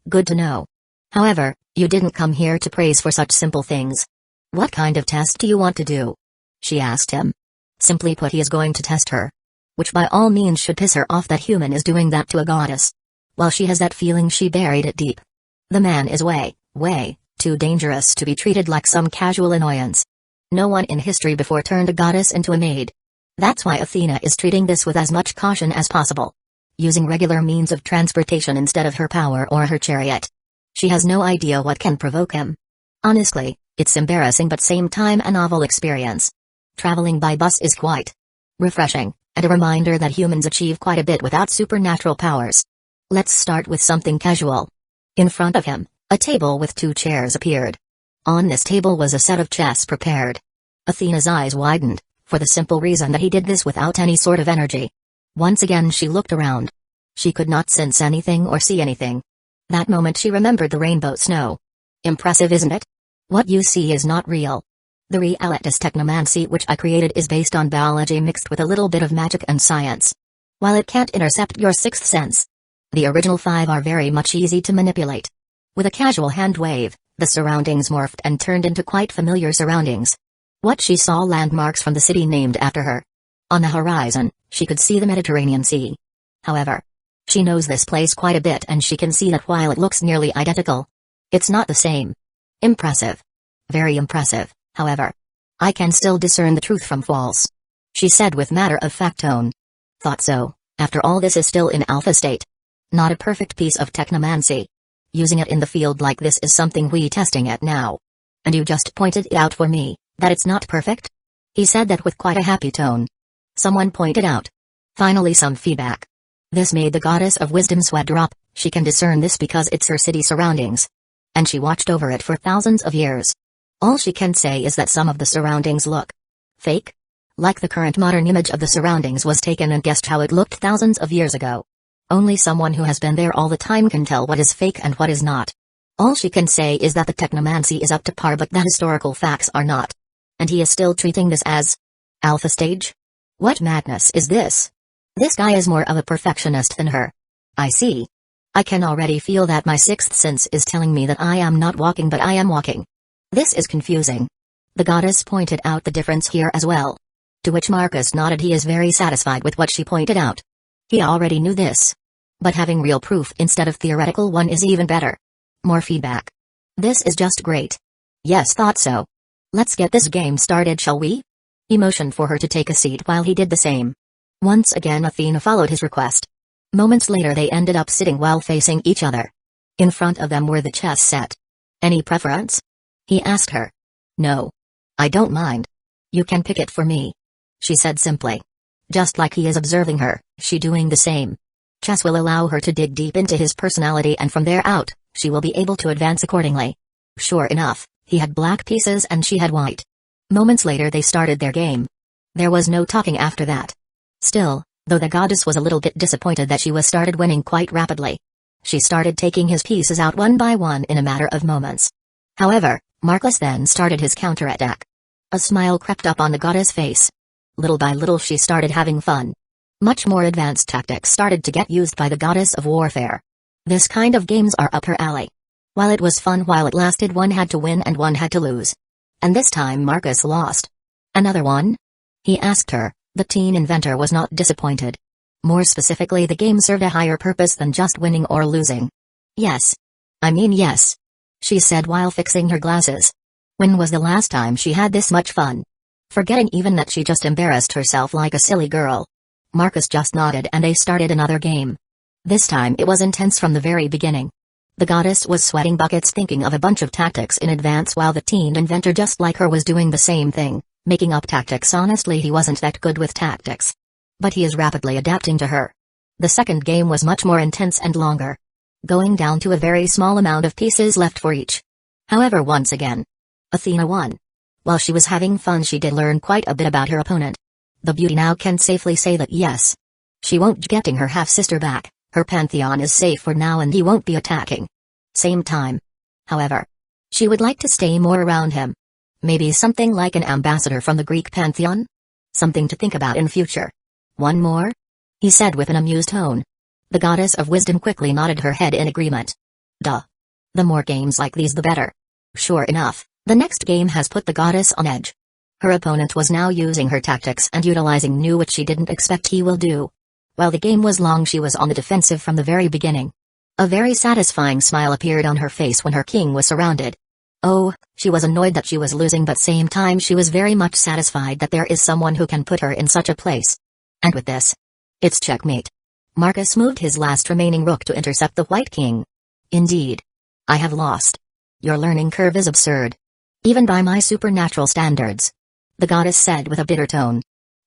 Good to know. However, you didn't come here to praise for such simple things. What kind of test do you want to do? She asked him. Simply put, he is going to test her. Which by all means should piss her off that human is doing that to a goddess. While she has that feeling, she buried it deep. The man is way too dangerous to be treated like some casual annoyance. No one in history before turned a goddess into a maid. That's why Athena is treating this with as much caution as possible. Using regular means of transportation instead of her power or her chariot. She has no idea what can provoke him. Honestly, it's embarrassing but same time a novel experience. Traveling by bus is quite refreshing, and a reminder that humans achieve quite a bit without supernatural powers. Let's start with something casual. In front of him, a table with 2 chairs appeared. On this table was a set of chess prepared. Athena's eyes widened, for the simple reason that he did this without any sort of energy. Once again she looked around. She could not sense anything or see anything. That moment she remembered the rainbow snow. Impressive, isn't it? What you see is not real. The realitas technomancy which I created is based on biology mixed with a little bit of magic and science. While it can't intercept your 6th sense, the original 5 are very much easy to manipulate. With a casual hand wave, the surroundings morphed and turned into quite familiar surroundings. What she saw landmarks from the city named after her. On the horizon, she could see the Mediterranean Sea. However, she knows this place quite a bit and she can see that while it looks nearly identical, it's not the same. Impressive. Very impressive, however. I can still discern the truth from false. She said with matter-of-fact tone. Thought so, after all this is still in alpha state. Not a perfect piece of technomancy. Using it in the field like this is something we testing it now. And you just pointed it out for me, that it's not perfect? He said that with quite a happy tone. Someone pointed out. Finally some feedback. This made the goddess of wisdom sweat drop. She can discern this because it's her city surroundings. And she watched over it for thousands of years. All she can say is that some of the surroundings look fake. Like the current modern image of the surroundings was taken and guessed how it looked thousands of years ago. Only someone who has been there all the time can tell what is fake and what is not. All she can say is that the technomancy is up to par but the historical facts are not. And he is still treating this as alpha stage? What madness is this? This guy is more of a perfectionist than her. I see. I can already feel that my 6th sense is telling me that I am not walking but I am walking. This is confusing. The goddess pointed out the difference here as well. To which Marcus nodded. He is very satisfied with what she pointed out. He already knew this. But having real proof instead of theoretical one is even better. More feedback. This is just great. Yes, thought so. Let's get this game started, shall we? He motioned for her to take a seat while he did the same. Once again Athena followed his request. Moments later they ended up sitting while facing each other. In front of them were the chess set. Any preference? He asked her. No. I don't mind. You can pick it for me. She said simply. Just like he is observing her, she doing the same. Chess will allow her to dig deep into his personality and from there out, she will be able to advance accordingly. Sure enough, he had black pieces and she had white. Moments later they started their game. There was no talking after that. Still, though the goddess was a little bit disappointed that she was started winning quite rapidly. She started taking his pieces out one by one in a matter of moments. However, Marcus then started his counterattack. A smile crept up on the goddess' face. Little by little she started having fun. Much more advanced tactics started to get used by the goddess of warfare. This kind of games are up her alley. While it was fun while it lasted, one had to win and one had to lose. And this time Marcus lost. Another one? He asked her. The teen inventor was not disappointed. More specifically, the game served a higher purpose than just winning or losing. Yes. I mean yes, she said while fixing her glasses. When was the last time she had this much fun? Forgetting even that she just embarrassed herself like a silly girl. Marcus just nodded and they started another game. This time it was intense from the very beginning. The goddess was sweating buckets thinking of a bunch of tactics in advance while the teen inventor just like her was doing the same thing, making up tactics. Honestly, he wasn't that good with tactics. But he is rapidly adapting to her. The second game was much more intense and longer, going down to a very small amount of pieces left for each. However, once again, Athena won. While she was having fun, she did learn quite a bit about her opponent. The beauty now can safely say that yes, she won't be getting her half-sister back, her pantheon is safe for now and he won't be attacking. Same time, however, she would like to stay more around him. Maybe something like an ambassador from the Greek pantheon? Something to think about in future. One more? He said with an amused tone. The goddess of wisdom quickly nodded her head in agreement. Duh. The more games like these the better. Sure enough, the next game has put the goddess on edge. Her opponent was now using her tactics and utilizing new which she didn't expect he will do. While the game was long, she was on the defensive from the very beginning. A very satisfying smile appeared on her face when her king was surrounded. Oh, she was annoyed that she was losing, but same time she was very much satisfied that there is someone who can put her in such a place. And with this, it's checkmate. Marcus moved his last remaining rook to intercept the White King. Indeed. I have lost. Your learning curve is absurd. Even by my supernatural standards, the goddess said with a bitter tone.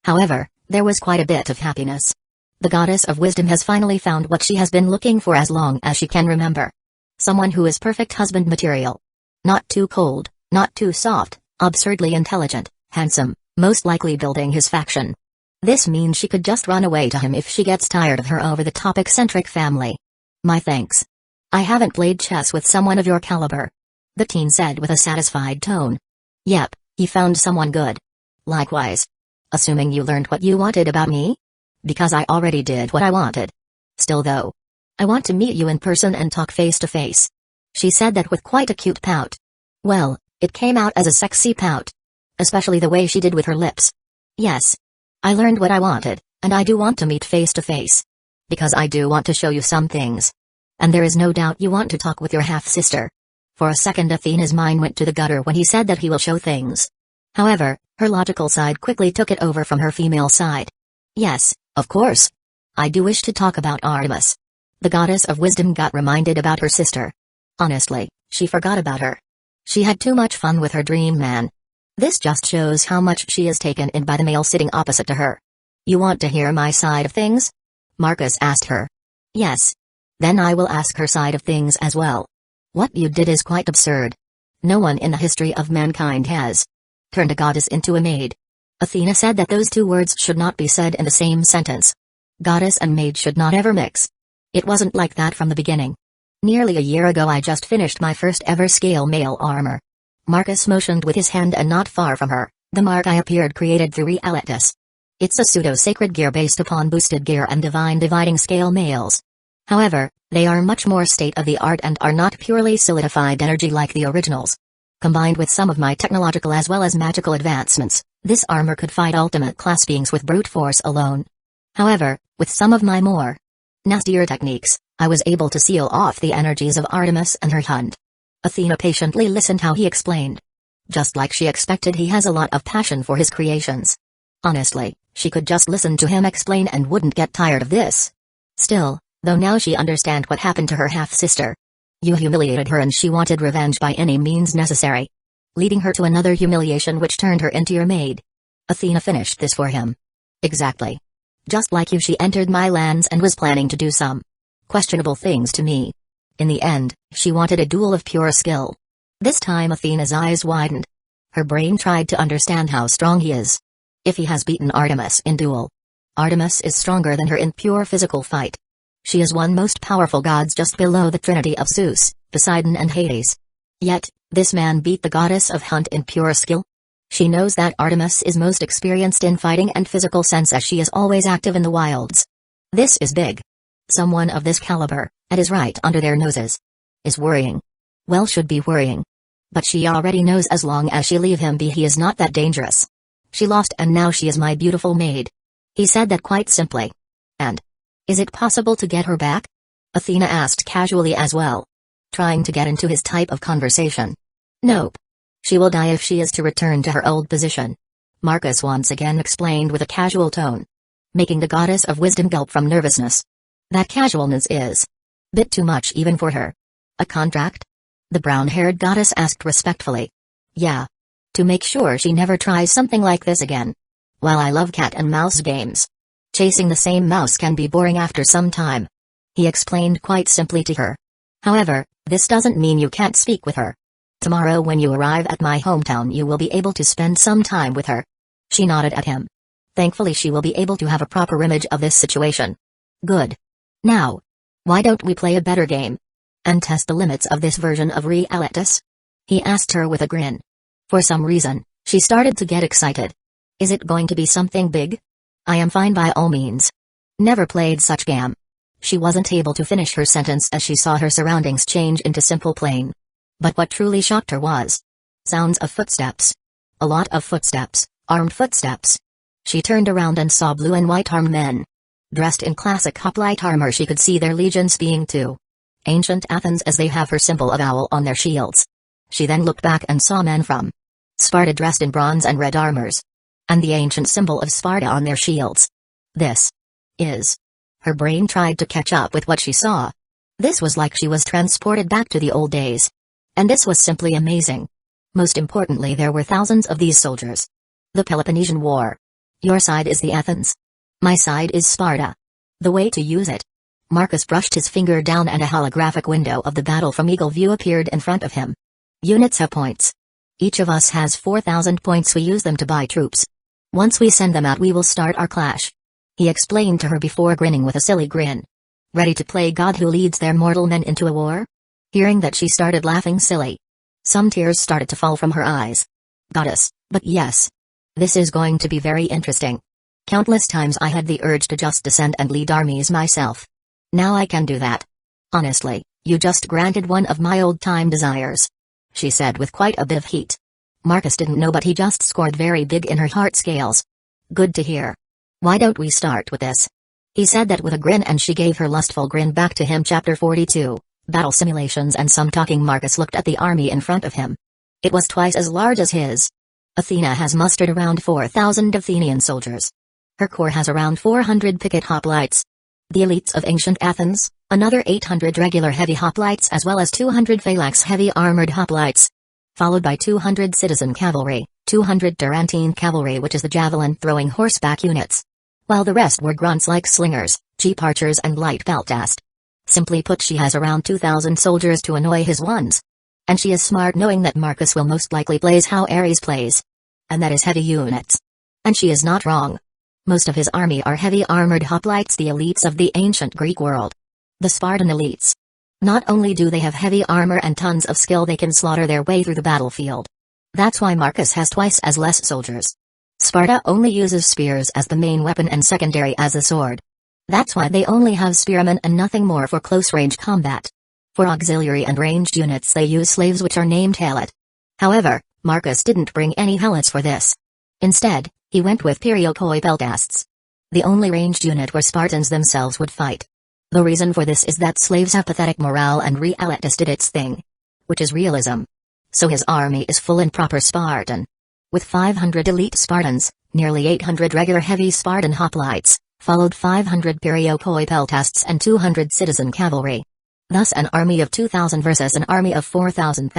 However, there was quite a bit of happiness. The goddess of wisdom has finally found what she has been looking for as long as she can remember. Someone who is perfect husband material. Not too cold, not too soft, absurdly intelligent, handsome, most likely building his faction. This means she could just run away to him if she gets tired of her over-the-top eccentric family. My thanks. I haven't played chess with someone of your caliber, the teen said with a satisfied tone. Yep, he found someone good. Likewise. Assuming you learned what you wanted about me? Because I already did what I wanted. Still though, I want to meet you in person and talk face to face. She said that with quite a cute pout. Well, it came out as a sexy pout. Especially the way she did with her lips. Yes. I learned what I wanted, and I do want to meet face to face. Because I do want to show you some things. And there is no doubt you want to talk with your half-sister. For a second Athena's mind went to the gutter when he said that he will show things. However, her logical side quickly took it over from her female side. Yes, of course. I do wish to talk about Artemis. The goddess of wisdom got reminded about her sister. Honestly, she forgot about her. She had too much fun with her dream man. This just shows how much she is taken in by the male sitting opposite to her. You want to hear my side of things? Marcus asked her. Yes. Then I will ask her side of things as well. What you did is quite absurd. No one in the history of mankind has turned a goddess into a maid. Athena said that those two words should not be said in the same sentence. Goddess and maid should not ever mix. It wasn't like that from the beginning. Nearly a year ago I just finished my first ever scale mail armor. Marcus motioned with his hand, and not far from her, the mark I appeared created through realities. It's a pseudo-sacred gear based upon boosted gear and divine dividing scale mails. However, they are much more state-of-the-art and are not purely solidified energy like the originals. Combined with some of my technological as well as magical advancements, this armor could fight ultimate class beings with brute force alone. However, with some of my more nastier techniques, I was able to seal off the energies of Artemis and her hunt. Athena patiently listened how he explained. Just like she expected, he has a lot of passion for his creations. Honestly, she could just listen to him explain and wouldn't get tired of this. Still, though, now she understand what happened to her half-sister. You humiliated her and she wanted revenge by any means necessary, leading her to another humiliation which turned her into your maid. Athena finished this for him. Exactly. Just like you, she entered my lands and was planning to do some questionable things to me. In the end, she wanted a duel of pure skill. This time Athena's eyes widened. Her brain tried to understand how strong he is. If he has beaten Artemis in duel, Artemis is stronger than her in pure physical fight. She is one most powerful gods just below the trinity of Zeus, Poseidon and Hades. Yet, this man beat the goddess of hunt in pure skill? She knows that Artemis is most experienced in fighting and physical sense as she is always active in the wilds. This is big. Someone of this caliber, and is right under their noses. Is worrying. Well, should be worrying. But she already knows as long as she leave him be he is not that dangerous. She lost and now she is my beautiful maid. He said that quite simply. And? Is it possible to get her back? Athena asked casually as well. Trying to get into his type of conversation. Nope. She will die if she is to return to her old position. Marcus once again explained with a casual tone. Making the goddess of wisdom gulp from nervousness. That casualness is bit too much even for her. A contract? The brown-haired goddess asked respectfully. Yeah. To make sure she never tries something like this again. While I love cat and mouse games, chasing the same mouse can be boring after some time. He explained quite simply to her. However, this doesn't mean you can't speak with her. Tomorrow when you arrive at my hometown you will be able to spend some time with her. She nodded at him. Thankfully she will be able to have a proper image of this situation. Good. Now, why don't we play a better game? And test the limits of this version of realities? He asked her with a grin. For some reason, she started to get excited. Is it going to be something big? I am fine by all means. Never played such game. She wasn't able to finish her sentence as she saw her surroundings change into simple plain. But what truly shocked her was sounds of footsteps. A lot of footsteps, armed footsteps. She turned around and saw blue and white armed men. Dressed in classic hoplite armor, she could see their legions being to ancient Athens as they have her symbol of owl on their shields. She then looked back and saw men from Sparta dressed in bronze and red armors. And the ancient symbol of Sparta on their shields. This is. Her brain tried to catch up with what she saw. This was like she was transported back to the old days. And this was simply amazing. Most importantly, there were thousands of these soldiers. The Peloponnesian War. Your side is the Athens. My side is Sparta. The way to use it. Marcus brushed his finger down and a holographic window of the battle from Eagle View appeared in front of him. Units have points. Each of us has 4,000 points. We use them to buy troops. Once we send them out we will start our clash. He explained to her before grinning with a silly grin. Ready to play God who leads their mortal men into a war? Hearing that she started laughing silly. Some tears started to fall from her eyes. Goddess, but yes. This is going to be very interesting. Countless times I had the urge to just descend and lead armies myself. Now I can do that. Honestly, you just granted one of my old-time desires. She said with quite a bit of heat. Marcus didn't know, but he just scored very big in her heart scales. Good to hear. Why don't we start with this? He said that with a grin and she gave her lustful grin back to him. Chapter 42, Battle Simulations and Some Talking. Marcus looked at the army in front of him. It was twice as large as his. Athena has mustered around 4,000 Athenian soldiers. Her corps has around 400 picket hoplites. The elites of ancient Athens, another 800 regular heavy hoplites as well as 200 phalanx heavy armored hoplites. Followed by 200 citizen cavalry, 200 Tarantine cavalry, which is the javelin-throwing horseback units. While the rest were grunts like slingers, cheap archers and light peltasts. Simply put, she has around 2,000 soldiers to annoy his ones. And she is smart, knowing that Marcus will most likely plays how Ares plays. And that is heavy units. And she is not wrong. Most of his army are heavy armored hoplites, the elites of the ancient Greek world. The Spartan elites. Not only do they have heavy armor and tons of skill, they can slaughter their way through the battlefield. That's why Marcus has twice as less soldiers. Sparta only uses spears as the main weapon and secondary as a sword. That's why they only have spearmen and nothing more for close-range combat. For auxiliary and ranged units they use slaves which are named helot. However, Marcus didn't bring any helots for this. Instead, he went with Periokoi peltasts. The only ranged unit where Spartans themselves would fight. The reason for this is that slaves have pathetic morale and realitas did its thing. Which is realism. So his army is full and proper Spartan. With 500 elite Spartans, nearly 800 regular heavy Spartan hoplites, followed 500 Periokoi peltasts and 200 citizen cavalry. Thus an army of 2,000 versus an army of 4,000.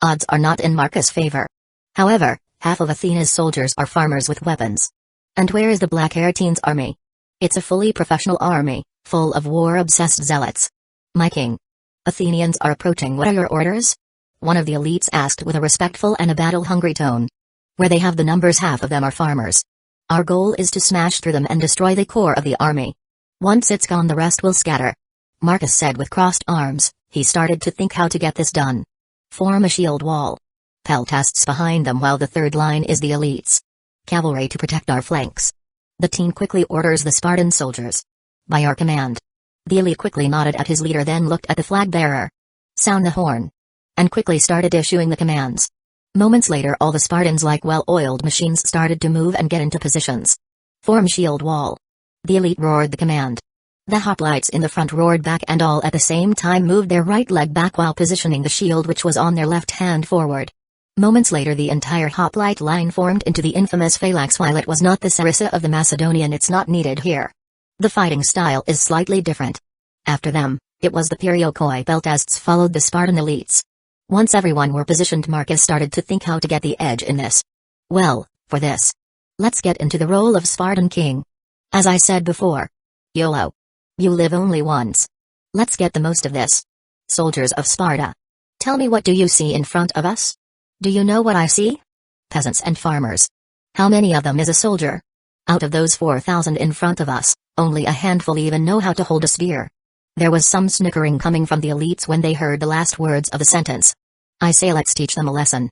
Odds are not in Marcus' favor. However, half of Athena's soldiers are farmers with weapons. And where is the Black Hair Teen's army? It's a fully professional army, full of war-obsessed zealots. My king. Athenians are approaching. What are your orders? One of the elites asked with a respectful and a battle-hungry tone. Where they have the numbers, half of them are farmers. Our goal is to smash through them and destroy the core of the army. Once it's gone, the rest will scatter. Marcus said with crossed arms. He started to think how to get this done. Form a shield wall. Peltasts behind them while the third line is the elites. Cavalry to protect our flanks. The teen quickly orders the Spartan soldiers. By our command. The elite quickly nodded at his leader, then looked at the flag bearer. Sound the horn. And quickly started issuing the commands. Moments later all the Spartans like well-oiled machines started to move and get into positions. Form shield wall. The elite roared the command. The hoplites in the front roared back and all at the same time moved their right leg back while positioning the shield which was on their left hand forward. Moments later the entire hoplite line formed into the infamous phalanx. While it was not the Sarissa of the Macedonian, it's not needed here. The fighting style is slightly different. After them, it was the Periokoi Peltasts followed the Spartan elites. Once everyone were positioned, Marcus started to think how to get the edge in this. Well, for this, let's get into the role of Spartan king. As I said before, YOLO. You live only once. Let's get the most of this. Soldiers of Sparta. Tell me, what do you see in front of us? Do you know what I see? Peasants and farmers. How many of them is a soldier? Out of those 4,000 in front of us, only a handful even know how to hold a spear. There was some snickering coming from the elites when they heard the last words of the sentence. I say, let's teach them a lesson.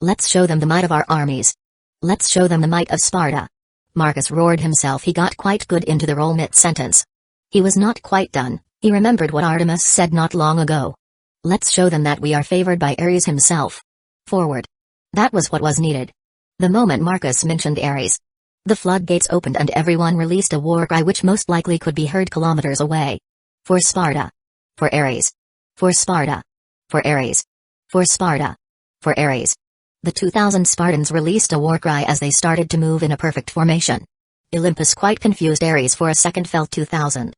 Let's show them the might of our armies. Let's show them the might of Sparta. Marcus roared himself. He got quite good into the role mid-sentence. He was not quite done. He remembered what Artemis said not long ago. Let's show them that we are favored by Ares himself. Forward. That was what was needed. The moment Marcus mentioned Ares, the floodgates opened and everyone released a war cry which most likely could be heard kilometers away. For Sparta. For Ares. For Sparta. For Ares. For Sparta. For Ares. The 2,000 Spartans released a war cry as they started to move in a perfect formation. Olympus, quite confused, Ares for a second felt 2,000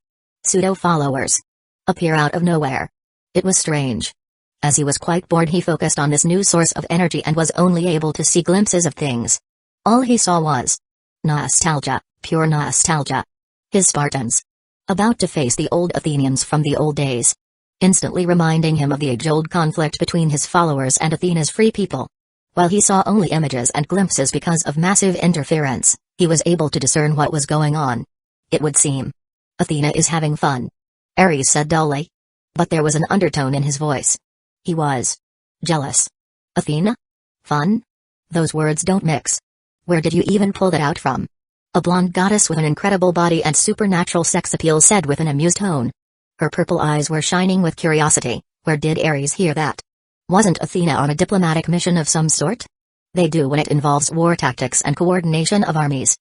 pseudo-followers appear out of nowhere. It was strange. As he was quite bored, he focused on this new source of energy and was only able to see glimpses of things. All he saw was nostalgia, pure nostalgia. His Spartans. About to face the old Athenians from the old days. Instantly reminding him of the age-old conflict between his followers and Athena's free people. While he saw only images and glimpses because of massive interference, he was able to discern what was going on. It would seem Athena is having fun. Ares said dully. But there was an undertone in his voice. He was jealous. Athena? Fun? Those words don't mix. Where did you even pull that out from? A blonde goddess with an incredible body and supernatural sex appeal said with an amused tone. Her purple eyes were shining with curiosity. Where did Ares hear that? Wasn't Athena on a diplomatic mission of some sort? They do when it involves war tactics and coordination of armies.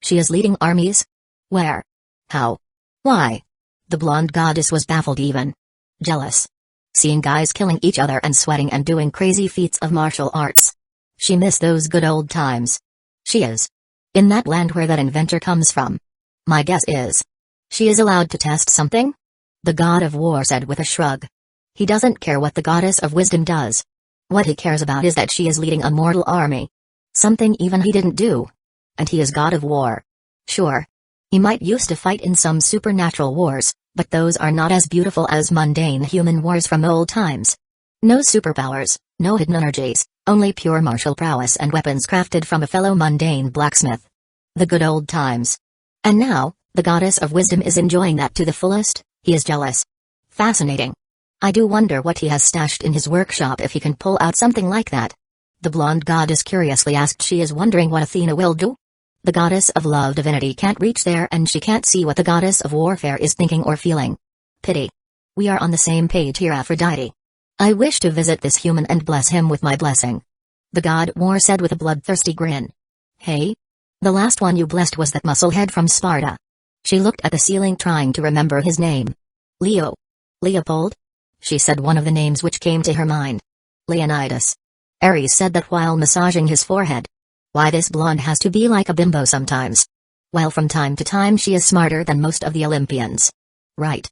She is leading armies? Where? How? Why? The blonde goddess was baffled, even jealous. Seeing guys killing each other and sweating and doing crazy feats of martial arts. She missed those good old times. She is in that land where that inventor comes from. My guess is she is allowed to test something? The god of war said with a shrug. He doesn't care what the goddess of wisdom does. What he cares about is that she is leading a mortal army. Something even he didn't do. And he is god of war. Sure. He might used to fight in some supernatural wars, but those are not as beautiful as mundane human wars from old times. No superpowers, no hidden energies, only pure martial prowess and weapons crafted from a fellow mundane blacksmith. The good old times. And now, the goddess of wisdom is enjoying that to the fullest. He is jealous. Fascinating. I do wonder what he has stashed in his workshop if he can pull out something like that. The blonde goddess curiously asked. She is wondering what Athena will do. The goddess of love divinity can't reach there and she can't see what the goddess of warfare is thinking or feeling. Pity. We are on the same page here, Aphrodite. I wish to visit this human and bless him with my blessing. The god war said with a bloodthirsty grin. Hey? The last one you blessed was that musclehead from Sparta. She looked at the ceiling trying to remember his name. Leo. Leopold? She said one of the names which came to her mind. Leonidas. Ares said that while massaging his forehead. Why, this blonde has to be like a bimbo sometimes. Well, from time to time she is smarter than most of the Olympians. Right.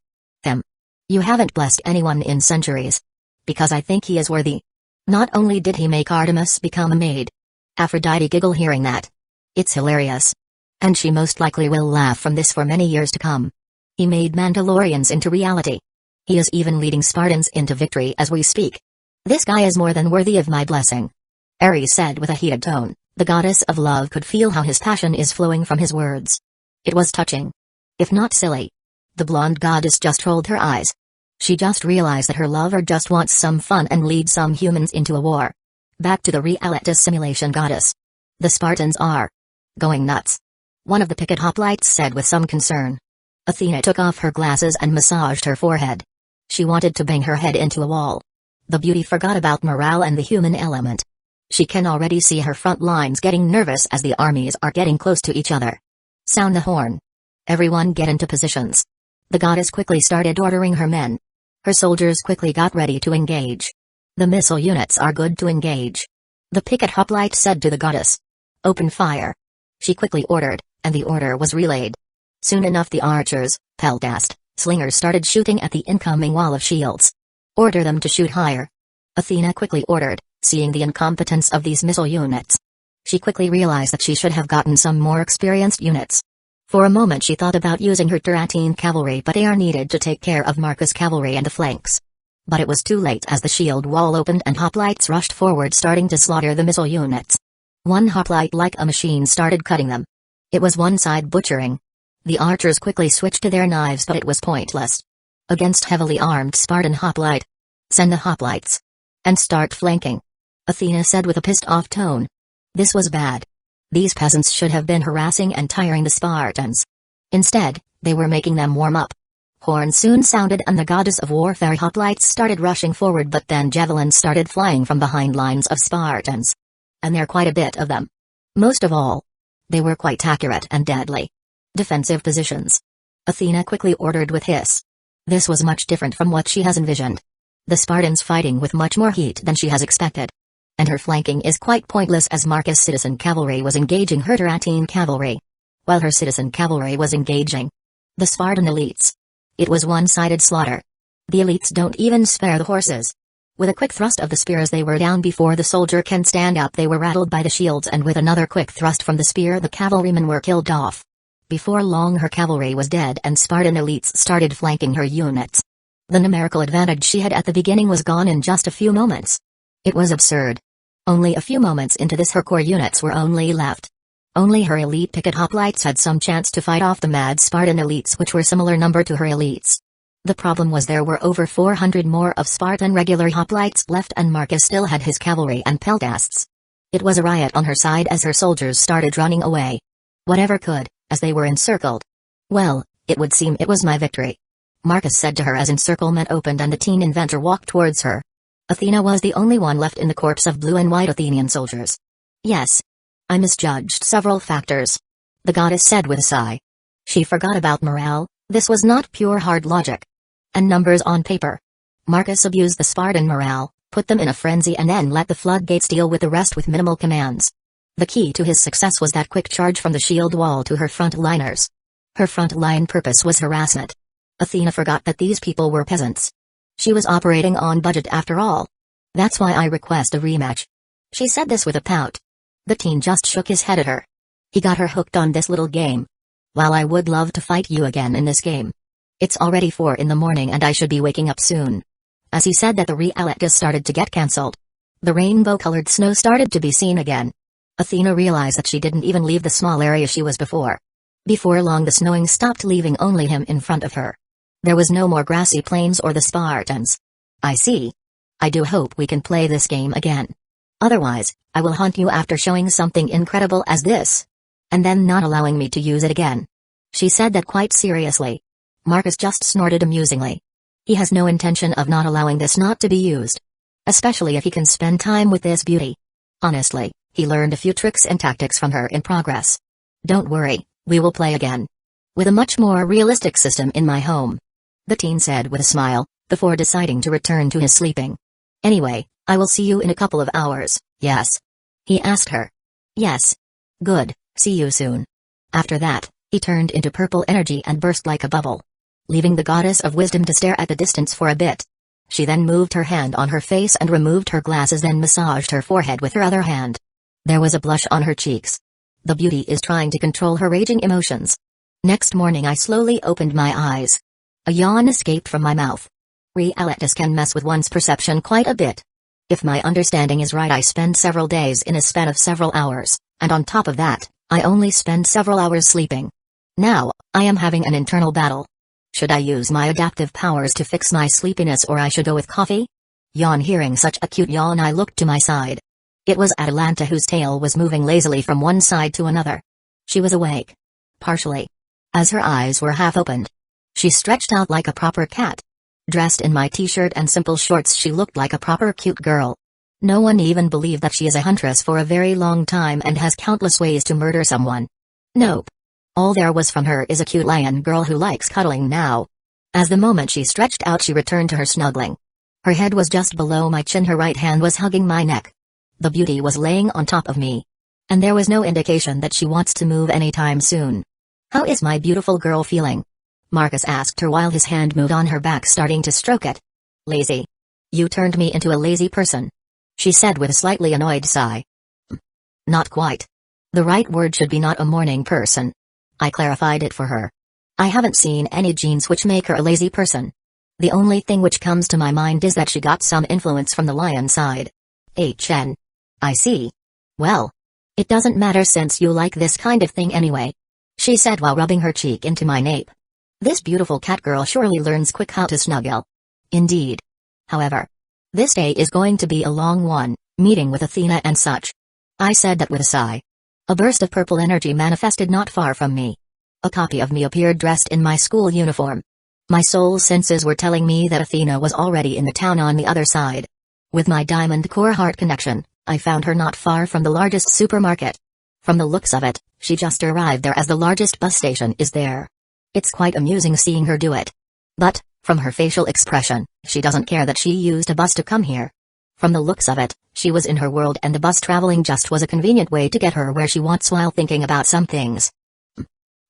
You haven't blessed anyone in centuries. Because I think he is worthy. Not only did he make Artemis become a maid. Aphrodite giggled hearing that. It's hilarious. And she most likely will laugh from this for many years to come. He made Mandalorians into reality. He is even leading Spartans into victory as we speak. This guy is more than worthy of my blessing. Ares said with a heated tone. The goddess of love could feel how his passion is flowing from his words. It was touching. If not silly. The blonde goddess just rolled her eyes. She just realized that her lover just wants some fun and lead some humans into a war. Back to the reality simulation goddess. The Spartans are going nuts. One of the picket hoplites said with some concern. Athena took off her glasses and massaged her forehead. She wanted to bang her head into a wall. The beauty forgot about morale and the human element. She can already see her front lines getting nervous as the armies are getting close to each other. Sound the horn. Everyone get into positions. The goddess quickly started ordering her men. Her soldiers quickly got ready to engage. The missile units are good to engage. The picket hoplite said to the goddess. Open fire. She quickly ordered, and the order was relayed. Soon enough the archers, peltast, slingers started shooting at the incoming wall of shields. Order them to shoot higher. Athena quickly ordered, seeing the incompetence of these missile units. She quickly realized that she should have gotten some more experienced units. For a moment she thought about using her Terratine cavalry, but they are needed to take care of Marcus' cavalry and the flanks. But it was too late as the shield wall opened and hoplites rushed forward, starting to slaughter the missile units. One hoplite like a machine started cutting them. It was one-side butchering. The archers quickly switched to their knives, but it was pointless. Against heavily armed Spartan hoplite. Send the hoplites. And start flanking. Athena said with a pissed-off tone. This was bad. These peasants should have been harassing and tiring the Spartans. Instead, they were making them warm up. Horns soon sounded and the goddess of warfare hoplites started rushing forward, but then javelins started flying from behind lines of Spartans. And there quite a bit of them. Most of all, they were quite accurate and deadly. Defensive positions. Athena quickly ordered with hiss. This was much different from what she has envisioned. The Spartans fighting with much more heat than she has expected. And her flanking is quite pointless as Marcus' citizen cavalry was engaging her Terratine cavalry. While her citizen cavalry was engaging the Spartan elites. It was one-sided slaughter. The elites don't even spare the horses. With a quick thrust of the spears they were down before the soldier can stand up. They were rattled by the shields, and with another quick thrust from the spear the cavalrymen were killed off. Before long her cavalry was dead and Spartan elites started flanking her units. The numerical advantage she had at the beginning was gone in just a few moments. It was absurd. Only a few moments into this her core units were only left. Only her elite picket hoplites had some chance to fight off the mad Spartan elites, which were similar number to her elites. The problem was there were over 400 more of Spartan regular hoplites left, and Marcus still had his cavalry and peltasts. It was a riot on her side as her soldiers started running away. Whatever could, as they were encircled. Well, it would seem it was my victory. Marcus said to her as encirclement opened and the teen inventor walked towards her. Athena was the only one left in the corps of blue and white Athenian soldiers. Yes. I misjudged several factors. The goddess said with a sigh. She forgot about morale. This was not pure hard logic. And numbers on paper. Marcus abused the Spartan morale, put them in a frenzy, and then let the floodgates deal with the rest with minimal commands. The key to his success was that quick charge from the shield wall to her front-liners. Her front-line purpose was harassment. Athena forgot that these people were peasants. She was operating on budget after all. That's why I request a rematch. She said this with a pout. The teen just shook his head at her. He got her hooked on this little game. While I would love to fight you again in this game. It's already 4 in the morning and I should be waking up soon. As he said that, the reality started to get cancelled. The rainbow-colored snow started to be seen again. Athena realized that she didn't even leave the small area she was before. Before long the snowing stopped, leaving only him in front of her. There was no more grassy plains or the Spartans. I see. I do hope we can play this game again. Otherwise, I will haunt you after showing something incredible as this. And then not allowing me to use it again. She said that quite seriously. Marcus just snorted amusingly. He has no intention of not allowing this not to be used. Especially if he can spend time with this beauty. Honestly, he learned a few tricks and tactics from her in progress. Don't worry, we will play again. With a much more realistic system in my home. The teen said with a smile, before deciding to return to his sleeping. Anyway, I will see you in a couple of hours, yes? He asked her. Yes. Good, see you soon. After that, he turned into purple energy and burst like a bubble. Leaving the goddess of wisdom to stare at the distance for a bit. She then moved her hand on her face and removed her glasses, then massaged her forehead with her other hand. There was a blush on her cheeks. The beauty is trying to control her raging emotions. Next morning I slowly opened my eyes. A yawn escaped from my mouth. Realities can mess with one's perception quite a bit. If my understanding is right, I spend several days in a span of several hours, and on top of that, I only spend several hours sleeping. Now, I am having an internal battle. Should I use my adaptive powers to fix my sleepiness, or I should go with coffee? Yawn. Hearing such a cute yawn, I looked to my side. It was Atalanta whose tail was moving lazily from one side to another. She was awake. Partially. As her eyes were half opened. She stretched out like a proper cat. Dressed in my t-shirt and simple shorts, she looked like a proper cute girl. No one even believed that she is a huntress for a very long time and has countless ways to murder someone. Nope. All there was from her is a cute lion girl who likes cuddling now. As the moment she stretched out, she returned to her snuggling. Her head was just below my chin, her right hand was hugging my neck. The beauty was laying on top of me. And there was no indication that she wants to move anytime soon. "How is my beautiful girl feeling?" Marcus asked her while his hand moved on her back, starting to stroke it. "Lazy. You turned me into a lazy person," she said with a slightly annoyed sigh. "Not quite. The right word should be not a morning person." I clarified it for her. "I haven't seen any genes which make her a lazy person. The only thing which comes to my mind is that she got some influence from the lion side." I see. "Well, it doesn't matter since you like this kind of thing anyway," she said while rubbing her cheek into my nape. "This beautiful cat girl surely learns quick how to snuggle." Indeed. However, this day is going to be a long one, meeting with Athena and such. I said that with a sigh. A burst of purple energy manifested not far from me. A copy of me appeared dressed in my school uniform. My soul senses were telling me that Athena was already in the town on the other side. With my diamond core heart connection, I found her not far from the largest supermarket. From the looks of it, she just arrived there as the largest bus station is there. It's quite amusing seeing her do it. But, from her facial expression, she doesn't care that she used a bus to come here. From the looks of it, she was in her world and the bus traveling just was a convenient way to get her where she wants while thinking about some things.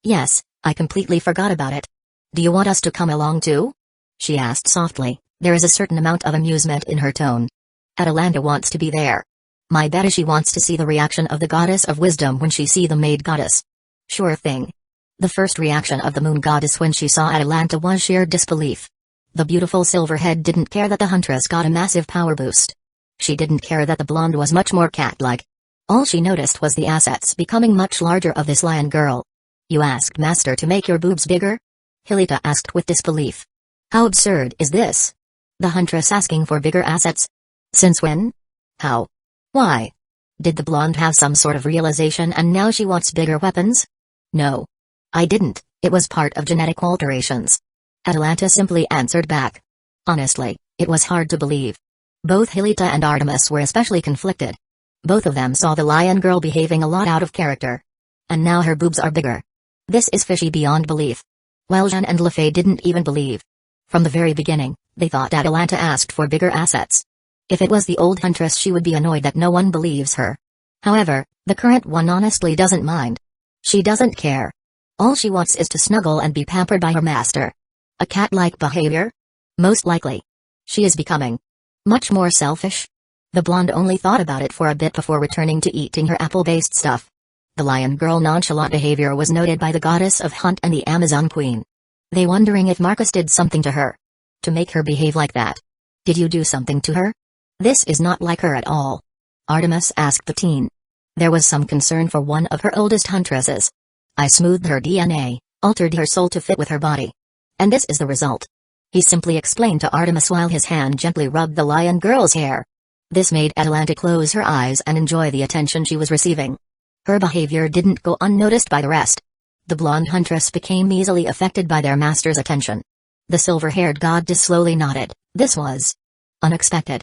"Yes, I completely forgot about it. Do you want us to come along too?" she asked softly. There is a certain amount of amusement in her tone. Atalanta wants to be there. My bet is she wants to see the reaction of the goddess of wisdom when she see the maid goddess. Sure thing. The first reaction of the moon goddess when she saw Atalanta was sheer disbelief. The beautiful silverhead didn't care that the huntress got a massive power boost. She didn't care that the blonde was much more cat-like. All she noticed was the assets becoming much larger of this lion girl. "You asked master to make your boobs bigger?" Hilita asked with disbelief. "How absurd is this? The huntress asking for bigger assets? Since when? How? Why? Did the blonde have some sort of realization and now she wants bigger weapons?" "No. I didn't, it was part of genetic alterations." Atalanta simply answered back. Honestly, it was hard to believe. Both Hilita and Artemis were especially conflicted. Both of them saw the lion girl behaving a lot out of character. And now her boobs are bigger. This is fishy beyond belief. While Jean and Lefay didn't even believe. From the very beginning, they thought Atalanta asked for bigger assets. If it was the old huntress, she would be annoyed that no one believes her. However, the current one honestly doesn't mind. She doesn't care. All she wants is to snuggle and be pampered by her master. A cat-like behavior? Most likely. She is becoming much more selfish. The blonde only thought about it for a bit before returning to eating her apple-based stuff. The lion girl nonchalant behavior was noted by the goddess of hunt and the Amazon queen. They wondering if Marcus did something to her to make her behave like that. "Did you do something to her? This is not like her at all," Artemis asked the teen. There was some concern for one of her oldest huntresses. "I smoothed her DNA, altered her soul to fit with her body. And this is the result," he simply explained to Artemis while his hand gently rubbed the lion girl's hair. This made Atalanta close her eyes and enjoy the attention she was receiving. Her behavior didn't go unnoticed by the rest. The blonde huntress became easily affected by their master's attention. The silver-haired goddess slowly nodded. This was unexpected.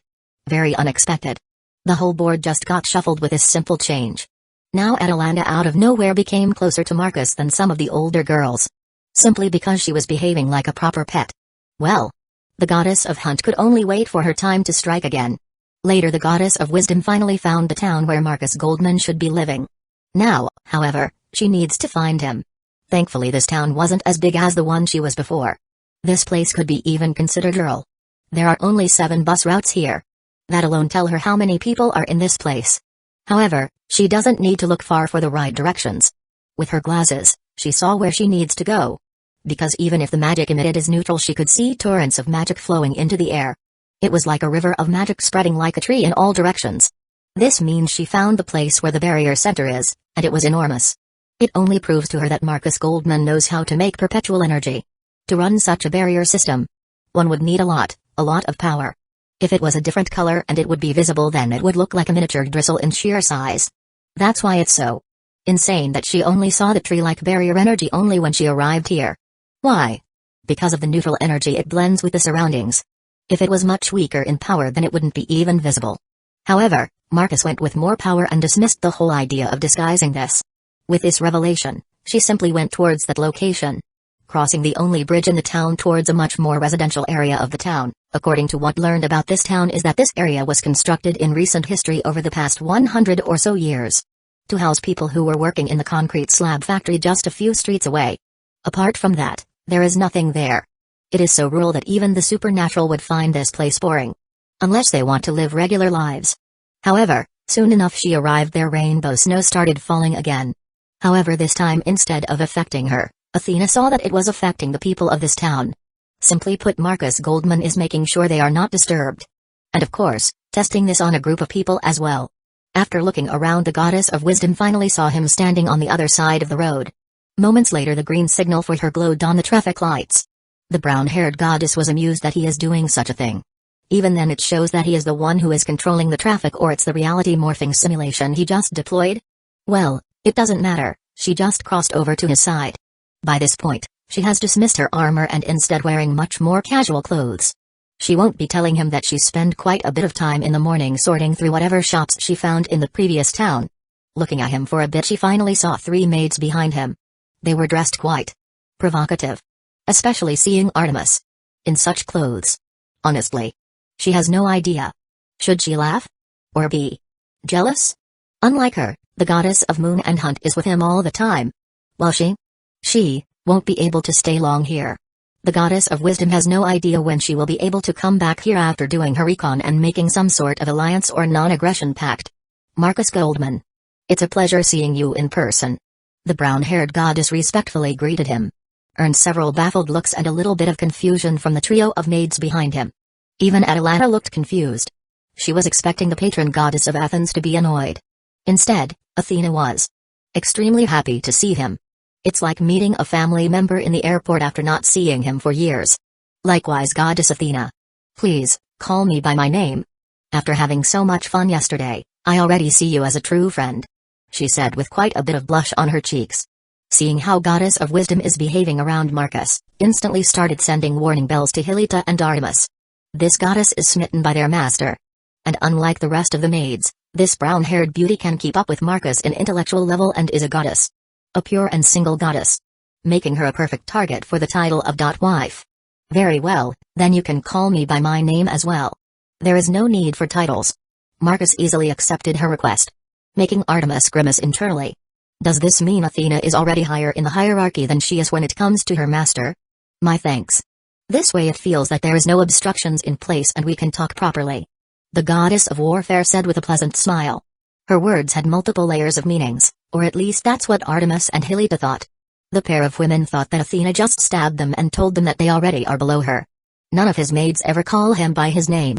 Very unexpected. The whole board just got shuffled with this simple change. Now Atalanta out of nowhere became closer to Marcus than some of the older girls. Simply because she was behaving like a proper pet. Well, the goddess of hunt could only wait for her time to strike again. Later the goddess of wisdom finally found the town where Marcus Goldman should be living. Now, however, she needs to find him. Thankfully this town wasn't as big as the one she was before. This place could be even considered rural. There are only 7 bus routes here. That alone tell her how many people are in this place. However, she doesn't need to look far for the right directions. With her glasses, she saw where she needs to go. Because even if the magic emitted is neutral, she could see torrents of magic flowing into the air. It was like a river of magic spreading like a tree in all directions. This means she found the place where the barrier center is, and it was enormous. It only proves to her that Marcus Goldman knows how to make perpetual energy. To run such a barrier system, one would need a lot of power. If it was a different color and it would be visible, then it would look like a miniature drizzle in sheer size. That's why it's so insane that she only saw the tree-like barrier energy only when she arrived here. Why? Because of the neutral energy it blends with the surroundings. If it was much weaker in power, then it wouldn't be even visible. However, Marcus went with more power and dismissed the whole idea of disguising this. With this revelation, she simply went towards that location, crossing the only bridge in the town towards a much more residential area of the town. According to what learned about this town is that this area was constructed in recent history over the past 100 or so years to house people who were working in the concrete slab factory just a few streets away. Apart from that, there is nothing there. It is so rural that even the supernatural would find this place boring, unless they want to live regular lives. However, soon enough she arrived there. Rainbow snow started falling again. However, this time instead of affecting her, Athena saw that it was affecting the people of this town. Simply put, Marcus Goldman is making sure they are not disturbed. And of course, testing this on a group of people as well. After looking around, the goddess of wisdom finally saw him standing on the other side of the road. Moments later, the green signal for her glowed on the traffic lights. The brown-haired goddess was amused that he is doing such a thing. Even then, it shows that he is the one who is controlling the traffic, or it's the reality morphing simulation he just deployed. Well, it doesn't matter, she just crossed over to his side. By this point, she has dismissed her armor and instead wearing much more casual clothes. She won't be telling him that she spent quite a bit of time in the morning sorting through whatever shops she found in the previous town. Looking at him for a bit, she finally saw 3 maids behind him. They were dressed quite provocative. Especially seeing Artemis in such clothes. Honestly, she has no idea. Should she laugh? Or be jealous? Unlike her, the goddess of moon and hunt is with him all the time. While she won't be able to stay long here. The goddess of wisdom has no idea when she will be able to come back here after doing her recon and making some sort of alliance or non-aggression pact. Marcus Goldman. It's a pleasure seeing you in person. The brown-haired goddess respectfully greeted him. Earned several baffled looks and a little bit of confusion from the trio of maids behind him. Even Atalanta looked confused. She was expecting the patron goddess of Athens to be annoyed. Instead, Athena was extremely happy to see him. It's like meeting a family member in the airport after not seeing him for years. Likewise, Goddess Athena. Please, call me by my name. After having so much fun yesterday, I already see you as a true friend, she said with quite a bit of blush on her cheeks. Seeing how Goddess of Wisdom is behaving around Marcus, instantly started sending warning bells to Hilita and Artemis. This goddess is smitten by their master. And unlike the rest of the maids, this brown-haired beauty can keep up with Marcus in intellectual level and is a goddess. A pure and single goddess. Making her a perfect target for the title of wife. Very well, then you can call me by my name as well. There is no need for titles. Marcus easily accepted her request, making Artemis grimace internally. Does this mean Athena is already higher in the hierarchy than she is when it comes to her master? My thanks. This way it feels that there is no obstructions in place and we can talk properly. The goddess of warfare said with a pleasant smile. Her words had multiple layers of meanings, or at least that's what Artemis and Hilita thought. The pair of women thought that Athena just stabbed them and told them that they already are below her. None of his maids ever call him by his name.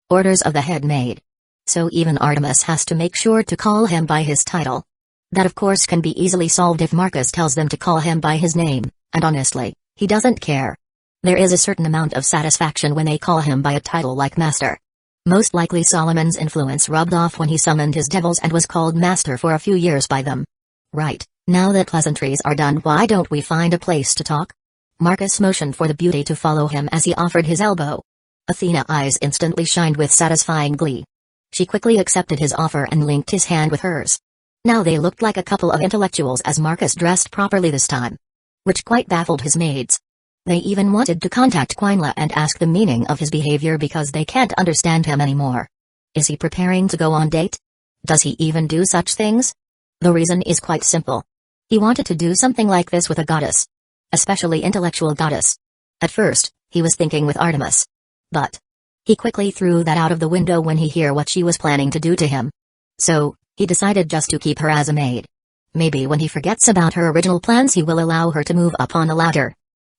Orders of the head maid. So even Artemis has to make sure to call him by his title. That of course can be easily solved if Marcus tells them to call him by his name, and honestly, he doesn't care. There is a certain amount of satisfaction when they call him by a title like Master. Most likely Solomon's influence rubbed off when he summoned his devils and was called Master for a few years by them. Right, now that pleasantries are done, why don't we find a place to talk? Marcus motioned for the beauty to follow him as he offered his elbow. Athena's eyes instantly shined with satisfying glee. She quickly accepted his offer and linked his hand with hers. Now they looked like a couple of intellectuals as Marcus dressed properly this time, which quite baffled his maids. They even wanted to contact Quinla and ask the meaning of his behavior because they can't understand him anymore. Is he preparing to go on date? Does he even do such things? The reason is quite simple. He wanted to do something like this with a goddess. Especially intellectual goddess. At first, he was thinking with Artemis. But he quickly threw that out of the window when he heard what she was planning to do to him. So, he decided just to keep her as a maid. Maybe when he forgets about her original plans he will allow her to move up on the ladder.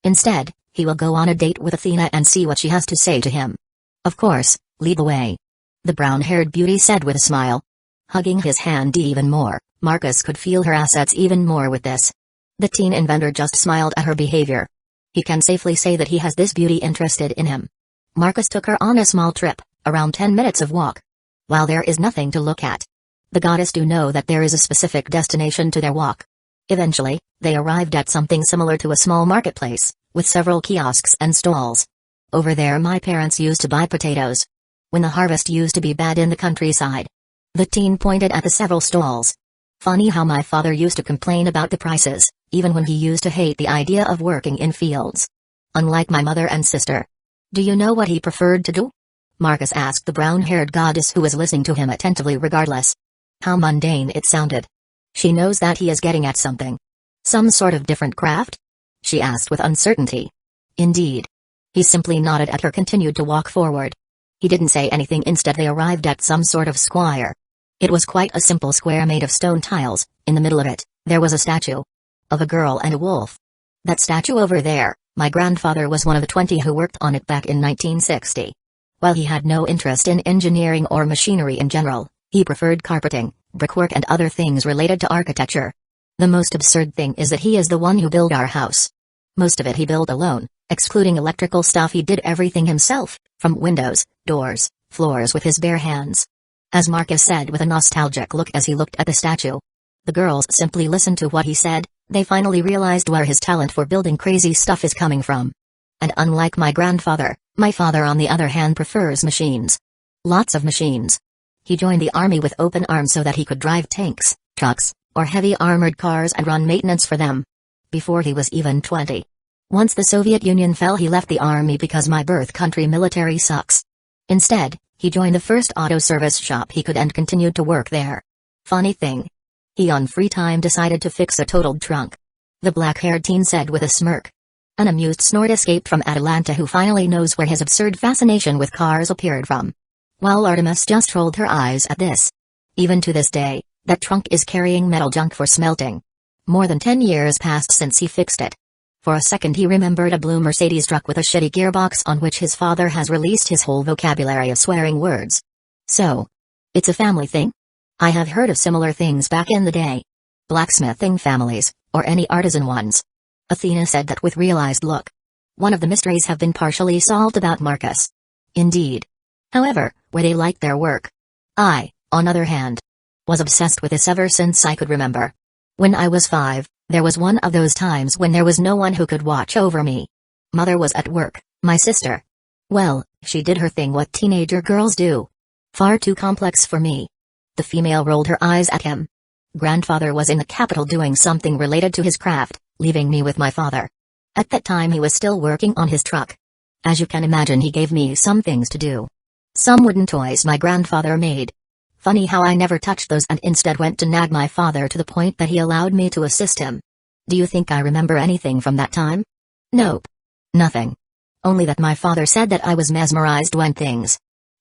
Instead, he will go on a date with Athena and see what she has to say to him. Of course, lead the way. The brown-haired beauty said with a smile. Hugging his hand even more, Marcus could feel her assets even more with this. The teen inventor just smiled at her behavior. He can safely say that he has this beauty interested in him. Marcus took her on a small trip, around 10 minutes of walk. While there is nothing to look at, the goddess do know that there is a specific destination to their walk. Eventually, they arrived at something similar to a small marketplace, with several kiosks and stalls. Over there my parents used to buy potatoes. When the harvest used to be bad in the countryside. The teen pointed at the several stalls. Funny how my father used to complain about the prices, even when he used to hate the idea of working in fields. Unlike my mother and sister. Do you know what he preferred to do? Marcus asked the brown-haired goddess who was listening to him attentively regardless. How mundane it sounded. She knows that he is getting at something. Some sort of different craft? She asked with uncertainty. Indeed. He simply nodded at her, continued to walk forward. He didn't say anything. Instead they arrived at some sort of square. It was quite a simple square made of stone tiles. In the middle of it, there was a statue. Of a girl and a wolf. That statue over there, my grandfather was one of the 20 who worked on it back in 1960. While he had no interest in engineering or machinery in general, he preferred carpeting, brickwork and other things related to architecture. The most absurd thing is that he is the one who built our house. Most of it he built alone, excluding electrical stuff. He did everything himself, from windows, doors, floors with his bare hands. As Marcus said with a nostalgic look as he looked at the statue. The girls simply listened to what he said. They finally realized where his talent for building crazy stuff is coming from. And unlike my grandfather, my father on the other hand prefers machines. Lots of machines. He joined the army with open arms so that he could drive tanks, trucks, or heavy armored cars and run maintenance for them. Before he was even 20. Once the Soviet Union fell, he left the army because my birth country military sucks. Instead, he joined the first auto service shop he could and continued to work there. Funny thing. He on free time decided to fix a totaled trunk. The black-haired teen said with a smirk. An amused snort escaped from Atalanta, who finally knows where his absurd fascination with cars appeared from. While Artemis just rolled her eyes at this. Even to this day, that trunk is carrying metal junk for smelting. More than 10 years passed since he fixed it. For a second he remembered a blue Mercedes truck with a shitty gearbox on which his father has released his whole vocabulary of swearing words. So, it's a family thing? I have heard of similar things back in the day. Blacksmithing families, or any artisan ones. Athena said that with realized look. One of the mysteries have been partially solved about Marcus. Indeed. However, where they liked their work. I, on other hand, was obsessed with this ever since I could remember. When I was 5, there was one of those times when there was no one who could watch over me. Mother was at work, my sister. Well, she did her thing, what teenager girls do. Far too complex for me. The female rolled her eyes at him. Grandfather was in the capital doing something related to his craft, leaving me with my father. At that time he was still working on his truck. As you can imagine, he gave me some things to do. Some wooden toys my grandfather made. Funny how I never touched those and instead went to nag my father to the point that he allowed me to assist him. Do you think I remember anything from that time? Nope. Nothing. Only that my father said that I was mesmerized when things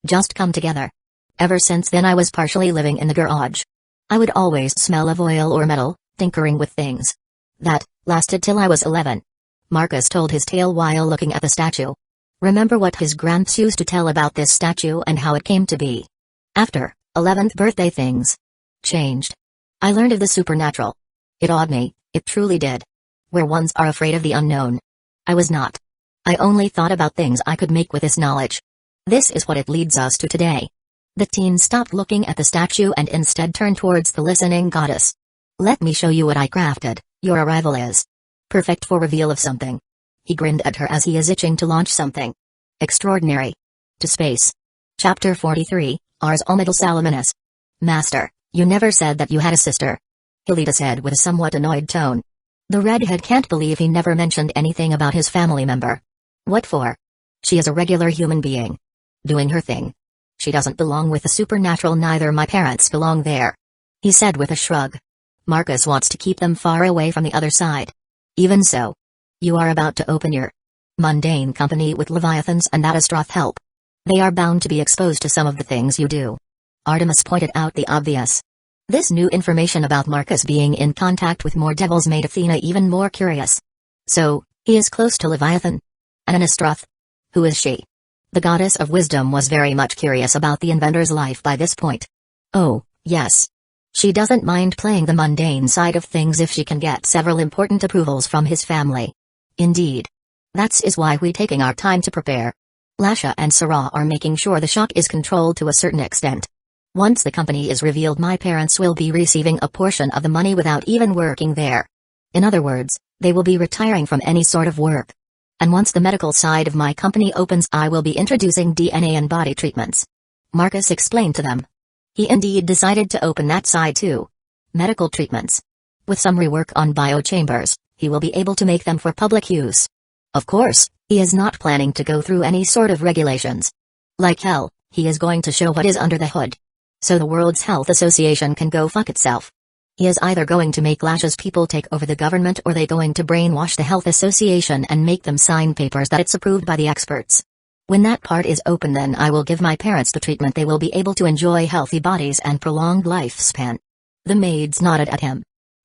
just come together. Ever since then I was partially living in the garage. I would always smell of oil or metal, tinkering with things. That lasted till I was 11. Marcus told his tale while looking at the statue. Remember what his gramps used to tell about this statue and how it came to be. After 11th birthday things changed. I learned of the supernatural. It awed me, it truly did. Where ones are afraid of the unknown. I was not. I only thought about things I could make with this knowledge. This is what it leads us to today. The teen stopped looking at the statue and instead turned towards the listening goddess. Let me show you what I crafted. Your arrival is perfect for reveal of something. He grinned at her as he is itching to launch something extraordinary. To space. Chapter 43, Ars Omidal Salaminis. Master, you never said that you had a sister. Hilda said with a somewhat annoyed tone. The redhead can't believe he never mentioned anything about his family member. What for? She is a regular human being. Doing her thing. She doesn't belong with the supernatural, neither my parents belong there. He said with a shrug. Marcus wants to keep them far away from the other side. Even so. You are about to open your mundane company with Leviathans and that Astroth help. They are bound to be exposed to some of the things you do. Artemis pointed out the obvious. This new information about Marcus being in contact with more devils made Athena even more curious. So, he is close to Leviathan? And an Astroth? Who is she? The goddess of wisdom was very much curious about the inventor's life by this point. Oh, yes. She doesn't mind playing the mundane side of things if she can get several important approvals from his family. Indeed. That is why we taking our time to prepare. Lasha and Sarah are making sure the shock is controlled to a certain extent. Once the company is revealed, my parents will be receiving a portion of the money without even working there. In other words, they will be retiring from any sort of work. And once the medical side of my company opens, I will be introducing DNA and body treatments. Marcus explained to them. He indeed decided to open that side too. Medical treatments. With some rework on biochambers, he will be able to make them for public use. Of course, he is not planning to go through any sort of regulations. Like hell, he is going to show what is under the hood. So the World's Health Association can go fuck itself. He is either going to make Lash's people take over the government, or they going to brainwash the Health Association and make them sign papers that it's approved by the experts. When that part is open, then I will give my parents the treatment. They will be able to enjoy healthy bodies and prolonged lifespan. The maids nodded at him.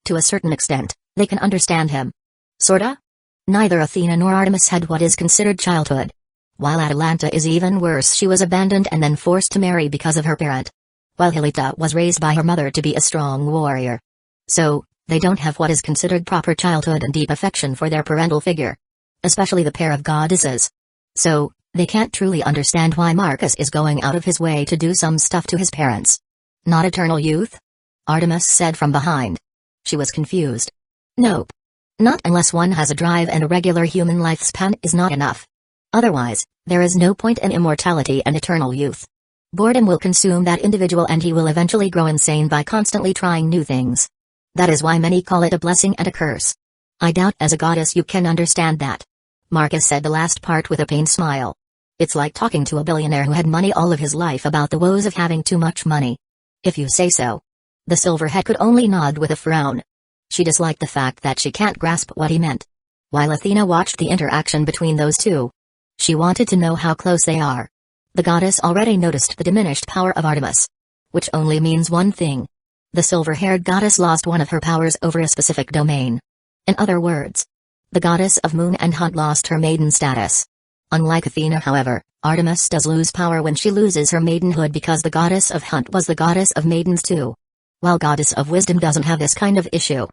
To a certain extent, they can understand him. Sorta? Neither Athena nor Artemis had what is considered childhood. While Atalanta is even worse, she was abandoned and then forced to marry because of her parent. While Hilita was raised by her mother to be a strong warrior. So, they don't have what is considered proper childhood and deep affection for their parental figure. Especially the pair of goddesses. So, they can't truly understand why Marcus is going out of his way to do some stuff to his parents. Not eternal youth? Artemis said from behind. She was confused. Nope. Not unless one has a drive, and a regular human lifespan is not enough. Otherwise, there is no point in immortality and eternal youth. Boredom will consume that individual and he will eventually grow insane by constantly trying new things. That is why many call it a blessing and a curse. I doubt as a goddess you can understand that. Marcus said the last part with a pained smile. It's like talking to a billionaire who had money all of his life about the woes of having too much money. If you say so. The Silverhead could only nod with a frown. She disliked the fact that she can't grasp what he meant. While Athena watched the interaction between those two, she wanted to know how close they are. The goddess already noticed the diminished power of Artemis. Which only means one thing. The silver-haired goddess lost one of her powers over a specific domain. In other words, the goddess of moon and hunt lost her maiden status. Unlike Athena, however, Artemis does lose power when she loses her maidenhood, because the goddess of hunt was the goddess of maidens too. While goddess of wisdom doesn't have this kind of issue.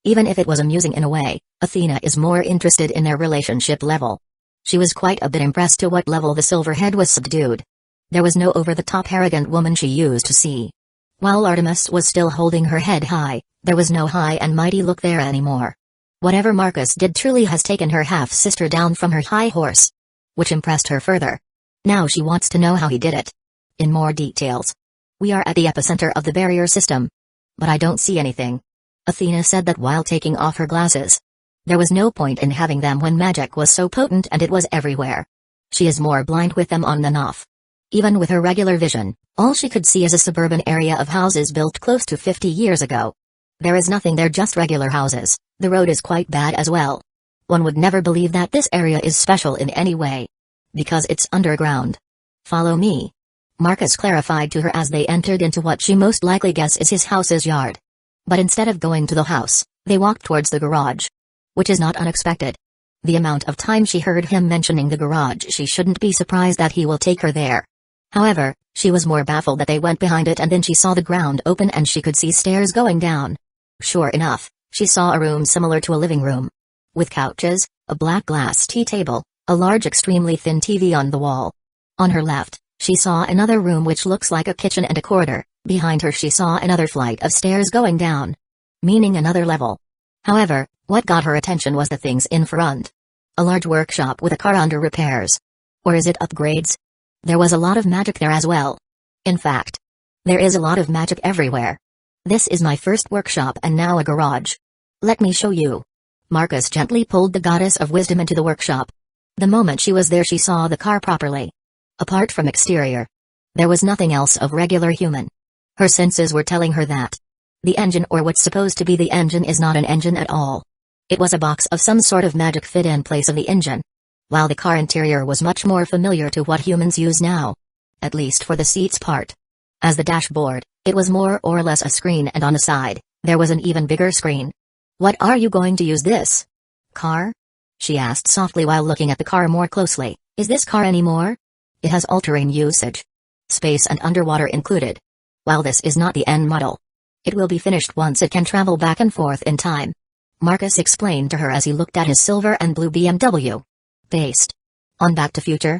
Even if it was amusing in a way, Athena is more interested in their relationship level. She was quite a bit impressed to what level the Silverhead was subdued. There was no over-the-top arrogant woman she used to see. While Artemis was still holding her head high, there was no high and mighty look there anymore. Whatever Marcus did truly has taken her half-sister down from her high horse. Which impressed her further. Now she wants to know how he did it. In more details. We are at the epicenter of the barrier system. But I don't see anything. Athena said that while taking off her glasses. There was no point in having them when magic was so potent and it was everywhere. She is more blind with them on than off. Even with her regular vision, all she could see is a suburban area of houses built close to 50 years ago. There is nothing there, just regular houses. The road is quite bad as well. One would never believe that this area is special in any way. Because it's underground. Follow me. Marcus clarified to her as they entered into what she most likely guess is his house's yard. But instead of going to the house, they walked towards the garage. Which is not unexpected. The amount of time she heard him mentioning the garage, she shouldn't be surprised that he will take her there. However, she was more baffled that they went behind it, and then she saw the ground open and she could see stairs going down. Sure enough, she saw a room similar to a living room. With couches, a black glass tea table, a large extremely thin TV on the wall. On her left, she saw another room which looks like a kitchen and a corridor. Behind her she saw another flight of stairs going down. Meaning another level. However, what got her attention was the things in front. A large workshop with a car under repairs. Or is it upgrades? There was a lot of magic there as well. In fact, there is a lot of magic everywhere. This is my first workshop and now a garage. Let me show you. Marcus gently pulled the goddess of wisdom into the workshop. The moment she was there she saw the car properly. Apart from exterior, there was nothing else of regular human. Her senses were telling her that the engine, or what's supposed to be the engine, is not an engine at all. It was a box of some sort of magic fit in place of the engine. While the car interior was much more familiar to what humans use now. At least for the seats part. As the dashboard, it was more or less a screen, and on the side, there was an even bigger screen. What are you going to use this car? She asked softly while looking at the car more closely. Is this car any more? It has all-terrain usage. Space and underwater included. While this is not the end model, it will be finished once it can travel back and forth in time. Marcus explained to her as he looked at his silver and blue BMW. Based on Back to Future?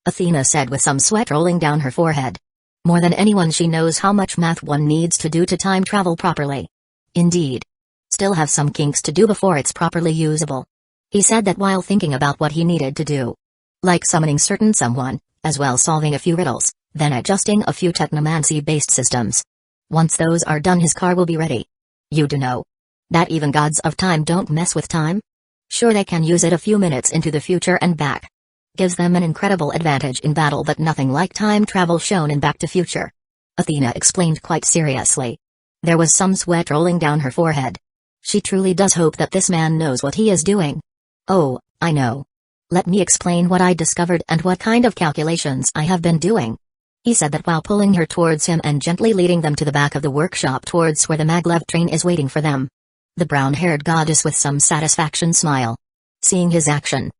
Athena said with some sweat rolling down her forehead. More than anyone she knows how much math one needs to do to time travel properly. Indeed. Still have some kinks to do before it's properly usable. He said that while thinking about what he needed to do. Like summoning certain someone, as well solving a few riddles, then adjusting a few technomancy-based systems. Once those are done his car will be ready. You do know that even gods of time don't mess with time? Sure, they can use it a few minutes into the future and back. Gives them an incredible advantage in battle, but nothing like time travel shown in Back to Future. Athena explained quite seriously. There was some sweat rolling down her forehead. She truly does hope that this man knows what he is doing. Oh, I know. Let me explain what I discovered and what kind of calculations I have been doing. He said that while pulling her towards him and gently leading them to the back of the workshop towards where the maglev train is waiting for them. The brown-haired goddess with some satisfaction smile. Seeing his action.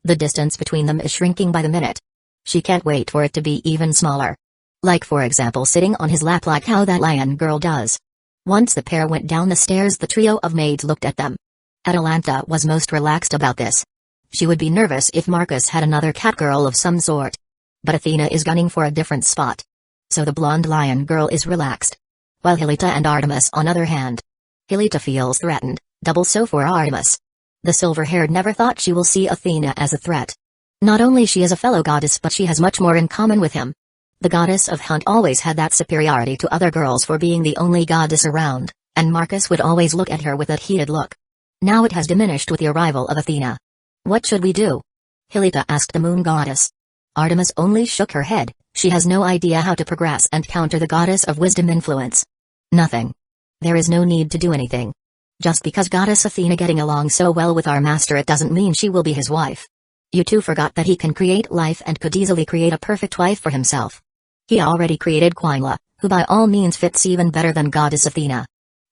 The distance between them is shrinking by the minute. She can't wait for it to be even smaller. Like for example sitting on his lap like how that lion girl does. Once the pair went down the stairs, the trio of maids looked at them. Atalanta was most relaxed about this. She would be nervous if Marcus had another cat girl of some sort. But Athena is gunning for a different spot. So the blonde lion girl is relaxed. While Hilita and Artemis on other hand. Hilita feels threatened, double so for Artemis. The silver-haired never thought she will see Athena as a threat. Not only she is a fellow goddess, but she has much more in common with him. The goddess of hunt always had that superiority to other girls for being the only goddess around, and Marcus would always look at her with that heated look. Now it has diminished with the arrival of Athena. What should we do? Hilita asked the moon goddess. Artemis only shook her head. She has no idea how to progress and counter the goddess of wisdom influence. Nothing. There is no need to do anything. Just because goddess Athena getting along so well with our master, it doesn't mean she will be his wife. You two forgot that he can create life and could easily create a perfect wife for himself. He already created Quinla, who by all means fits even better than goddess Athena.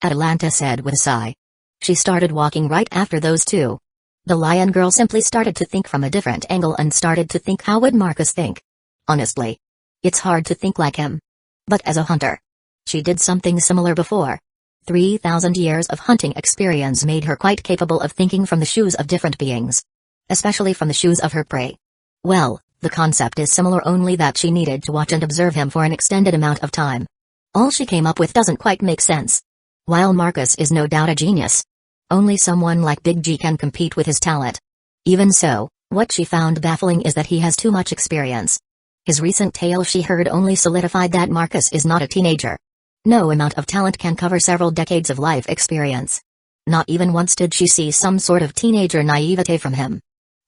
Atalanta said with a sigh. She started walking right after those two. The lion girl simply started to think from a different angle and started to think, how would Marcus think? Honestly. It's hard to think like him. But as a hunter. She did something similar before. 3,000 years of hunting experience made her quite capable of thinking from the shoes of different beings. Especially from the shoes of her prey. Well, the concept is similar, only that she needed to watch and observe him for an extended amount of time. All she came up with doesn't quite make sense. While Marcus is no doubt a genius. Only someone like Big G can compete with his talent. Even so, what she found baffling is that he has too much experience. His recent tale she heard only solidified that Marcus is not a teenager. No amount of talent can cover several decades of life experience. Not even once did she see some sort of teenager naivete from him.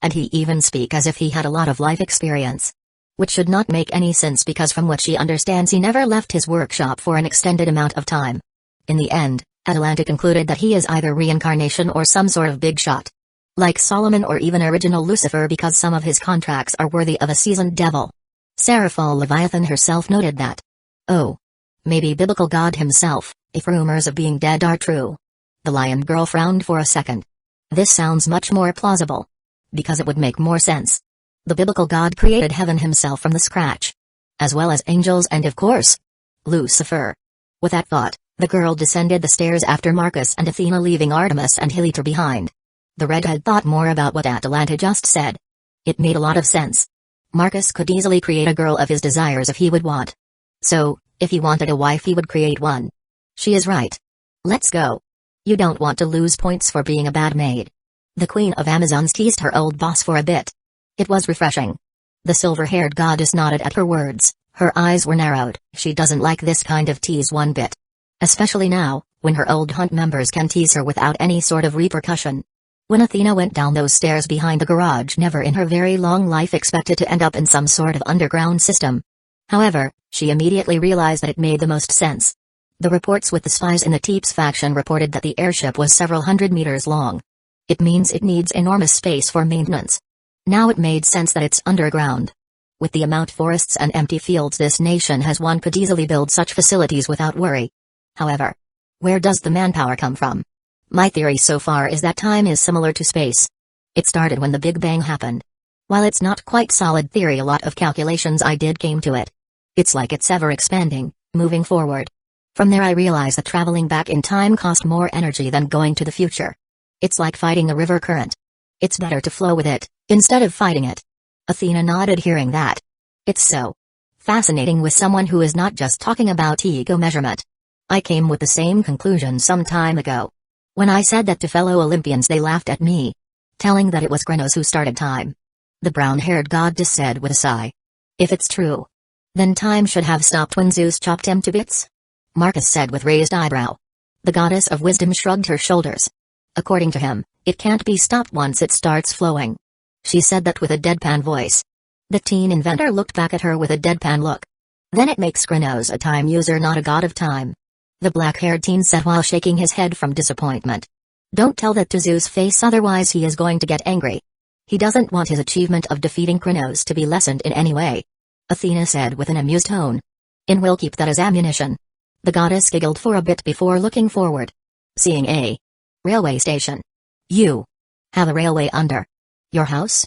And he even speak as if he had a lot of life experience. Which should not make any sense, because from what she understands he never left his workshop for an extended amount of time. In the end, Atalanta concluded that he is either reincarnation or some sort of big shot. Like Solomon or even original Lucifer, because some of his contracts are worthy of a seasoned devil. Seraphal Leviathan herself noted that. Oh. Maybe biblical God himself, if rumors of being dead are true. The lion girl frowned for a second. This sounds much more plausible. Because it would make more sense. The biblical God created heaven himself from the scratch. As well as angels and of course, Lucifer. With that thought, the girl descended the stairs after Marcus and Athena, leaving Artemis and Hilita behind. The redhead thought more about what Atalanta just said. It made a lot of sense. Marcus could easily create a girl of his desires if he would want. So, if he wanted a wife he would create one. She is right. Let's go. You don't want to lose points for being a bad maid. The Queen of Amazons teased her old boss for a bit. It was refreshing. The silver-haired goddess nodded at her words, her eyes were narrowed. She doesn't like this kind of tease one bit. Especially now, when her old hunt members can tease her without any sort of repercussion. When Athena went down those stairs behind the garage, never in her very long life expected to end up in some sort of underground system. However, she immediately realized that it made the most sense. The reports with the spies in the Teeps faction reported that the airship was several hundred meters long. It means it needs enormous space for maintenance. Now it made sense that it's underground. With the amount of forests and empty fields this nation has, one could easily build such facilities without worry. However, where does the manpower come from? My theory so far is that time is similar to space. It started when the Big Bang happened. While it's not quite solid theory, a lot of calculations I did came to it. It's like it's ever expanding, moving forward. From there I realized that traveling back in time cost more energy than going to the future. It's like fighting a river current. It's better to flow with it, instead of fighting it. Athena nodded hearing that. It's so fascinating with someone who is not just talking about ego measurement. I came with the same conclusion some time ago. When I said that to fellow Olympians, they laughed at me, telling that it was Kronos who started time. The brown-haired goddess said with a sigh. If it's true, then time should have stopped when Zeus chopped him to bits. Marcus said with raised eyebrow. The goddess of wisdom shrugged her shoulders. According to him, it can't be stopped once it starts flowing. She said that with a deadpan voice. The teen inventor looked back at her with a deadpan look. Then it makes Kronos a time user, not a god of time. The black-haired teen said while shaking his head from disappointment. Don't tell that to Zeus' face, otherwise he is going to get angry. He doesn't want his achievement of defeating Kronos to be lessened in any way. Athena said with an amused tone. We'll keep that as ammunition. The goddess giggled for a bit before looking forward. Seeing a railway station. You have a railway under your house?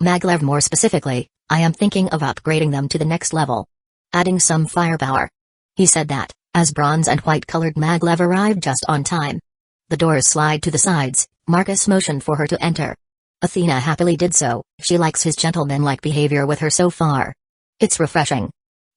Maglev, more specifically, I am thinking of upgrading them to the next level. Adding some firepower. He said that, as bronze and white-colored Maglev arrived just on time. The doors slide to the sides. Marcus motioned for her to enter. Athena happily did so. She likes his gentleman-like behavior with her so far. It's refreshing.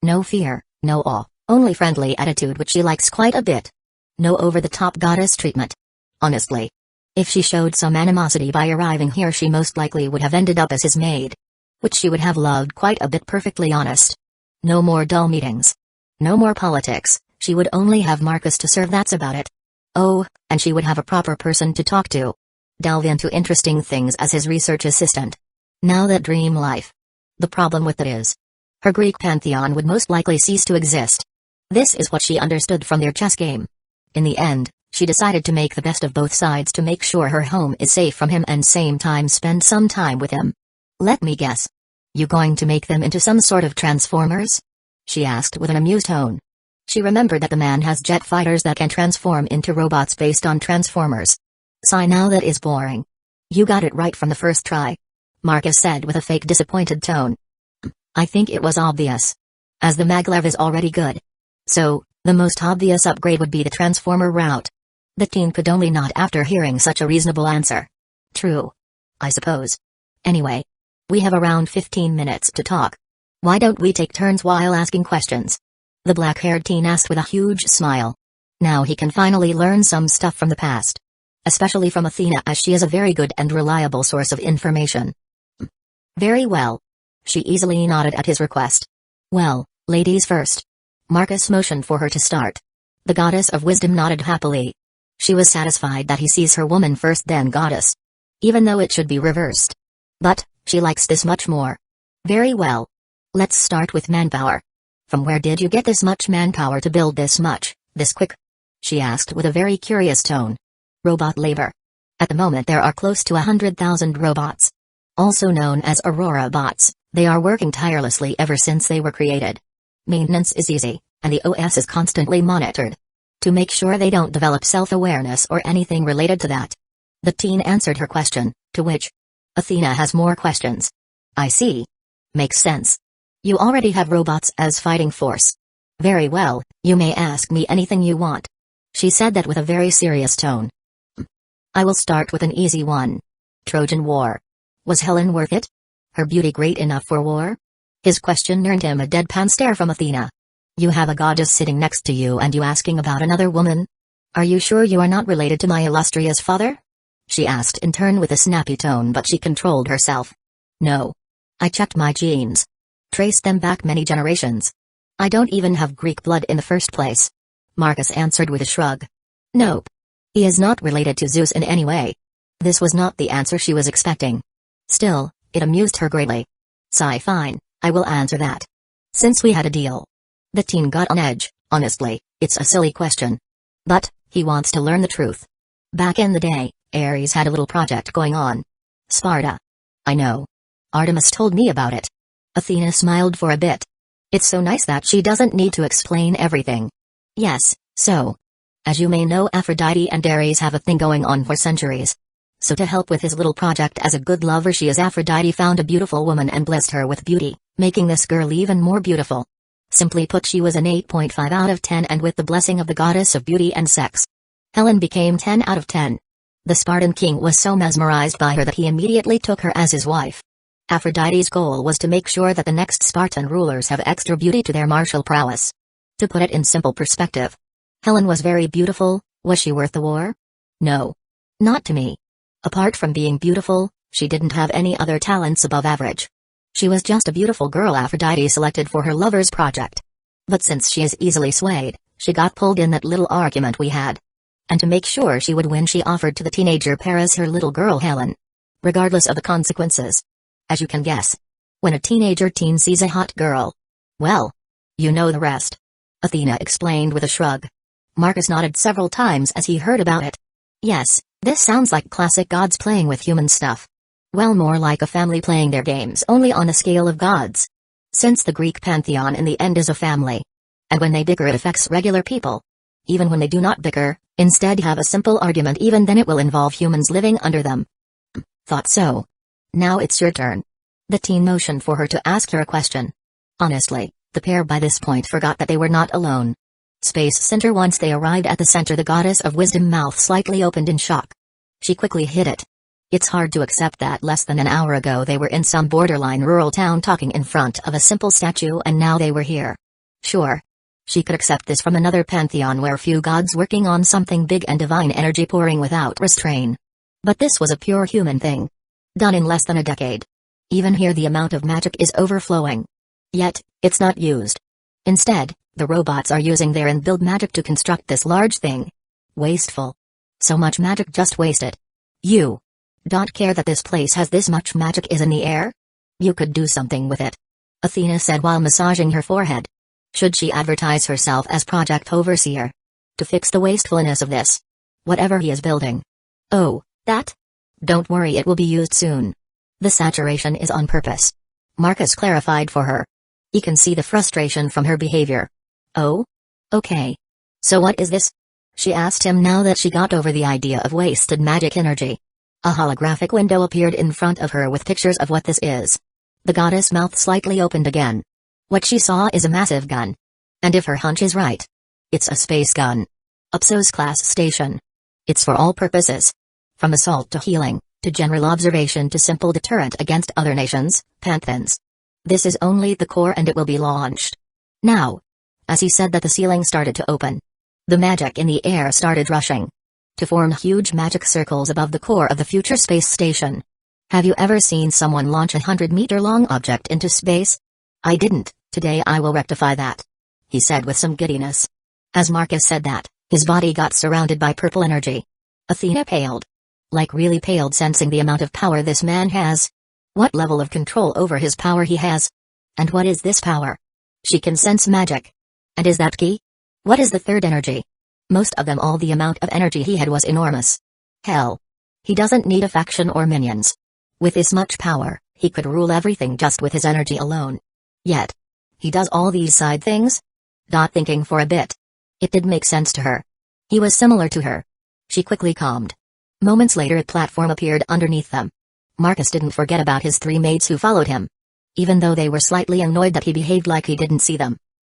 No fear, no awe, only friendly attitude, which she likes quite a bit. No over-the-top goddess treatment. Honestly, if she showed some animosity by arriving here, she most likely would have ended up as his maid. Which she would have loved quite a bit, perfectly honest. No more dull meetings. No more politics, she would only have Marcus to serve, that's about it. Oh, and she would have a proper person to talk to. Delve into interesting things as his research assistant. Now that dream life. The problem with it is, her Greek pantheon would most likely cease to exist. This is what she understood from their chess game. In the end, she decided to make the best of both sides to make sure her home is safe from him and same time spend some time with him. Let me guess. You going to make them into some sort of transformers? She asked with an amused tone. She remembered that the man has jet fighters that can transform into robots based on transformers. Sigh, now that is boring. You got it right from the first try. Marcus said with a fake disappointed tone. I think it was obvious. As the Maglev is already good. So, the most obvious upgrade would be the transformer route. The teen could only nod after hearing such a reasonable answer. True. I suppose. Anyway. We have around 15 minutes to talk. Why don't we take turns while asking questions? The black-haired teen asked with a huge smile. Now he can finally learn some stuff from the past. Especially from Athena, as she is a very good and reliable source of information. Very well. She easily nodded at his request. Well, ladies first. Marcus motioned for her to start. The goddess of wisdom nodded happily. She was satisfied that he sees her woman first then goddess. Even though it should be reversed. But, she likes this much more. Very well. Let's start with manpower. From where did you get this much manpower to build this much, this quick? She asked with a very curious tone. Robot labor. At the moment there are close to 100,000 robots. Also known as Aurora bots, they are working tirelessly ever since they were created. Maintenance is easy, and the OS is constantly monitored. To make sure they don't develop self-awareness or anything related to that. The teen answered her question, to which Athena has more questions. I see. Makes sense. You already have robots as fighting force. Very well, you may ask me anything you want. She said that with a very serious tone. I will start with an easy one. Trojan War. Was Helen worth it? Her beauty great enough for war? His question earned him a deadpan stare from Athena. You have a goddess sitting next to you and you asking about another woman? Are you sure you are not related to my illustrious father? She asked in turn with a snappy tone, but she controlled herself. No. I checked my genes. Traced them back many generations. I don't even have Greek blood in the first place. Marcus answered with a shrug. Nope. He is not related to Zeus in any way. This was not the answer she was expecting. Still, it amused her greatly. Sigh, fine, I will answer that. Since we had a deal. The teen got on edge. Honestly, it's a silly question. But, he wants to learn the truth. Back in the day, Ares had a little project going on. Sparta. I know. Artemis told me about it. Athena smiled for a bit. It's so nice that she doesn't need to explain everything. Yes, so. As you may know, Aphrodite and Ares have a thing going on for centuries. So to help with his little project as a good lover, she as Aphrodite found a beautiful woman and blessed her with beauty, making this girl even more beautiful. Simply put, she was an 8.5 out of 10, and with the blessing of the goddess of beauty and sex, Helen became 10 out of 10. The Spartan king was so mesmerized by her that he immediately took her as his wife. Aphrodite's goal was to make sure that the next Spartan rulers have extra beauty to their martial prowess. To put it in simple perspective, Helen was very beautiful. Was she worth the war? No. Not to me. Apart from being beautiful, she didn't have any other talents above average. She was just a beautiful girl Aphrodite selected for her lover's project. But since she is easily swayed, she got pulled in that little argument we had. And to make sure she would win, she offered to the teenager Paris her little girl Helen. Regardless of the consequences. As you can guess. When a teenager teen sees a hot girl. Well. You know the rest. Athena explained with a shrug. Marcus nodded several times as he heard about it. Yes, this sounds like classic gods playing with human stuff. Well, more like a family playing their games only on a scale of gods. Since the Greek pantheon in the end is a family. And when they bicker it affects regular people. Even when they do not bicker, instead have a simple argument, even then it will involve humans living under them. Thought so. Now it's your turn. The teen motioned for her to ask her a question. Honestly, the pair by this point forgot that they were not alone. Space Center. Once they arrived at the center, the goddess of wisdom mouth slightly opened in shock. She quickly hid it. It's hard to accept that less than an hour ago they were in some borderline rural town talking in front of a simple statue and now they were here. Sure. She could accept this from another pantheon where few gods working on something big and divine energy pouring without restraint. But this was a pure human thing. Done in less than a decade. Even here the amount of magic is overflowing. Yet, it's not used. Instead, the robots are using their inbuilt magic to construct this large thing. Wasteful. So much magic just wasted. You don't care that this place has this much magic is in the air? You could do something with it. Athena said while massaging her forehead. Should she advertise herself as project overseer? To fix the wastefulness of this. Whatever he is building. Oh, that? Don't worry, it will be used soon. The saturation is on purpose. Marcus clarified for her. He can see the frustration from her behavior. Oh? Okay. So what is this? She asked him now that she got over the idea of wasted magic energy. A holographic window appeared in front of her with pictures of what this is. The goddess' mouth slightly opened again. What she saw is a massive gun. And if her hunch is right, it's a space gun. Upso's class station. It's for all purposes. From assault to healing, to general observation to simple deterrent against other nations, pantheons. This is only the core and it will be launched. Now. As he said that, the ceiling started to open. The magic in the air started rushing. To form huge magic circles above the core of the future space station. Have you ever seen someone launch a 100-meter-long object into space? I didn't. Today I will rectify that. He said with some giddiness. As Marcus said that, his body got surrounded by purple energy. Athena paled. Like really paled, sensing the amount of power this man has. What level of control over his power he has. And what is this power? She can sense magic. And is that key? What is the third energy? Most of them, all the amount of energy he had was enormous. Hell. He doesn't need a faction or minions. With this much power, he could rule everything just with his energy alone. Yet. He does all these side things? Not thinking for a bit. It did make sense to her. He was similar to her. She quickly calmed. Moments later a platform appeared underneath them. Marcus didn't forget about his three mates who followed him. Even though they were slightly annoyed that he behaved like he didn't see them.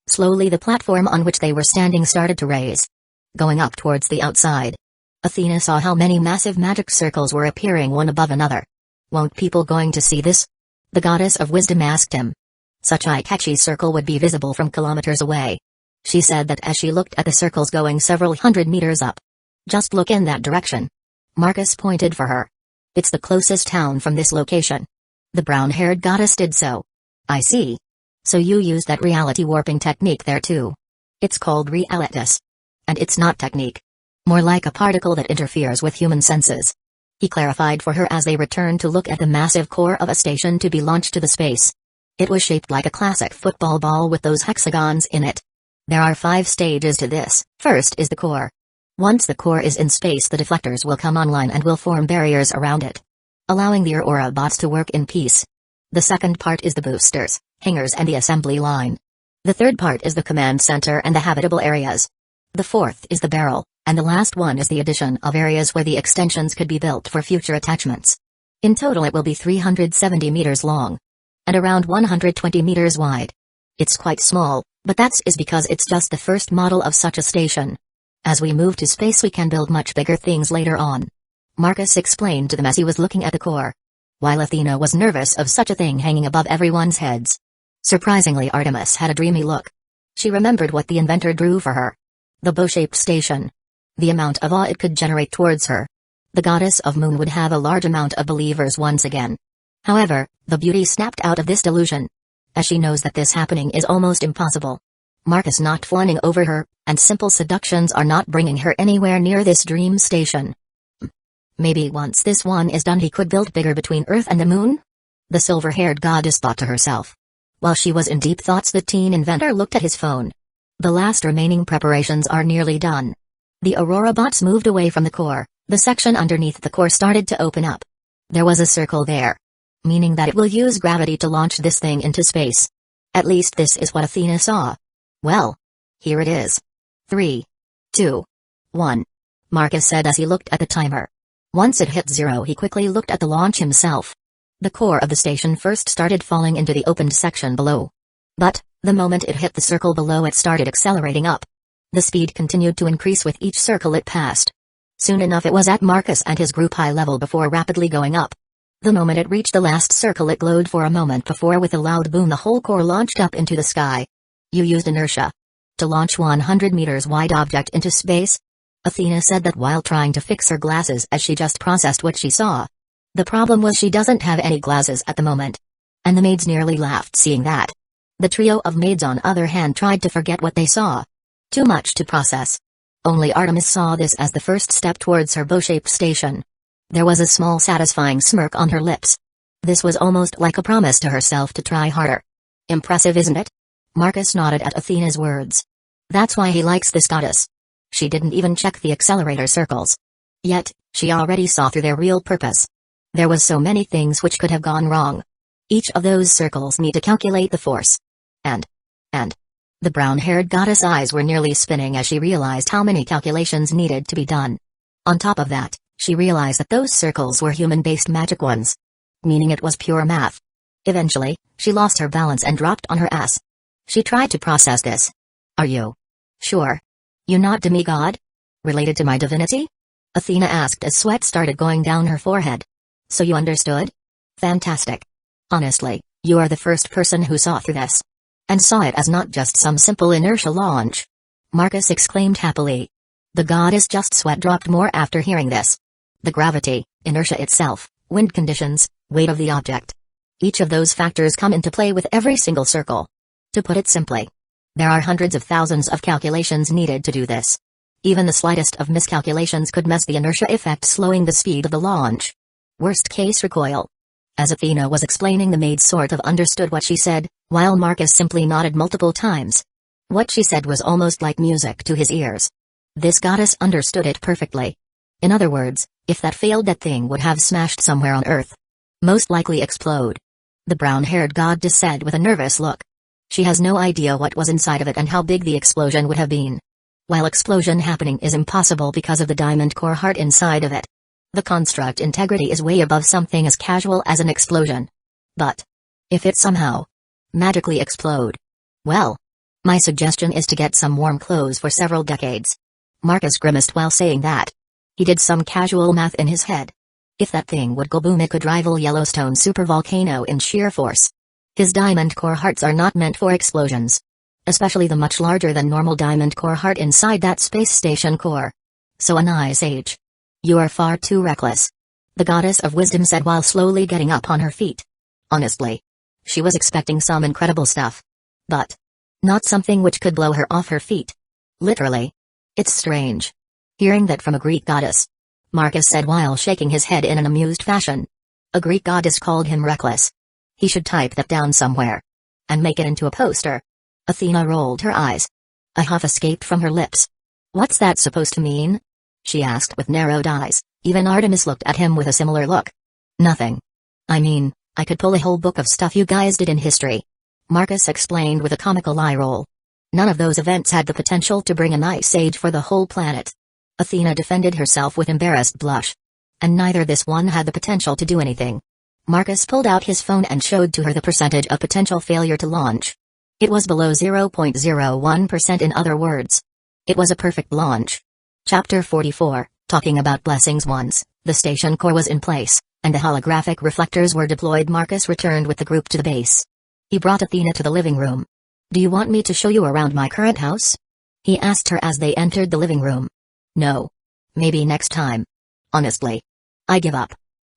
Slowly the platform on which they were standing started to raise. Going up towards the outside. Athena saw how many massive magic circles were appearing one above another. Won't people going to see this? The goddess of wisdom asked him. Such a catchy circle would be visible from kilometers away. She said that as she looked at the circles going several hundred meters up. Just look in that direction. Marcus pointed for her. It's the closest town from this location. The brown-haired goddess did so. I see. So you used that reality warping technique there too. It's called realitas. And it's not technique. More like a particle that interferes with human senses. He clarified for her as they returned to look at the massive core of a station to be launched to the space. It was shaped like a classic football ball with those hexagons in it. There are 5 stages to this. First is the core. Once the core is in space, the deflectors will come online and will form barriers around it, allowing the Aurora bots to work in peace. The second part is the boosters, hangars and the assembly line. The third part is the command center and the habitable areas. The fourth is the barrel, and the last one is the addition of areas where the extensions could be built for future attachments. In total it will be 370 meters long. And around 120 meters wide. It's quite small, but that is because it's just the first model of such a station. As we move to space we can build much bigger things later on. Marcus explained to them as he was looking at the core. while Athena was nervous of such a thing hanging above everyone's heads. Surprisingly, Artemis had a dreamy look. She remembered what the inventor drew for her. The bow-shaped station. The amount of awe it could generate towards her. The goddess of moon would have a large amount of believers once again. However, the beauty snapped out of this delusion, as she knows that this happening is almost impossible. Marcus not fawning over her, and simple seductions are not bringing her anywhere near this dream station. Maybe once this one is done he could build bigger between Earth and the moon? The silver-haired goddess thought to herself. While she was in deep thoughts, the teen inventor looked at his phone. The last remaining preparations are nearly done. The Aurora bots moved away from the core. The section underneath the core started to open up. There was a circle there, meaning that it will use gravity to launch this thing into space. At least this is what Athena saw. Well, here it is. 3, 2, 1. Marcus said as he looked at the timer. Once it hit 0, he quickly looked at the launch himself. The core of the station first started falling into the opened section below. But, the moment it hit the circle below, it started accelerating up. The speed continued to increase with each circle it passed. Soon enough it was at Marcus and his group high level before rapidly going up. The moment it reached the last circle, it glowed for a moment before with a loud boom the whole core launched up into the sky. You used inertia to launch 100 meters wide object into space? Athena said that while trying to fix her glasses as she just processed what she saw. The problem was she doesn't have any glasses at the moment. And the maids nearly laughed seeing that. The trio of maids on other hand tried to forget what they saw. Too much to process. Only Artemis saw this as the first step towards her bow-shaped station. There was a small satisfying smirk on her lips. This was almost like a promise to herself to try harder. Impressive, isn't it? Marcus nodded at Athena's words. That's why he likes this goddess. She didn't even check the accelerator circles. Yet, she already saw through their real purpose. There was so many things which could have gone wrong. Each of those circles need to calculate the force. And. The brown-haired goddess' eyes were nearly spinning as she realized how many calculations needed to be done. On top of that, she realized that those circles were human-based magic ones. Meaning it was pure math. Eventually, she lost her balance and dropped on her ass. She tried to process this. Are you sure? You not demigod? Related to my divinity? Athena asked as sweat started going down her forehead. So you understood? Fantastic. Honestly, you are the first person who saw through this. And saw it as not just some simple inertia launch. Marcus exclaimed happily. The goddess just sweat dropped more after hearing this. The gravity, inertia itself, wind conditions, weight of the object. Each of those factors come into play with every single circle. To put it simply, there are hundreds of thousands of calculations needed to do this. Even the slightest of miscalculations could mess the inertia effect, slowing the speed of the launch. Worst case recoil. As Athena was explaining, the maid sort of understood what she said, while Marcus simply nodded multiple times. What she said was almost like music to his ears. This goddess understood it perfectly. In other words, if that failed, that thing would have smashed somewhere on Earth. Most likely explode. The brown-haired goddess said with a nervous look. She has no idea what was inside of it and how big the explosion would have been. While explosion happening is impossible because of the diamond core heart inside of it. The construct integrity is way above something as casual as an explosion. But if it somehow magically explode, well, my suggestion is to get some warm clothes for several decades. Marcus grimaced while saying that. He did some casual math in his head. If that thing would go boom, it could rival Yellowstone supervolcano in sheer force. His diamond core hearts are not meant for explosions. Especially the much larger than normal diamond core heart inside that space station core. So an ice age. You are far too reckless. The goddess of wisdom said while slowly getting up on her feet. Honestly, she was expecting some incredible stuff. But not something which could blow her off her feet. Literally. It's strange hearing that from a Greek goddess. Marcus said while shaking his head in an amused fashion. A Greek goddess called him reckless. He should type that down somewhere. And make it into a poster. Athena rolled her eyes. A huff escaped from her lips. What's that supposed to mean? She asked with narrowed eyes. Even Artemis looked at him with a similar look. Nothing. I mean, I could pull a whole book of stuff you guys did in history. Marcus explained with a comical eye roll. None of those events had the potential to bring an ice age for the whole planet. Athena defended herself with embarrassed blush. And neither this one had the potential to do anything. Marcus pulled out his phone and showed to her the percentage of potential failure to launch. It was below 0.01%, in other words. It was a perfect launch. Chapter 44, talking about blessings. Once the station core was in place, and the holographic reflectors were deployed. Marcus returned with the group to the base. He brought Athena to the living room. "Do you want me to show you around my current house?" he asked her as they entered the living room. "No. Maybe next time. Honestly, I give up.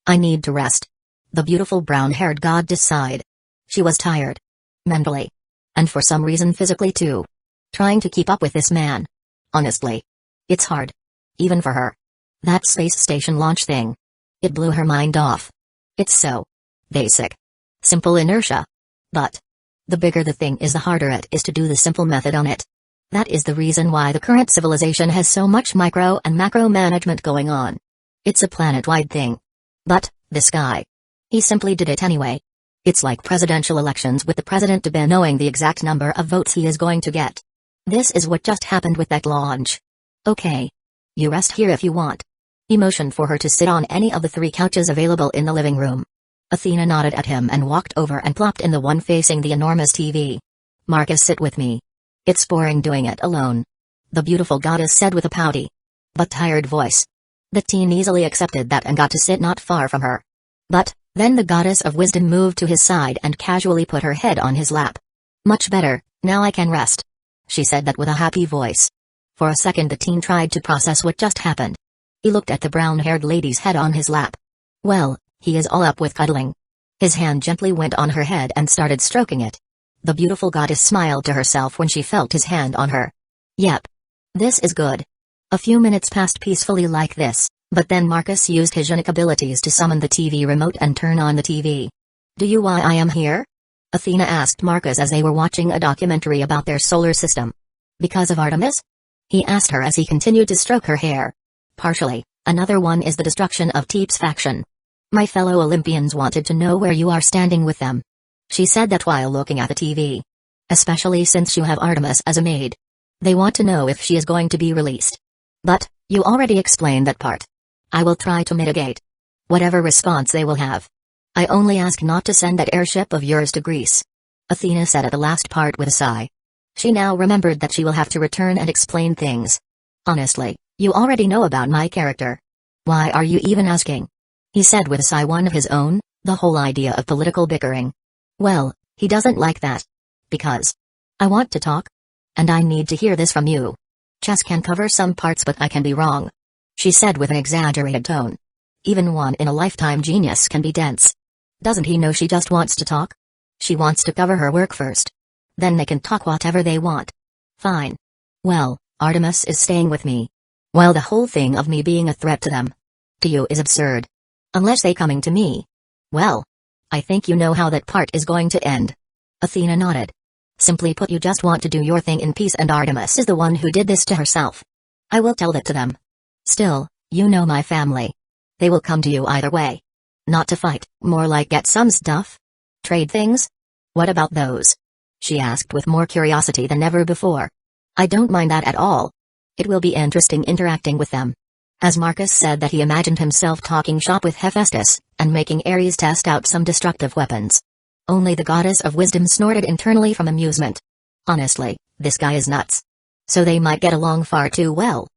I need to rest." The beautiful brown-haired goddess sighed. She was tired. Mentally. And for some reason physically too. Trying to keep up with this man. Honestly. It's hard. Even for her. That space station launch thing. It blew her mind off. It's so basic. Simple inertia. But the bigger the thing is, the harder it is to do the simple method on it. That is the reason why the current civilization has so much micro and macro management going on. It's a planet-wide thing. But this guy. He simply did it anyway. It's like presidential elections with the president to be knowing the exact number of votes he is going to get. This is what just happened with that launch. "Okay. You rest here if you want." He motioned for her to sit on any of the 3 couches available in the living room. Athena nodded at him and walked over and plopped in the one facing the enormous TV. "Marcus, sit with me. It's boring doing it alone," the beautiful goddess said with a pouty but tired voice. The teen easily accepted that and got to sit not far from her. But then the goddess of wisdom moved to his side and casually put her head on his lap. "Much better, now I can rest," she said that with a happy voice. For a second the teen tried to process what just happened. He looked at the brown-haired lady's head on his lap. Well, he is all up with cuddling. His hand gently went on her head and started stroking it. The beautiful goddess smiled to herself when she felt his hand on her. Yep. This is good. A few minutes passed peacefully like this. But then Marcus used his unique abilities to summon the TV remote and turn on the TV. "Do you why I am here?" Athena asked Marcus as they were watching a documentary about their solar system. "Because of Artemis?" he asked her as he continued to stroke her hair. "Partially, another one is the destruction of Teep's faction. My fellow Olympians wanted to know where you are standing with them," she said that while looking at the TV. "Especially since you have Artemis as a maid. They want to know if she is going to be released. But you already explained that part. I will try to mitigate whatever response they will have. I only ask not to send that airship of yours to Greece," Athena said at the last part with a sigh. She now remembered that she will have to return and explain things. "Honestly, you already know about my character. Why are you even asking?" he said with a sigh, one of his own, the whole idea of political bickering. Well, he doesn't like that. "Because I want to talk. And I need to hear this from you. Chess can cover some parts but I can be wrong," she said with an exaggerated tone. "Even one-in-a-lifetime genius can be dense. Doesn't he know she just wants to talk? She wants to cover her work first. Then they can talk whatever they want." "Fine. Well, Artemis is staying with me. While the whole thing of me being a threat to them, to you, is absurd. Unless they coming to me. Well, I think you know how that part is going to end." Athena nodded. "Simply put, you just want to do your thing in peace and Artemis is the one who did this to herself. I will tell that to them. Still, you know my family. They will come to you either way. Not to fight, more like get some stuff? Trade things? What about those?" she asked with more curiosity than ever before. "I don't mind that at all. It will be interesting interacting with them." As Marcus said that he imagined himself talking shop with Hephaestus, and making Ares test out some destructive weapons. Only the goddess of wisdom snorted internally from amusement. "Honestly, this guy is nuts. So they might get along far too well.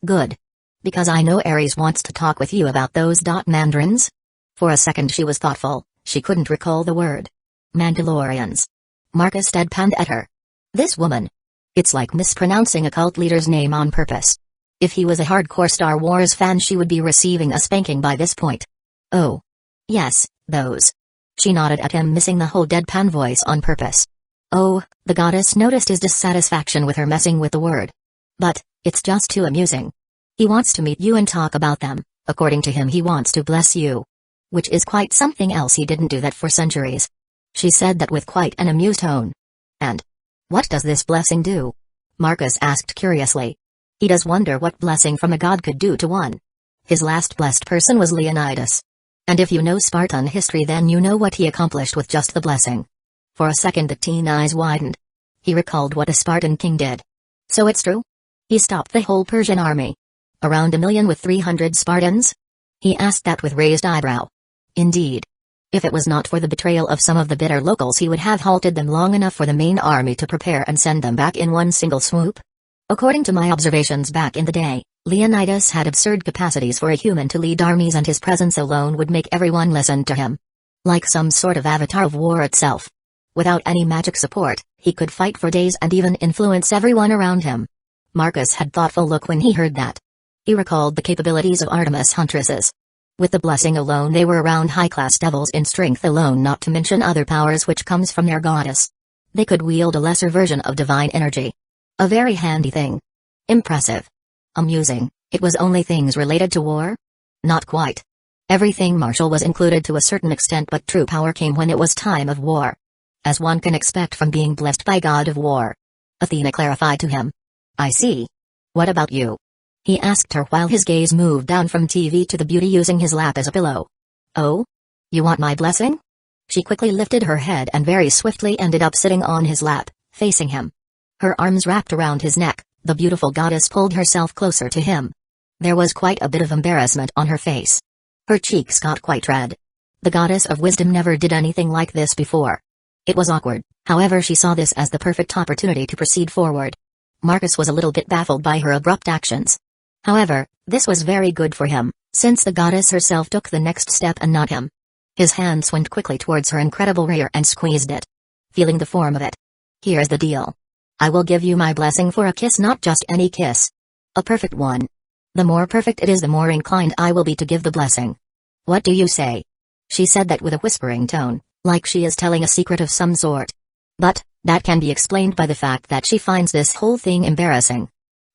Good. Because I know Ares wants to talk with you about those mandarins?" For a second she was thoughtful, she couldn't recall the word. "Mandalorians." Marcus deadpanned at her. This woman. It's like mispronouncing a cult leader's name on purpose. If he was a hardcore Star Wars fan, she would be receiving a spanking by this point. "Oh. Yes, those." She nodded at him, missing the whole deadpan voice on purpose. "Oh," the goddess noticed his dissatisfaction with her messing with the word. "But, it's just too amusing. He wants to meet you and talk about them. According to him, he wants to bless you. Which is quite something else. He didn't do that for centuries." She said that with quite an amused tone. "And what does this blessing do?" Marcus asked curiously. He does wonder what blessing from a god could do to one. His last blessed person was Leonidas. And if you know Spartan history, then you know what he accomplished with just the blessing. For a second the teen eyes widened. He recalled what a Spartan king did. "So it's true? He stopped the whole Persian army? Around 1,000,000 with 300 Spartans?" he asked that with raised eyebrow. "Indeed. If it was not for the betrayal of some of the bitter locals, he would have halted them long enough for the main army to prepare and send them back in one single swoop. According to my observations back in the day, Leonidas had absurd capacities for a human to lead armies, and his presence alone would make everyone listen to him. Like some sort of avatar of war itself. Without any magic support, he could fight for days and even influence everyone around him. Marcus had thoughtful look when he heard that. He recalled the capabilities of Artemis huntresses. With the blessing alone, they were around high-class devils in strength alone, not to mention other powers which comes from their goddess. They could wield a lesser version of divine energy. A very handy thing. Impressive. Amusing. It was only things related to war? Not quite. Everything martial was included to a certain extent, but true power came when it was time of war. As one can expect from being blessed by God of War. Athena clarified to him. I see. What about you? He asked her while his gaze moved down from TV to the beauty using his lap as a pillow. Oh? You want my blessing? She quickly lifted her head and very swiftly ended up sitting on his lap, facing him. Her arms wrapped around his neck, the beautiful goddess pulled herself closer to him. There was quite a bit of embarrassment on her face. Her cheeks got quite red. The goddess of wisdom never did anything like this before. It was awkward, however she saw this as the perfect opportunity to proceed forward. Marcus was a little bit baffled by her abrupt actions. However, this was very good for him, since the goddess herself took the next step and not him. His hands went quickly towards her incredible rear and squeezed it. Feeling the form of it. Here's the deal. I will give you my blessing for a kiss, not just any kiss. A perfect one. The more perfect it is, the more inclined I will be to give the blessing. What do you say? She said that with a whispering tone, like she is telling a secret of some sort. But, that can be explained by the fact that she finds this whole thing embarrassing.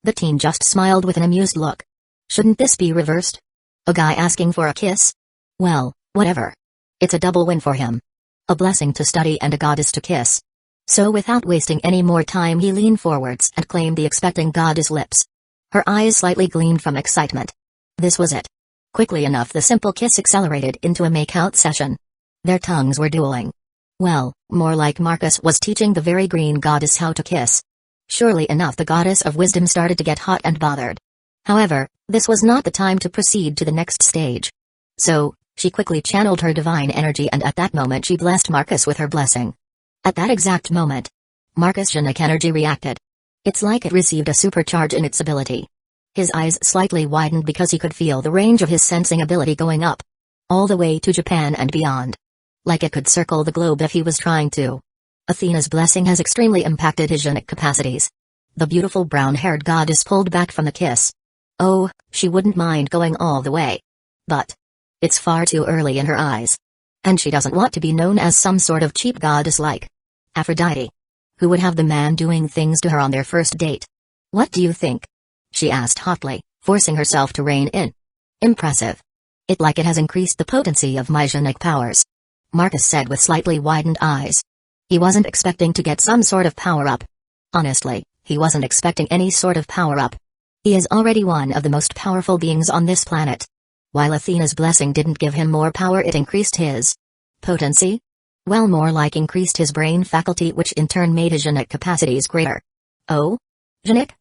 The teen just smiled with an amused look. Shouldn't this be reversed? A guy asking for a kiss? Well, whatever. It's a double win for him. A blessing to study and a goddess to kiss. So without wasting any more time, he leaned forwards and claimed the expecting goddess lips. Her eyes slightly gleamed from excitement. This was it. Quickly enough, the simple kiss accelerated into a make-out session. Their tongues were dueling. Well, more like Marcus was teaching the very green goddess how to kiss. Surely enough, the goddess of wisdom started to get hot and bothered. However, this was not the time to proceed to the next stage. So, she quickly channeled her divine energy, and at that moment she blessed Marcus with her blessing. At that exact moment, Marcus' Genic energy reacted. It's like it received a supercharge in its ability. His eyes slightly widened because he could feel the range of his sensing ability going up. All the way to Japan and beyond. Like it could circle the globe if he was trying to. Athena's blessing has extremely impacted his Genic capacities. The beautiful brown-haired goddess pulled back from the kiss. Oh, she wouldn't mind going all the way. But it's far too early in her eyes. And she doesn't want to be known as some sort of cheap goddess like Aphrodite. Who would have the man doing things to her on their first date? What do you think? She asked hotly, forcing herself to rein in. Impressive. It like it has increased the potency of my Genic powers. Marcus said with slightly widened eyes. He wasn't expecting to get some sort of power-up. Honestly, he wasn't expecting any sort of power-up. He is already one of the most powerful beings on this planet. While Athena's blessing didn't give him more power, it increased his potency? Well, more like increased his brain faculty, which in turn made his Genic capacities greater. Oh? Genic?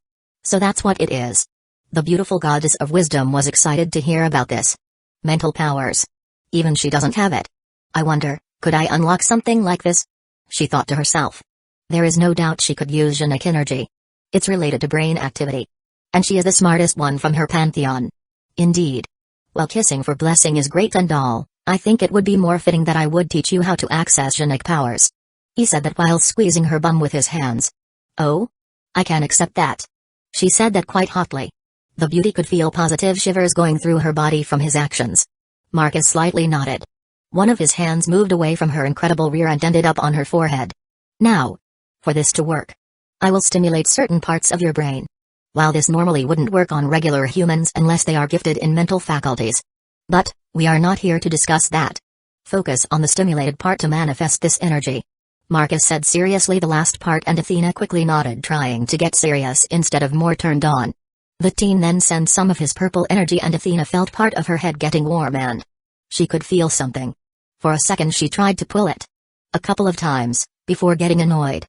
So that's what it is. The beautiful goddess of wisdom was excited to hear about this. Mental powers. Even she doesn't have it. I wonder, could I unlock something like this? She thought to herself. There is no doubt she could use Genic energy. It's related to brain activity. And she is the smartest one from her pantheon. Indeed. While kissing for blessing is great and all, I think it would be more fitting that I would teach you how to access Genic powers. He said that while squeezing her bum with his hands. Oh? I can accept that. She said that quite hotly. The beauty could feel positive shivers going through her body from his actions. Marcus slightly nodded. One of his hands moved away from her incredible rear and ended up on her forehead. Now, for this to work, I will stimulate certain parts of your brain. While this normally wouldn't work on regular humans unless they are gifted in mental faculties. But, we are not here to discuss that. Focus on the stimulated part to manifest this energy. Marcus said seriously the last part, and Athena quickly nodded, trying to get serious instead of more turned on. The teen then sent some of his purple energy, and Athena felt part of her head getting warm, and she could feel something. For a second she tried to pull it. A couple of times, before getting annoyed.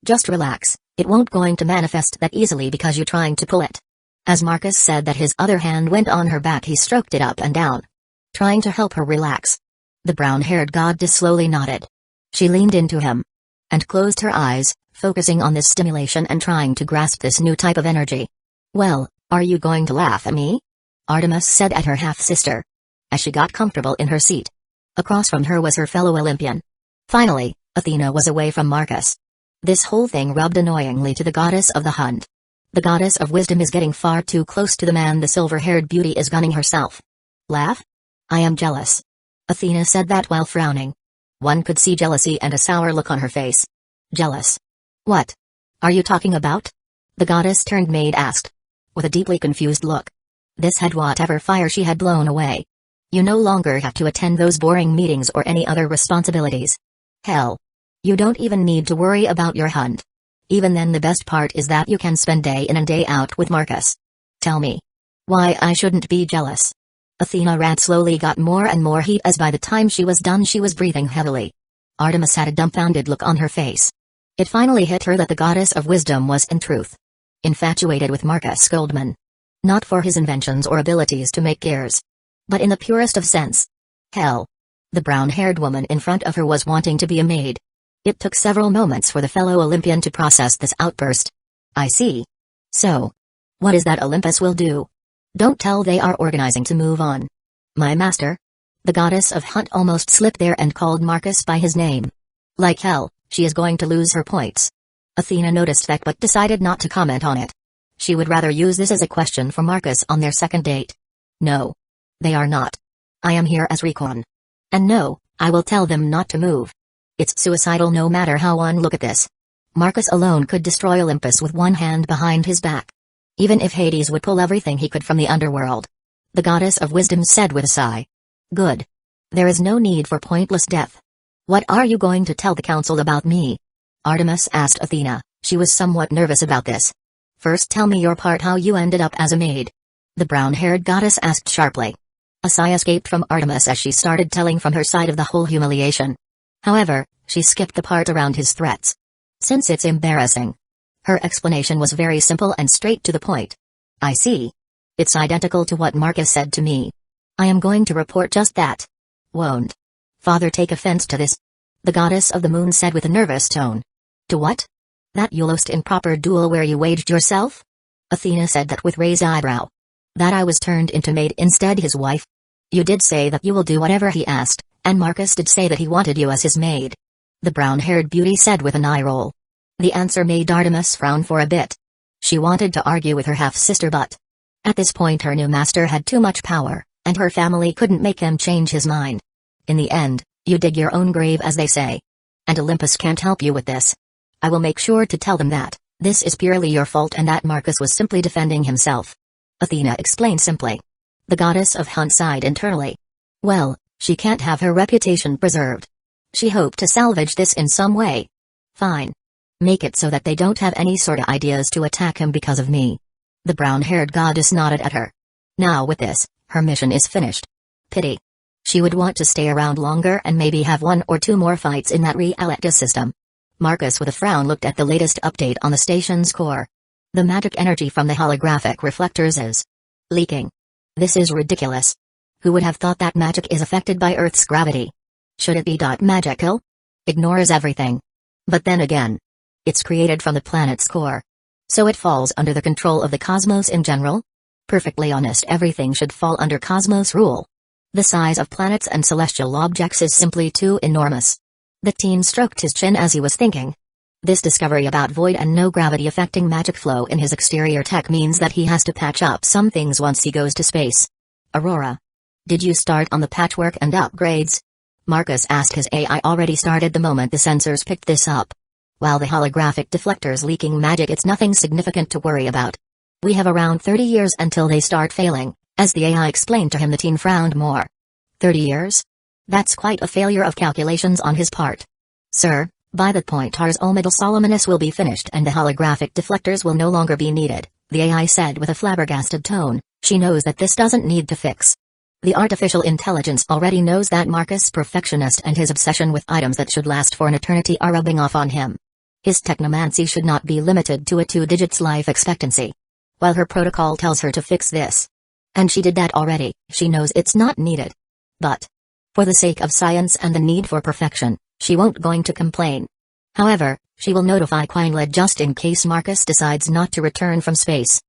Just relax, it won't going to manifest that easily because you're trying to pull it. As Marcus said that his other hand went on her back, he stroked it up and down. Trying to help her relax. The brown-haired goddess slowly nodded. She leaned into him. And closed her eyes, focusing on this stimulation and trying to grasp this new type of energy. Well, are you going to laugh at me? Artemis said at her half-sister, as she got comfortable in her seat. Across from her was her fellow Olympian. Finally, Athena was away from Marcus. This whole thing rubbed annoyingly to the goddess of the hunt. The goddess of wisdom is getting far too close to the man the silver-haired beauty is gunning herself. Laugh? I am jealous. Athena said that while frowning. One could see jealousy and a sour look on her face. Jealous? What are you talking about? The goddess turned maid asked, with a deeply confused look. This had whatever fire she had blown away. You no longer have to attend those boring meetings or any other responsibilities. Hell. You don't even need to worry about your hunt. Even then, the best part is that you can spend day in and day out with Marcus. Tell me why I shouldn't be jealous. Athena Rad slowly got more and more heat as by the time she was done she was breathing heavily. Artemis had a dumbfounded look on her face. It finally hit her that the goddess of wisdom was in truth infatuated with Marcus Goldman. Not for his inventions or abilities to make gears, but in the purest of sense. Hell. The brown-haired woman in front of her was wanting to be a maid. It took several moments for the fellow Olympian to process this outburst. I see. So, what is that Olympus will do? Don't tell they are organizing to move on. My master? The goddess of hunt almost slipped there and called Marcus by his name. Like hell, she is going to lose her points. Athena noticed that but decided not to comment on it. She would rather use this as a question for Marcus on their second date. No. They are not. I am here as recon. And no, I will tell them not to move. It's suicidal no matter how one look at this. Marcus alone could destroy Olympus with one hand behind his back. Even if Hades would pull everything he could from the underworld. The goddess of wisdom said with a sigh. Good. There is no need for pointless death. What are you going to tell the council about me? Artemis asked Athena. She was somewhat nervous about this. First tell me your part, how you ended up as a maid. The brown-haired goddess asked sharply. A sigh escaped from Artemis as she started telling from her side of the whole humiliation. However, she skipped the part around his threats. Since it's embarrassing. Her explanation was very simple and straight to the point. I see. It's identical to what Marcus said to me. I am going to report just that. Won't Father take offense to this? The goddess of the moon said with a nervous tone. To what? That you lost improper duel where you waged yourself? Athena said that with raised eyebrow. That I was turned into maid instead his wife? You did say that you will do whatever he asked, and Marcus did say that he wanted you as his maid. The brown-haired beauty said with an eye roll. The answer made Artemis frown for a bit. She wanted to argue with her half-sister but at this point her new master had too much power, and her family couldn't make him change his mind. In the end, you dig your own grave as they say. And Olympus can't help you with this. I will make sure to tell them that this is purely your fault and that Marcus was simply defending himself. Athena explained simply. The goddess of hunt sighed internally. Well, she can't have her reputation preserved. She hoped to salvage this in some way. Fine. Make it so that they don't have any sort of ideas to attack him because of me. The brown-haired goddess nodded at her. Now with this, her mission is finished. Pity. She would want to stay around longer and maybe have one or two more fights in that reality system. Marcus with a frown looked at the latest update on the station's core. The magic energy from the holographic reflectors is leaking. This is ridiculous. Who would have thought that magic is affected by Earth's gravity? Should it be magical? Ignores everything. But then again, it's created from the planet's core. So it falls under the control of the cosmos in general? Perfectly honest, everything should fall under cosmos rule. The size of planets and celestial objects is simply too enormous. The teen stroked his chin as he was thinking. This discovery about void and no gravity affecting magic flow in his exterior tech means that he has to patch up some things once he goes to space. Aurora. Did you start on the patchwork and upgrades? Marcus asked. His AI already started the moment the sensors picked this up. While the holographic deflectors leaking magic, it's nothing significant to worry about. We have around 30 years until they start failing, as the AI explained to him. The teen frowned more. 30 years? That's quite a failure of calculations on his part. Sir, by that point Ars Omidal Solomonus will be finished and the holographic deflectors will no longer be needed, the AI said with a flabbergasted tone. She knows that this doesn't need to fix. The artificial intelligence already knows that Marcus' perfectionist and his obsession with items that should last for an eternity are rubbing off on him. His technomancy should not be limited to a 2 digits life expectancy. While her protocol tells her to fix this, and she did that already, she knows it's not needed. But for the sake of science and the need for perfection, she won't going to complain. However, she will notify Quinled just in case Marcus decides not to return from space.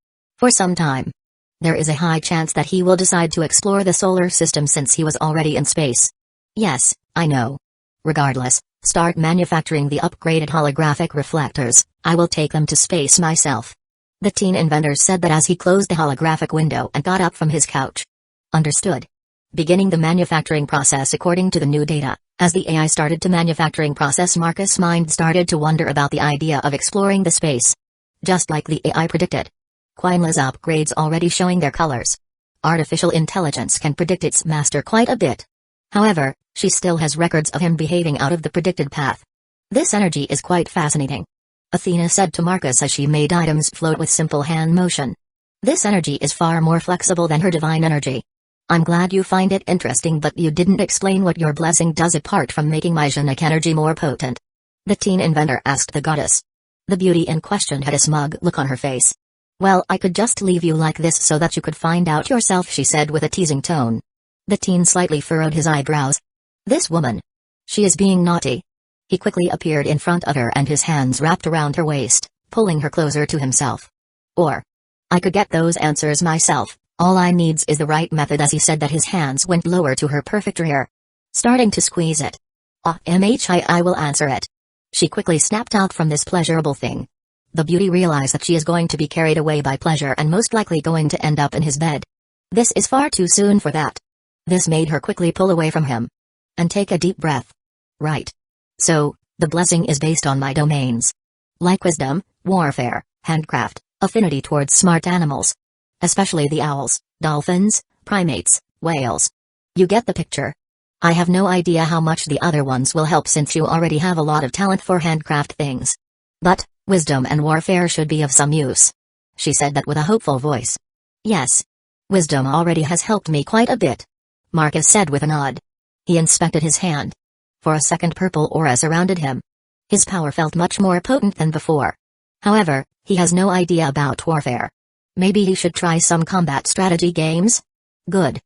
For some time. There is a high chance that he will decide to explore the solar system since he was already in space. Yes, I know. Regardless, start manufacturing the upgraded holographic reflectors, I will take them to space myself. The teen inventor said that as he closed the holographic window and got up from his couch. Understood. Beginning the manufacturing process according to the new data, as the AI started to manufacturing process, Marcus' mind started to wonder about the idea of exploring the space. Just like the AI predicted. Quinla's upgrades already showing their colors. Artificial intelligence can predict its master quite a bit. However, she still has records of him behaving out of the predicted path. This energy is quite fascinating. Athena said to Marcus as she made items float with simple hand motion. This energy is far more flexible than her divine energy. I'm glad you find it interesting, but you didn't explain what your blessing does apart from making my genetic energy more potent. The teen inventor asked the goddess. The beauty in question had a smug look on her face. Well, I could just leave you like this so that you could find out yourself, she said with a teasing tone. The teen slightly furrowed his eyebrows. This woman. She is being naughty. He quickly appeared in front of her and his hands wrapped around her waist, pulling her closer to himself. Or, I could get those answers myself, all I needs is the right method, as he said that his hands went lower to her perfect rear. Starting to squeeze it. I will answer it. She quickly snapped out from this pleasurable thing. The beauty realized that she is going to be carried away by pleasure and most likely going to end up in his bed. This is far too soon for that. This made her quickly pull away from him. And take a deep breath. Right. So, the blessing is based on my domains. Like wisdom, warfare, handcraft, affinity towards smart animals. Especially the owls, dolphins, primates, whales. You get the picture. I have no idea how much the other ones will help since you already have a lot of talent for handcraft things. But, wisdom and warfare should be of some use. She said that with a hopeful voice. Yes. Wisdom already has helped me quite a bit. Marcus said with a nod. He inspected his hand. For a second, purple aura surrounded him. His power felt much more potent than before. However, he has no idea about warfare. Maybe he should try some combat strategy games? Good.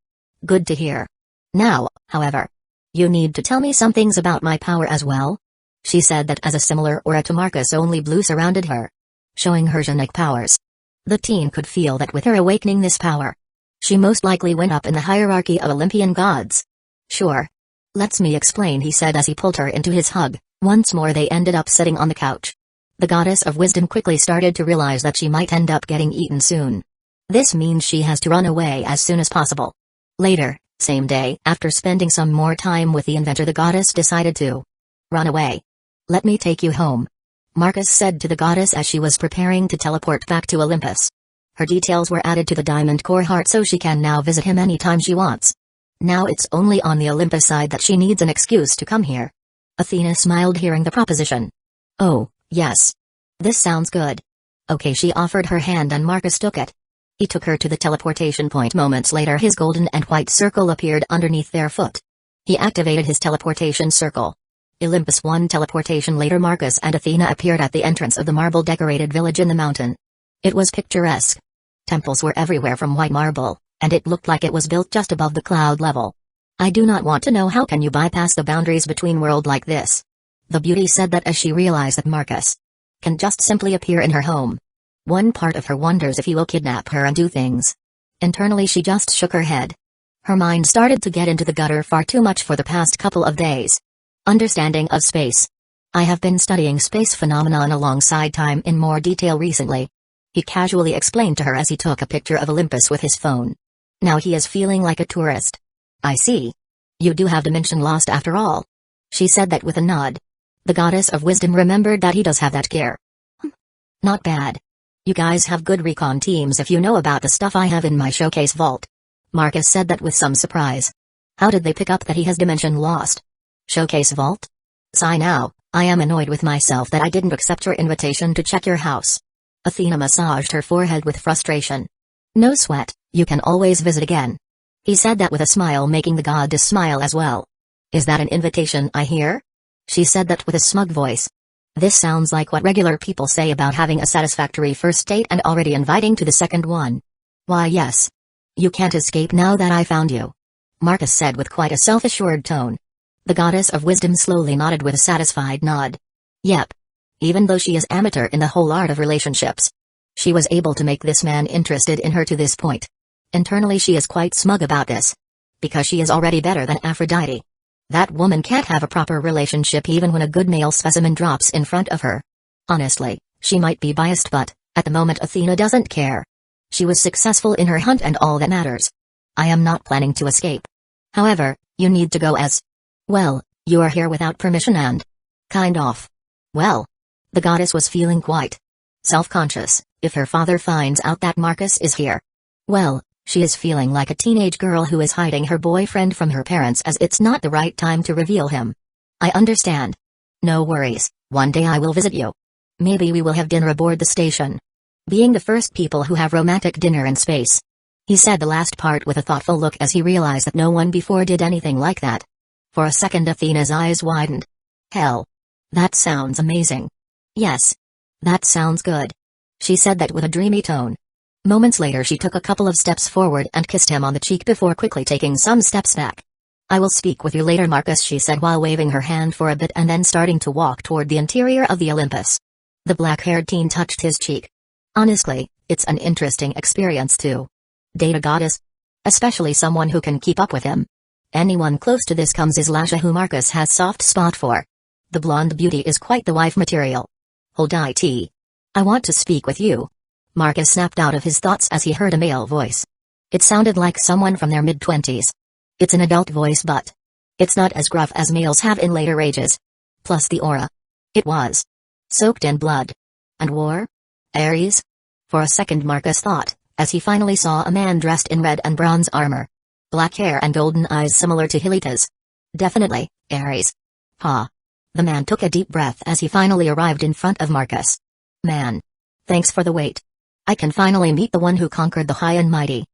Good to hear. Now, however, you need to tell me some things about my power as well? She said that as a similar aura to Marcus, only blue surrounded her. Showing her genetic powers. The teen could feel that with her awakening this power, she most likely went up in the hierarchy of Olympian gods. Sure. Let me explain, he said as he pulled her into his hug. Once more they ended up sitting on the couch. The goddess of wisdom quickly started to realize that she might end up getting eaten soon. This means she has to run away as soon as possible. Later, same day, after spending some more time with the inventor, the goddess decided to run away. Let me take you home, Marcus said to the goddess as she was preparing to teleport back to Olympus. Her details were added to the diamond core heart so she can now visit him anytime she wants. Now it's only on the Olympus side that she needs an excuse to come here. Athena smiled hearing the proposition. Oh, yes. This sounds good. Okay, she offered her hand and Marcus took it. He took her to the teleportation point. Moments later his golden and white circle appeared underneath their foot. He activated his teleportation circle. Olympus 1 teleportation. Later Marcus and Athena appeared at the entrance of the marble-decorated village in the mountain. It was picturesque. Temples were everywhere from white marble, and it looked like it was built just above the cloud level. I do not want to know how can you bypass the boundaries between world like this. The beauty said that as she realized that Marcus can just simply appear in her home. One part of her wonders if he will kidnap her and do things. Internally she just shook her head. Her mind started to get into the gutter far too much for the past couple of days. Understanding of space. I have been studying space phenomenon alongside time in more detail recently. He casually explained to her as he took a picture of Olympus with his phone. Now he is feeling like a tourist. I see. You do have dimension lost after all. She said that with a nod. The goddess of wisdom remembered that he does have that gear. Not bad. You guys have good recon teams if you know about the stuff I have in my showcase vault. Marcus said that with some surprise. How did they pick up that he has dimension lost? Showcase vault? Sigh now, I am annoyed with myself that I didn't accept your invitation to check your house. Athena massaged her forehead with frustration. No sweat, you can always visit again. He said that with a smile, making the goddess smile as well. Is that an invitation I hear? She said that with a smug voice. This sounds like what regular people say about having a satisfactory first date and already inviting to the second one. Why yes. You can't escape now that I found you. Marcus said with quite a self-assured tone. The goddess of wisdom slowly nodded with a satisfied nod. Yep. Even though she is amateur in the whole art of relationships. She was able to make this man interested in her to this point. Internally she is quite smug about this. Because she is already better than Aphrodite. That woman can't have a proper relationship even when a good male specimen drops in front of her. Honestly, she might be biased but, at the moment Athena doesn't care. She was successful in her hunt and all that matters. I am not planning to escape. However, you need to go as... Well, you are here without permission and... Kind of. Well. The goddess was feeling quite self-conscious, if her father finds out that Marcus is here. Well, she is feeling like a teenage girl who is hiding her boyfriend from her parents as it's not the right time to reveal him. I understand. No worries, one day I will visit you. Maybe we will have dinner aboard the station. Being the first people who have romantic dinner in space. He said the last part with a thoughtful look as he realized that no one before did anything like that. For a second Athena's eyes widened. Hell. That sounds amazing. Yes. That sounds good. She said that with a dreamy tone. Moments later she took a couple of steps forward and kissed him on the cheek before quickly taking some steps back. I will speak with you later Marcus, she said while waving her hand for a bit and then starting to walk toward the interior of the Olympus. The black-haired teen touched his cheek. Honestly, it's an interesting experience too. Date a goddess? Especially someone who can keep up with him. Anyone close to this comes is Lasha, who Marcus has soft spot for. The blonde beauty is quite the wife material. Hold it. I want to speak with you. Marcus snapped out of his thoughts as he heard a male voice. It sounded like someone from their mid-20s. It's an adult voice but it's not as gruff as males have in later ages. Plus the aura. It was soaked in blood. And war? Ares? For a second Marcus thought, as he finally saw a man dressed in red and bronze armor. Black hair and golden eyes similar to Hilita's. Definitely, Ares. Ha. The man took a deep breath as he finally arrived in front of Marcus. Man. Thanks for the wait. I can finally meet the one who conquered the high and mighty.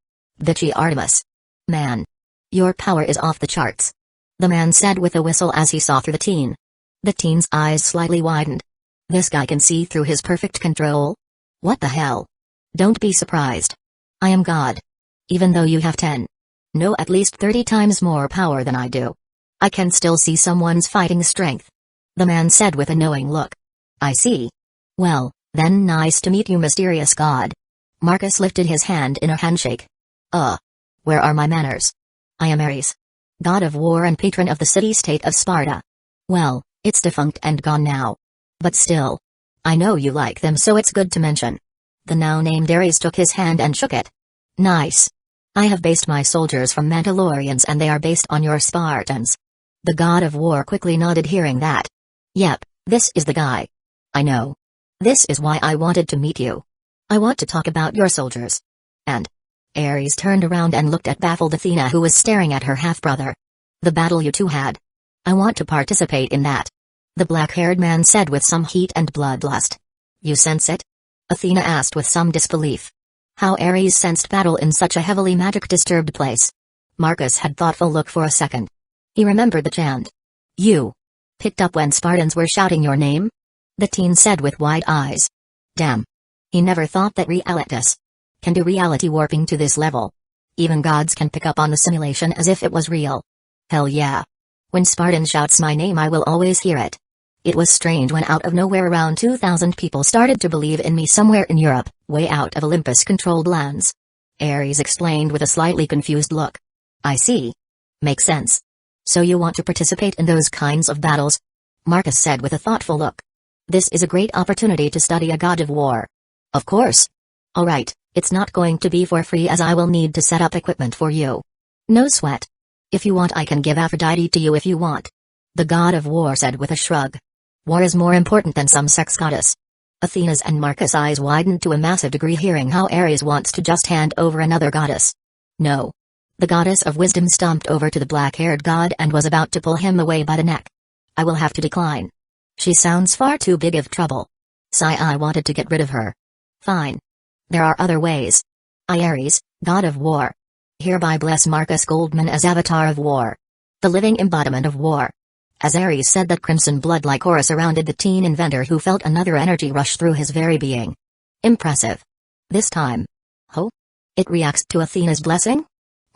Bitchy Artemis. Man. Your power is off the charts. The man said with a whistle as he saw through the teen. The teen's eyes slightly widened. This guy can see through his perfect control? What the hell? Don't be surprised. I am God. Even though you have 10. No, at least 30 times more power than I do. I can still see someone's fighting strength. The man said with a knowing look. I see. Well, then nice to meet you, mysterious god. Marcus lifted his hand in a handshake. Where are my manners? I am Ares. God of war and patron of the city-state of Sparta. Well, it's defunct and gone now. But still. I know you like them, so it's good to mention. The now-named Ares took his hand and shook it. Nice. I have based my soldiers from Mandalorians and they are based on your Spartans. The god of war quickly nodded hearing that. Yep, this is the guy. I know. This is why I wanted to meet you. I want to talk about your soldiers. And Ares turned around and looked at baffled Athena, who was staring at her half-brother. The battle you two had. I want to participate in that. The black-haired man said with some heat and bloodlust. You sense it? Athena asked with some disbelief. How Ares sensed battle in such a heavily magic-disturbed place. Marcus had thoughtful look for a second. He remembered the chant. You picked up when Spartans were shouting your name? The teen said with wide eyes. Damn. He never thought that realities can do reality warping to this level. Even gods can pick up on the simulation as if it was real. Hell yeah. When Spartan shouts my name I will always hear it. It was strange when out of nowhere around 2,000 people started to believe in me somewhere in Europe, way out of Olympus-controlled lands. Ares explained with a slightly confused look. I see. Makes sense. So you want to participate in those kinds of battles? Marcus said with a thoughtful look. This is a great opportunity to study a god of war. Of course. Alright, it's not going to be for free as I will need to set up equipment for you. No sweat. If you want I can give Aphrodite to you if you want. The god of war said with a shrug. War is more important than some sex goddess. Athena's and Marcus' eyes widened to a massive degree hearing how Ares wants to just hand over another goddess. No. The goddess of wisdom stomped over to the black-haired god and was about to pull him away by the neck. I will have to decline. She sounds far too big of trouble. Sigh, I wanted to get rid of her. Fine. There are other ways. I Ares, god of war. Hereby bless Marcus Goldman as avatar of war. The living embodiment of war. As Ares said that crimson blood-like aura surrounded the teen inventor who felt another energy rush through his very being. Impressive. This time. Ho? It reacts to Athena's blessing?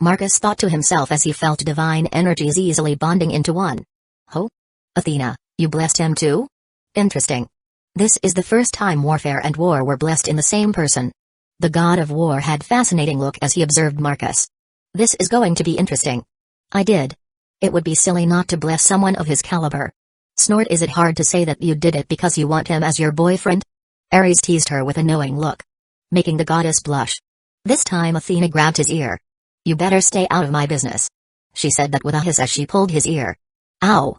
Marcus thought to himself as he felt divine energies easily bonding into one. Ho? Athena, you blessed him too? Interesting. This is the first time warfare and war were blessed in the same person. The god of war had fascinating look as he observed Marcus. This is going to be interesting. I did. It would be silly not to bless someone of his caliber. Snort, is it hard to say that you did it because you want him as your boyfriend? Ares teased her with a knowing look, making the goddess blush. This time Athena grabbed his ear. You better stay out of my business. She said that with a hiss as she pulled his ear. Ow.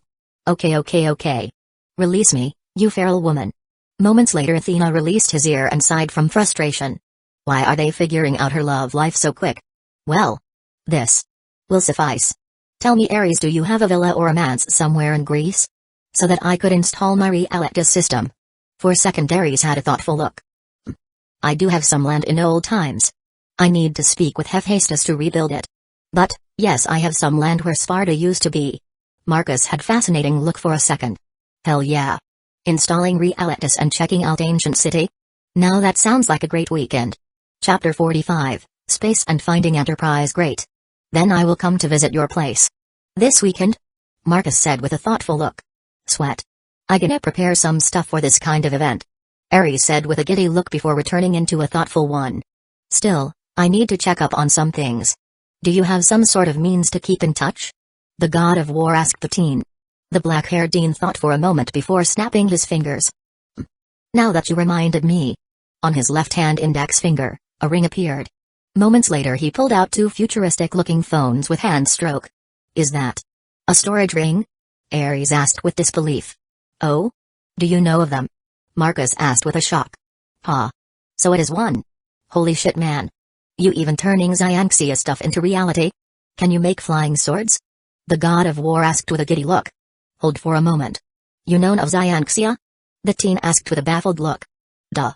Okay. Release me, you feral woman. Moments later Athena released his ear and sighed from frustration. Why are they figuring out her love life so quick? Well, this will suffice. Tell me, Ares, do you have a villa or a manse somewhere in Greece? So that I could install my reality system. For a second Ares had a thoughtful look. I do have some land in old times. I need to speak with Hephaestus to rebuild it. But, yes, I have some land where Sparta used to be. Marcus had fascinating look for a second. Hell yeah. Installing realities and checking out ancient city? Now that sounds like a great weekend. Chapter 45, Space and Finding Enterprise. Great. Then I will come to visit your place. This weekend? Marcus said with a thoughtful look. Sweat. I gonna prepare some stuff for this kind of event. Ares said with a giddy look before returning into a thoughtful one. Still, I need to check up on some things. Do you have some sort of means to keep in touch? The god of war asked the teen. The black-haired dean thought for a moment before snapping his fingers. Now that you reminded me. On his left-hand index finger, a ring appeared. Moments later he pulled out two futuristic-looking phones with hand stroke. Is that a storage ring? Ares asked with disbelief. Oh? Do you know of them? Marcus asked with a shock. Ha. So it is one. Holy shit, man. You even turning Xianxia stuff into reality? Can you make flying swords? The god of war asked with a giddy look. Hold for a moment. You know of Xianxia? The teen asked with a baffled look. Duh.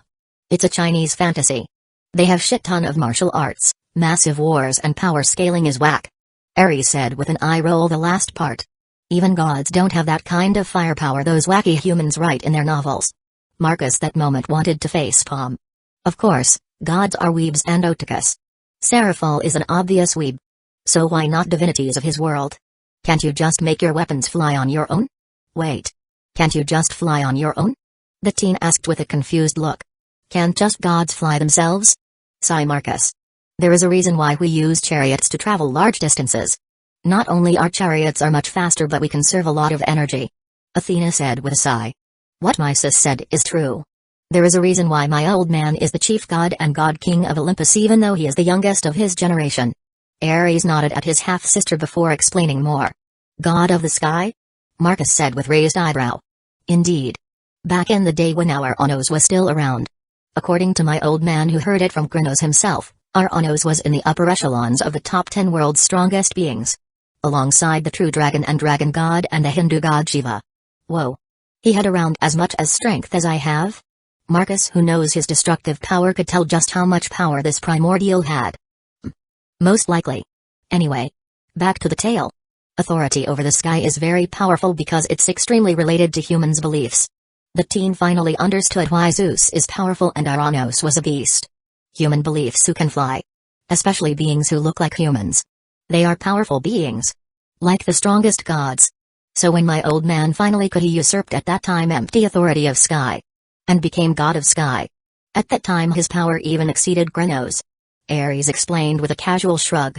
It's a Chinese fantasy. They have shit ton of martial arts, massive wars, and power scaling is whack. Ares said with an eye roll the last part. Even gods don't have that kind of firepower those wacky humans write in their novels. Marcus that moment wanted to facepalm. Of course, gods are weebs and otakus. Seraphal is an obvious weeb. So why not divinities of his world? Can't you just make your weapons fly on your own? Wait. Can't you just fly on your own? The teen asked with a confused look. Can't just gods fly themselves? Sigh Marcus. There is a reason why we use chariots to travel large distances. Not only our chariots are much faster but we conserve a lot of energy. Athena said with a sigh. What my sis said is true. There is a reason why my old man is the chief god and god king of Olympus even though he is the youngest of his generation. Ares nodded at his half-sister before explaining more. God of the sky? Marcus said with raised eyebrow. Indeed. Back in the day when our Onos was still around. According to my old man who heard it from Kronos himself, our Onos was in the upper echelons of the top 10 world's strongest beings. Alongside the true dragon and dragon god and the Hindu god Shiva. Whoa. He had around as much as strength as I have? Marcus, who knows his destructive power, could tell just how much power this primordial had. Most likely. Anyway. Back to the tale. Authority over the sky is very powerful because it's extremely related to humans' beliefs. The teen finally understood why Zeus is powerful and Uranus was a beast. Human beliefs who can fly. Especially beings who look like humans. They are powerful beings. Like the strongest gods. So when my old man finally could, he usurped at that time empty authority of sky. And became god of sky. At that time his power even exceeded Kronos. Ares explained with a casual shrug.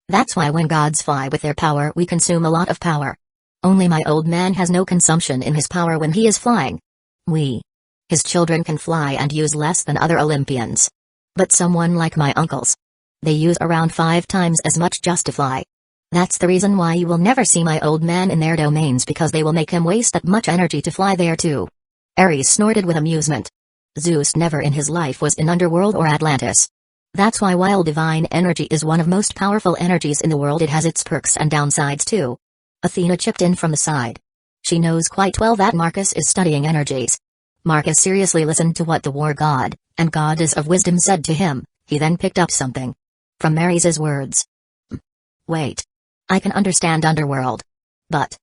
That's why when gods fly with their power we consume a lot of power. Only my old man has no consumption in his power when he is flying. We, his children, can fly and use less than other Olympians. But someone like my uncles. They use around 5 times as much just to fly. That's the reason why you will never see my old man in their domains, because they will make him waste that much energy to fly there too. Ares snorted with amusement. Zeus never in his life was in Underworld or Atlantis. That's why while divine energy is one of most powerful energies in the world, it has its perks and downsides too. Athena chipped in from the side. She knows quite well that Marcus is studying energies. Marcus seriously listened to what the war god and goddess of wisdom said to him. He then picked up something from Ares's words. Wait. I can understand Underworld. But.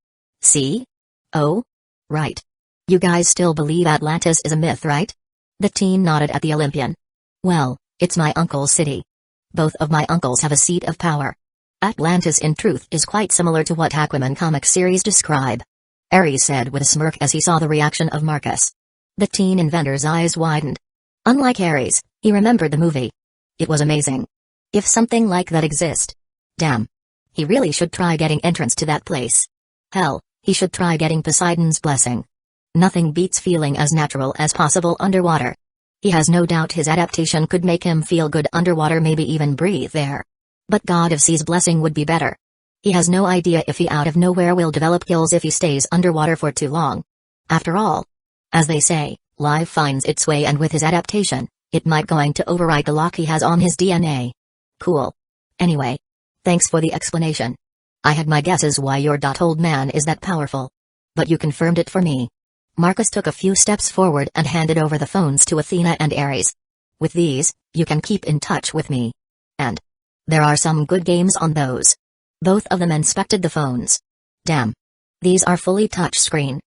See? Oh? Right. You guys still believe Atlantis is a myth, right? The teen nodded at the Olympian. Well, it's my uncle's city. Both of my uncles have a seat of power. Atlantis in truth is quite similar to what Aquaman comic series describe. Ares said with a smirk as he saw the reaction of Marcus. The teen inventor's eyes widened. Unlike Ares, he remembered the movie. It was amazing. If something like that exists. Damn. He really should try getting entrance to that place. Hell, he should try getting Poseidon's blessing. Nothing beats feeling as natural as possible underwater. He has no doubt his adaptation could make him feel good underwater, maybe even breathe there. But God of Sea's blessing would be better. He has no idea if he out of nowhere will develop gills if he stays underwater for too long. After all, as they say, life finds its way, and with his adaptation, it might going to overwrite the lock he has on his DNA. Cool. Anyway, thanks for the explanation. I had my guesses why your old man is that powerful. But you confirmed it for me. Marcus took a few steps forward and handed over the phones to Athena and Ares. With these, you can keep in touch with me. And there are some good games on those. Both of them inspected the phones. Damn. These are fully touchscreen.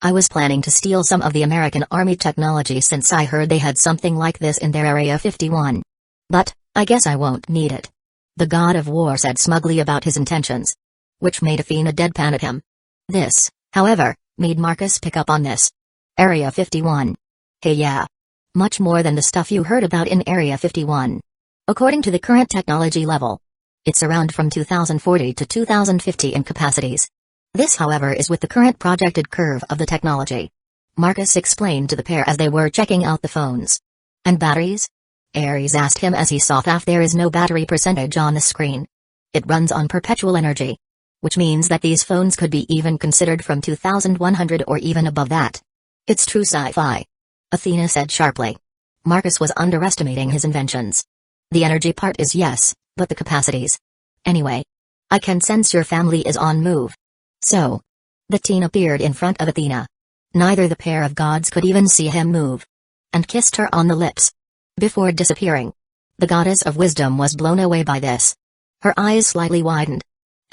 I was planning to steal some of the American Army technology since I heard they had something like this in their Area 51. But, I guess I won't need it. The god of war said smugly about his intentions. Which made Athena deadpan at him. This, however, made Marcus pick up on this. Area 51. Hey, yeah. Much more than the stuff you heard about in Area 51. According to the current technology level, it's around from 2040 to 2050 in capacities. This, however, is with the current projected curve of the technology. Marcus explained to the pair as they were checking out the phones. And batteries? Ares asked him as he saw that there is no battery percentage on the screen. It runs on perpetual energy. Which means that these phones could be even considered from 2100 or even above that. It's true sci-fi. Athena said sharply. Marcus was underestimating his inventions. The energy part is yes, but the capacities. Anyway. I can sense your family is on move. So. The teen appeared in front of Athena. Neither the pair of gods could even see him move. And kissed her on the lips. Before disappearing. The goddess of wisdom was blown away by this. Her eyes slightly widened.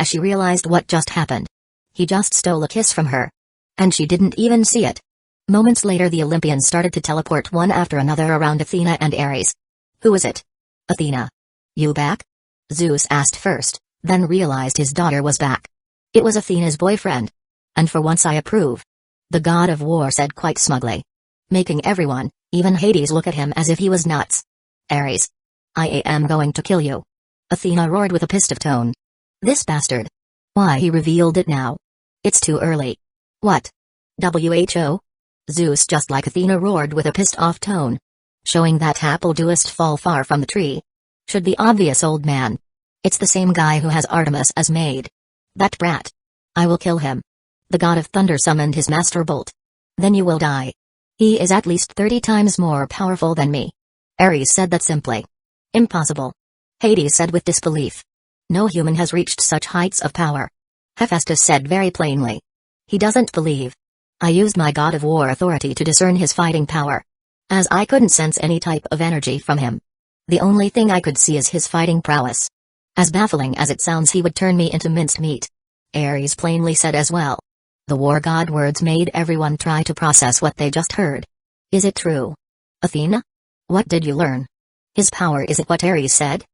As she realized what just happened. He just stole a kiss from her. And she didn't even see it. Moments later the Olympians started to teleport one after another around Athena and Ares. Who is it? Athena. You back? Zeus asked first, then realized his daughter was back. It was Athena's boyfriend. And for once I approve. The god of war said quite smugly. Making everyone, even Hades, look at him as if he was nuts. Ares. I am going to kill you. Athena roared with a pissed off tone. This bastard. Why he revealed it now? It's too early. What? WHO? Zeus just like Athena roared with a pissed off tone. Showing that apple doest fall far from the tree. Should be obvious, old man. It's the same guy who has Artemis as maid. That brat. I will kill him. The god of thunder summoned his master bolt. Then you will die. He is at least 30 times more powerful than me. Ares said that simply. Impossible. Hades said with disbelief. No human has reached such heights of power. Hephaestus said very plainly. He doesn't believe. I used my god of war authority to discern his fighting power. As I couldn't sense any type of energy from him. The only thing I could see is his fighting prowess. As baffling as it sounds, he would turn me into minced meat. Ares plainly said as well. The war god words made everyone try to process what they just heard. Is it true? Athena? What did you learn? His power isn't what Ares said?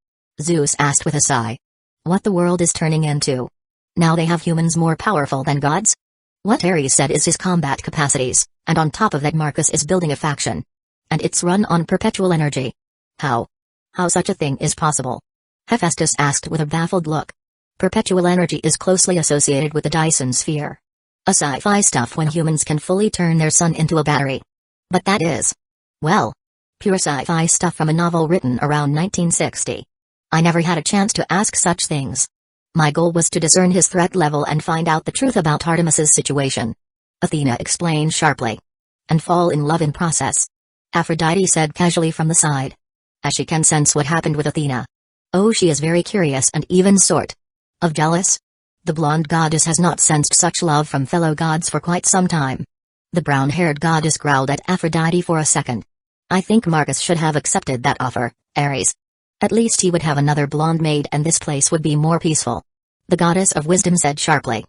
Zeus asked with a sigh. What the world is turning into. Now they have humans more powerful than gods? What Ares said is his combat capacities, and on top of that Marcus is building a faction. And it's run on perpetual energy. How? How such a thing is possible? Hephaestus asked with a baffled look. Perpetual energy is closely associated with the Dyson sphere. A sci-fi stuff when humans can fully turn their sun into a battery. But that is, well, pure sci-fi stuff from a novel written around 1960. I never had a chance to ask such things. My goal was to discern his threat level and find out the truth about Artemis's situation. Athena explained sharply. And fall in love in process. Aphrodite said casually from the side. As she can sense what happened with Athena. Oh, she is very curious and even sort of jealous. The blonde goddess has not sensed such love from fellow gods for quite some time. The brown-haired goddess growled at Aphrodite for a second. I think Marcus should have accepted that offer, Ares. At least he would have another blonde maid and this place would be more peaceful. The goddess of wisdom said sharply.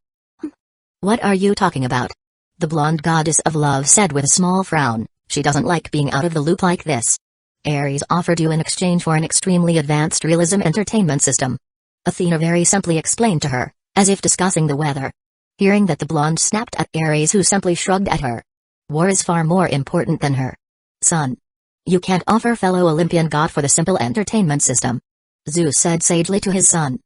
What are you talking about? The blonde goddess of love said with a small frown. She doesn't like being out of the loop like this. Ares offered you in exchange for an extremely advanced realism entertainment system. Athena very simply explained to her, as if discussing the weather. Hearing that, the blonde snapped at Ares, who simply shrugged at her. War is far more important than her. Son. You can't offer fellow Olympian god for the simple entertainment system. Zeus said sagely to his son.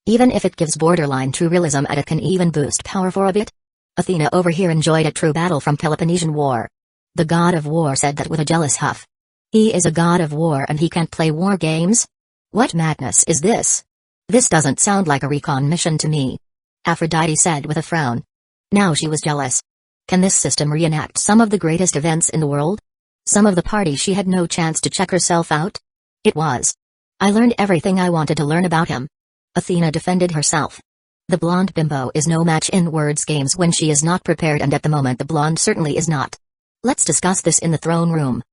Even if it gives borderline true realism and it can even boost power for a bit. Athena over here enjoyed a true battle from Peloponnesian War. The god of war said that with a jealous huff. He is a god of war and he can't play war games? What madness is this? This doesn't sound like a recon mission to me. Aphrodite said with a frown. Now she was jealous. Can this system reenact some of the greatest events in the world? Some of the party she had no chance to check herself out? It was. I learned everything I wanted to learn about him. Athena defended herself. The blonde bimbo is no match in words games when she is not prepared, and at the moment the blonde certainly is not. Let's discuss this in the throne room.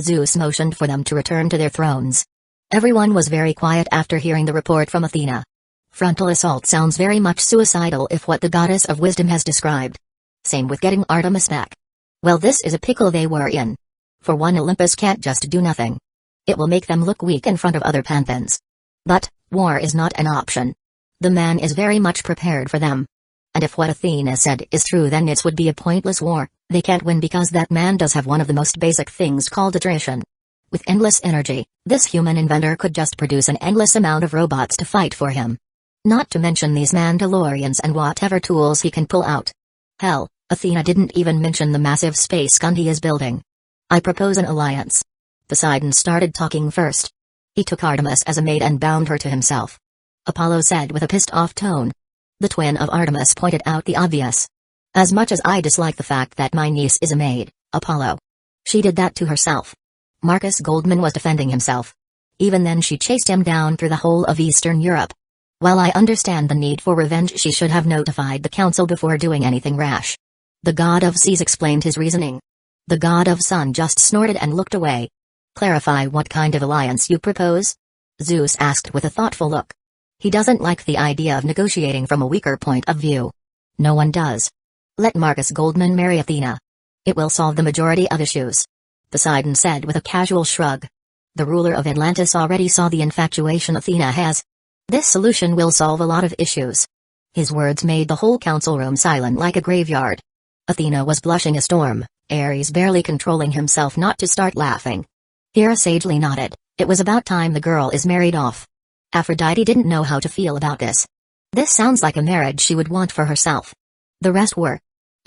Zeus motioned for them to return to their thrones. Everyone was very quiet after hearing the report from Athena. Frontal assault sounds very much suicidal if what the goddess of wisdom has described. Same with getting Artemis back. Well, this is a pickle they were in. For one, Olympus can't just do nothing. It will make them look weak in front of other pantheons. But war is not an option. The man is very much prepared for them. And if what Athena said is true, then it would be a pointless war. They can't win because that man does have one of the most basic things called attrition. With endless energy, this human inventor could just produce an endless amount of robots to fight for him. Not to mention these Mandalorians and whatever tools he can pull out. Hell, Athena didn't even mention the massive space gun he is building. I propose an alliance. Poseidon started talking first. He took Artemis as a maid and bound her to himself. Apollo said with a pissed-off tone. The twin of Artemis pointed out the obvious. As much as I dislike the fact that my niece is a maid, Apollo. She did that to herself. Marcus Goldman was defending himself. Even then she chased him down through the whole of Eastern Europe. While I understand the need for revenge, she should have notified the council before doing anything rash. The god of seas explained his reasoning. The god of sun just snorted and looked away. Clarify what kind of alliance you propose? Zeus asked with a thoughtful look. He doesn't like the idea of negotiating from a weaker point of view. No one does. Let Marcus Goldman marry Athena. It will solve the majority of issues. Poseidon said with a casual shrug. The ruler of Atlantis already saw the infatuation Athena has. This solution will solve a lot of issues. His words made the whole council room silent like a graveyard. Athena was blushing a storm, Ares barely controlling himself not to start laughing. Hera sagely nodded. It was about time the girl is married off. Aphrodite didn't know how to feel about this. This sounds like a marriage she would want for herself. The rest were.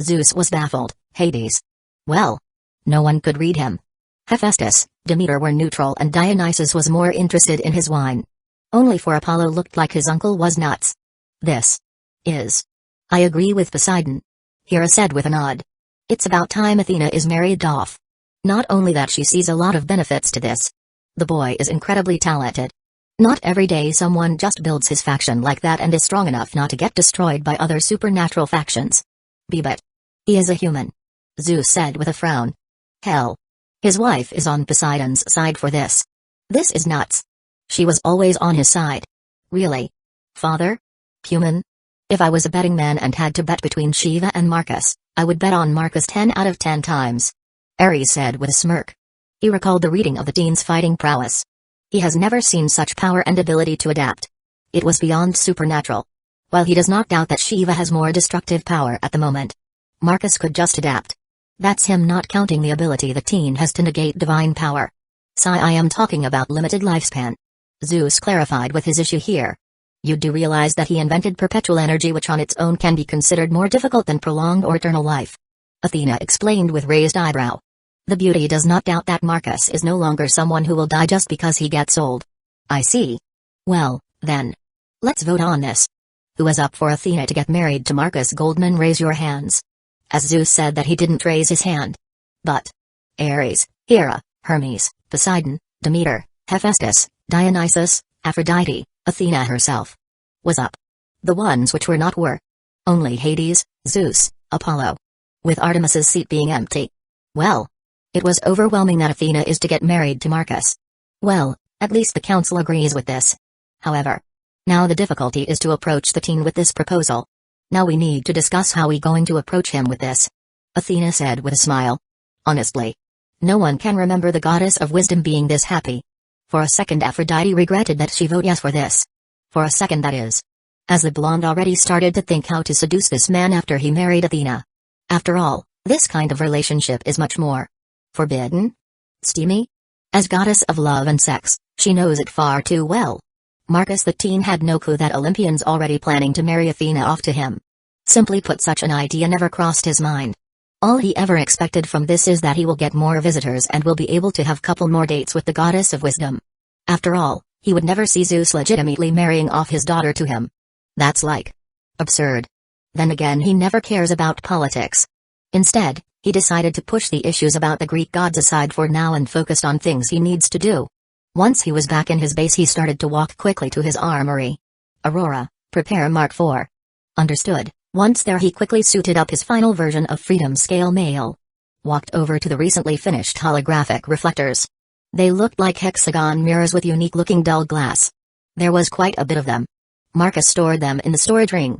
Zeus was baffled. Hades. Well. No one could read him. Hephaestus, Demeter were neutral, and Dionysus was more interested in his wine. Only for Apollo looked like his uncle was nuts. This is. I agree with Poseidon. Hera said with a nod. It's about time Athena is married off. Not only that, she sees a lot of benefits to this. The boy is incredibly talented. Not every day someone just builds his faction like that and is strong enough not to get destroyed by other supernatural factions. But he is a human. Zeus said with a frown. Hell. His wife is on Poseidon's side for this. This is nuts. She was always on his side. Really? Father? Human? If I was a betting man and had to bet between Shiva and Marcus, I would bet on Marcus 10 out of 10 times. Ares said with a smirk. He recalled the reading of the teen's fighting prowess. He has never seen such power and ability to adapt. It was beyond supernatural. While he does not doubt that Shiva has more destructive power at the moment, Marcus could just adapt. That's him not counting the ability the teen has to negate divine power. I am talking about limited lifespan. Zeus clarified with his issue here. You do realize that he invented perpetual energy, which on its own can be considered more difficult than prolonged or eternal life. Athena explained with raised eyebrow. The beauty does not doubt that Marcus is no longer someone who will die just because he gets old. I see. Well, then. Let's vote on this. Who is up for Athena to get married to Marcus Goldman? Raise your hands. As Zeus said that he didn't raise his hand. But Ares, Hera, Hermes, Poseidon, Demeter, Hephaestus, Dionysus, Aphrodite, Athena herself was up. The ones which were not were only Hades, Zeus, Apollo. With Artemis's seat being empty. Well. It was overwhelming that Athena is to get married to Marcus. Well, at least the council agrees with this. However, now the difficulty is to approach the teen with this proposal. Now we need to discuss how we going to approach him with this. Athena said with a smile. Honestly. No one can remember the goddess of wisdom being this happy. For a second Aphrodite regretted that she voted yes for this. For a second, that is. As the blonde already started to think how to seduce this man after he married Athena. After all, This kind of relationship is much more forbidden? Steamy? As goddess of love and sex, she knows it far too well. Marcus the teen had no clue that Olympians already planning to marry Athena off to him. Simply put, such an idea never crossed his mind. All he ever expected from this is that he will get more visitors and will be able to have couple more dates with the goddess of wisdom. After all, he would never see Zeus legitimately marrying off his daughter to him. That's like absurd. Then again, he never cares about politics. Instead, he decided to push the issues about the Greek gods aside for now and focused on things he needs to do. Once he was back in his base, he started to walk quickly to his armory. Aurora, prepare Mark 4. Understood. Once there, he quickly suited up his final version of Freedom Scale Mail. Walked over to the recently finished holographic reflectors. They looked like hexagon mirrors with unique-looking dull glass. There was quite a bit of them. Marcus stored them in the storage ring.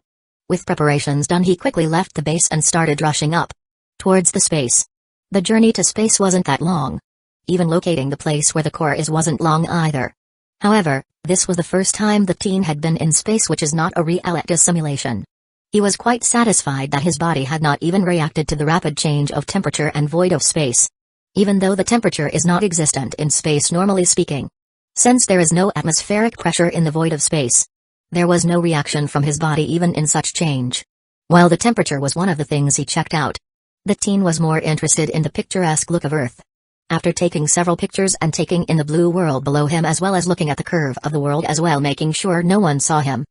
With preparations done, he quickly left the base and started rushing up towards the space. The journey to space wasn't that long. Even locating the place where the core is wasn't long either. However, this was the first time the teen had been in space, which is not a reality simulation. He was quite satisfied that his body had not even reacted to the rapid change of temperature and void of space. Even though the temperature is not existent in space normally speaking. Since there is no atmospheric pressure in the void of space, there was no reaction from his body even in such change. While the temperature was one of the things he checked out, the teen was more interested in the picturesque look of Earth. After taking several pictures and taking in the blue world below him as well as looking at the curve of the world as well, making sure no one saw him.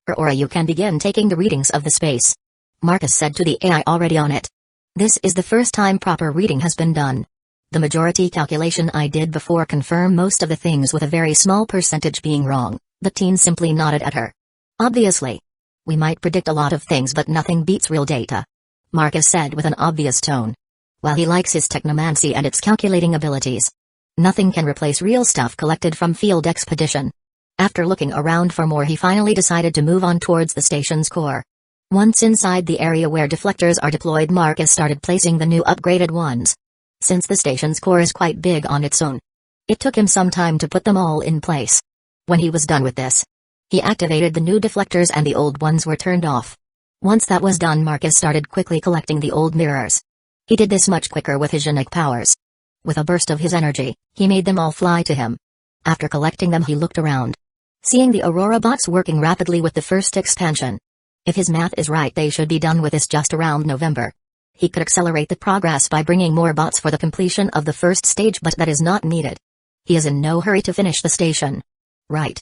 Aurora, you can begin taking the readings of the space. Marcus said to the AI already on it. This is the first time proper reading has been done. The majority calculation I did before confirm most of the things with a very small percentage being wrong. The teen simply nodded at her. Obviously. We might predict a lot of things, but nothing beats real data. Marcus said with an obvious tone. While he likes his technomancy and its calculating abilities, nothing can replace real stuff collected from field expedition. After looking around for more, he finally decided to move on towards the station's core. Once inside the area where deflectors are deployed, Marcus started placing the new upgraded ones. Since the station's core is quite big on its own, it took him some time to put them all in place. When he was done with this, he activated the new deflectors and the old ones were turned off. Once that was done, Marcus started quickly collecting the old mirrors. He did this much quicker with his unique powers. With a burst of his energy, he made them all fly to him. After collecting them, he looked around, seeing the Aurora bots working rapidly with the first expansion. If his math is right, they should be done with this just around November. He could accelerate the progress by bringing more bots for the completion of the first stage, but that is not needed. He is in no hurry to finish the station. Right.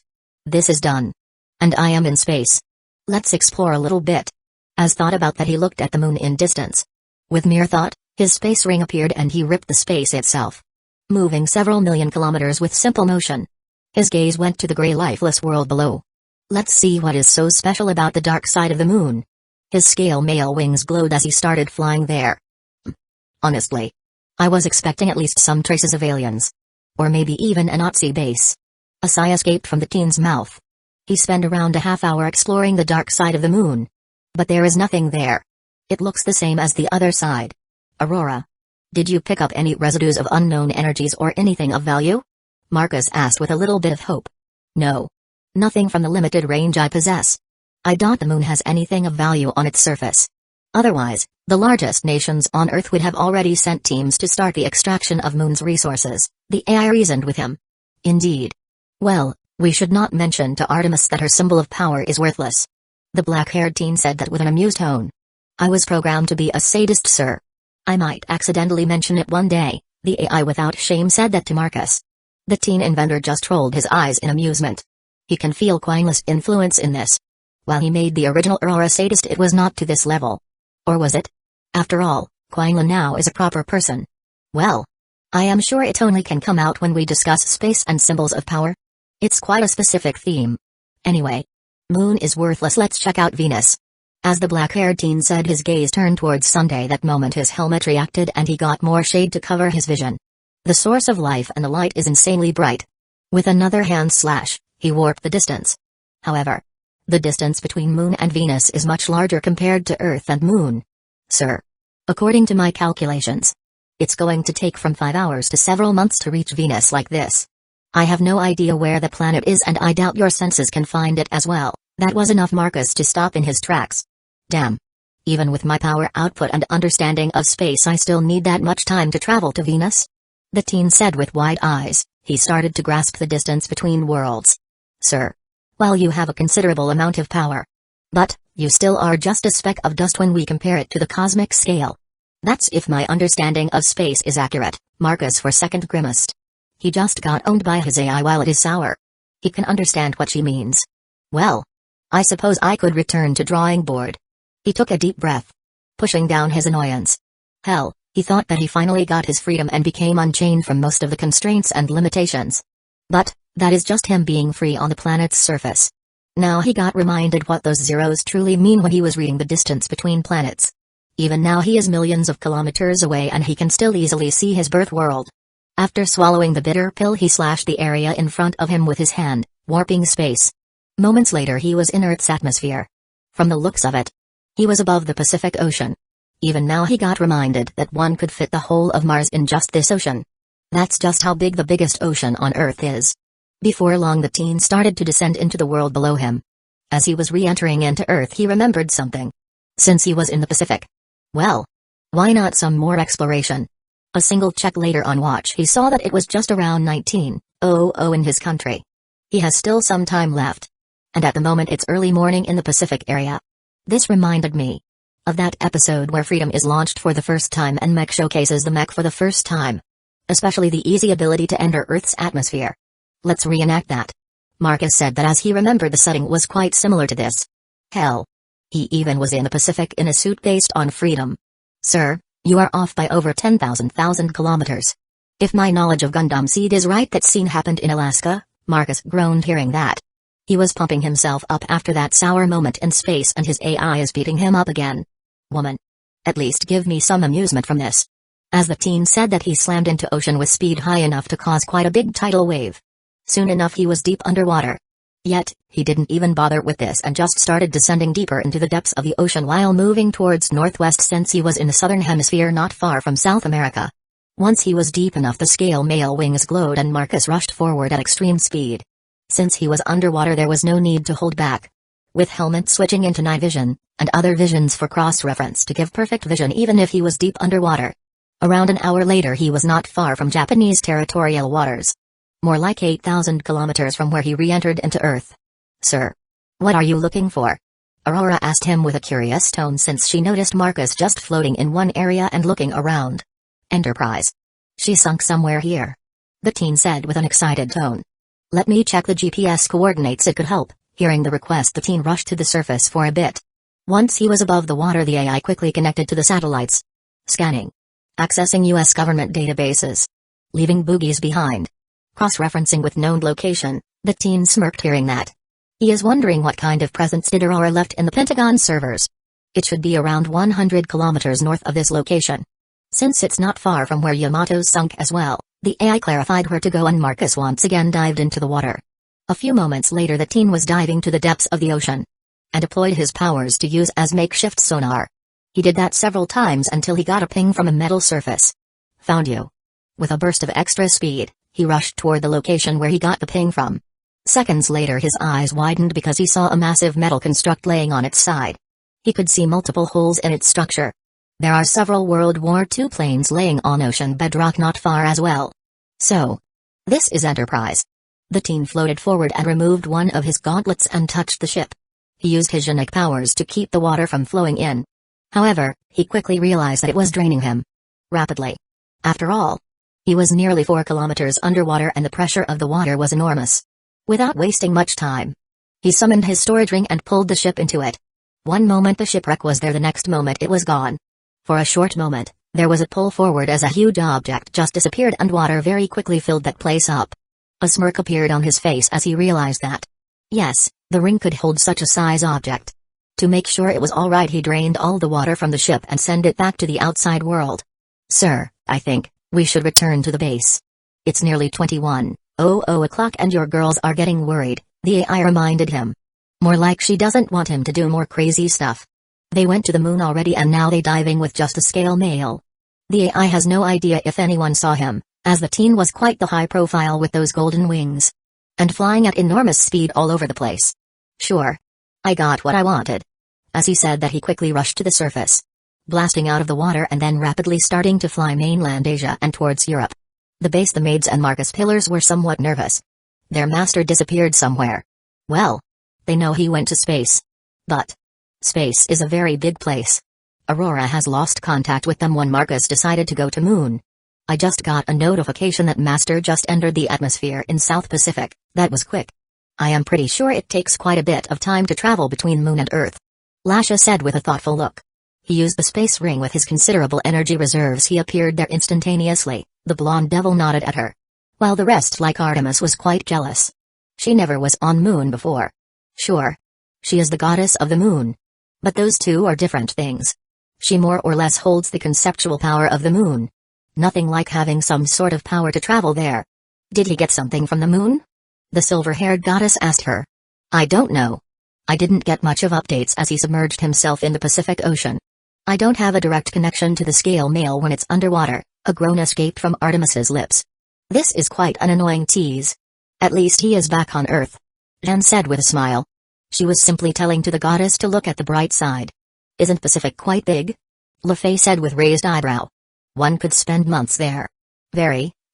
This is done. And I am in space. Let's explore a little bit. As thought about that, he looked at the moon in distance. With mere thought, his space ring appeared and he ripped the space itself, moving several million kilometers with simple motion. His gaze went to the gray lifeless world below. Let's see what is so special about the dark side of the moon. His scale mail wings glowed as he started flying there. Honestly, I was expecting at least some traces of aliens. Or maybe even a Nazi base. A sigh escaped from the teen's mouth. He spent around a half hour exploring the dark side of the moon. But there is nothing there. It looks the same as the other side. Aurora, did you pick up any residues of unknown energies or anything of value? Marcus asked with a little bit of hope. No. Nothing from the limited range I possess. I doubt the moon has anything of value on its surface. Otherwise, the largest nations on Earth would have already sent teams to start the extraction of moon's resources, the AI reasoned with him. Indeed. Well, we should not mention to Artemis that her symbol of power is worthless. The black-haired teen said that with an amused tone. I was programmed to be a sadist, sir. I might accidentally mention it one day, the AI without shame said that to Marcus. The teen inventor just rolled his eyes in amusement. He can feel Quinlan's influence in this. While he made the original Aurora sadist, it was not to this level. Or was it? After all, Quinlan now is a proper person. Well, I am sure it only can come out when we discuss space and symbols of power. It's quite a specific theme. Anyway, moon is worthless, let's check out Venus. As the black-haired teen said, his gaze turned towards Sunday. That moment his helmet reacted and he got more shade to cover his vision. The source of life and the light is insanely bright. With another hand slash, he warped the distance. However, the distance between Moon and Venus is much larger compared to Earth and Moon. Sir. According to my calculations, it's going to take from 5 hours to several months to reach Venus like this. I have no idea where the planet is and I doubt your senses can find it as well. That was enough Marcus to stop in his tracks. Damn. Even with my power output and understanding of space, I still need that much time to travel to Venus? The teen said with wide eyes. He started to grasp the distance between worlds. Sir. Well, you have a considerable amount of power. But, you still are just a speck of dust when we compare it to the cosmic scale. That's if my understanding of space is accurate, Marcus for second grimaced. He just got owned by his AI while it is sour. He can understand what she means. Well. I suppose I could return to drawing board. He took a deep breath. Pushing down his annoyance. Hell, he thought that he finally got his freedom and became unchained from most of the constraints and limitations. But, that is just him being free on the planet's surface. Now he got reminded what those zeros truly mean when he was reading the distance between planets. Even now he is millions of kilometers away and he can still easily see his birth world. After swallowing the bitter pill, he slashed the area in front of him with his hand, warping space. Moments later he was in Earth's atmosphere. From the looks of it, he was above the Pacific Ocean. Even now he got reminded that one could fit the whole of Mars in just this ocean. That's just how big the biggest ocean on Earth is. Before long the teen started to descend into the world below him. As he was re-entering into Earth he remembered something. Since he was in the Pacific. Well. Why not some more exploration? A single check later on watch he saw that it was just around 19:00 in his country. He has still some time left. And at the moment it's early morning in the Pacific area. This reminded me of that episode where freedom is launched for the first time and mech showcases the mech for the first time. Especially the easy ability to enter Earth's atmosphere. Let's reenact that. Marcus said that as he remembered the setting was quite similar to this. Hell. He even was in the Pacific in a suit based on freedom. Sir, you are off by over 10,000 kilometers. If my knowledge of Gundam Seed is right, that scene happened in Alaska, Marcus groaned hearing that. He was pumping himself up after that sour moment in space and his AI is beating him up again. Woman. At least give me some amusement from this. As the teen said that, he slammed into ocean with speed high enough to cause quite a big tidal wave. Soon enough he was deep underwater. Yet, he didn't even bother with this and just started descending deeper into the depths of the ocean while moving towards northwest since he was in the southern hemisphere not far from South America. Once he was deep enough the scale mail wings glowed and Marcus rushed forward at extreme speed. Since he was underwater there was no need to hold back. With helmet switching into night vision, and other visions for cross-reference to give perfect vision even if he was deep underwater. Around an hour later he was not far from Japanese territorial waters. More like 8,000 kilometers from where he re-entered into Earth. Sir. What are you looking for? Aurora asked him with a curious tone since she noticed Marcus just floating in one area and looking around. Enterprise. She sunk somewhere here. The teen said with an excited tone. Let me check the GPS coordinates, it could help. Hearing the request the teen rushed to the surface for a bit. Once he was above the water the AI quickly connected to the satellites. Scanning. Accessing US government databases. Leaving boogies behind. Cross-referencing with known location, the teen smirked hearing that. He is wondering what kind of presence did Aurora left in the Pentagon servers. It should be around 100 kilometers north of this location. Since it's not far from where Yamato sunk as well, the AI clarified where to go and Marcus once again dived into the water. A few moments later the teen was diving to the depths of the ocean. And deployed his powers to use as makeshift sonar. He did that several times until he got a ping from a metal surface. Found you. With a burst of extra speed, he rushed toward the location where he got the ping from. Seconds later his eyes widened because he saw a massive metal construct laying on its side. He could see multiple holes in its structure. There are several World War II planes laying on ocean bedrock not far as well. So. This is Enterprise. The teen floated forward and removed one of his gauntlets and touched the ship. He used his Genetic powers to keep the water from flowing in. However, he quickly realized that it was draining him. Rapidly. After all, he was nearly 4 kilometers underwater and the pressure of the water was enormous. Without wasting much time, he summoned his storage ring and pulled the ship into it. One moment the shipwreck was there, the next moment it was gone. For a short moment, there was a pull forward as a huge object just disappeared and water very quickly filled that place up. A smirk appeared on his face as he realized that. Yes, the ring could hold such a size object. To make sure it was all right he drained all the water from the ship and sent it back to the outside world. Sir, I think we should return to the base. It's nearly 21:00 o'clock and your girls are getting worried, the AI reminded him. More like she doesn't want him to do more crazy stuff. They went to the moon already and now they diving with just a scale mail. The AI has no idea if anyone saw him, as the teen was quite the high profile with those golden wings. And flying at enormous speed all over the place. Sure. I got what I wanted. As he said that, he quickly rushed to the surface, blasting out of the water and then rapidly starting to fly mainland Asia and towards Europe. The Mage and Marcus pillars were somewhat nervous. Their master disappeared somewhere. Well, they know he went to space. But space is a very big place. Aurora has lost contact with them when Marcus decided to go to Moon. I just got a notification that Master just entered the atmosphere in South Pacific. That was quick. I am pretty sure it takes quite a bit of time to travel between Moon and Earth. Lasha said with a thoughtful look. He used the space ring with his considerable energy reserves. He appeared there instantaneously. The blonde devil nodded at her, while the rest, like Artemis, was quite jealous. She never was on Moon before. Sure, she is the goddess of the moon, but those two are different things. She more or less holds the conceptual power of the moon. Nothing like having some sort of power to travel there. Did he get something from the moon? The silver-haired goddess asked her. I don't know. I didn't get much of updates as he submerged himself in the Pacific Ocean. I don't have a direct connection to the scale mail when it's underwater. A groan escaped from Artemis's lips. This is quite an annoying tease. At least he is back on Earth, Jen said with a smile. She was simply telling to the goddess to look at the bright side. Isn't Pacific quite big? LeFay said with raised eyebrow. One could spend months there.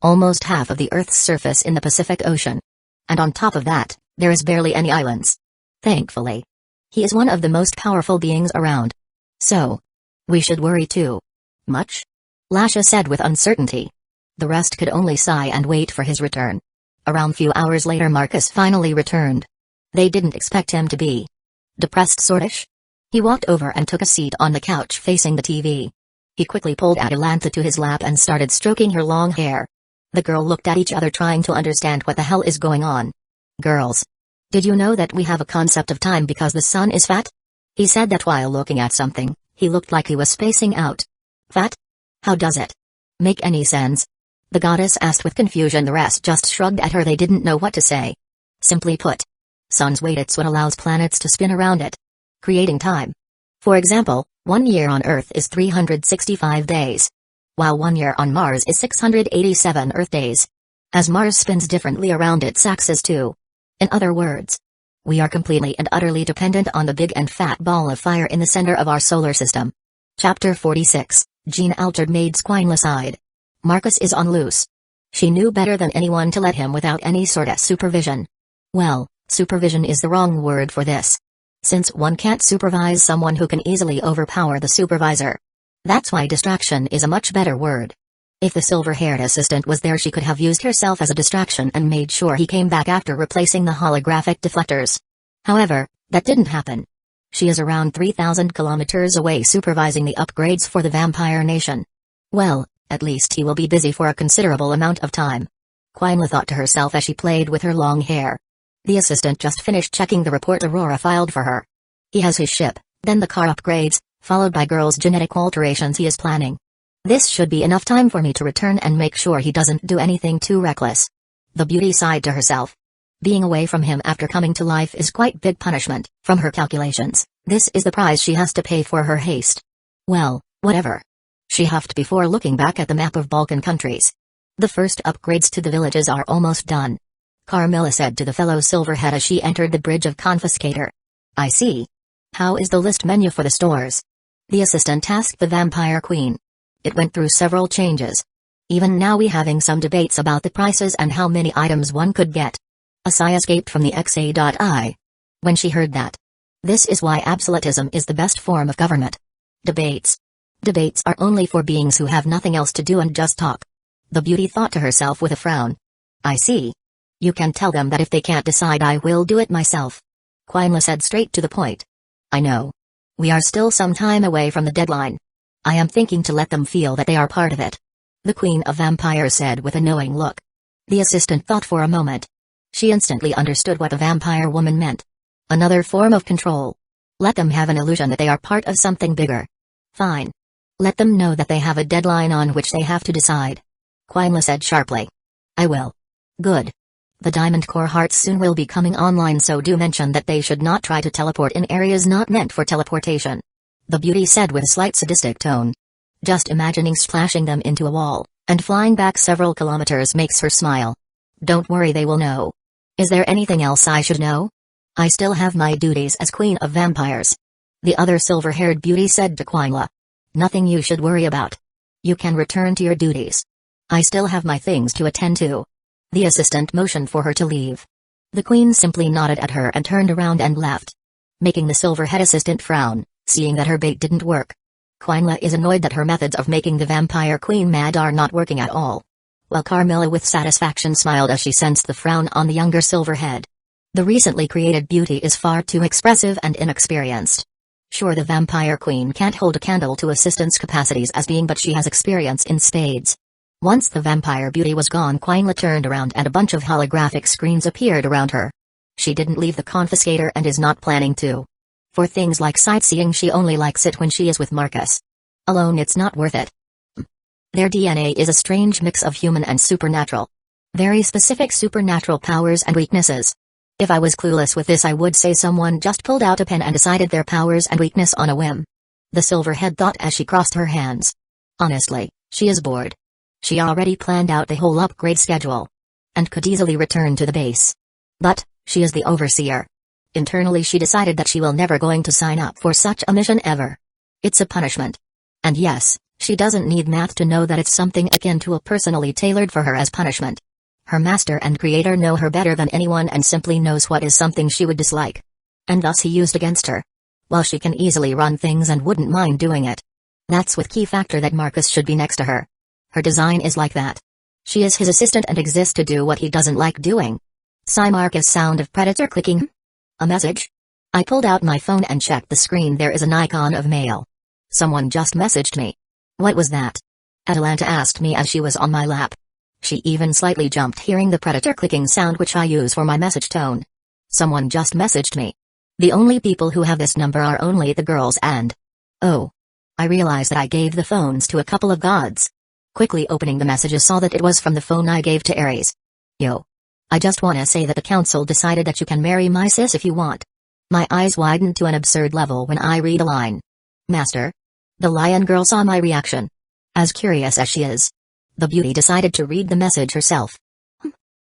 Almost half of the Earth's surface in the Pacific Ocean. And on top of that, there is barely any islands. Thankfully. He is one of the most powerful beings around. So, we should worry too. Much? Lasha said with uncertainty. The rest could only sigh and wait for his return. Around few hours later, Marcus finally returned. They didn't expect him to be depressed sortish. He walked over and took a seat on the couch facing the TV. He quickly pulled Atalantha to his lap and started stroking her long hair. The girl looked at each other trying to understand what the hell is going on. Girls, did you know that we have a concept of time because the sun is fat? He said that while looking at something. He looked like he was spacing out. Fat? How does it make any sense? The goddess asked with confusion. The rest just shrugged at her. They didn't know what to say. Simply put, sun's weight, it's what allows planets to spin around it, creating time. For example, 1 year on Earth is 365 days, while 1 year on Mars is 687 Earth days, as Mars spins differently around its axis too. In other words, we are completely and utterly dependent on the big and fat ball of fire in the center of our solar system. Chapter 46, Jean-Altered Maid's quineless eyed. Marcus is on loose. She knew better than anyone to let him without any sort of supervision. Well, supervision is the wrong word for this, since one can't supervise someone who can easily overpower the supervisor. That's why distraction is a much better word. If the silver-haired assistant was there, she could have used herself as a distraction and made sure he came back after replacing the holographic deflectors. However, that didn't happen. She is around 3,000 kilometers away supervising the upgrades for the vampire nation. Well, at least he will be busy for a considerable amount of time. Quinla thought to herself as she played with her long hair. The assistant just finished checking the report Aurora filed for her. He has his ship, then the car upgrades, followed by girls' genetic alterations he is planning. This should be enough time for me to return and make sure he doesn't do anything too reckless. The beauty sighed to herself. Being away from him after coming to life is quite big punishment. From her calculations, this is the price she has to pay for her haste. Well, whatever. She huffed before looking back at the map of Balkan countries. The first upgrades to the villages are almost done. Carmilla said to the fellow Silverhead as she entered the bridge of Confiscator. I see. How is the list menu for the stores? The assistant asked the vampire queen. It went through several changes. Even now we having some debates about the prices and how many items one could get. A sigh escaped from the XA.I. when she heard that. This is why absolutism is the best form of government. Debates. Debates are only for beings who have nothing else to do and just talk. The beauty thought to herself with a frown. I see. You can tell them that if they can't decide, I will do it myself. Quinla said straight to the point. I know. We are still some time away from the deadline. I am thinking to let them feel that they are part of it. The Queen of Vampires said with a knowing look. The assistant thought for a moment. She instantly understood what the vampire woman meant. Another form of control. Let them have an illusion that they are part of something bigger. Fine. Let them know that they have a deadline on which they have to decide. Quinla said sharply. I will. Good. The Diamond Core hearts soon will be coming online, so do mention that they should not try to teleport in areas not meant for teleportation. The beauty said with a slight sadistic tone. Just imagining splashing them into a wall, and flying back several kilometers makes her smile. Don't worry, they will know. Is there anything else I should know? I still have my duties as Queen of Vampires. The other silver-haired beauty said to Quinla. Nothing you should worry about. You can return to your duties. I still have my things to attend to. The assistant motioned for her to leave. The queen simply nodded at her and turned around and left, making the silver-head assistant frown, seeing that her bait didn't work. Quinla is annoyed that her methods of making the vampire queen mad are not working at all. While Carmilla with satisfaction smiled as she sensed the frown on the younger silverhead. The recently created beauty is far too expressive and inexperienced. Sure, the vampire queen can't hold a candle to assistant's capacities as being, but she has experience in spades. Once the vampire beauty was gone, Quinla turned around and a bunch of holographic screens appeared around her. She didn't leave the confiscator and is not planning to. For things like sightseeing, she only likes it when she is with Marcus. Alone it's not worth it. Their DNA is a strange mix of human and supernatural. Very specific supernatural powers and weaknesses. If I was clueless with this, I would say someone just pulled out a pen and decided their powers and weakness on a whim. The silverhead thought as she crossed her hands. Honestly, she is bored. She already planned out the whole upgrade schedule, and could easily return to the base. But, she is the overseer. Internally she decided that she will never going to sign up for such a mission ever. It's a punishment. And yes, she doesn't need math to know that it's something akin to a personally tailored for her as punishment. Her master and creator know her better than anyone and simply knows what is something she would dislike. And thus he used against her. While she can easily run things and wouldn't mind doing it. That's with key factor that Marcus should be next to her. Her design is like that. She is his assistant and exists to do what he doesn't like doing. Sigh. Marcus sound of predator clicking. A message? I pulled out my phone and checked the screen. There is an icon of mail. Someone just messaged me. What was that? Atalanta asked me as she was on my lap. She even slightly jumped hearing the predator clicking sound, which I use for my message tone. Someone just messaged me. The only people who have this number are only the girls and... Oh. I realized that I gave the phones to a couple of gods. Quickly opening the messages, saw that it was from the phone I gave to Ares. Yo. I just wanna say that the council decided that you can marry my sis if you want. My eyes widened to an absurd level when I read a line. Master? The lion girl saw my reaction. As curious as she is, the beauty decided to read the message herself.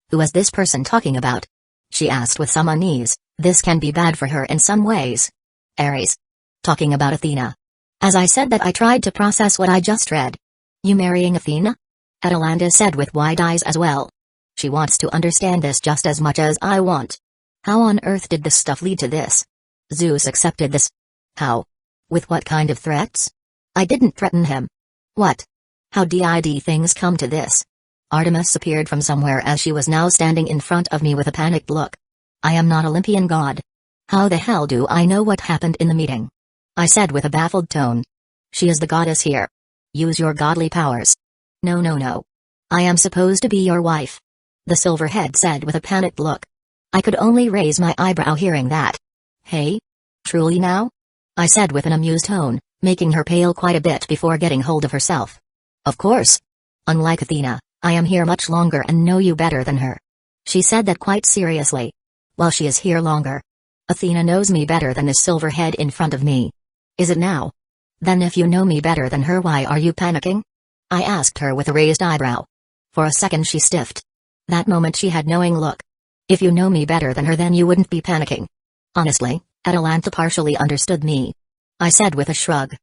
Who is this person talking about? She asked with some unease. This can be bad for her in some ways. Ares. Talking about Athena. As I said that, I tried to process what I just read. You marrying Athena? Atalanta said with wide eyes as well. She wants to understand this just as much as I want. How on earth did this stuff lead to this? Zeus accepted this. How? With what kind of threats? I didn't threaten him. What? How did things come to this? Artemis appeared from somewhere as she was now standing in front of me with a panicked look. I am not Olympian god. How the hell do I know what happened in the meeting? I said with a baffled tone. She is the goddess here. Use your godly powers. No. I am supposed to be your wife. The silverhead said with a panicked look. I could only raise my eyebrow hearing that. Hey? Truly now? I said with an amused tone, making her pale quite a bit before getting hold of herself. Of course. Unlike Athena, I am here much longer and know you better than her. She said that quite seriously. While she is here longer. Athena knows me better than this silverhead in front of me. Is it now? Then if you know me better than her, why are you panicking? I asked her with a raised eyebrow. For a second she stiffed. That moment she had knowing look. If you know me better than her, then you wouldn't be panicking. Honestly, Atalanta partially understood me. I said with a shrug.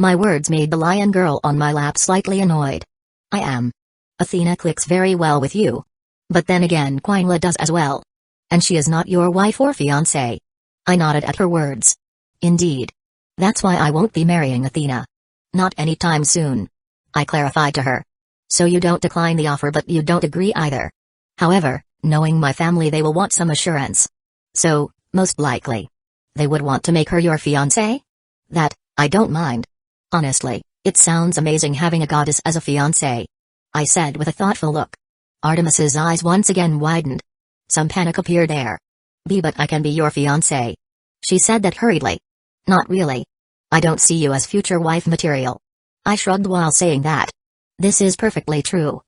My words made the lion girl on my lap slightly annoyed. I am. Athena clicks very well with you. But then again, Quinla does as well. And she is not your wife or fiancé. I nodded at her words. Indeed. That's why I won't be marrying Athena. Not anytime soon. I clarified to her. So you don't decline the offer, but you don't agree either. However, knowing my family, they will want some assurance. So, most likely, they would want to make her your fiancé? That, I don't mind. Honestly, it sounds amazing having a goddess as a fiancé. I said with a thoughtful look. Artemis's eyes once again widened. Some panic appeared there. But I can be your fiancé. She said that hurriedly. Not really. I don't see you as future wife material. I shrugged while saying that. This is perfectly true.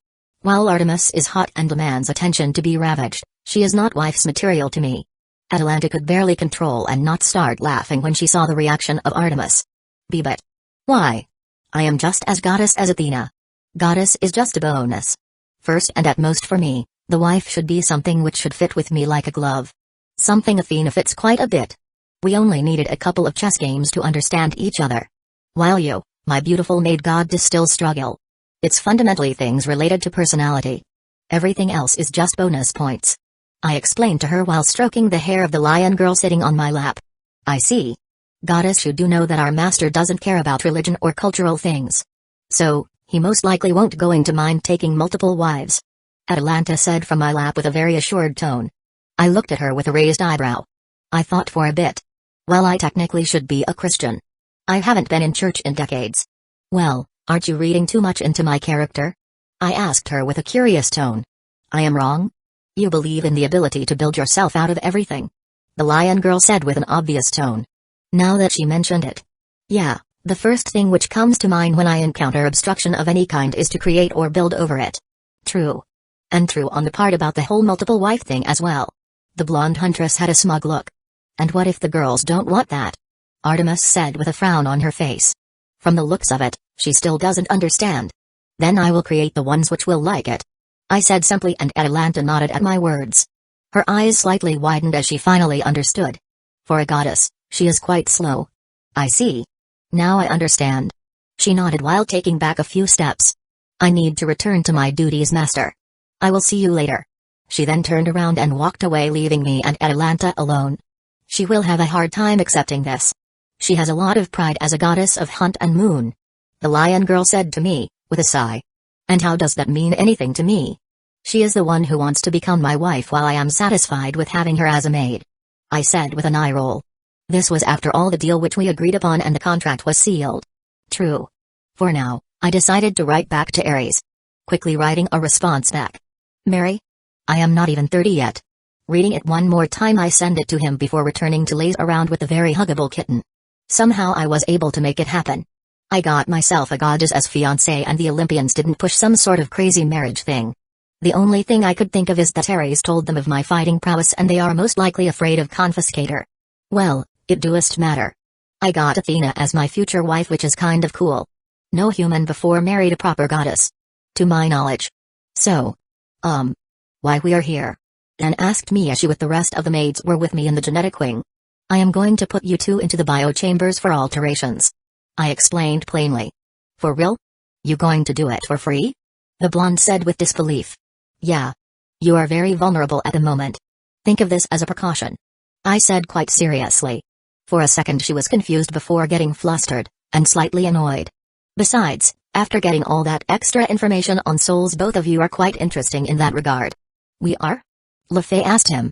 While Artemis is hot and demands attention to be ravaged, she is not wife's material to me. Atalanta could barely control and not start laughing when she saw the reaction of Artemis. But why? I am just as goddess as Athena. Goddess is just a bonus. First and at most for me, the wife should be something which should fit with me like a glove. Something Athena fits quite a bit. We only needed a couple of chess games to understand each other. While you, my beautiful maid goddess, still struggle. It's fundamentally things related to personality. Everything else is just bonus points. I explained to her while stroking the hair of the lion girl sitting on my lap. I see. Goddess, you do know that our master doesn't care about religion or cultural things. So, he most likely won't going to mind taking multiple wives. Atalanta said from my lap with a very assured tone. I looked at her with a raised eyebrow. I thought for a bit. Well, I technically should be a Christian. I haven't been in church in decades. Well, aren't you reading too much into my character? I asked her with a curious tone. I am wrong? You believe in the ability to build yourself out of everything? The lion girl said with an obvious tone. Now that she mentioned it. Yeah, the first thing which comes to mind when I encounter obstruction of any kind is to create or build over it. True. And true on the part about the whole multiple wife thing as well. The blonde huntress had a smug look. And what if the girls don't want that? Artemis said with a frown on her face. From the looks of it, she still doesn't understand. Then I will create the ones which will like it. I said simply, and Atalanta nodded at my words. Her eyes slightly widened as she finally understood. For a goddess, she is quite slow. I see. Now I understand. She nodded while taking back a few steps. I need to return to my duties, master. I will see you later. She then turned around and walked away, leaving me and Atalanta alone. She will have a hard time accepting this. She has a lot of pride as a goddess of hunt and moon. The lion girl said to me, with a sigh. And how does that mean anything to me? She is the one who wants to become my wife while I am satisfied with having her as a maid. I said with an eye roll. This was after all the deal which we agreed upon and the contract was sealed. True. For now, I decided to write back to Ares. Quickly writing a response back. Mary? I am not even 30 yet. Reading it one more time, I send it to him before returning to laze around with the very huggable kitten. Somehow I was able to make it happen. I got myself a goddess as fiancé, and the Olympians didn't push some sort of crazy marriage thing. The only thing I could think of is that Ares told them of my fighting prowess and they are most likely afraid of confiscator. Well, it doesn't matter. I got Athena as my future wife, which is kind of cool. No human before married a proper goddess. To my knowledge. So. Why we are here? Dan asked me as she with the rest of the maids were with me in the genetic wing. I am going to put you two into the biochambers for alterations. I explained plainly. For real? You going to do it for free? The blonde said with disbelief. Yeah. You are very vulnerable at the moment. Think of this as a precaution. I said quite seriously. For a second she was confused before getting flustered, and slightly annoyed. Besides, after getting all that extra information on souls, both of you are quite interesting in that regard. We are? LeFay asked him.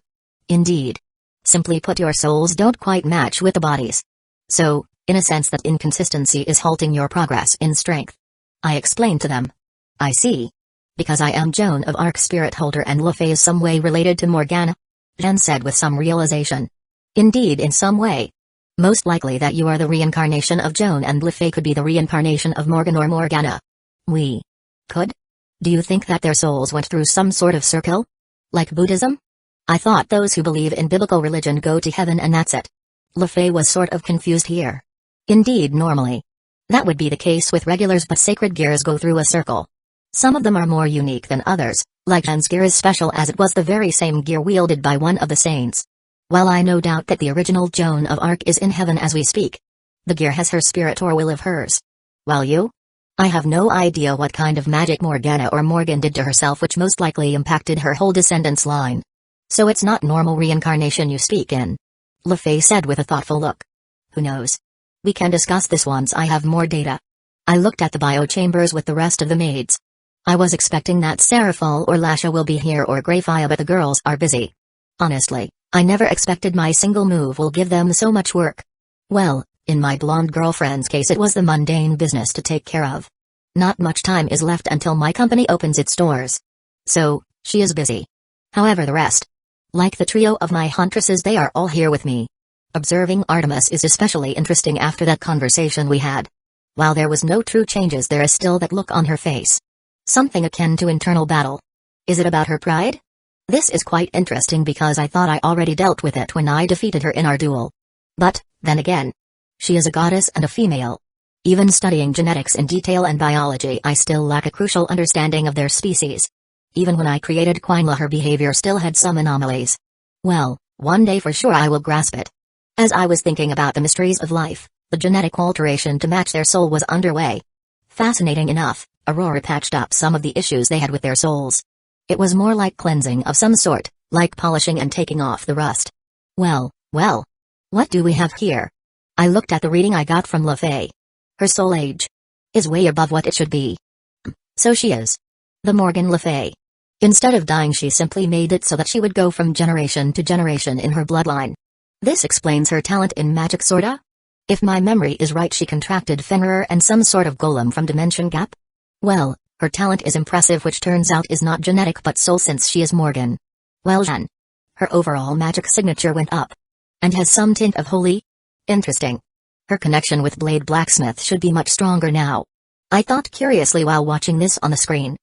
Indeed. Simply put, your souls don't quite match with the bodies. So, in a sense, that inconsistency is halting your progress in strength. I explained to them. I see. Because I am Joan of Arc, spirit holder, and LeFay is some way related to Morgana? Jen said with some realization. Indeed, in some way. Most likely that you are the reincarnation of Joan and LeFay could be the reincarnation of Morgan or Morgana. We could? Do you think that their souls went through some sort of circle? Like Buddhism? I thought those who believe in biblical religion go to heaven and that's it. LeFay was sort of confused here. Indeed, normally. That would be the case with regulars, but sacred gears go through a circle. Some of them are more unique than others, like Jen's gear is special as it was the very same gear wielded by one of the saints. While I no doubt that the original Joan of Arc is in heaven as we speak. The gear has her spirit or will of hers. While you? I have no idea what kind of magic Morgana or Morgan did to herself which most likely impacted her whole descendants line. So it's not normal reincarnation you speak in. LeFay said with a thoughtful look. Who knows? We can discuss this once I have more data. I looked at the biochambers with the rest of the maids. I was expecting that Seraphal or Lasha will be here or Greyfire, but the girls are busy. Honestly, I never expected my single move will give them so much work. Well, in my blonde girlfriend's case it was the mundane business to take care of. Not much time is left until my company opens its doors. So, she is busy. However, the rest. Like the trio of my huntresses, they are all here with me. Observing Artemis is especially interesting after that conversation we had. While there was no true changes, there is still that look on her face. Something akin to internal battle. Is it about her pride? This is quite interesting because I thought I already dealt with it when I defeated her in our duel. But, then again, she is a goddess and a female. Even studying genetics in detail and biology, I still lack a crucial understanding of their species. Even when I created Quinla, her behavior still had some anomalies. Well, one day for sure I will grasp it. As I was thinking about the mysteries of life, the genetic alteration to match their soul was underway. Fascinating enough, Aurora patched up some of the issues they had with their souls. It was more like cleansing of some sort, like polishing and taking off the rust. Well, what do we have here? I looked at the reading I got from LaFay. Her soul age is way above what it should be. So she is the Morgan Le Fay. Instead of dying, she simply made it so that she would go from generation to generation in her bloodline. This explains her talent in magic, sorta? If my memory is right, she contracted Fenrir and some sort of golem from Dimension Gap? Well, her talent is impressive, which turns out is not genetic but soul, since she is Morgan. Well then, her overall magic signature went up. And has some tint of holy? Interesting. Her connection with Blade Blacksmith should be much stronger now. I thought curiously while watching this on the screen.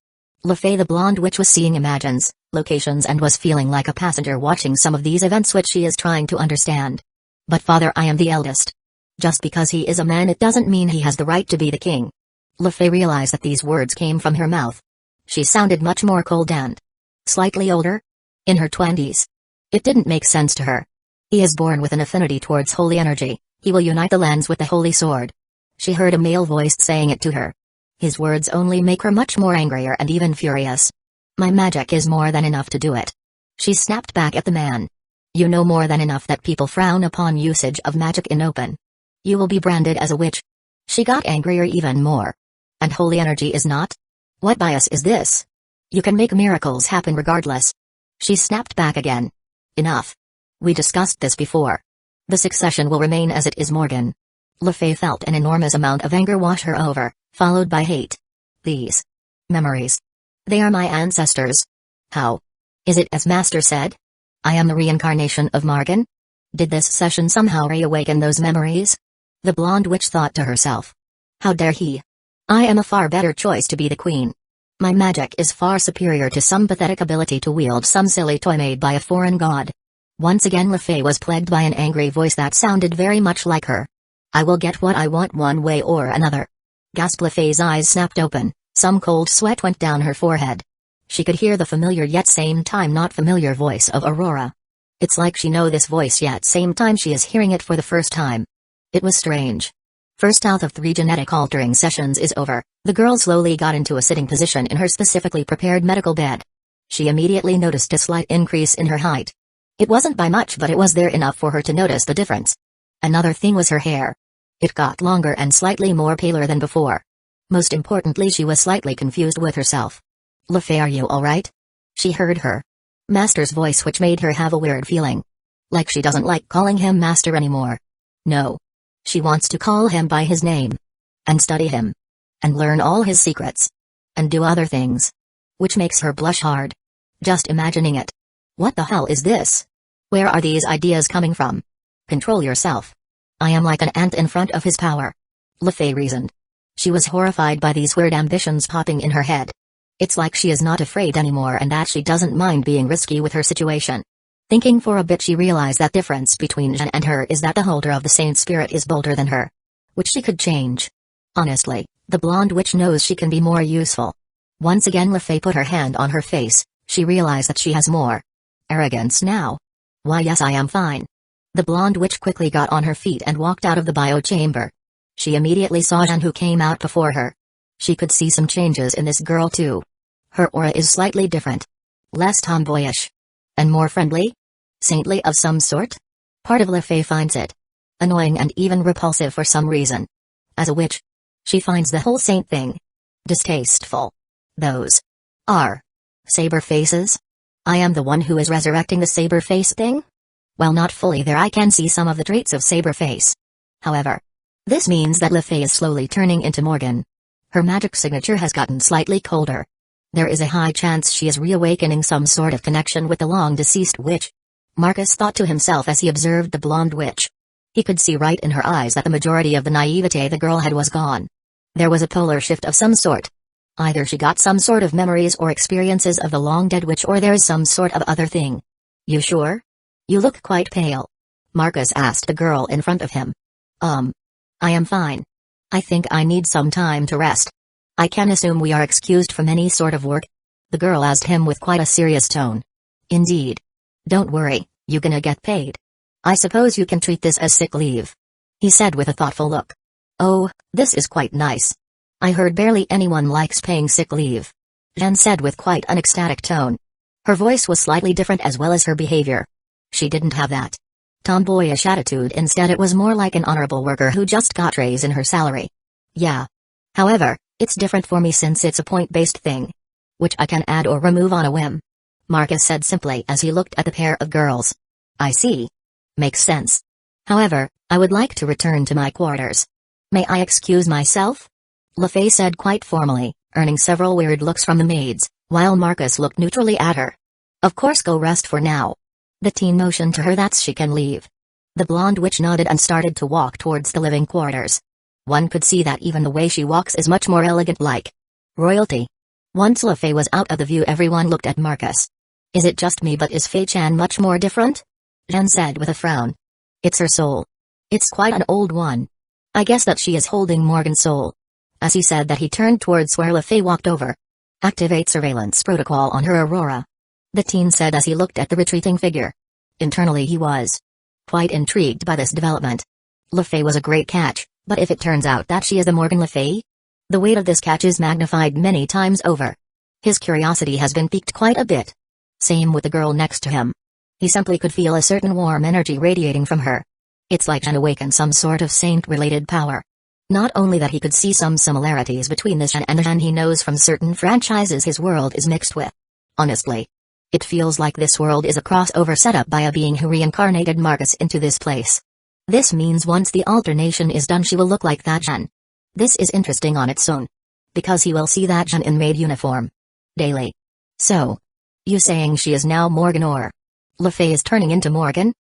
LaFay the blonde witch was seeing imagines, locations, and was feeling like a passenger watching some of these events which she is trying to understand. But father, I am the eldest. Just because he is a man, it doesn't mean he has the right to be the king. LaFay realized that these words came from her mouth. She sounded much more cold and slightly older. In her 20s. It didn't make sense to her. He is born with an affinity towards holy energy. He will unite the lands with the holy sword. She heard a male voice saying it to her. His words only make her much more angrier and even furious. My magic is more than enough to do it. She snapped back at the man. You know more than enough that people frown upon usage of magic in open. You will be branded as a witch. She got angrier even more. And holy energy is not? What bias is this? You can make miracles happen regardless. She snapped back again. Enough. We discussed this before. The succession will remain as it is, Morgan. LaFay felt an enormous amount of anger wash her over, followed by hate. These memories. They are my ancestors. How? Is it as Master said? I am the reincarnation of Morgan? Did this session somehow reawaken those memories? The blonde witch thought to herself. How dare he? I am a far better choice to be the queen. My magic is far superior to some pathetic ability to wield some silly toy made by a foreign god. Once again LaFay was plagued by an angry voice that sounded very much like her. I will get what I want one way or another. Gasped LaFay's eyes snapped open, some cold sweat went down her forehead. She could hear the familiar yet same time not familiar voice of Aurora. It's like she know this voice yet same time she is hearing it for the first time. It was strange. First out of 3 genetic altering sessions is over, the girl slowly got into a sitting position in her specifically prepared medical bed. She immediately noticed a slight increase in her height. It wasn't by much, but it was there enough for her to notice the difference. Another thing was her hair. It got longer and slightly more paler than before. Most importantly, she was slightly confused with herself. LaFay, are you alright? She heard her master's voice, which made her have a weird feeling. Like she doesn't like calling him master anymore. No. She wants to call him by his name. And study him. And learn all his secrets. And do other things. Which makes her blush hard. Just imagining it. What the hell is this? Where are these ideas coming from? Control yourself. I am like an ant in front of his power. LaFay reasoned. She was horrified by these weird ambitions popping in her head. It's like she is not afraid anymore and that she doesn't mind being risky with her situation. Thinking for a bit, she realized that difference between Jean and her is that the holder of the saint spirit is bolder than her. Which she could change. Honestly, the blonde witch knows she can be more useful. Once again LaFay put her hand on her face, she realized that she has more arrogance now. Why, yes, I am fine. The blonde witch quickly got on her feet and walked out of the biochamber. She immediately saw Jean, who came out before her. She could see some changes in this girl too. Her aura is slightly different. Less tomboyish. And more friendly? Saintly of some sort? Part of LaFay finds it annoying and even repulsive for some reason. As a witch, she finds the whole saint thing distasteful. Those are saber faces? I am the one who is resurrecting the saber face thing? Well, not fully there. I can see some of the traits of saber face. However, this means that LaFay is slowly turning into Morgan. Her magic signature has gotten slightly colder. There is a high chance she is reawakening some sort of connection with the long-deceased witch. Marcus thought to himself as he observed the blonde witch. He could see right in her eyes that the majority of the naivete the girl had was gone. There was a polar shift of some sort. Either she got some sort of memories or experiences of the long-dead witch, or there's some sort of other thing. You sure? You look quite pale. Marcus asked the girl in front of him. I am fine. I think I need some time to rest. I can assume we are excused from any sort of work? The girl asked him with quite a serious tone. Indeed. Don't worry, you gonna get paid. I suppose you can treat this as sick leave. He said with a thoughtful look. Oh, this is quite nice. I heard barely anyone likes paying sick leave. Jen said with quite an ecstatic tone. Her voice was slightly different as well as her behavior. She didn't have that tomboyish attitude, instead it was more like an honorable worker who just got raise in her salary. Yeah. However, it's different for me since it's a point-based thing, which I can add or remove on a whim. Marcus said simply as he looked at the pair of girls. I see. Makes sense. However, I would like to return to my quarters. May I excuse myself? LaFay said quite formally, earning several weird looks from the maids, while Marcus looked neutrally at her. Of course, go rest for now. The teen motioned to her that she can leave. The blonde witch nodded and started to walk towards the living quarters. One could see that even the way she walks is much more elegant, like royalty. Once LaFay was out of the view, everyone looked at Marcus. Is it just me, but is Fei-chan much more different? Jen said with a frown. It's her soul. It's quite an old one. I guess that she is holding Morgan's soul. As he said that, he turned towards where LaFay walked over. Activate surveillance protocol on her, Aurora. The teen said as he looked at the retreating figure. Internally he was quite intrigued by this development. LaFay was a great catch, but if it turns out that she is the Morgan LaFay? The weight of this catch is magnified many times over. His curiosity has been piqued quite a bit. Same with the girl next to him. He simply could feel a certain warm energy radiating from her. It's like an awakened some sort of saint-related power. Not only that, he could see some similarities between this Shan and the Shan he knows from certain franchises his world is mixed with. Honestly, it feels like this world is a crossover set up by a being who reincarnated Marcus into this place. This means once the alternation is done, she will look like that Shan. This is interesting on its own, because he will see that Shan in maid uniform daily. So, you saying she is now Morgan, or LaFay is turning into Morgan?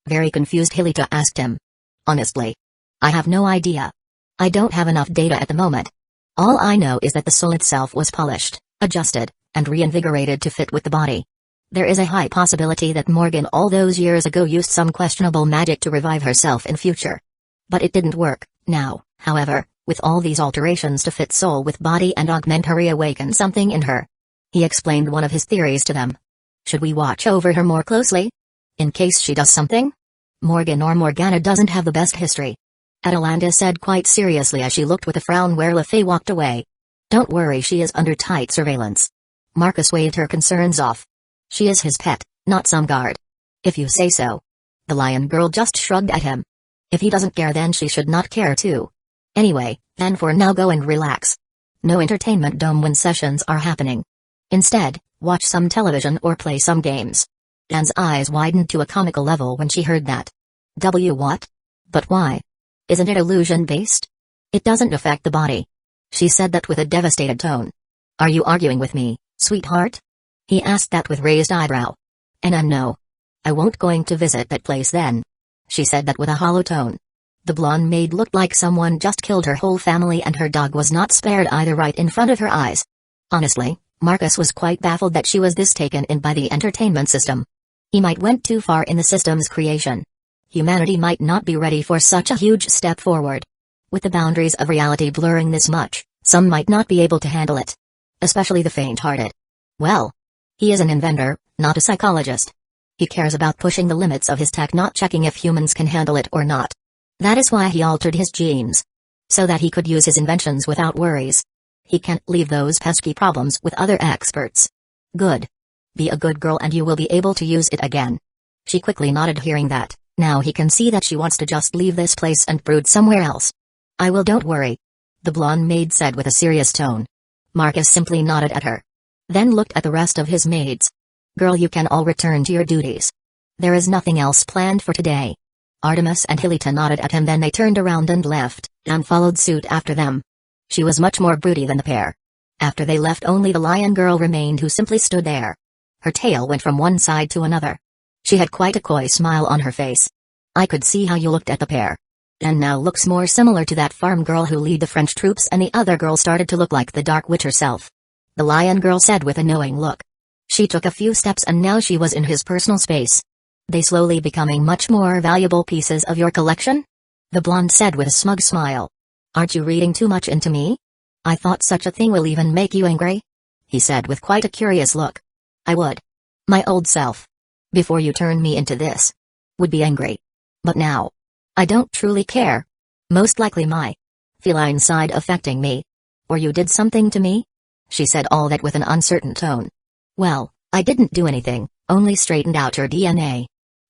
Very confused, Hilita asked him. Honestly, I have no idea. I don't have enough data at the moment. All I know is that the soul itself was polished, adjusted, and reinvigorated to fit with the body. There is a high possibility that Morgan all those years ago used some questionable magic to revive herself in future. But it didn't work. Now, however, with all these alterations to fit soul with body and augment her, reawaken something in her. He explained one of his theories to them. Should we watch over her more closely? In case she does something? Morgan or Morgana doesn't have the best history. Atalanta said quite seriously as she looked with a frown where LaFay walked away. Don't worry, she is under tight surveillance. Marcus waved her concerns off. She is his pet, not some guard. If you say so. The lion girl just shrugged at him. If he doesn't care, then she should not care too. Anyway, then for now go and relax. No entertainment dome when sessions are happening. Instead, watch some television or play some games. Dan's eyes widened to a comical level when she heard that. What? But why? Isn't it illusion-based? It doesn't affect the body. She said that with a devastated tone. Are you arguing with me, sweetheart? He asked that with raised eyebrow. No. I won't going to visit that place then. She said that with a hollow tone. The blonde maid looked like someone just killed her whole family, and her dog was not spared either, right in front of her eyes. Honestly, Marcus was quite baffled that she was this taken in by the entertainment system. He might went too far in the system's creation. Humanity might not be ready for such a huge step forward. With the boundaries of reality blurring this much, some might not be able to handle it. Especially the faint-hearted. Well, he is an inventor, not a psychologist. He cares about pushing the limits of his tech, not checking if humans can handle it or not. That is why he altered his genes. So that he could use his inventions without worries. He can't leave those pesky problems with other experts. Good. Be a good girl and you will be able to use it again. She quickly nodded hearing that. Now he can see that she wants to just leave this place and brood somewhere else. I will, don't worry. The blonde maid said with a serious tone. Marcus simply nodded at her. Then looked at the rest of his maids. Girl, you can all return to your duties. There is nothing else planned for today. Artemis and Hilita nodded at him, then they turned around and left, and followed suit after them. She was much more broody than the pair. After they left, only the lion girl remained, who simply stood there. Her tail went from one side to another. She had quite a coy smile on her face. I could see how you looked at the pair. And now looks more similar to that farm girl who lead the French troops, and the other girl started to look like the Dark Witch herself. The lion girl said with a knowing look. She took a few steps and now she was in his personal space. They slowly becoming much more valuable pieces of your collection? The blonde said with a smug smile. Aren't you reading too much into me? I thought such a thing will even make you angry? He said with quite a curious look. I would. My old self. Before you turn me into this. Would be angry. But now, I don't truly care. Most likely my feline side affecting me. Or you did something to me? She said all that with an uncertain tone. Well, I didn't do anything, only straightened out your DNA.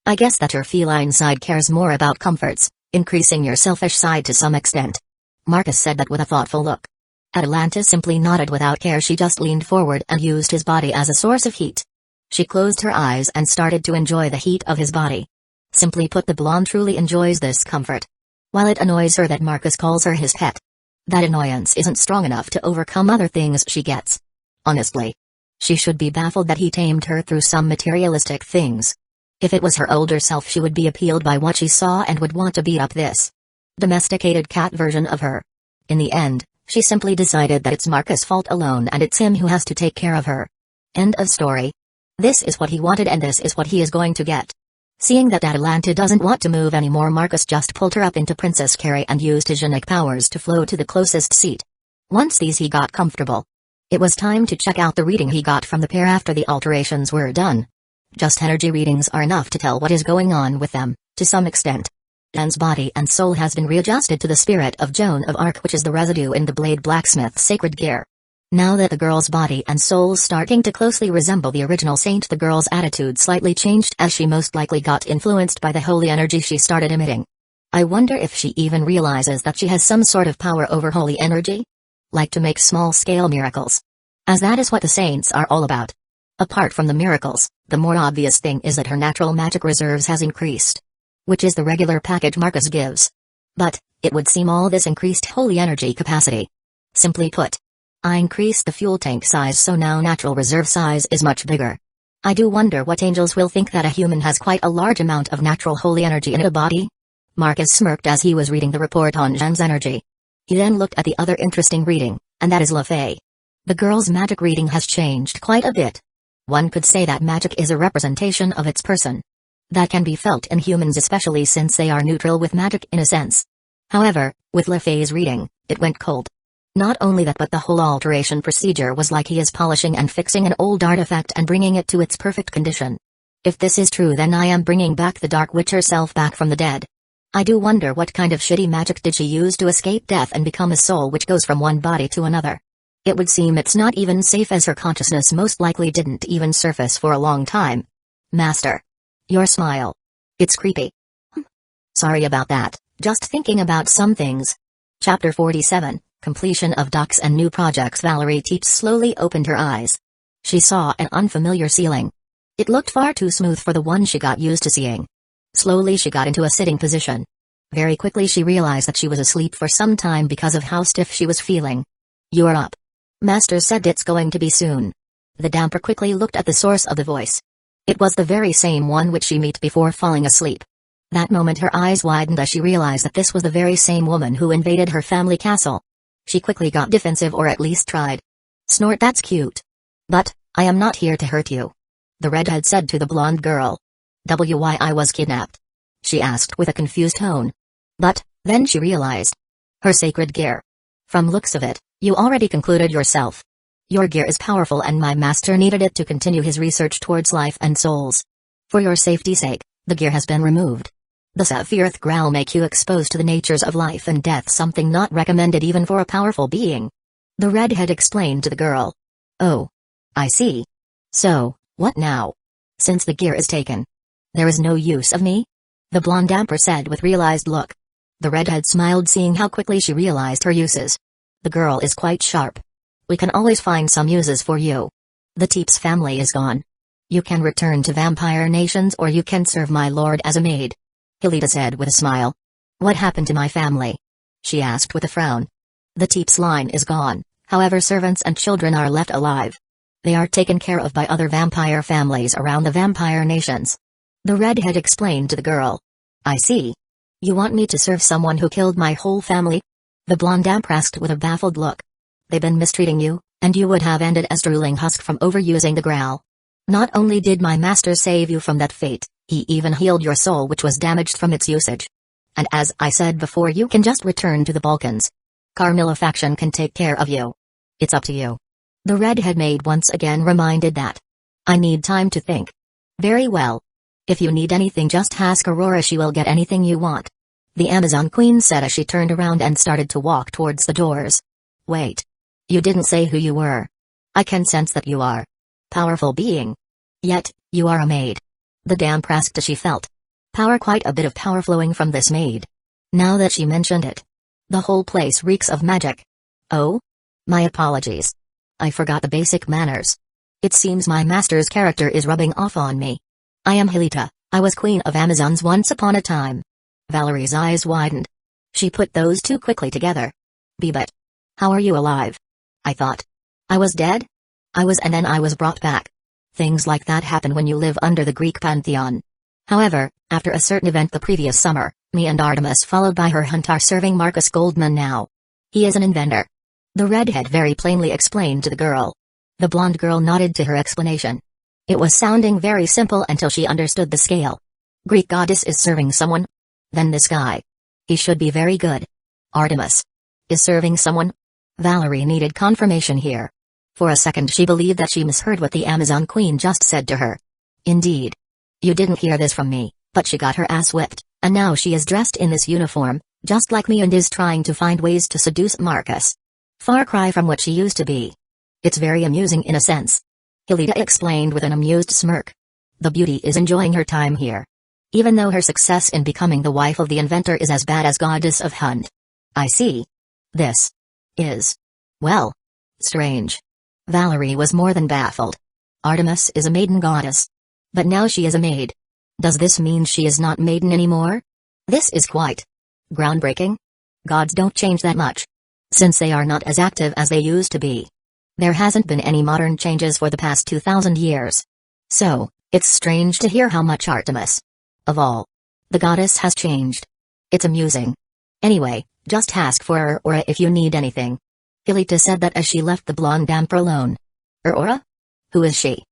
I guess that your feline side cares more about comforts, increasing your selfish side to some extent. Marcus said that with a thoughtful look. Atalanta simply nodded without care. She just leaned forward and used his body as a source of heat. She closed her eyes and started to enjoy the heat of his body. Simply put, the blonde truly enjoys this comfort. While it annoys her that Marcus calls her his pet, that annoyance isn't strong enough to overcome other things she gets. Honestly, she should be baffled that he tamed her through some materialistic things. If it was her older self, she would be appealed by what she saw and would want to beat up this domesticated cat version of her. In the end, she simply decided that it's Marcus' fault alone and it's him who has to take care of her. End of story. This is what he wanted and this is what he is going to get. Seeing that Atalanta doesn't want to move anymore, Marcus just pulled her up into Princess Carrie and used his genic powers to flow to the closest seat. Once he got comfortable. It was time to check out the reading he got from the pair after the alterations were done. Just energy readings are enough to tell what is going on with them, to some extent. Jen's body and soul has been readjusted to the spirit of Joan of Arc, which is the residue in the blade blacksmith's sacred gear. Now that the girl's body and soul starting to closely resemble the original saint, the girl's attitude slightly changed as she most likely got influenced by the holy energy she started emitting. I wonder if she even realizes that she has some sort of power over holy energy? Like to make small-scale miracles. As that is what the saints are all about. Apart from the miracles, the more obvious thing is that her natural magic reserves has increased. Which is the regular package Marcus gives. But, it would seem all this increased holy energy capacity. Simply put, I increased the fuel tank size, so now natural reserve size is much bigger. I do wonder what angels will think that a human has quite a large amount of natural holy energy in a body? Marcus smirked as he was reading the report on Jen's energy. He then looked at the other interesting reading, and that is La Fey. The girl's magic reading has changed quite a bit. One could say that magic is a representation of its person. That can be felt in humans, especially since they are neutral with magic in a sense. However, with La Fey's reading, it went cold. Not only that, but the whole alteration procedure was like he is polishing and fixing an old artifact and bringing it to its perfect condition. If this is true, then I am bringing back the Dark Witch herself back from the dead. I do wonder what kind of shitty magic did she use to escape death and become a soul which goes from one body to another. It would seem it's not even safe, as her consciousness most likely didn't even surface for a long time. Master. Your smile. It's creepy. Sorry about that, just thinking about some things. Chapter 47. Completion of docks and new projects. Valerie Teeps slowly opened her eyes. She saw an unfamiliar ceiling. It looked far too smooth for the one she got used to seeing. Slowly she got into a sitting position. Very quickly she realized that she was asleep for some time because of how stiff she was feeling. You're up. Master said it's going to be soon. The damper quickly looked at the source of the voice. It was the very same one which she met before falling asleep. That moment her eyes widened as she realized that this was the very same woman who invaded her family castle. She quickly got defensive, or at least tried. Snort, that's cute. But, I am not here to hurt you. The redhead said to the blonde girl. Why I was kidnapped? She asked with a confused tone. But, then she realized. Her sacred gear. From looks of it, you already concluded yourself. Your gear is powerful and my master needed it to continue his research towards life and souls. For your safety's sake, the gear has been removed. The Sephiroth Growl make you exposed to the natures of life and death, something not recommended even for a powerful being. The redhead explained to the girl. Oh. I see. So, what now? Since the gear is taken, there is no use of me? The blonde damper said with realized look. The redhead smiled, seeing how quickly she realized her uses. The girl is quite sharp. We can always find some uses for you. The Teeps family is gone. You can return to Vampire Nations, or you can serve my lord as a maid. Hilda said with a smile. What happened to my family? She asked with a frown. The Teeps line is gone, however servants and children are left alive. They are taken care of by other vampire families around the Vampire Nations. The redhead explained to the girl. I see. You want me to serve someone who killed my whole family? The blonde damp asked with a baffled look. They've been mistreating you, and you would have ended as drooling husk from overusing the growl. Not only did my master save you from that fate, he even healed your soul, which was damaged from its usage. And as I said before, you can just return to the Balkans. Carmilla faction can take care of you. It's up to you. The redhead maid once again reminded that. I need time to think. Very well. If you need anything, just ask Aurora, she will get anything you want. The Amazon Queen said as she turned around and started to walk towards the doors. Wait. You didn't say who you were. I can sense that you are powerful being. Yet, you are a maid. The damn pressed she felt. Power, quite a bit of power flowing from this maid. Now that she mentioned it. The whole place reeks of magic. Oh? My apologies. I forgot the basic manners. It seems my master's character is rubbing off on me. I am Hilita, I was Queen of Amazons once upon a time. Valerie's eyes widened. She put those two quickly together. But how are you alive? I thought I was dead? I was, and then I was brought back. Things like that happen when you live under the Greek pantheon. However, after a certain event the previous summer, me and Artemis, followed by her hunt, are serving Marcus Goldman now. He is an inventor. The redhead very plainly explained to the girl. The blonde girl nodded to her explanation. It was sounding very simple until she understood the scale. Greek goddess is serving someone? Then this guy. He should be very good. Artemis is serving someone? Valerie needed confirmation here. For a second she believed that she misheard what the Amazon Queen just said to her. Indeed. You didn't hear this from me, but she got her ass whipped, and now she is dressed in this uniform, just like me, and is trying to find ways to seduce Marcus. Far cry from what she used to be. It's very amusing in a sense. Hilita explained with an amused smirk. The beauty is enjoying her time here. Even though her success in becoming the wife of the inventor is as bad as goddess of hunt. I see. This is, well, strange. Valerie was more than baffled. Artemis is a maiden goddess. But now she is a maid. Does this mean she is not maiden anymore? This is quite groundbreaking. Gods don't change that much. Since they are not as active as they used to be. There hasn't been any modern changes for the past 2,000 years. So, it's strange to hear how much Artemis, of all the goddess, has changed. It's amusing. Anyway, just ask for Aurora if you need anything. Hilita said that as she left the blonde damper alone. Aurora? Who is she?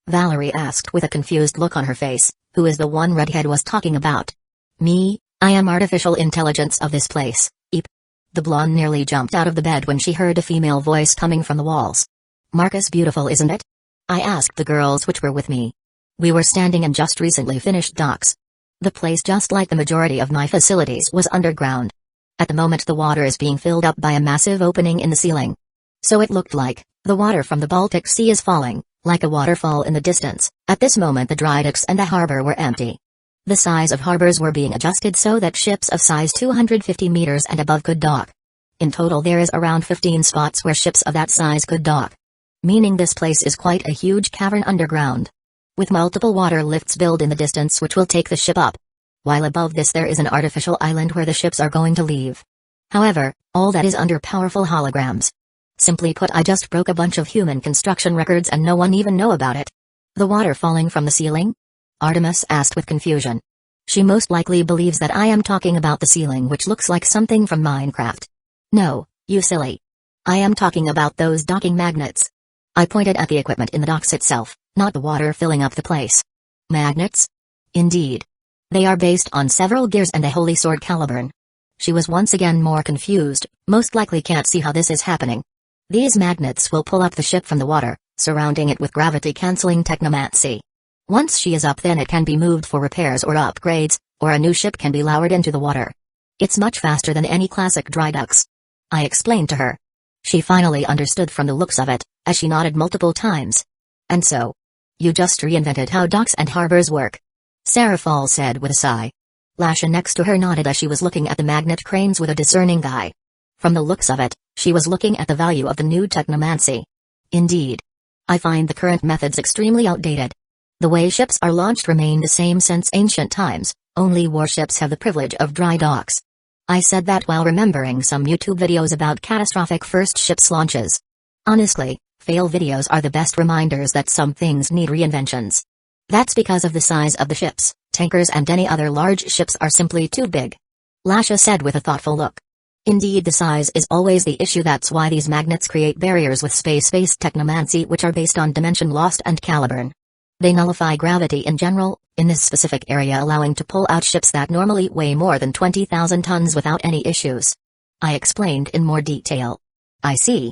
Valerie asked with a confused look on her face. Who is the one redhead was talking about? Me, I am artificial intelligence of this place. Eep. The blonde nearly jumped out of the bed when she heard a female voice coming from the walls. Marcus, beautiful isn't it? I asked the girls which were with me. We were standing in just recently finished docks. The place, just like the majority of my facilities, was underground. At the moment the water is being filled up by a massive opening in the ceiling. So it looked like the water from the Baltic Sea is falling, like a waterfall in the distance. At this moment the dry docks and the harbor were empty. The size of harbors were being adjusted so that ships of size 250 meters and above could dock. In total there is around 15 spots where ships of that size could dock. Meaning this place is quite a huge cavern underground. With multiple water lifts built in the distance which will take the ship up. While above this there is an artificial island where the ships are going to leave. However, all that is under powerful holograms. Simply put, I just broke a bunch of human construction records and no one even know about it. The water falling from the ceiling? Artemis asked with confusion. She most likely believes that I am talking about the ceiling which looks like something from Minecraft. No, you silly. I am talking about those docking magnets. I pointed at the equipment in the docks itself, not the water filling up the place. Magnets? Indeed. They are based on several gears and a holy sword caliburn. She was once again more confused, most likely can't see how this is happening. These magnets will pull up the ship from the water, surrounding it with gravity-canceling technomancy. Once she is up, then it can be moved for repairs or upgrades, or a new ship can be lowered into the water. It's much faster than any classic dry docks. I explained to her. She finally understood from the looks of it, as she nodded multiple times. And so, you just reinvented how docks and harbors work. Sarah Fall said with a sigh. Lasha next to her nodded as she was looking at the magnet cranes with a discerning eye. From the looks of it, she was looking at the value of the new technomancy. Indeed. I find the current methods extremely outdated. The way ships are launched remain the same since ancient times, only warships have the privilege of dry docks. I said that while remembering some YouTube videos about catastrophic first ships launches. Honestly, fail videos are the best reminders that some things need reinventions. That's because of the size of the ships, tankers and any other large ships are simply too big. Lasha said with a thoughtful look. Indeed, the size is always the issue. That's why these magnets create barriers with space-based technomancy which are based on dimension lost and caliburn. They nullify gravity in general, in this specific area, allowing to pull out ships that normally weigh more than 20,000 tons without any issues. I explained in more detail. I see.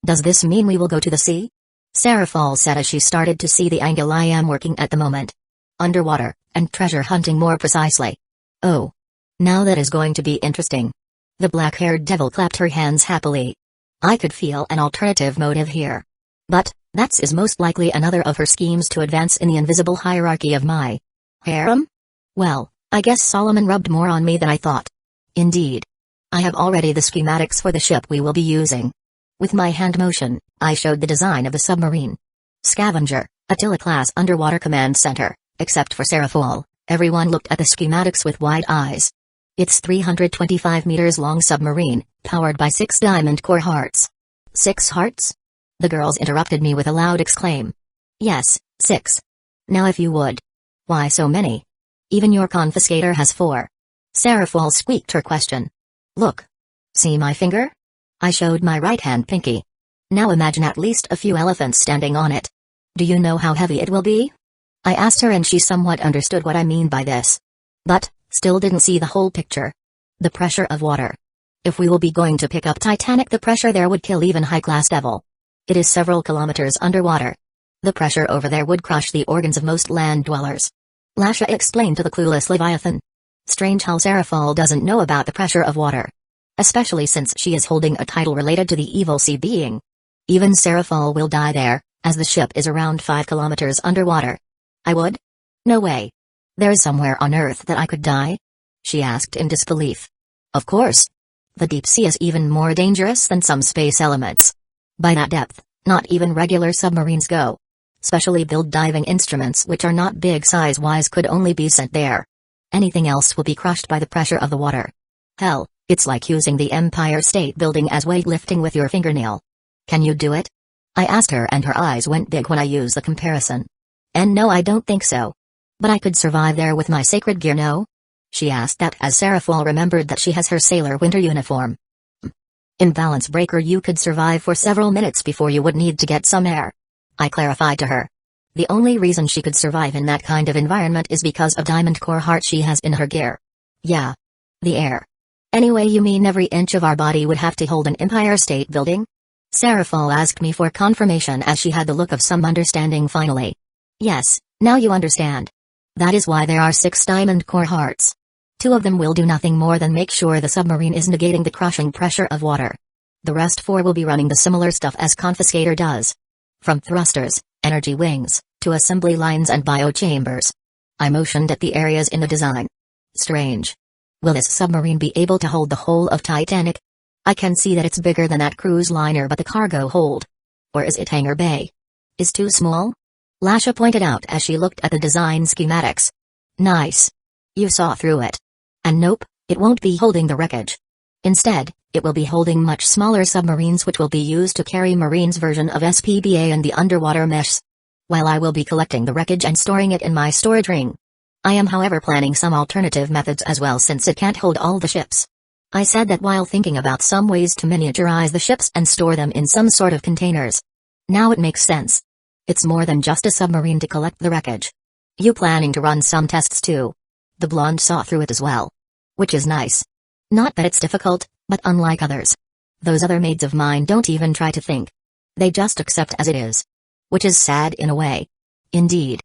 Does this mean we will go to the sea? Sarah Fall said as she started to see the angle I am working at the moment. Underwater, and treasure hunting more precisely. Oh. Now that is going to be interesting. The black-haired devil clapped her hands happily. I could feel an alternative motive here. But, that's is most likely another of her schemes to advance in the invisible hierarchy of my harem? Well, I guess Solomon rubbed more on me than I thought. Indeed. I have already the schematics for the ship we will be using. With my hand motion, I showed the design of the submarine. Scavenger, Attila-class underwater command center, except for Seraphol, everyone looked at the schematics with wide eyes. It's 325 meters long submarine, powered by 6 diamond core hearts. 6 hearts? The girls interrupted me with a loud exclaim. Yes, 6. Now if you would. Why so many? Even your confiscator has 4. Seraphol squeaked her question. Look. See my finger? I showed my right hand pinky. Now imagine at least a few elephants standing on it. Do you know how heavy it will be? I asked her and she somewhat understood what I mean by this. But, still didn't see the whole picture. The pressure of water. If we will be going to pick up Titanic, the pressure there would kill even high-class devil. It is several kilometers underwater. The pressure over there would crush the organs of most land dwellers. Lasha explained to the clueless Leviathan. Strange how Seraphol doesn't know about the pressure of water. Especially since she is holding a title related to the evil sea being. Even Seraphol will die there, as the ship is around 5 kilometers underwater. I would? No way. There is somewhere on Earth that I could die? She asked in disbelief. Of course. The deep sea is even more dangerous than some space elements. By that depth, not even regular submarines go. Specially built diving instruments which are not big size-wise could only be sent there. Anything else will be crushed by the pressure of the water. Hell, it's like using the Empire State Building as weightlifting with your fingernail. Can you do it? I asked her and her eyes went big when I used the comparison. And no, I don't think so. But I could survive there with my sacred gear, no? She asked that as Seraphol remembered that she has her sailor winter uniform. In Balance Breaker you could survive for several minutes before you would need to get some air. I clarified to her. The only reason she could survive in that kind of environment is because of diamond core heart she has in her gear. Yeah. The air. Anyway, you mean every inch of our body would have to hold an Empire State Building? Seraphol asked me for confirmation as she had the look of some understanding finally. Yes, now you understand. That is why there are 6 diamond core hearts. 2 of them will do nothing more than make sure the submarine is negating the crushing pressure of water. The rest 4 will be running the similar stuff as Confiscator does. From thrusters, energy wings, to assembly lines and biochambers. I motioned at the areas in the design. Strange. Will this submarine be able to hold the whole of Titanic? I can see that it's bigger than that cruise liner, but the cargo hold. Or is it hangar bay? Is too small? Lasha pointed out as she looked at the design schematics. Nice. You saw through it. And nope, it won't be holding the wreckage. Instead, it will be holding much smaller submarines which will be used to carry Marine's version of SPBA and the underwater mesh. While I will be collecting the wreckage and storing it in my storage ring. I am however planning some alternative methods as well since it can't hold all the ships. I said that while thinking about some ways to miniaturize the ships and store them in some sort of containers. Now it makes sense. It's more than just a submarine to collect the wreckage. You planning to run some tests too? The blonde saw through it as well. Which is nice. Not that it's difficult, but unlike others. Those other maids of mine don't even try to think. They just accept as it is. Which is sad in a way. Indeed.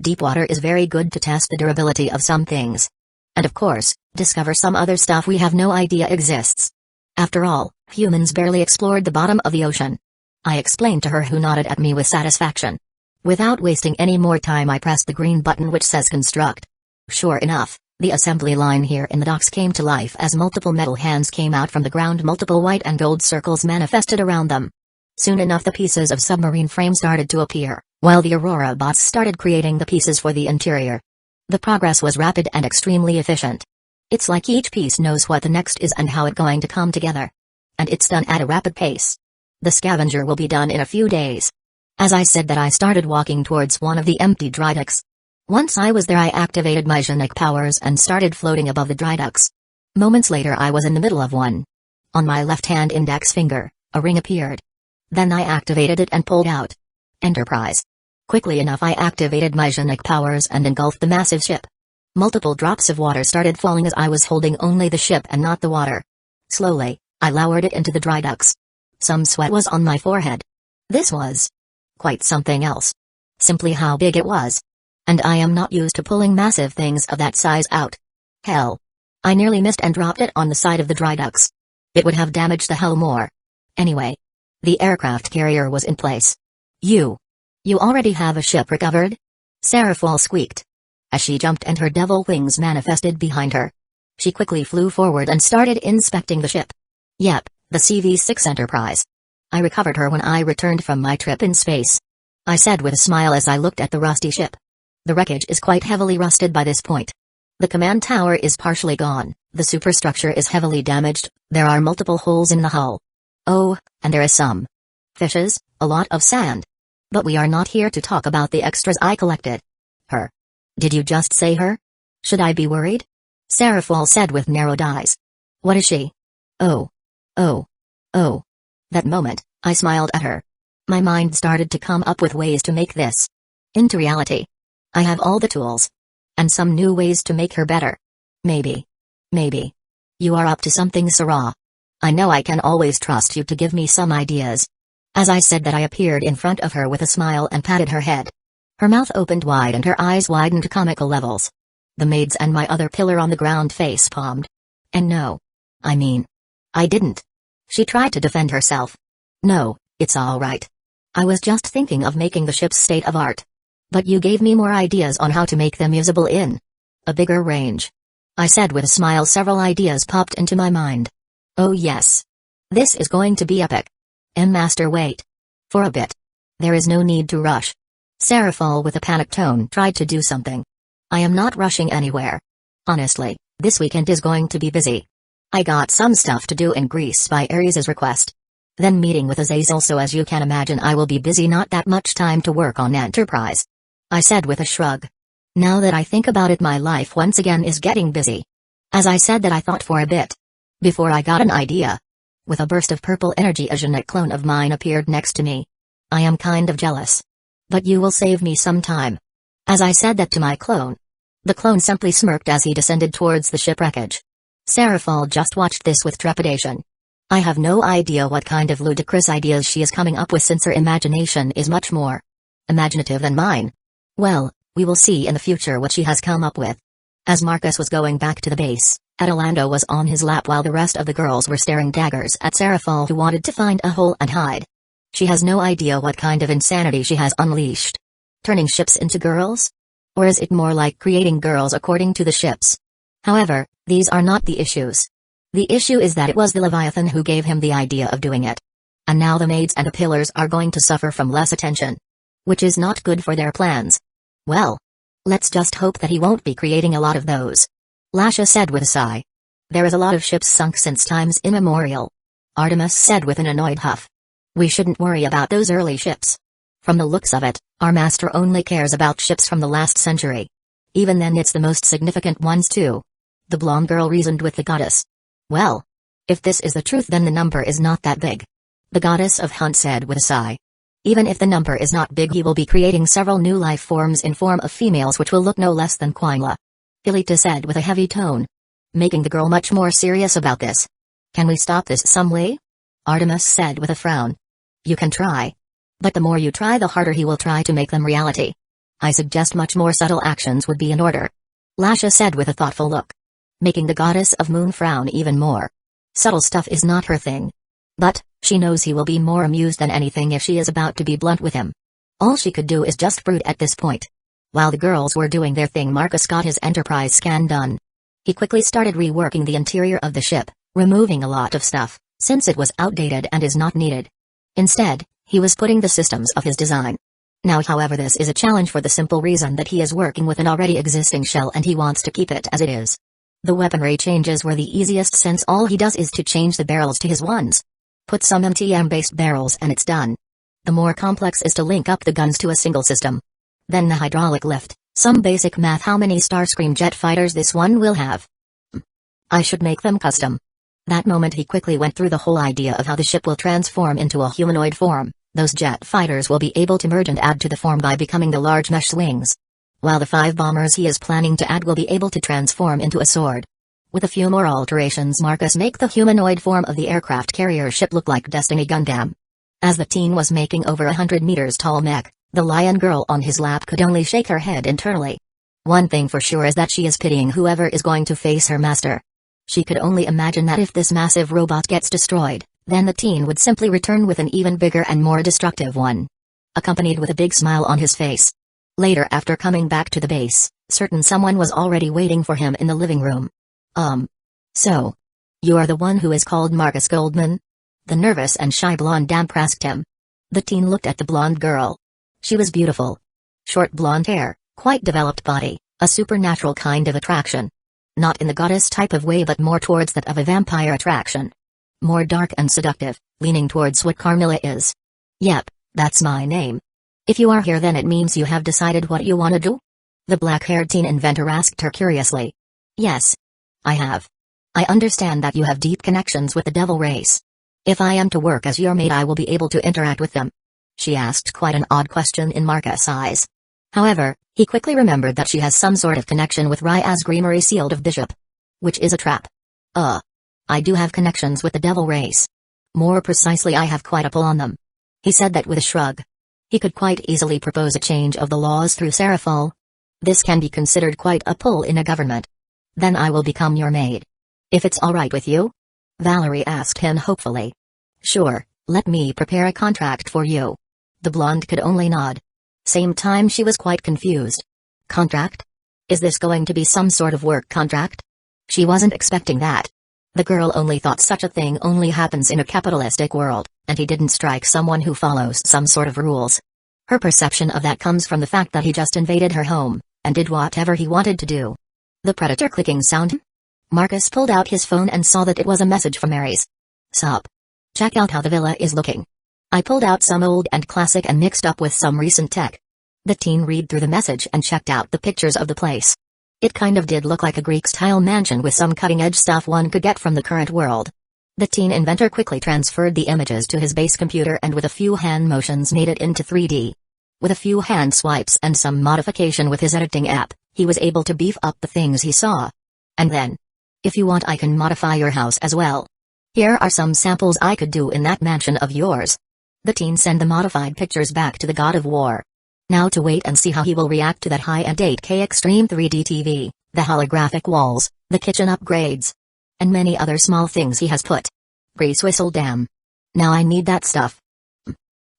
Deep water is very good to test the durability of some things. And of course, discover some other stuff we have no idea exists. After all, humans barely explored the bottom of the ocean. I explained to her, who nodded at me with satisfaction. Without wasting any more time I pressed the green button which says construct. Sure enough, the assembly line here in the docks came to life as multiple metal hands came out from the ground. Multiple white and gold circles manifested around them. Soon enough the pieces of submarine frame started to appear, while the Aurora bots started creating the pieces for the interior. The progress was rapid and extremely efficient. It's like each piece knows what the next is and how it's going to come together. And it's done at a rapid pace. The scavenger will be done in a few days. As I said that, I started walking towards one of the empty dry docks. Once I was there I activated my Genic powers and started floating above the dry docks. Moments later I was in the middle of one. On my left-hand index finger, a ring appeared. Then I activated it and pulled out. Enterprise. Quickly enough I activated my Genic powers and engulfed the massive ship. Multiple drops of water started falling as I was holding only the ship and not the water. Slowly, I lowered it into the dry docks. Some sweat was on my forehead. This was quite something else. Simply how big it was. And I am not used to pulling massive things of that size out. Hell. I nearly missed and dropped it on the side of the dry docks. It would have damaged the hell more. Anyway. The aircraft carrier was in place. You already have a ship recovered? Seraphol squeaked. As she jumped and her devil wings manifested behind her. She quickly flew forward and started inspecting the ship. Yep, the CV-6 Enterprise. I recovered her when I returned from my trip in space. I said with a smile as I looked at the rusty ship. The wreckage is quite heavily rusted by this point. The command tower is partially gone, the superstructure is heavily damaged, there are multiple holes in the hull. Oh, and there is some fishes, a lot of sand. But we are not here to talk about the extras I collected. Her. Did you just say her? Should I be worried? Seraphol said with narrowed eyes. What is she? Oh. That moment, I smiled at her. My mind started to come up with ways to make this into reality. I have all the tools. And some new ways to make her better. Maybe. You are up to something, Sarah. I know I can always trust you to give me some ideas. As I said that, I appeared in front of her with a smile and patted her head. Her mouth opened wide and her eyes widened to comical levels. The maids and my other pillar on the ground face-palmed. And no. I didn't. She tried to defend herself. No, it's all right. I was just thinking of making the ships state-of-art. But you gave me more ideas on how to make them usable in a bigger range. I said with a smile. Several ideas popped into my mind. Oh yes. This is going to be epic. Master, wait. For a bit. There is no need to rush. Seraphol with a panicked tone tried to do something. I am not rushing anywhere. Honestly, this weekend is going to be busy. I got some stuff to do in Greece by Ares' request. Then meeting with Azazel, so as you can imagine I will be busy, not that much time to work on Enterprise. I said with a shrug. Now that I think about it, my life once again is getting busy. As I said that, I thought for a bit. Before I got an idea. With a burst of purple energy, a genetic clone of mine appeared next to me. I am kind of jealous. But you will save me some time. As I said that to my clone. The clone simply smirked as he descended towards the ship wreckage. Seraphol just watched this with trepidation. I have no idea what kind of ludicrous ideas she is coming up with, since her imagination is much more imaginative than mine. Well, we will see in the future what she has come up with. As Marcus was going back to the base, Atalando was on his lap while the rest of the girls were staring daggers at Seraphol, who wanted to find a hole and hide. She has no idea what kind of insanity she has unleashed. Turning ships into girls? Or is it more like creating girls according to the ships? However, these are not the issues. The issue is that it was the Leviathan who gave him the idea of doing it. And now the maids and the pillars are going to suffer from less attention. Which is not good for their plans. Well. Let's just hope that he won't be creating a lot of those. Lasha said with a sigh. There is a lot of ships sunk since times immemorial. Artemis said with an annoyed huff. We shouldn't worry about those early ships. From the looks of it, our master only cares about ships from the last century. Even then it's the most significant ones too. The blonde girl reasoned with the goddess. Well. If this is the truth, then the number is not that big. The goddess of Hunt said with a sigh. Even if the number is not big, he will be creating several new life forms in form of females which will look no less than Quinla. Philita said with a heavy tone. Making the girl much more serious about this. Can we stop this some way? Artemis said with a frown. You can try. But the more you try, the harder he will try to make them reality. I suggest much more subtle actions would be in order. Lasha said with a thoughtful look. Making the goddess of moon frown even more. Subtle stuff is not her thing. But, she knows he will be more amused than anything if she is about to be blunt with him. All she could do is just brood at this point. While the girls were doing their thing, Marcus got his Enterprise scan done. He quickly started reworking the interior of the ship, removing a lot of stuff, since it was outdated and is not needed. Instead, he was putting the systems of his design. Now, however, this is a challenge for the simple reason that he is working with an already existing shell and he wants to keep it as it is. The weaponry changes were the easiest, since all he does is to change the barrels to his ones. Put some MTM-based barrels and it's done. The more complex is to link up the guns to a single system. Then the hydraulic lift, some basic math. How many Starscream jet fighters this one will have? I should make them custom. That moment he quickly went through the whole idea of how the ship will transform into a humanoid form. Those jet fighters will be able to merge and add to the form by becoming the large mesh wings. While the 5 bombers he is planning to add will be able to transform into a sword. With a few more alterations, Marcus make the humanoid form of the aircraft carrier ship look like Destiny Gundam. As the teen was making over 100 meters tall mech, The lion girl on his lap could only shake her head internally. One thing for sure is that she is pitying whoever is going to face her master. She could only imagine that if this massive robot gets destroyed, then the teen would simply return with an even bigger and more destructive one. Accompanied with a big smile on his face. Later, after coming back to the base, certain someone was already waiting for him in the living room. So, you are the one who is called Marcus Goldman? The nervous and shy blonde damp asked him. The teen looked at the blonde girl. She was beautiful. Short blonde hair, quite developed body, a supernatural kind of attraction. Not in the goddess type of way but more towards that of a vampire attraction. More dark and seductive, leaning towards what Carmilla is. Yep, that's my name. If you are here then it means you have decided what you want to do? The black-haired teen inventor asked her curiously. Yes. I have. I understand that you have deep connections with the devil race. If I am to work as your maid I will be able to interact with them. She asked quite an odd question in Marcus' eyes. However, he quickly remembered that she has some sort of connection with Rya's Greenery Sealed of Bishop. Which is a trap. I do have connections with the devil race. More precisely I have quite a pull on them. He said that with a shrug. He could quite easily propose a change of the laws through Serafal. This can be considered quite a pull in a government. Then I will become your maid. If it's alright with you? Valerie asked him hopefully. Sure, let me prepare a contract for you. The blonde could only nod. Same time she was quite confused. Contract? Is this going to be some sort of work contract? She wasn't expecting that. The girl only thought such a thing only happens in a capitalistic world, and he didn't strike someone who follows some sort of rules. Her perception of that comes from the fact that he just invaded her home, and did whatever he wanted to do. The predator clicking sound? Marcus pulled out his phone and saw that it was a message from Ares. Sup. Check out how the villa is looking. I pulled out some old and classic and mixed up with some recent tech. The teen read through the message and checked out the pictures of the place. It kind of did look like a Greek-style mansion with some cutting-edge stuff one could get from the current world. The teen inventor quickly transferred the images to his base computer and with a few hand motions made it into 3D. With a few hand swipes and some modification with his editing app, he was able to beef up the things he saw. And then, if you want I can modify your house as well. Here are some samples I could do in that mansion of yours. The teen sent the modified pictures back to the God of War. Now to wait and see how he will react to that high-end 8K Extreme 3D TV, the holographic walls, the kitchen upgrades, and many other small things he has put. Breeze whistled. Damn. Now I need that stuff.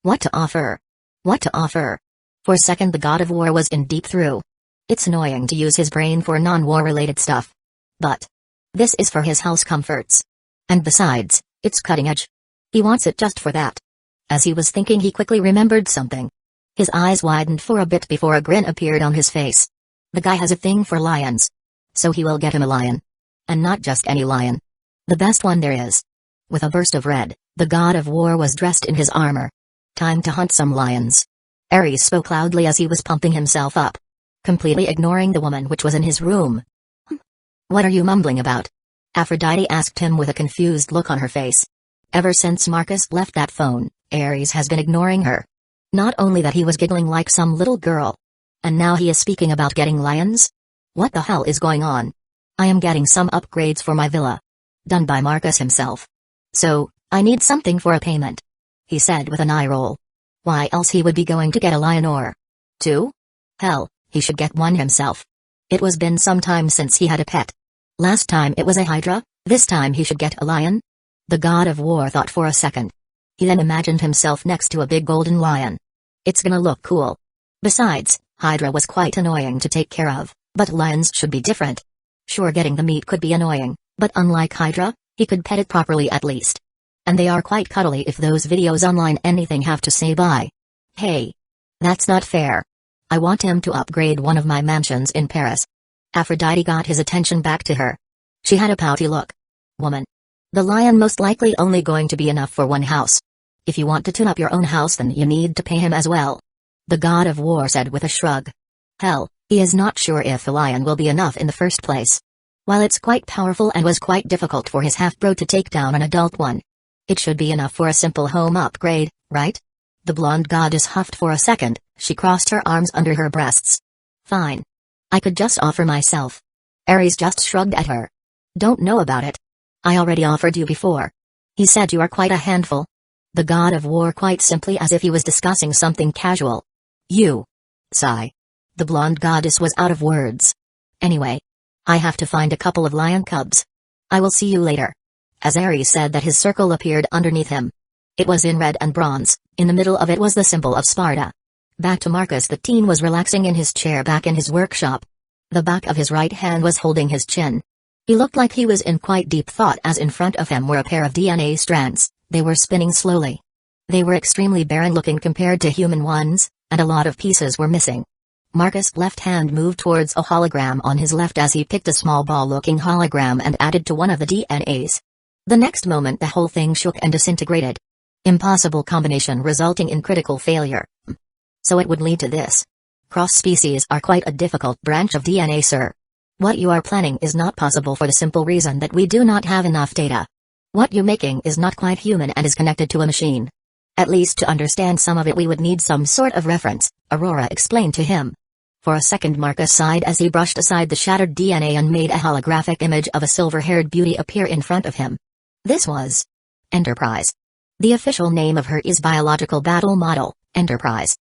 What to offer? What to offer? For a second the God of War was in deep through. It's annoying to use his brain for non-war related stuff. But this is for his house comforts. And besides, it's cutting edge. He wants it just for that. As he was thinking he quickly remembered something. His eyes widened for a bit before a grin appeared on his face. The guy has a thing for lions. So he will get him a lion. And not just any lion. The best one there is. With a burst of red, the God of War was dressed in his armor. Time to hunt some lions. Ares spoke loudly as he was pumping himself up. Completely ignoring the woman which was in his room. What are you mumbling about? Aphrodite asked him with a confused look on her face. Ever since Marcus left that phone, Ares has been ignoring her. Not only that, he was giggling like some little girl. And now he is speaking about getting lions? What the hell is going on? I am getting some upgrades for my villa. Done by Marcus himself. So, I need something for a payment. He said with an eye roll. Why else he would be going to get a lion or two? Hell, he should get one himself. It was been some time since he had a pet. Last time it was a hydra, this time he should get a lion? The God of War thought for a second. He then imagined himself next to a big golden lion. It's gonna look cool. Besides, hydra was quite annoying to take care of, but lions should be different. Sure, getting the meat could be annoying, but unlike hydra, he could pet it properly at least. And they are quite cuddly if those videos online anything have to say bye. Hey. That's not fair. I want him to upgrade one of my mansions in Paris. Aphrodite got his attention back to her. She had a pouty look. Woman. The lion most likely only going to be enough for one house. If you want to tune up your own house then you need to pay him as well. The God of War said with a shrug. Hell, he is not sure if the lion will be enough in the first place. While it's quite powerful and was quite difficult for his half-bro to take down an adult one, it should be enough for a simple home upgrade, right? The blonde goddess huffed for a second. She crossed her arms under her breasts. Fine. I could just offer myself. Ares just shrugged at her. Don't know about it. I already offered you before. He said you are quite a handful. The God of War quite simply as if he was discussing something casual. You. Sigh. The blonde goddess was out of words. Anyway. I have to find a couple of lion cubs. I will see you later. As Ares said that, his circle appeared underneath him. It was in red and bronze, in the middle of it was the symbol of Sparta. Back to Marcus, the teen was relaxing in his chair back in his workshop. The back of his right hand was holding his chin. He looked like he was in quite deep thought, as in front of him were a pair of DNA strands. They were spinning slowly. They were extremely barren looking compared to human ones, and a lot of pieces were missing. Marcus' left hand moved towards a hologram on his left as he picked a small ball-looking hologram and added to one of the DNAs. The next moment the whole thing shook and disintegrated. Impossible combination resulting in critical failure. So it would lead to this. Cross-species are quite a difficult branch of DNA, sir. What you are planning is not possible for the simple reason that we do not have enough data. What you're making is not quite human and is connected to a machine. At least to understand some of it we would need some sort of reference, Aurora explained to him. For a second Marcus sighed as he brushed aside the shattered DNA and made a holographic image of a silver-haired beauty appear in front of him. This was Enterprise. The official name of her is Biological Battle Model, Enterprise.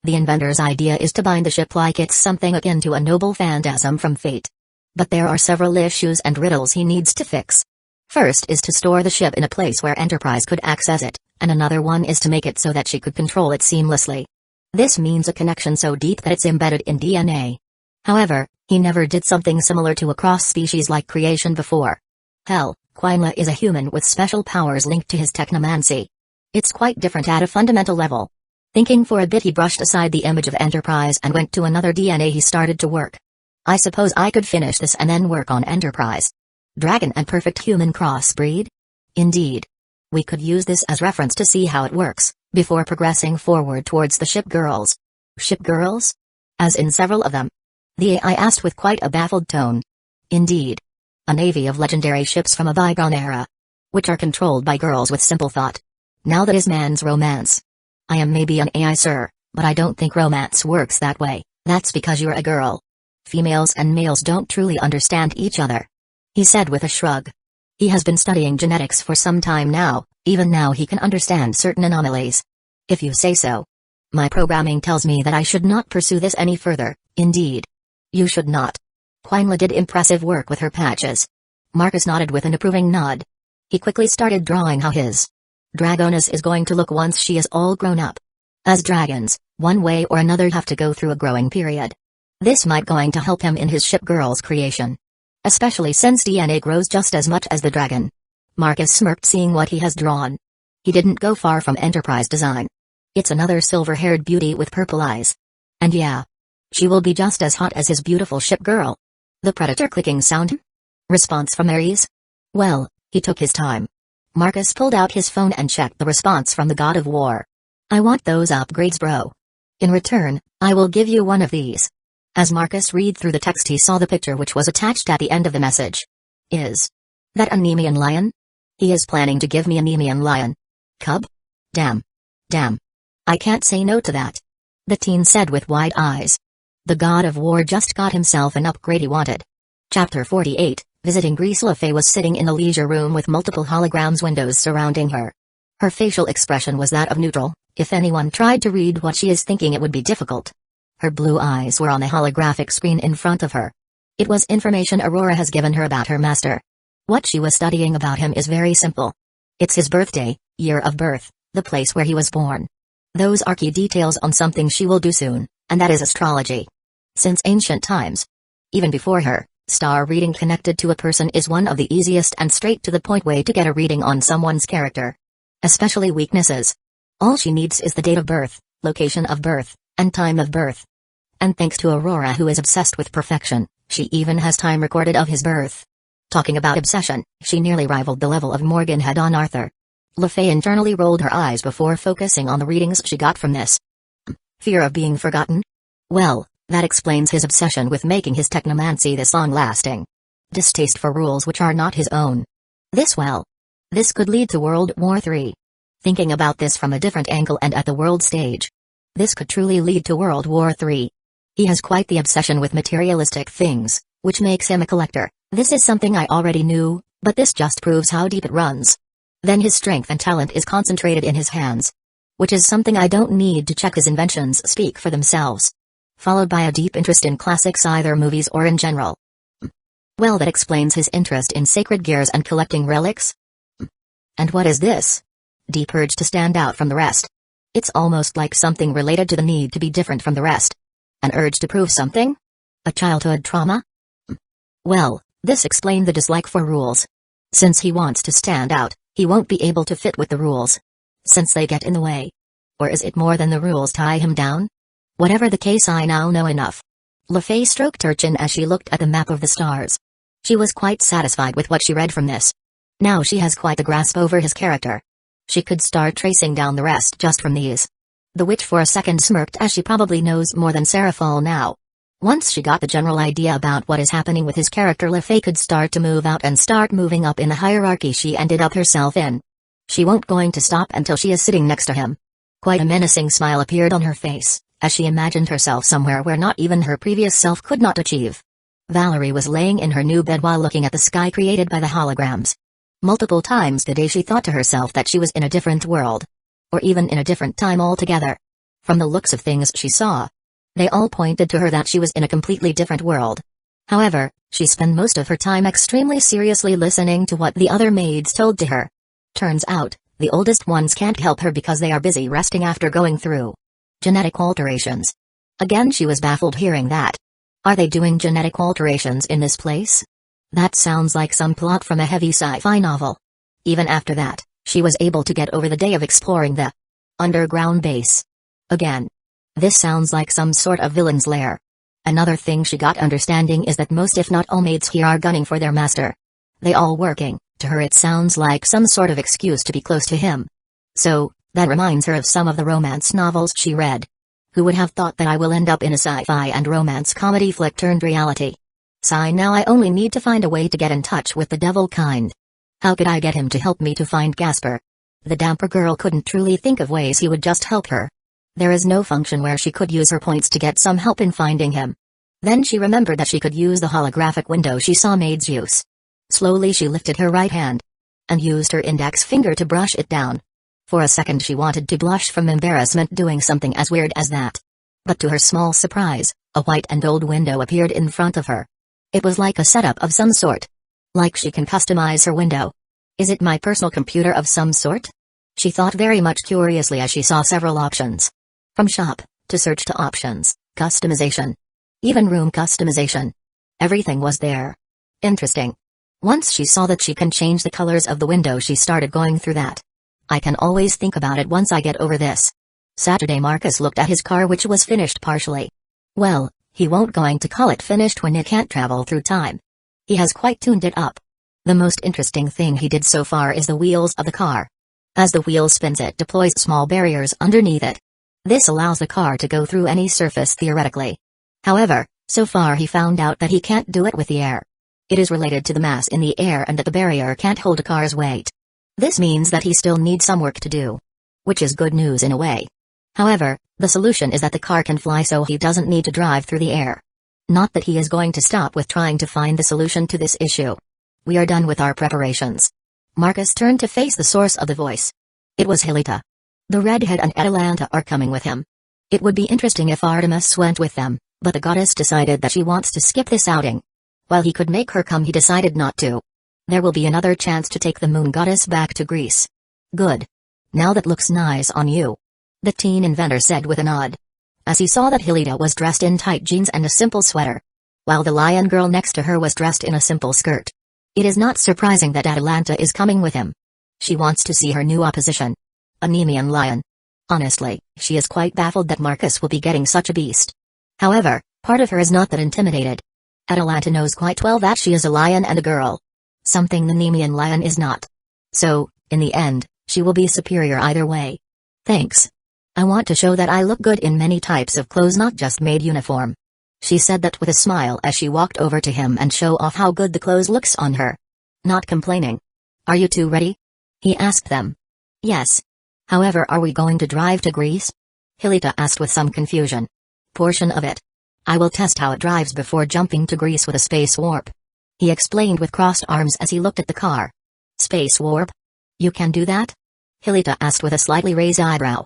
The inventor's idea is to bind the ship like it's something akin to a noble phantasm from fate. But there are several issues and riddles he needs to fix. First is to store the ship in a place where Enterprise could access it, and another one is to make it so that she could control it seamlessly. This means a connection so deep that it's embedded in DNA. However, he never did something similar to a cross-species like creation before. Hell, Quinla is a human with special powers linked to his technomancy. It's quite different at a fundamental level. Thinking for a bit he brushed aside the image of Enterprise and went to another DNA. He started to work. I suppose I could finish this and then work on Enterprise. Dragon and perfect human crossbreed? Indeed. We could use this as reference to see how it works, before progressing forward towards the ship girls. Ship girls? As in several of them? The AI asked with quite a baffled tone. Indeed. A navy of legendary ships from a bygone era. Which are controlled by girls with simple thought. Now that is man's romance. I am maybe an AI, sir, but I don't think romance works that way. That's because you're a girl. Females and males don't truly understand each other. He said with a shrug. He has been studying genetics for some time now, even now he can understand certain anomalies. If you say so. My programming tells me that I should not pursue this any further, indeed. You should not. Quinla did impressive work with her patches. Marcus nodded with an approving nod. He quickly started drawing how his Dragoness is going to look once she is all grown up. As dragons, one way or another have to go through a growing period. This might going to help him in his ship girl's creation. Especially since DNA grows just as much as the dragon. Marcus smirked seeing what he has drawn. He didn't go far from Enterprise design. It's another silver-haired beauty with purple eyes. And yeah. She will be just as hot as his beautiful ship girl. The predator clicking sound? Response from Ares? Well, he took his time. Marcus pulled out his phone and checked the response from the God of War. I want those upgrades, bro. In return, I will give you one of these. As Marcus read through the text he saw the picture which was attached at the end of the message. Is that a Nemean lion? He is planning to give me a Nemean lion. Cub? Damn. Damn. I can't say no to that. The teen said with wide eyes. The God of War just got himself an upgrade he wanted. Chapter 48, Visiting Greece. Lafay was sitting in the leisure room with multiple holograms windows surrounding her. Her facial expression was that of neutral. If anyone tried to read what she is thinking it would be difficult. Her blue eyes were on a holographic screen in front of her. It was information Aurora has given her about her master. What she was studying about him is very simple. It's his birthday, year of birth, the place where he was born. Those are key details on something she will do soon, and that is astrology. Since ancient times. Even before her, star reading connected to a person is one of the easiest and straight-to-the-point way to get a reading on someone's character. Especially weaknesses. All she needs is the date of birth, location of birth, and time of birth. And thanks to Aurora who is obsessed with perfection, she even has time recorded of his birth. Talking about obsession, she nearly rivaled the level of Morgan had on Arthur. Lafay internally rolled her eyes before focusing on the readings she got from this. Fear of being forgotten? Well, that explains his obsession with making his technomancy this long-lasting. Distaste for rules which are not his own. This could lead to World War III. Thinking about this from a different angle and at the world stage. This could truly lead to World War III. He has quite the obsession with materialistic things, which makes him a collector. This is something I already knew, but this just proves how deep it runs. Then his strength and talent is concentrated in his hands. which is something I don't need to check. His inventions speak for themselves. Followed by a deep interest in classics, either movies or in general. Well, that explains his interest in sacred gears and collecting relics. And what is this? Deep urge to stand out from the rest. It's almost like something related to the need to be different from the rest. An urge to prove something? A childhood trauma? Well, this explained the dislike for rules. Since he wants to stand out, he won't be able to fit with the rules, since they get in the way. Or is it more than the rules tie him down? Whatever the case, I now know enough. LaFay stroked her chin as she looked at the map of the stars. She was quite satisfied with what she read from this. Now she has quite a grasp over his character. She could start tracing down the rest just from these. The witch for a second smirked, as she probably knows more than Seraphol now. Once she got the general idea about what is happening with his character, LaFay could start to move out and start moving up in the hierarchy she ended up herself in. She won't going to stop until she is sitting next to him. Quite a menacing smile appeared on her face, as she imagined herself somewhere where not even her previous self could not achieve. Valerie was laying in her new bed while looking at the sky created by the holograms. Multiple times today she thought to herself that she was in a different world. Or even in a different time altogether. From the looks of things she saw, they all pointed to her that she was in a completely different world. However, she spent most of her time extremely seriously listening to what the other maids told to her. Turns out, the oldest ones can't help her because they are busy resting after going through genetic alterations. Again, she was baffled hearing that. Are they doing genetic alterations in this place? That sounds like some plot from a heavy sci-fi novel. Even after that, she was able to get over the day of exploring the underground base. Again. This sounds like some sort of villain's lair. Another thing she got understanding is that most if not all maids here are gunning for their master. They all working. To her it sounds like some sort of excuse to be close to him. So, that reminds her of some of the romance novels she read. Who would have thought that I will end up in a sci-fi and romance comedy flick turned reality? Sigh, now I only need to find a way to get in touch with the devil kind. How could I get him to help me to find Gasper? The damper girl couldn't truly think of ways he would just help her. There is no function where she could use her points to get some help in finding him. Then she remembered that she could use the holographic window she saw maids use. Slowly she lifted her right hand and used her index finger to brush it down. For a second she wanted to blush from embarrassment doing something as weird as that. But to her small surprise, a white and old window appeared in front of her. It was like a setup of some sort. Like she can customize her window. Is it my personal computer of some sort? She thought very much curiously as she saw several options. From shop, to search to options, customization. Even room customization. Everything was there. Interesting. Once she saw that she can change the colors of the window, she started going through that. I can always think about it once I get over this. Saturday Marcus looked at his car, which was finished partially. Well, he won't going to call it finished when it can't travel through time. He has quite tuned it up. The most interesting thing he did so far is the wheels of the car. As the wheel spins, it deploys small barriers underneath it. This allows the car to go through any surface theoretically. However, so far he found out that he can't do it with the air. It is related to the mass in the air and that the barrier can't hold a car's weight. This means that he still needs some work to do. Which is good news in a way. However, the solution is that the car can fly, so he doesn't need to drive through the air. Not that he is going to stop with trying to find the solution to this issue. We are done with our preparations. Marcus turned to face the source of the voice. It was Hilita. The redhead and Atalanta are coming with him. It would be interesting if Artemis went with them, but the goddess decided that she wants to skip this outing. While he could make her come, he decided not to. There will be another chance to take the moon goddess back to Greece. Good. Now that looks nice on you. The teen inventor said with a nod. As he saw that Hilita was dressed in tight jeans and a simple sweater, while the lion girl next to her was dressed in a simple skirt. It is not surprising that Atalanta is coming with him. She wants to see her new opposition. A Nemean lion. Honestly, she is quite baffled that Marcus will be getting such a beast. However, part of her is not that intimidated. Atalanta knows quite well that she is a lion and a girl. Something the Nemean lion is not. So, in the end, she will be superior either way. Thanks. I want to show that I look good in many types of clothes, not just maid uniform. She said that with a smile as she walked over to him and show off how good the clothes looks on her. Not complaining. Are you two ready? He asked them. Yes. However, are we going to drive to Greece? Hilita asked with some confusion. Portion of it. I will test how it drives before jumping to Greece with a space warp. He explained with crossed arms as he looked at the car. Space warp? You can do that? Hilita asked with a slightly raised eyebrow.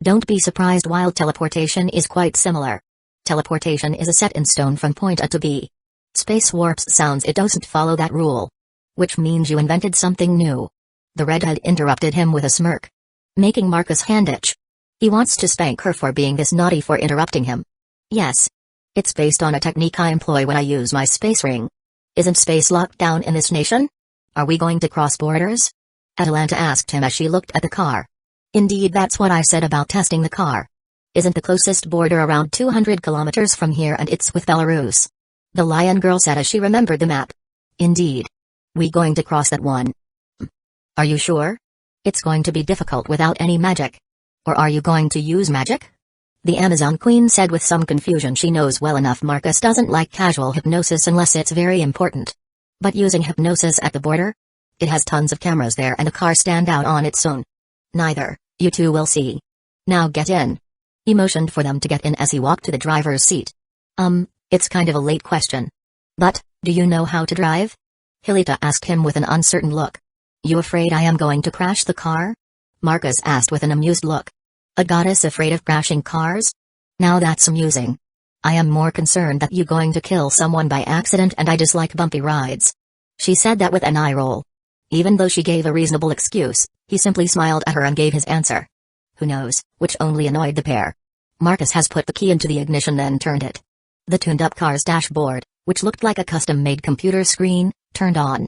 Don't be surprised while teleportation is quite similar. Teleportation is a set in stone from point A to B. Space warps sounds it doesn't follow that rule. Which means you invented something new. The redhead interrupted him with a smirk, making Marcus hand itch. He wants to spank her for being this naughty for interrupting him. Yes. It's based on a technique I employ when I use my space ring. Isn't space locked down in this nation? Are we going to cross borders? Atalanta asked him as she looked at the car. Indeed, that's what I said about testing the car. Isn't the closest border around 200 kilometers from here, and it's with Belarus? The lion girl said as she remembered the map. Indeed. We going to cross that one? Are you sure? It's going to be difficult without any magic. Or are you going to use magic? The Amazon Queen said with some confusion. She knows well enough Marcus doesn't like casual hypnosis unless it's very important. But using hypnosis at the border? It has tons of cameras there and a car stand out on its own. Neither, you two will see. Now get in. He motioned for them to get in as he walked to the driver's seat. It's kind of a late question. But, do you know how to drive? Hilita asked him with an uncertain look. You afraid I am going to crash the car? Marcus asked with an amused look. A goddess afraid of crashing cars? Now that's amusing. I am more concerned that you going to kill someone by accident, and I dislike bumpy rides. She said that with an eye roll. Even though she gave a reasonable excuse, he simply smiled at her and gave his answer. Who knows, which only annoyed the pair. Marcus has put the key into the ignition then turned it. The tuned-up car's dashboard, which looked like a custom-made computer screen, turned on.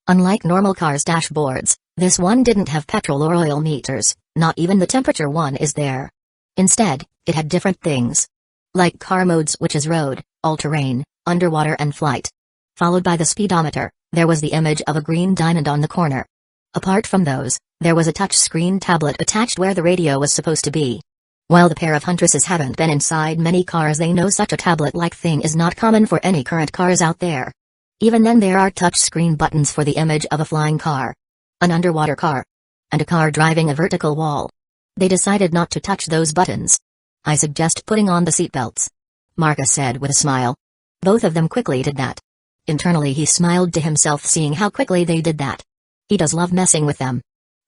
Unlike normal cars' dashboards, this one didn't have petrol or oil meters, not even the temperature one is there. Instead, it had different things. Like car modes, which is road, all-terrain, underwater and flight. Followed by the speedometer, there was the image of a green diamond on the corner. Apart from those, there was a touch-screen tablet attached where the radio was supposed to be. While the pair of huntresses haven't been inside many cars, they know such a tablet-like thing is not common for any current cars out there. Even then, there are touch-screen buttons for the image of a flying car, an underwater car, and a car driving a vertical wall. They decided not to touch those buttons. I suggest putting on the seatbelts, Marcus said with a smile. Both of them quickly did that. Internally he smiled to himself seeing how quickly they did that. He does love messing with them.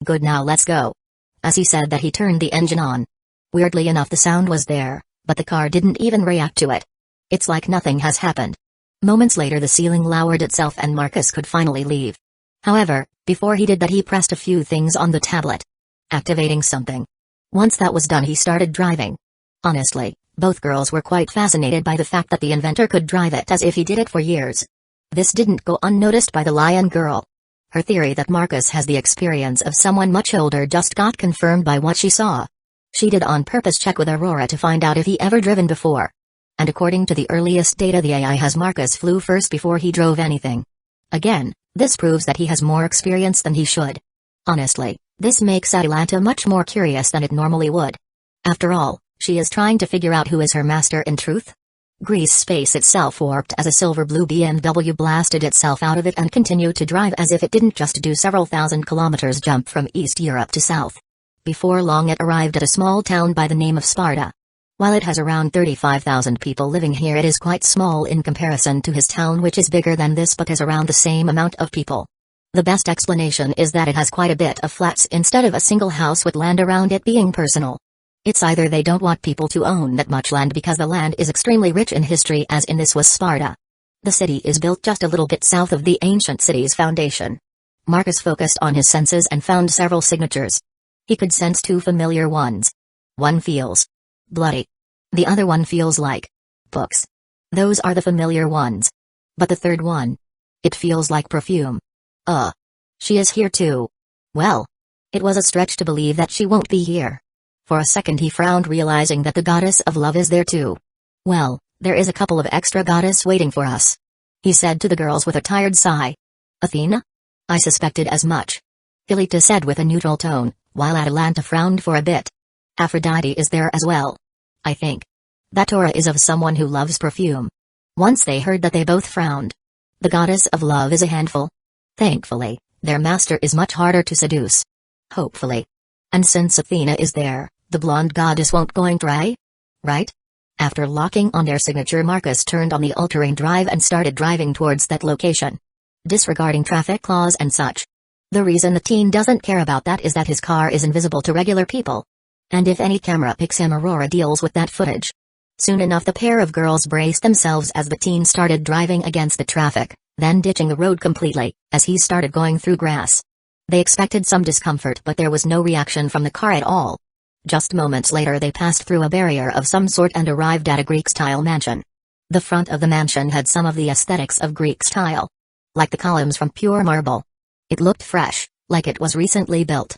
Good, now let's go. As he said that, he turned the engine on. Weirdly enough, the sound was there, but the car didn't even react to it. It's like nothing has happened. Moments later the ceiling lowered itself and Marcus could finally leave. However, before he did that, he pressed a few things on the tablet, activating something. Once that was done, he started driving. Honestly, both girls were quite fascinated by the fact that the inventor could drive it as if he did it for years. This didn't go unnoticed by the lion girl. Her theory that Marcus has the experience of someone much older just got confirmed by what she saw. She did on purpose check with Aurora to find out if he ever driven before. And according to the earliest data, the AI has Marcus flew first before he drove anything. Again, this proves that he has more experience than he should. Honestly, this makes Atalanta much more curious than it normally would. After all, she is trying to figure out who is her master in truth. Greece space itself warped as a silver-blue BMW blasted itself out of it and continued to drive as if it didn't just do several thousand kilometers jump from East Europe to South. Before long it arrived at a small town by the name of Sparta. While it has around 35,000 people living here, it is quite small in comparison to his town, which is bigger than this but has around the same amount of people. The best explanation is that it has quite a bit of flats instead of a single house with land around it being personal. It's either they don't want people to own that much land because the land is extremely rich in history, as in this was Sparta. The city is built just a little bit south of the ancient city's foundation. Marcus focused on his senses and found several signatures. He could sense two familiar ones. One feels bloody. The other one feels like books. Those are the familiar ones. But the third one, it feels like perfume. She is here too. Well, it was a stretch to believe that she won't be here. For a second he frowned, realizing that the goddess of love is there too. Well, there is a couple of extra goddess waiting for us, he said to the girls with a tired sigh. Athena? I suspected as much, Hilita said with a neutral tone, while Atalanta frowned for a bit. Aphrodite is there as well, I think. That aura is of someone who loves perfume. Once they heard that, they both frowned. The goddess of love is a handful. Thankfully, their master is much harder to seduce. Hopefully. And since Athena is there, the blonde goddess won't going try? Right? After locking on their signature, Marcus turned on the all-terrain drive and started driving towards that location, disregarding traffic laws and such. The reason the teen doesn't care about that is that his car is invisible to regular people. And if any camera picks him, Aurora deals with that footage. Soon enough the pair of girls braced themselves as the teen started driving against the traffic, then ditching the road completely, as he started going through grass. They expected some discomfort, but there was no reaction from the car at all. Just moments later they passed through a barrier of some sort and arrived at a Greek-style mansion. The front of the mansion had some of the aesthetics of Greek style. Like the columns from pure marble. It looked fresh, like it was recently built.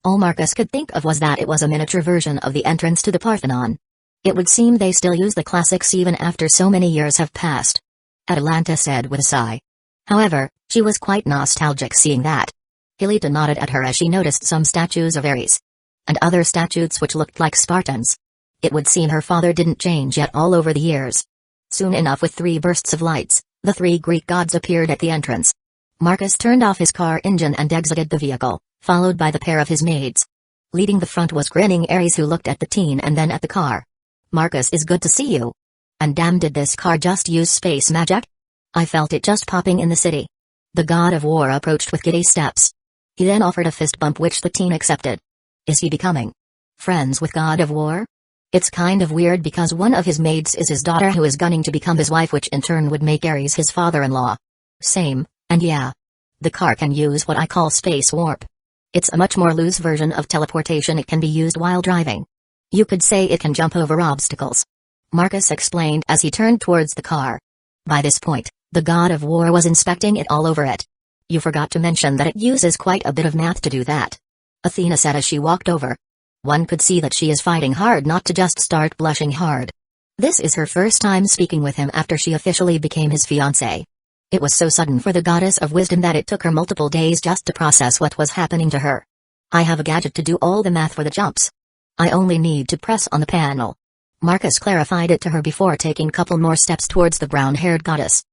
All Marcus could think of was that it was a miniature version of the entrance to the Parthenon. It would seem they still use the classics even after so many years have passed. Atalanta said with a sigh. However, she was quite nostalgic seeing that. Hilita nodded at her as she noticed some statues of Ares. And other statues which looked like Spartans. It would seem her father didn't change yet all over the years. Soon enough, with 3 bursts of lights, the 3 Greek gods appeared at the entrance. Marcus turned off his car engine and exited the vehicle, followed by the pair of his maids. Leading the front was grinning Ares, who looked at the teen and then at the car. Marcus, is good to see you. And damn, did this car just use space magic? I felt it just popping in the city. The god of war approached with giddy steps. He then offered a fist bump which the teen accepted. Is he becoming friends with God of War? It's kind of weird because one of his maids is his daughter, who is gunning to become his wife, which in turn would make Ares his father-in-law. Same, and yeah. The car can use what I call space warp. It's a much more loose version of teleportation. It can be used while driving. You could say it can jump over obstacles. Marcus explained as he turned towards the car. By this point, the god of war was inspecting it all over it. You forgot to mention that it uses quite a bit of math to do that. Athena said as she walked over. One could see that she is fighting hard not to just start blushing hard. This is her first time speaking with him after she officially became his fiancé. It was so sudden for the goddess of wisdom that it took her multiple days just to process what was happening to her. I have a gadget to do all the math for the jumps. I only need to press on the panel. Marcus clarified it to her before taking couple more steps towards the brown-haired goddess.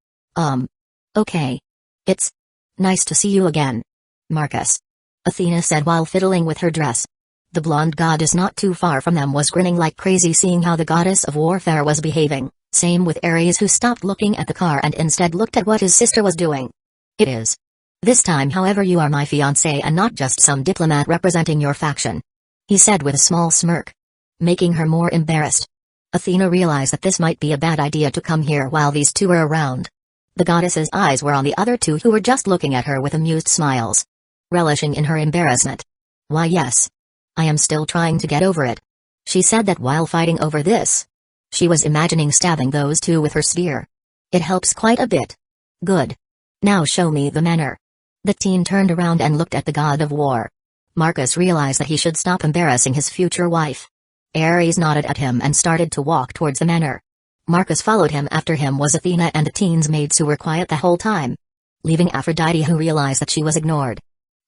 Okay. It's nice to see you again, Marcus, Athena said while fiddling with her dress. The blonde goddess not too far from them was grinning like crazy seeing how the goddess of warfare was behaving, same with Ares, who stopped looking at the car and instead looked at what his sister was doing. It is. This time, however, you are my fiancé and not just some diplomat representing your faction, he said with a small smirk, making her more embarrassed. Athena realized that this might be a bad idea to come here while these two were around. The goddess's eyes were on the other two, who were just looking at her with amused smiles, relishing in her embarrassment. Why, yes. I am still trying to get over it. She said that while fighting over this, she was imagining stabbing those two with her spear. It helps quite a bit. Good. Now show me the manner. The teen turned around and looked at the god of war. Marcus realized that he should stop embarrassing his future wife. Ares nodded at him and started to walk towards the manor. Marcus followed him. After him was Athena and the teen's maids, who were quiet the whole time, leaving Aphrodite, who realized that she was ignored.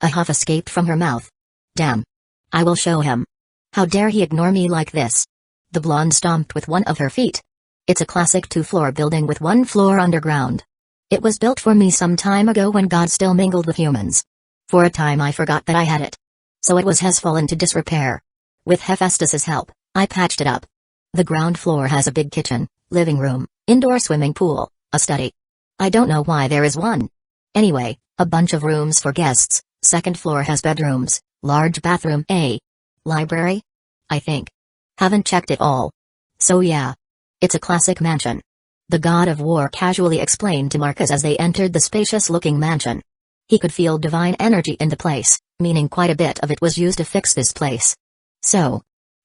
A huff escaped from her mouth. Damn. I will show him. How dare he ignore me like this? The blonde stomped with one of her feet. It's a classic 2-floor building with 1 floor underground. It was built for me some time ago when God still mingled with humans. For a time I forgot that I had it. So it has fallen to disrepair. With Hephaestus's help, I patched it up. The ground floor has a big kitchen, living room, indoor swimming pool, a study. I don't know why there is one. Anyway, a bunch of rooms for guests. Second floor has bedrooms, large bathroom, a library, I think. Haven't checked it all. So yeah. It's a classic mansion. The god of war casually explained to Marcus as they entered the spacious-looking mansion. He could feel divine energy in the place, meaning quite a bit of it was used to fix this place. So,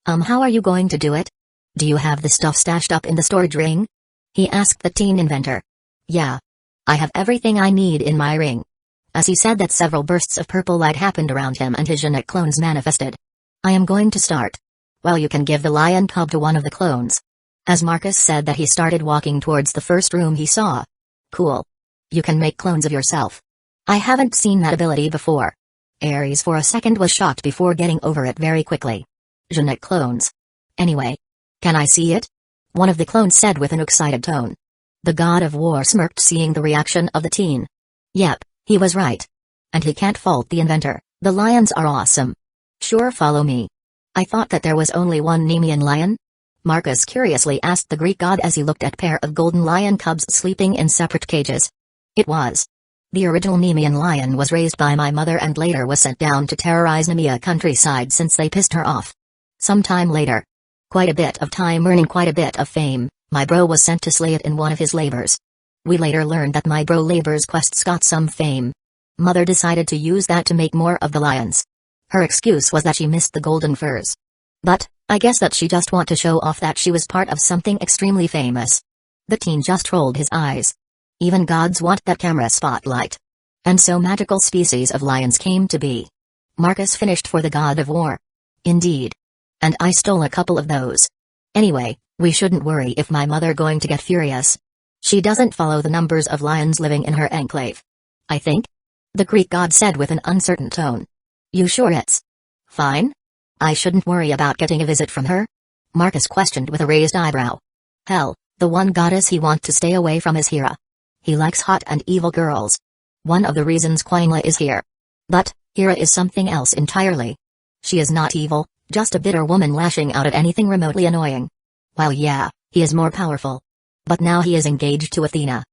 how are you going to do it? Do you have the stuff stashed up in the storage ring? He asked the teen inventor. Yeah. I have everything I need in my ring. As he said that, several bursts of purple light happened around him and his genetic clones manifested. I am going to start. Well, you can give the lion cub to one of the clones. As Marcus said that, he started walking towards the first room he saw. Cool. You can make clones of yourself. I haven't seen that ability before. Ares for a second was shocked before getting over it very quickly. Genetic clones. Anyway. Can I see it? One of the clones said with an excited tone. The god of war smirked, seeing the reaction of the teen. Yep, he was right. And he can't fault the inventor. The lions are awesome. Sure, follow me. I thought that there was only one Nemean lion? Marcus curiously asked the Greek god as he looked at a pair of golden lion cubs sleeping in separate cages. It was. The original Nemean lion was raised by my mother and later was sent down to terrorize Nemea countryside since they pissed her off. Some time later. Quite a bit of time earning quite a bit of fame, my bro was sent to slay it in one of his labors. We later learned that my bro labor's quests got some fame. Mother decided to use that to make more of the lions. Her excuse was that she missed the golden furs. But, I guess that she just want to show off that she was part of something extremely famous. The teen just rolled his eyes. Even gods want that camera spotlight. And so magical species of lions came to be. Marcus finished for the god of war. Indeed. And I stole a couple of those. Anyway, we shouldn't worry if my mother going to get furious. She doesn't follow the numbers of lions living in her enclave. I think? The Greek god said with an uncertain tone. You sure it's fine? I shouldn't worry about getting a visit from her? Marcus questioned with a raised eyebrow. Hell, the one goddess he wants to stay away from is Hera. He likes hot and evil girls. One of the reasons Quainla is here. But, Hera is something else entirely. She is not evil, just a bitter woman lashing out at anything remotely annoying. While yeah, he is more powerful. But now he is engaged to Athena.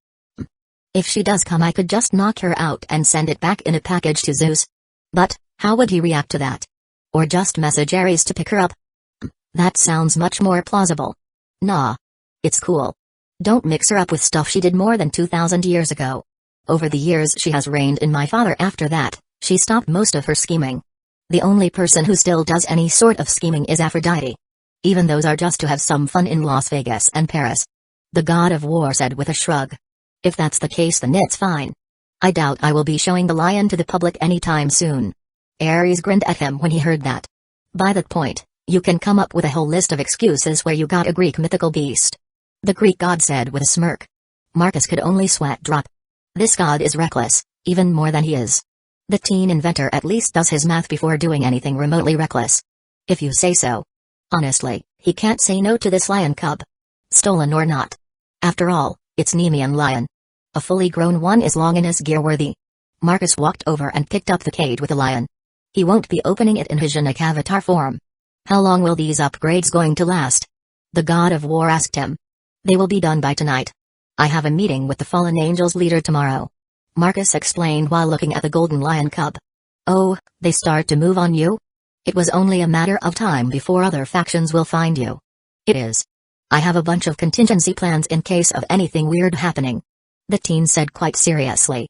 If she does come, I could just knock her out and send it back in a package to Zeus. But, how would he react to that? Or just message Ares to pick her up? That sounds much more plausible. Nah. It's cool. Don't mix her up with stuff she did more than 2,000 years ago. Over the years she has reigned in my father. After that, she stopped most of her scheming. The only person who still does any sort of scheming is Aphrodite. Even those are just to have some fun in Las Vegas and Paris. The god of war said with a shrug. If that's the case, then it's fine. I doubt I will be showing the lion to the public anytime soon. Ares grinned at him when he heard that. By that point, you can come up with a whole list of excuses where you got a Greek mythical beast. The Greek god said with a smirk. Marcus could only sweat drop. This god is reckless, even more than he is. The teen inventor at least does his math before doing anything remotely reckless. If you say so. Honestly, he can't say no to this lion cub. Stolen or not. After all, it's Nemean lion. A fully grown one is Longinus gear-worthy. Marcus walked over and picked up the cage with the lion. He won't be opening it in his Genik avatar form. How long will these upgrades going to last? The god of war asked him. They will be done by tonight. I have a meeting with the fallen angels leader tomorrow. Marcus explained while looking at the golden lion cub. Oh, they start to move on you? It was only a matter of time before other factions will find you. It is. I have a bunch of contingency plans in case of anything weird happening. The teen said quite seriously.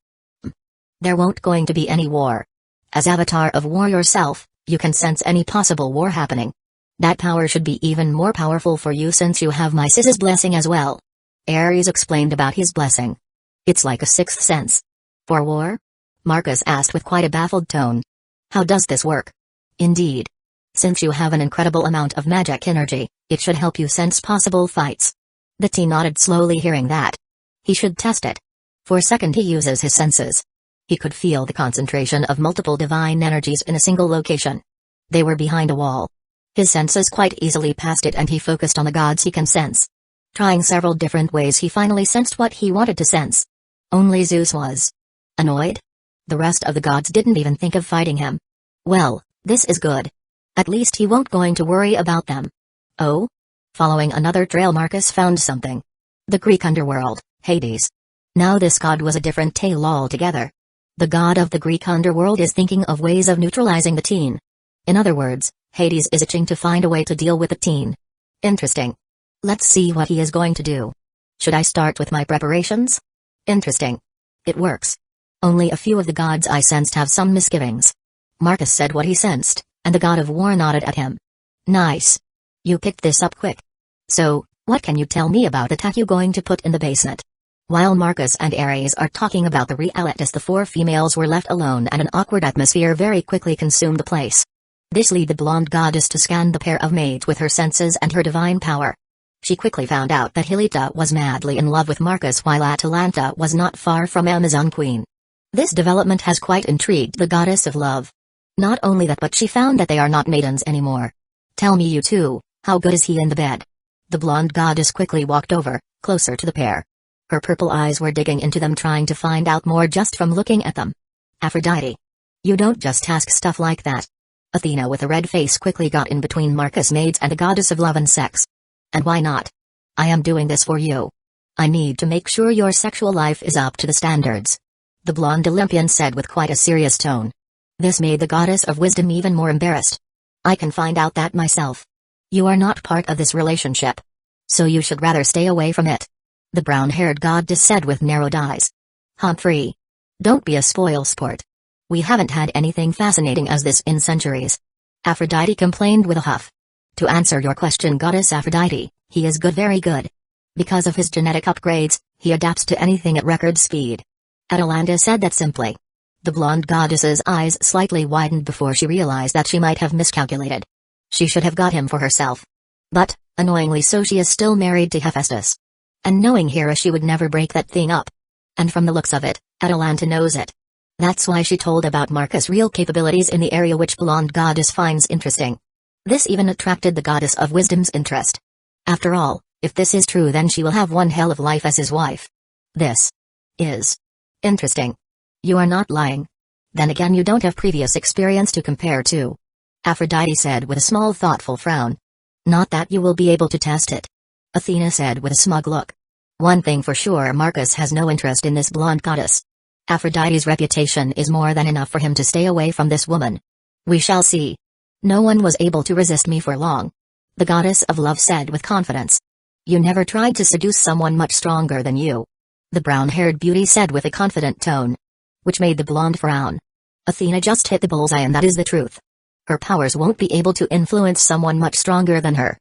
There won't going to be any war. As avatar of war yourself, you can sense any possible war happening. That power should be even more powerful for you since you have my sis's blessing as well. Ares explained about his blessing. It's like a sixth sense. For war? Marcus asked with quite a baffled tone. How does this work? Indeed. Since you have an incredible amount of magic energy, it should help you sense possible fights. The teen nodded slowly hearing that. He should test it. For a second he uses his senses. He could feel the concentration of multiple divine energies in a single location. They were behind a wall. His senses quite easily passed it and he focused on the gods he can sense. Trying several different ways he finally sensed what he wanted to sense. Only Zeus was annoyed? The rest of the gods didn't even think of fighting him. Well, this is good. At least he won't going to worry about them. Oh? Following another trail Marcus found something. The Greek underworld, Hades. Now this god was a different tale altogether. The god of the Greek underworld is thinking of ways of neutralizing the teen. In other words, Hades is itching to find a way to deal with the teen. Interesting. Let's see what he is going to do. Should I start with my preparations? Interesting. It works. Only a few of the gods I sensed have some misgivings. Marcus said what he sensed, and the god of war nodded at him. Nice. You picked this up quick. So, what can you tell me about the attack you going to put in the basement? While Marcus and Ares are talking about the realities, the four females were left alone and an awkward atmosphere very quickly consumed the place. This led the blonde goddess to scan the pair of Mage with her senses and her divine power. She quickly found out that Hilita was madly in love with Marcus while Atalanta was not far from Amazon Queen. This development has quite intrigued the goddess of love. Not only that, but she found that they are not maidens anymore. Tell me you two, how good is he in the bed? The blonde goddess quickly walked over, closer to the pair. Her purple eyes were digging into them trying to find out more just from looking at them. Aphrodite. You don't just ask stuff like that. Athena with a red face quickly got in between Marcus Mage and the goddess of love and sex. And why not? I am doing this for you. I need to make sure your sexual life is up to the standards. The blonde Olympian said with quite a serious tone. This made the goddess of wisdom even more embarrassed. I can find out that myself. You are not part of this relationship. So you should rather stay away from it. The brown-haired goddess said with narrowed eyes. Humphrey. Don't be a spoil sport. We haven't had anything fascinating as this in centuries. Aphrodite complained with a huff. To answer your question, Goddess Aphrodite, he is good, very good. Because of his genetic upgrades, he adapts to anything at record speed. Atalanta said that simply. The blonde goddess's eyes slightly widened before she realized that she might have miscalculated. She should have got him for herself. But, annoyingly so, she is still married to Hephaestus. And knowing Hera, she would never break that thing up. And from the looks of it, Atalanta knows it. That's why she told about Marcus' real capabilities in the area, which blonde goddess finds interesting. This even attracted the goddess of wisdom's interest. After all, if this is true, then she will have one hell of life as his wife. This is interesting. You are not lying. Then again, you don't have previous experience to compare to. Aphrodite said with a small thoughtful frown. Not that you will be able to test it. Athena said with a smug look. One thing for sure, Marcus has no interest in this blonde goddess. Aphrodite's reputation is more than enough for him to stay away from this woman. We shall see. No one was able to resist me for long. The goddess of love said with confidence. You never tried to seduce someone much stronger than you. The brown-haired beauty said with a confident tone. Which made the blonde frown. Athena just hit the bullseye, and that is the truth. Her powers won't be able to influence someone much stronger than her.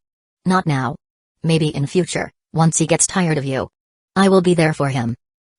Not now. Maybe in future, once he gets tired of you. I will be there for him.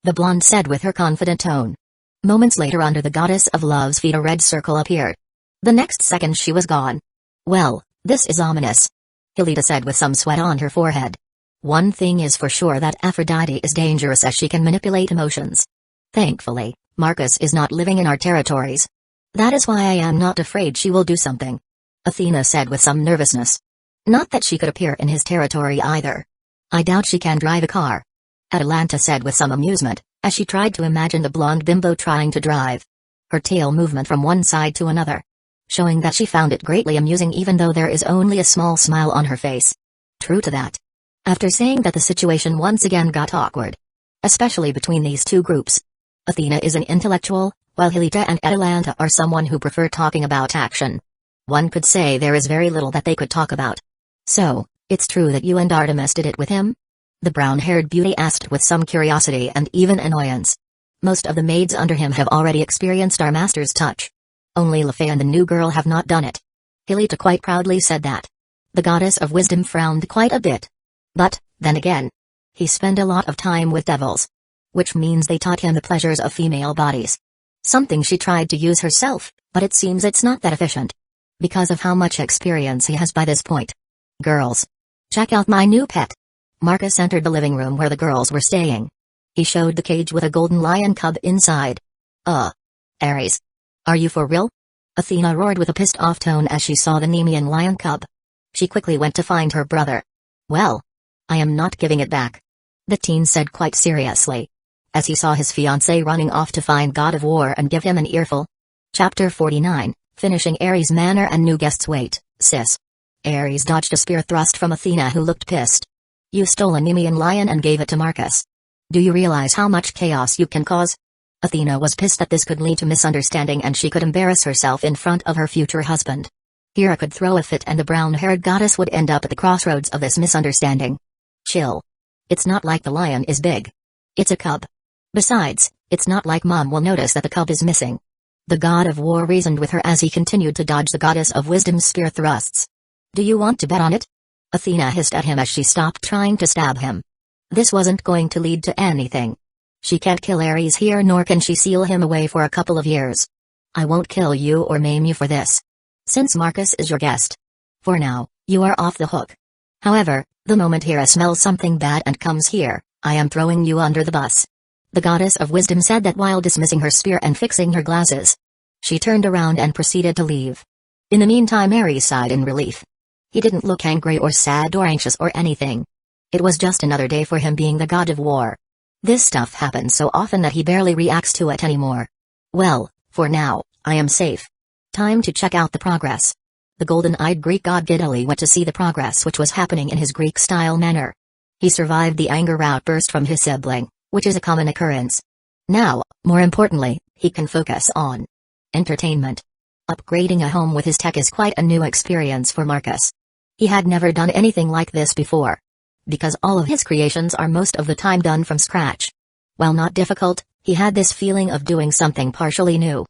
The blonde said with her confident tone. Moments later, under the goddess of love's feet, a red circle appeared. The next second she was gone. Well, this is ominous. Hilita said with some sweat on her forehead. One thing is for sure, that Aphrodite is dangerous, as she can manipulate emotions. Thankfully, Marcus is not living in our territories. That is why I am not afraid she will do something. Athena said with some nervousness. Not that she could appear in his territory either. I doubt she can drive a car. Atalanta said with some amusement, as she tried to imagine the blonde bimbo trying to drive. Her tail movement from one side to another. Showing that she found it greatly amusing, even though there is only a small smile on her face. True to that. After saying that, the situation once again got awkward. Especially between these two groups. Athena is an intellectual, while Hilita and Atalanta are someone who prefer talking about action. One could say there is very little that they could talk about. So, it's true that you and Artemis did it with him? The brown-haired beauty asked with some curiosity and even annoyance. Most of the maids under him have already experienced our master's touch. Only Lafay and the new girl have not done it. Hilita quite proudly said that. The goddess of wisdom frowned quite a bit. But, then again, he spent a lot of time with devils. Which means they taught him the pleasures of female bodies. Something she tried to use herself, but it seems it's not that efficient. Because of how much experience he has by this point. Girls. Check out my new pet. Marcus entered the living room where the girls were staying. He showed the cage with a golden lion cub inside. Ares. Are you for real? Athena roared with a pissed-off tone as she saw the Nemean lion cub. She quickly went to find her brother. Well, I am not giving it back. The teen said quite seriously. As he saw his fiancée running off to find God of War and give him an earful. Chapter 49, Finishing Ares' Manner and New Guests. Wait, sis. Ares dodged a spear thrust from Athena, who looked pissed. You stole a Nemean lion and gave it to Marcus. Do you realize how much chaos you can cause? Athena was pissed that this could lead to misunderstanding and she could embarrass herself in front of her future husband. Hera could throw a fit and the brown-haired goddess would end up at the crossroads of this misunderstanding. Chill. It's not like the lion is big. It's a cub. Besides, it's not like Mom will notice that the cub is missing. The god of war reasoned with her as he continued to dodge the goddess of wisdom's spear thrusts. Do you want to bet on it? Athena hissed at him as she stopped trying to stab him. This wasn't going to lead to anything. She can't kill Ares here, nor can she seal him away for a couple of years. I won't kill you or maim you for this. Since Marcus is your guest. For now, you are off the hook. However, the moment Hera smells something bad and comes here, I am throwing you under the bus. The goddess of wisdom said that while dismissing her spear and fixing her glasses. She turned around and proceeded to leave. In the meantime, Ares sighed in relief. He didn't look angry or sad or anxious or anything. It was just another day for him being the god of war. This stuff happens so often that he barely reacts to it anymore. Well, for now, I am safe. Time to check out the progress. The golden-eyed Greek god giddily went to see the progress which was happening in his Greek-style manner. He survived the anger outburst from his sibling, which is a common occurrence. Now, more importantly, he can focus on entertainment. Upgrading a home with his tech is quite a new experience for Marcus. He had never done anything like this before. Because all of his creations are most of the time done from scratch. While not difficult, he had this feeling of doing something partially new.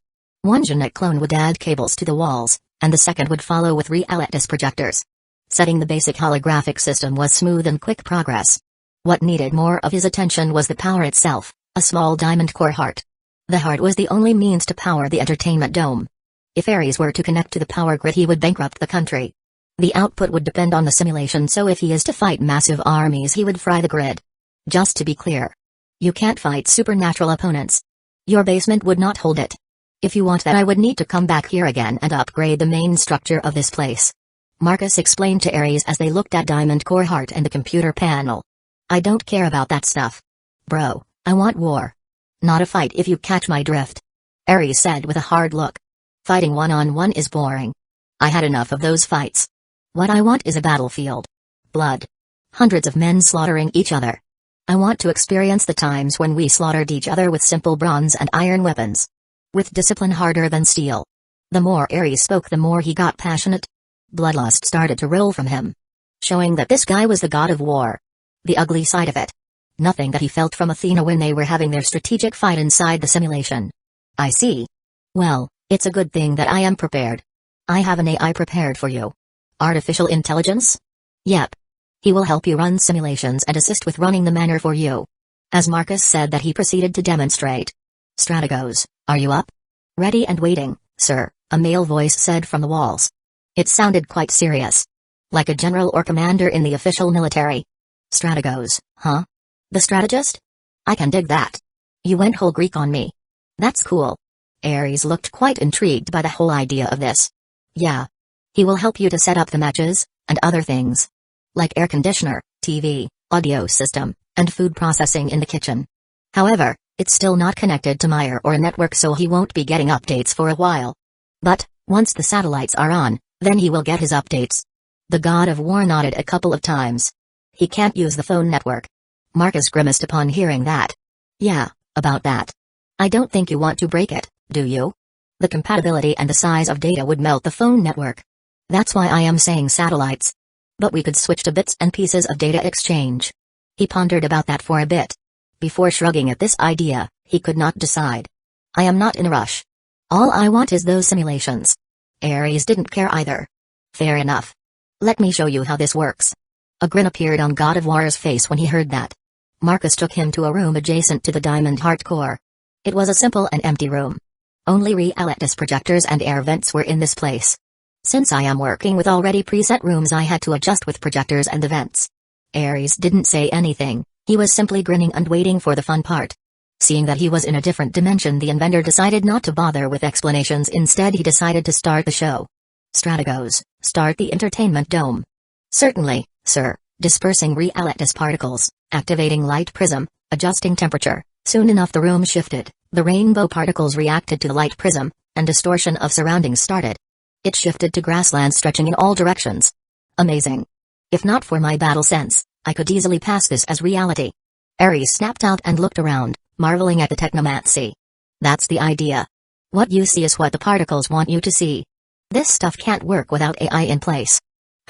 One genetic clone would add cables to the walls, and the second would follow with realities projectors. Setting the basic holographic system was smooth and quick progress. What needed more of his attention was the power itself, a small diamond core heart. The heart was the only means to power the entertainment dome. If Ares were to connect to the power grid, he would bankrupt the country. The output would depend on the simulation, so if he is to fight massive armies, he would fry the grid. Just to be clear, you can't fight supernatural opponents. Your basement would not hold it. If you want that, I would need to come back here again and upgrade the main structure of this place. Marcus explained to Ares as they looked at Diamond Core Heart and the computer panel. I don't care about that stuff. Bro, I want war. Not a fight, if you catch my drift. Ares said with a hard look. Fighting one-on-one is boring. I had enough of those fights. What I want is a battlefield. Blood. Hundreds of men slaughtering each other. I want to experience the times when we slaughtered each other with simple bronze and iron weapons. With discipline harder than steel. The more Ares spoke, the more he got passionate. Bloodlust started to roll from him. Showing that this guy was the god of war. The ugly side of it. Nothing that he felt from Athena when they were having their strategic fight inside the simulation. I see. Well, it's a good thing that I am prepared. I have an AI prepared for you. Artificial intelligence? Yep. He will help you run simulations and assist with running the manor for you. As Marcus said that, he proceeded to demonstrate. Strategos, are you up? Ready and waiting, sir, a male voice said from the walls. It sounded quite serious. Like a general or commander in the official military. Strategos, huh? The strategist? I can dig that. You went whole Greek on me. That's cool. Ares looked quite intrigued by the whole idea of this. Yeah. He will help you to set up the matches, and other things. Like air conditioner, TV, audio system, and food processing in the kitchen. However, it's still not connected to Mire or a network, so he won't be getting updates for a while. But, once the satellites are on, then he will get his updates. The god of war nodded a couple of times. He can't use the phone network. Marcus grimaced upon hearing that. Yeah, about that. I don't think you want to break it, do you? The compatibility and the size of data would melt the phone network. That's why I am saying satellites. But we could switch to bits and pieces of data exchange. He pondered about that for a bit. Before shrugging at this idea, he could not decide. I am not in a rush. All I want is those simulations. Ares didn't care either. Fair enough. Let me show you how this works. A grin appeared on God of War's face when he heard that. Marcus took him to a room adjacent to the Diamond Heart Core. It was a simple and empty room. Only realities projectors and air vents were in this place. Since I am working with already preset rooms, I had to adjust with projectors and the vents. Ares didn't say anything, he was simply grinning and waiting for the fun part. Seeing that he was in a different dimension, the inventor decided not to bother with explanations. Instead, he decided to start the show. Strategos, start the entertainment dome. Certainly, sir. Dispersing realities particles, activating light prism, adjusting temperature. Soon enough the room shifted, the rainbow particles reacted to the light prism, and distortion of surroundings started. It shifted to grassland stretching in all directions. Amazing. If not for my battle sense, I could easily pass this as reality. Ares snapped out and looked around, marveling at the technomancy. That's the idea. What you see is what the particles want you to see. This stuff can't work without AI in place.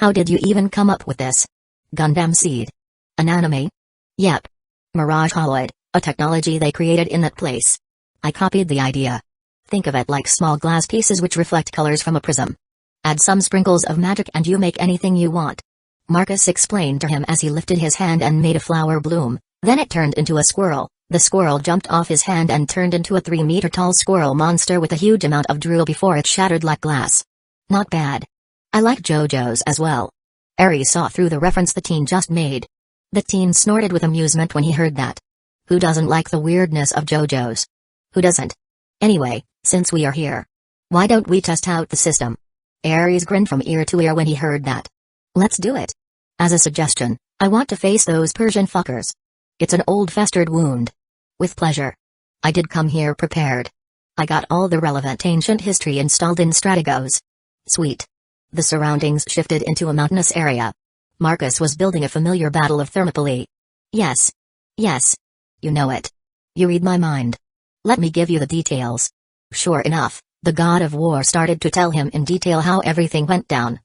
How did you even come up with this? Gundam Seed. An anime? Yep. Mirage Holoid, a technology they created in that place. I copied the idea. Think of it like small glass pieces which reflect colors from a prism. Add some sprinkles of magic and you make anything you want. Marcus explained to him as he lifted his hand and made a flower bloom, then it turned into a squirrel. The squirrel jumped off his hand and turned into a 3-meter-tall squirrel monster with a huge amount of drool before it shattered like glass. Not bad. I like JoJo's as well. Ares saw through the reference the teen just made. The teen snorted with amusement when he heard that. Who doesn't like the weirdness of JoJo's? Who doesn't? Anyway, since we are here, why don't we test out the system? Ares grinned from ear to ear when he heard that. Let's do it. As a suggestion, I want to face those Persian fuckers. It's an old festered wound. With pleasure. I did come here prepared. I got all the relevant ancient history installed in Strategos. Sweet. The surroundings shifted into a mountainous area. Marcus was building a familiar battle of Thermopylae. Yes. Yes. You know it. You read my mind. Let me give you the details. Sure enough, The god of war started to tell him in detail how everything went down.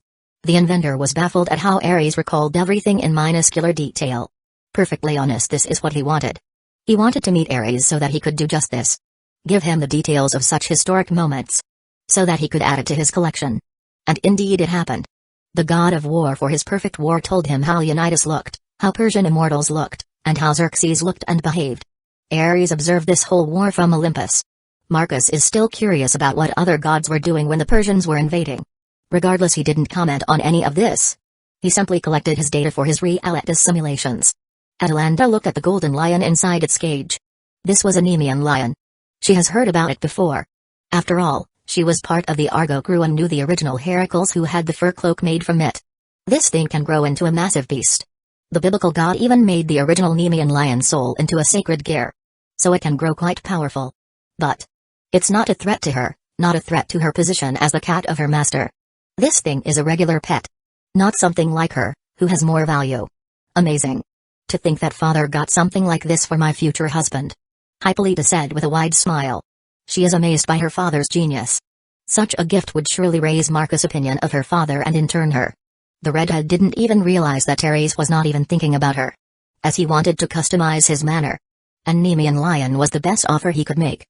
The inventor was baffled at how Ares recalled everything in minuscule detail. Perfectly honest, this is what he wanted. He wanted to meet Ares so that he could do just this. Give him the details of such historic moments. So that he could add it to his collection. And indeed it happened. The god of war for his perfect war told him how Leonidas looked, how Persian immortals looked, and how Xerxes looked and behaved. Ares observed this whole war from Olympus. Marcus is still curious about what other gods were doing when the Persians were invading. Regardless, he didn't comment on any of this. He simply collected his data for his reality simulations. Atalanta looked at the golden lion inside its cage. This was a Nemean lion. She has heard about it before. After all, she was part of the Argo crew and knew the original Heracles who had the fur cloak made from it. This thing can grow into a massive beast. The biblical god even made the original Nemean lion soul into a sacred gear. So it can grow quite powerful. But it's not a threat to her, not a threat to her position as the cat of her master. This thing is a regular pet. Not something like her, who has more value. Amazing. To think that father got something like this for my future husband. Hippolyta said with a wide smile. She is amazed by her father's genius. Such a gift would surely raise Marcus' opinion of her father and in turn her. The redhead didn't even realize that Ares was not even thinking about her. As he wanted to customize his manner. And Nemean lion was the best offer he could make.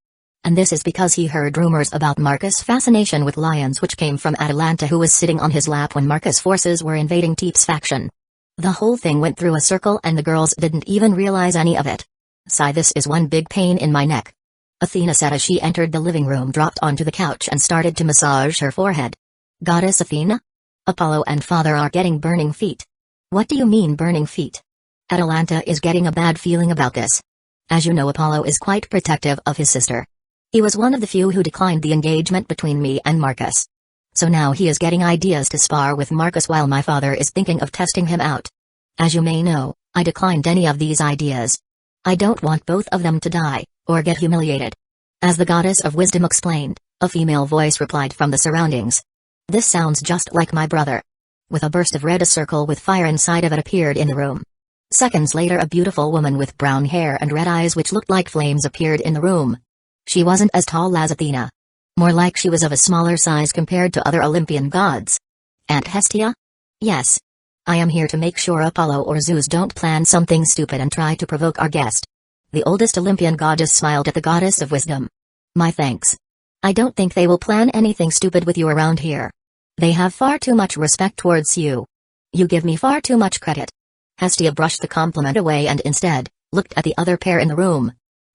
And this is because he heard rumors about Marcus' fascination with lions, which came from Atalanta, who was sitting on his lap when Marcus' forces were invading Teep's faction. The whole thing went through a circle and the girls didn't even realize any of it. Sigh, this is one big pain in my neck. Athena said as she entered the living room, dropped onto the couch and started to massage her forehead. Goddess Athena? Apollo and father are getting burning feet. What do you mean burning feet? Atalanta is getting a bad feeling about this. As you know, Apollo is quite protective of his sister. He was one of the few who declined the engagement between me and Marcus. So now he is getting ideas to spar with Marcus while my father is thinking of testing him out. As you may know, I declined any of these ideas. I don't want both of them to die, or get humiliated. As the goddess of wisdom explained, a female voice replied from the surroundings. This sounds just like my brother. With a burst of red, a circle with fire inside of it appeared in the room. Seconds later, a beautiful woman with brown hair and red eyes which looked like flames appeared in the room. She wasn't as tall as Athena. More like she was of a smaller size compared to other Olympian gods. Aunt Hestia? Yes. I am here to make sure Apollo or Zeus don't plan something stupid and try to provoke our guest. The oldest Olympian goddess smiled at the goddess of wisdom. My thanks. I don't think they will plan anything stupid with you around here. They have far too much respect towards you. You give me far too much credit. Hestia brushed the compliment away and instead looked at the other pair in the room.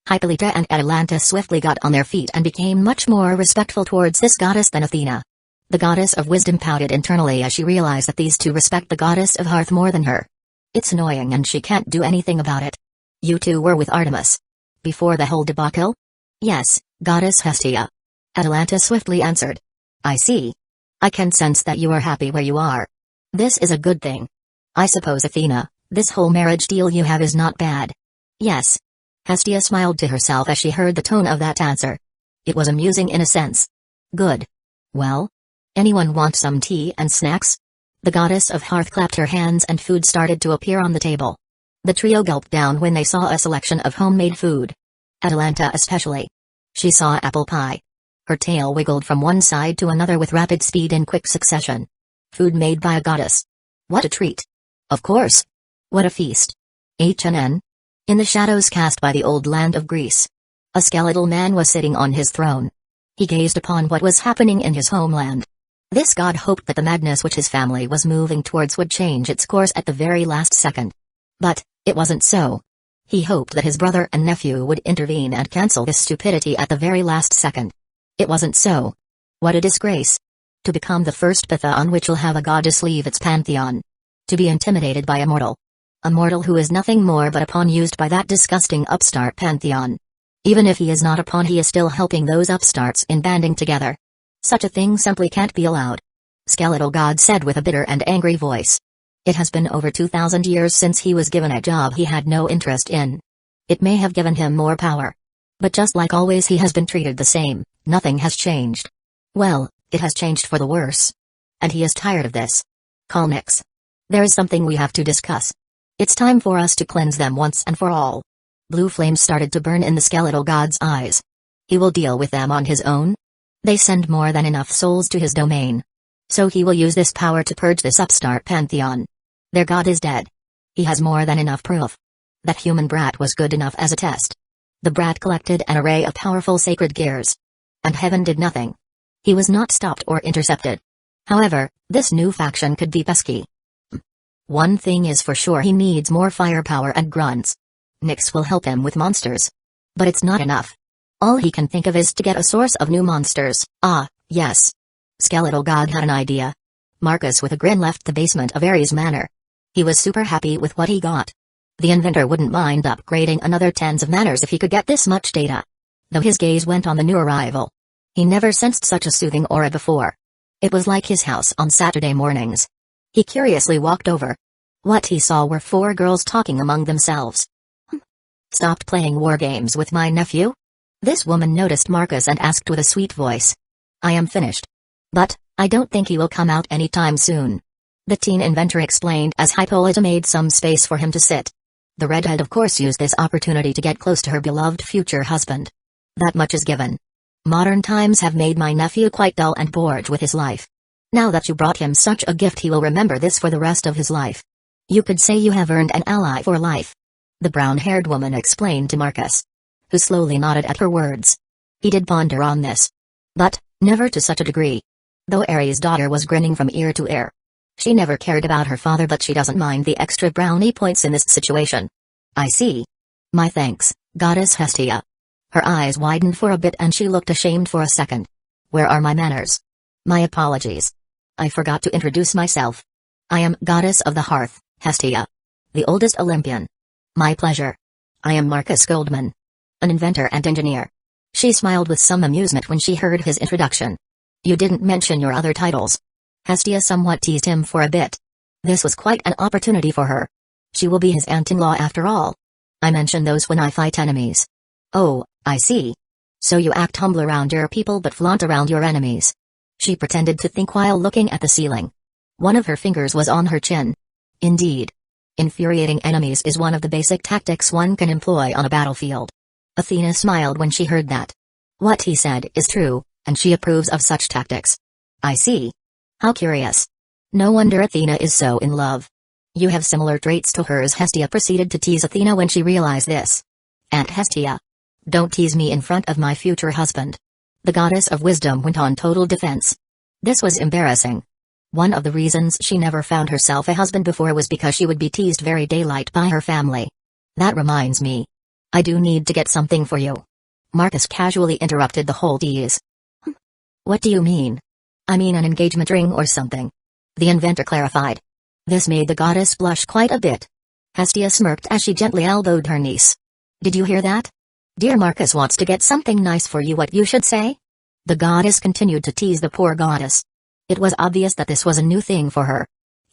Hippolyta and Atalanta swiftly got on their feet and became much more respectful towards this goddess than Athena. The goddess of wisdom pouted internally as she realized that these two respect the goddess of hearth more than her. It's annoying and she can't do anything about it. You two were with Artemis before the whole debacle? Yes, goddess Hestia. Atalanta swiftly answered. I see. I can sense that you are happy where you are. This is a good thing. I suppose, Athena, this whole marriage deal you have is not bad. Yes. Hestia smiled to herself as she heard the tone of that answer. It was amusing in a sense. Good. Well? Anyone want some tea and snacks? The goddess of hearth clapped her hands and food started to appear on the table. The trio gulped down when they saw a selection of homemade food. Atalanta especially. She saw apple pie. Her tail wiggled from one side to another with rapid speed in quick succession. Food made by a goddess. What a treat. Of course. What a feast. HNN. In the shadows cast by the old land of Greece, a skeletal man was sitting on his throne. He gazed upon what was happening in his homeland. This god hoped that the madness which his family was moving towards would change its course at the very last second. But it wasn't so. He hoped that his brother and nephew would intervene and cancel this stupidity at the very last second. It wasn't so. What a disgrace. To become the first pantheon which will have a goddess leave its pantheon. To be intimidated by a mortal. A mortal who is nothing more but a pawn used by that disgusting upstart pantheon. Even if he is not a pawn, he is still helping those upstarts in banding together. Such a thing simply can't be allowed. Skeletal God said with a bitter and angry voice. It has been over 2,000 years since he was given a job he had no interest in. It may have given him more power. But just like always, he has been treated the same. Nothing has changed. Well, it has changed for the worse. And he is tired of this. Kalnix. There is something we have to discuss. It's time for us to cleanse them once and for all. Blue flames started to burn in the skeletal god's eyes. He will deal with them on his own? They send more than enough souls to his domain. So he will use this power to purge this upstart pantheon. Their god is dead. He has more than enough proof. That human brat was good enough as a test. The brat collected an array of powerful sacred gears. And heaven did nothing. He was not stopped or intercepted. However, this new faction could be pesky. One thing is for sure, he needs more firepower and grunts. Nyx will help him with monsters. But it's not enough. All he can think of is to get a source of new monsters. Ah, yes. Skeletal God had an idea. Marcus with a grin left the basement of Ares Manor. He was super happy with what he got. The inventor wouldn't mind upgrading another tens of manors if he could get this much data. Though his gaze went on the new arrival. He never sensed such a soothing aura before. It was like his house on Saturday mornings. He curiously walked over. What he saw were 4 girls talking among themselves. Stopped playing war games with my nephew? This woman noticed Marcus and asked with a sweet voice. I am finished. But, I don't think he will come out anytime soon. The teen inventor explained as Hippolyta made some space for him to sit. The redhead of course used this opportunity to get close to her beloved future husband. That much is given. Modern times have made my nephew quite dull and bored with his life. Now that you brought him such a gift, he will remember this for the rest of his life. You could say you have earned an ally for life. The brown-haired woman explained to Marcus, who slowly nodded at her words. He did ponder on this. But, never to such a degree. Though Ares' daughter was grinning from ear to ear. She never cared about her father, but she doesn't mind the extra brownie points in this situation. I see. My thanks, Goddess Hestia. Her eyes widened for a bit and she looked ashamed for a second. Where are my manners? My apologies. I forgot to introduce myself. I am Goddess of the Hearth, Hestia. The oldest Olympian. My pleasure. I am Marcus Goldman. An inventor and engineer. She smiled with some amusement when she heard his introduction. You didn't mention your other titles. Hestia somewhat teased him for a bit. This was quite an opportunity for her. She will be his aunt-in-law after all. I mention those when I fight enemies. Oh, I see. So you act humble around your people but flaunt around your enemies. She pretended to think while looking at the ceiling. One of her fingers was on her chin. Indeed. Infuriating enemies is one of the basic tactics one can employ on a battlefield. Athena smiled when she heard that. What he said is true, and she approves of such tactics. I see. How curious. No wonder Athena is so in love. You have similar traits to hers. Hestia proceeded to tease Athena when she realized this. Aunt Hestia. Don't tease me in front of my future husband. The goddess of wisdom went on total defense. This was embarrassing. One of the reasons she never found herself a husband before was because she would be teased very daylight by her family. That reminds me. I do need to get something for you. Marcus casually interrupted the whole tease. What do you mean? I mean an engagement ring or something. The inventor clarified. This made the goddess blush quite a bit. Hestia smirked as she gently elbowed her niece. Did you hear that? Dear Marcus wants to get something nice for you. What you should say? The goddess continued to tease the poor goddess. It was obvious that this was a new thing for her.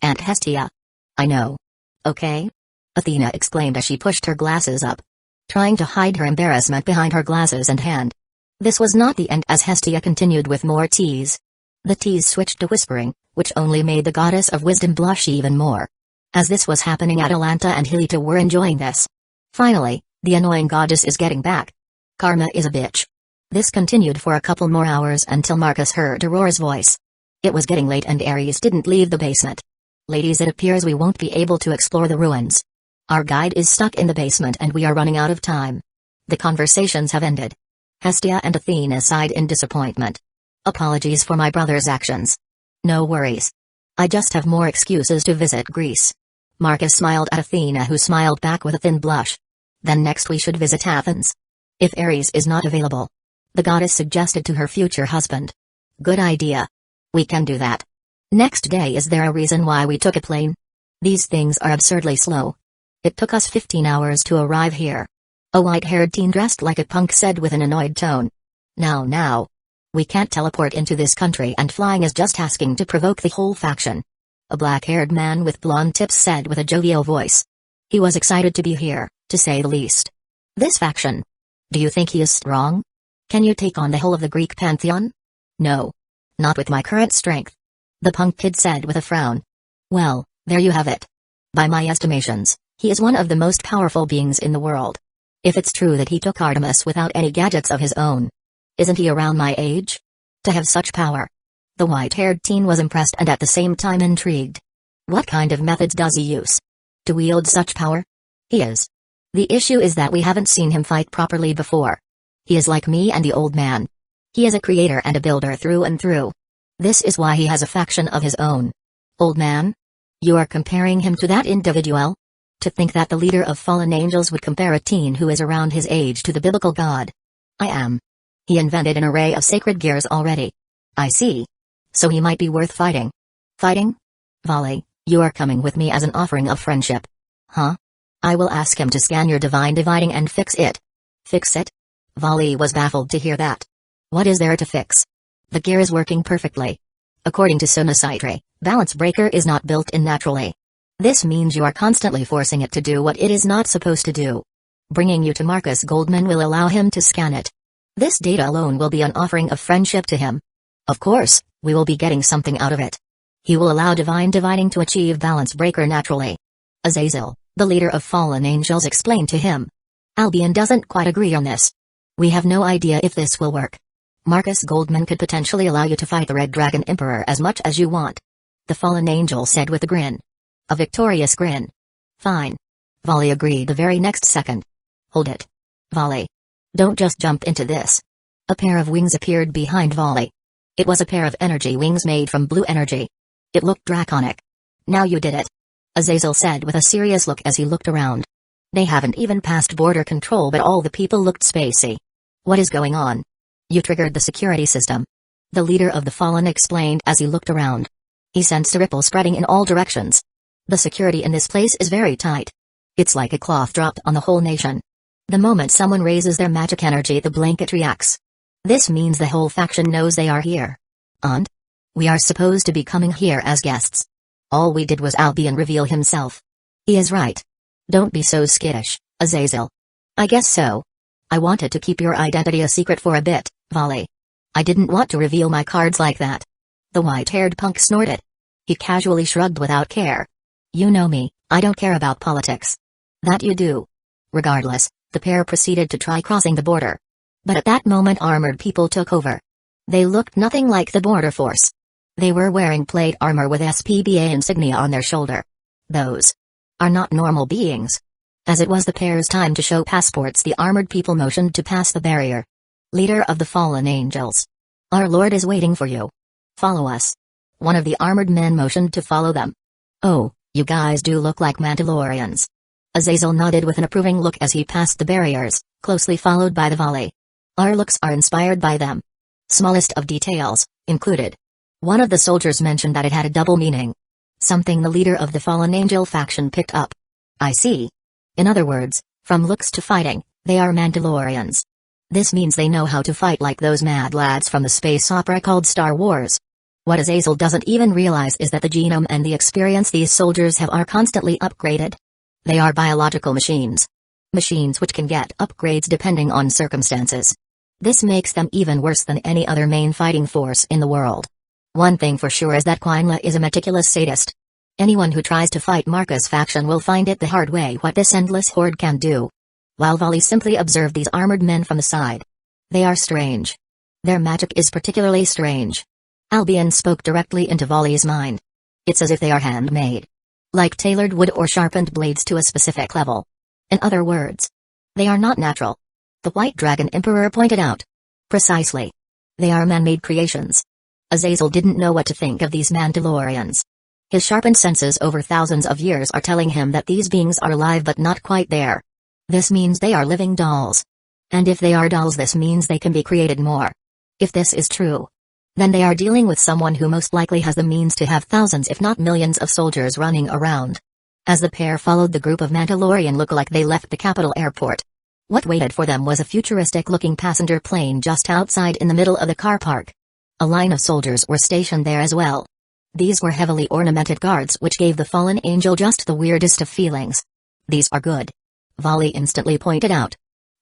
Aunt Hestia. I know. Okay? Athena exclaimed as she pushed her glasses up, trying to hide her embarrassment behind her glasses and hand. This was not the end as Hestia continued with more tease. The tease switched to whispering, which only made the goddess of wisdom blush even more. As this was happening, Atalanta and Hilita were enjoying this. Finally, the annoying goddess is getting back. Karma is a bitch. This continued for a couple more hours until Marcus heard Aurora's voice. It was getting late and Ares didn't leave the basement. Ladies, it appears we won't be able to explore the ruins. Our guide is stuck in the basement and we are running out of time. The conversations have ended. Hestia and Athena sighed in disappointment. Apologies for my brother's actions. No worries. I just have more excuses to visit Greece. Marcus smiled at Athena, who smiled back with a thin blush. Then next we should visit Athens. If Ares is not available. The goddess suggested to her future husband. Good idea. We can do that. Next day. Is there a reason why we took a plane? These things are absurdly slow. It took us 15 hours to arrive here. A white-haired teen dressed like a punk said with an annoyed tone. Now. We can't teleport into this country and flying is just asking to provoke the whole faction. A black-haired man with blonde tips said with a jovial voice. He was excited to be here, to say the least. This faction. Do you think he is strong? Can you take on the whole of the Greek pantheon? No. Not with my current strength. The punk kid said with a frown. Well, there you have it. By my estimations, he is one of the most powerful beings in the world. If it's true that he took Artemis without any gadgets of his own. Isn't he around my age? To have such power. The white-haired teen was impressed and at the same time intrigued. What kind of methods does he use to wield such power? He is. The issue is that we haven't seen him fight properly before. He is like me and the old man. He is a creator and a builder through and through. This is why he has a faction of his own. Old man? You are comparing him to that individual? To think that the leader of fallen angels would compare a teen who is around his age to the biblical god. I am. He invented an array of sacred gears already. I see. So he might be worth fighting. Fighting? Volley, you are coming with me as an offering of friendship. Huh? I will ask him to scan your divine dividing and fix it. Fix it? Volley was baffled to hear that. What is there to fix? The gear is working perfectly. According to Sunosaitre, balance breaker is not built in naturally. This means you are constantly forcing it to do what it is not supposed to do. Bringing you to Marcus Goldman will allow him to scan it. This data alone will be an offering of friendship to him. Of course, we will be getting something out of it. He will allow divine dividing to achieve balance breaker naturally. Azazel, the leader of fallen angels, explained to him. Albion doesn't quite agree on this. We have no idea if this will work. Marcus Goldman could potentially allow you to fight the Red Dragon Emperor as much as you want. The fallen angel said with a grin. A victorious grin. Fine. Volley agreed the very next second. Hold it. Volley. Don't just jump into this. A pair of wings appeared behind Volley. It was a pair of energy wings made from blue energy. It looked draconic. Now you did it. Azazel said with a serious look as he looked around. They haven't even passed border control but all the people looked spacey. What is going on? You triggered the security system. The leader of the fallen explained as he looked around. He sensed a ripple spreading in all directions. The security in this place is very tight. It's like a cloth dropped on the whole nation. The moment someone raises their magic energy, the blanket reacts. This means the whole faction knows they are here. And? We are supposed to be coming here as guests. All we did was Albion reveal himself. He is right. Don't be so skittish, Azazel. I guess so. I wanted to keep your identity a secret for a bit, Volley. I didn't want to reveal my cards like that. The white-haired punk snorted. He casually shrugged without care. You know me, I don't care about politics. That you do. Regardless, the pair proceeded to try crossing the border. But at that moment armored people took over. They looked nothing like the border force. They were wearing plate armor with SPBA insignia on their shoulder. Those are not normal beings. As it was the pair's time to show passports, the armored people motioned to pass the barrier. Leader of the fallen angels. Our lord is waiting for you. Follow us. One of the armored men motioned to follow them. Oh, you guys do look like Mandalorians. Azazel nodded with an approving look as he passed the barriers, closely followed by the Volley. Our looks are inspired by them. Smallest of details, included. One of the soldiers mentioned that it had a double meaning. Something the leader of the fallen angel faction picked up. I see. In other words, from looks to fighting, they are Mandalorians. This means they know how to fight like those mad lads from the space opera called Star Wars. What Azazel doesn't even realize is that the genome and the experience these soldiers have are constantly upgraded. They are biological machines. Machines which can get upgrades depending on circumstances. This makes them even worse than any other main fighting force in the world. One thing for sure is that Quinla is a meticulous sadist. Anyone who tries to fight Marcus' faction will find it the hard way what this endless horde can do. While Volley simply observed these armored men from the side. They are strange. Their magic is particularly strange. Albion spoke directly into Volley's mind. It's as if they are handmade. Like tailored wood or sharpened blades to a specific level. In other words, they are not natural. The White Dragon Emperor pointed out. Precisely. They are man-made creations. Azazel didn't know what to think of these Mandalorians. His sharpened senses over thousands of years are telling him that these beings are alive but not quite there. This means they are living dolls. And if they are dolls, this means they can be created more. If this is true, then they are dealing with someone who most likely has the means to have thousands if not millions of soldiers running around. As the pair followed the group of Mandalorian look-alike, they left the capital airport. What waited for them was a futuristic-looking passenger plane just outside in the middle of the car park. A line of soldiers were stationed there as well. These were heavily ornamented guards which gave the fallen angel just the weirdest of feelings. These are good. Volley instantly pointed out.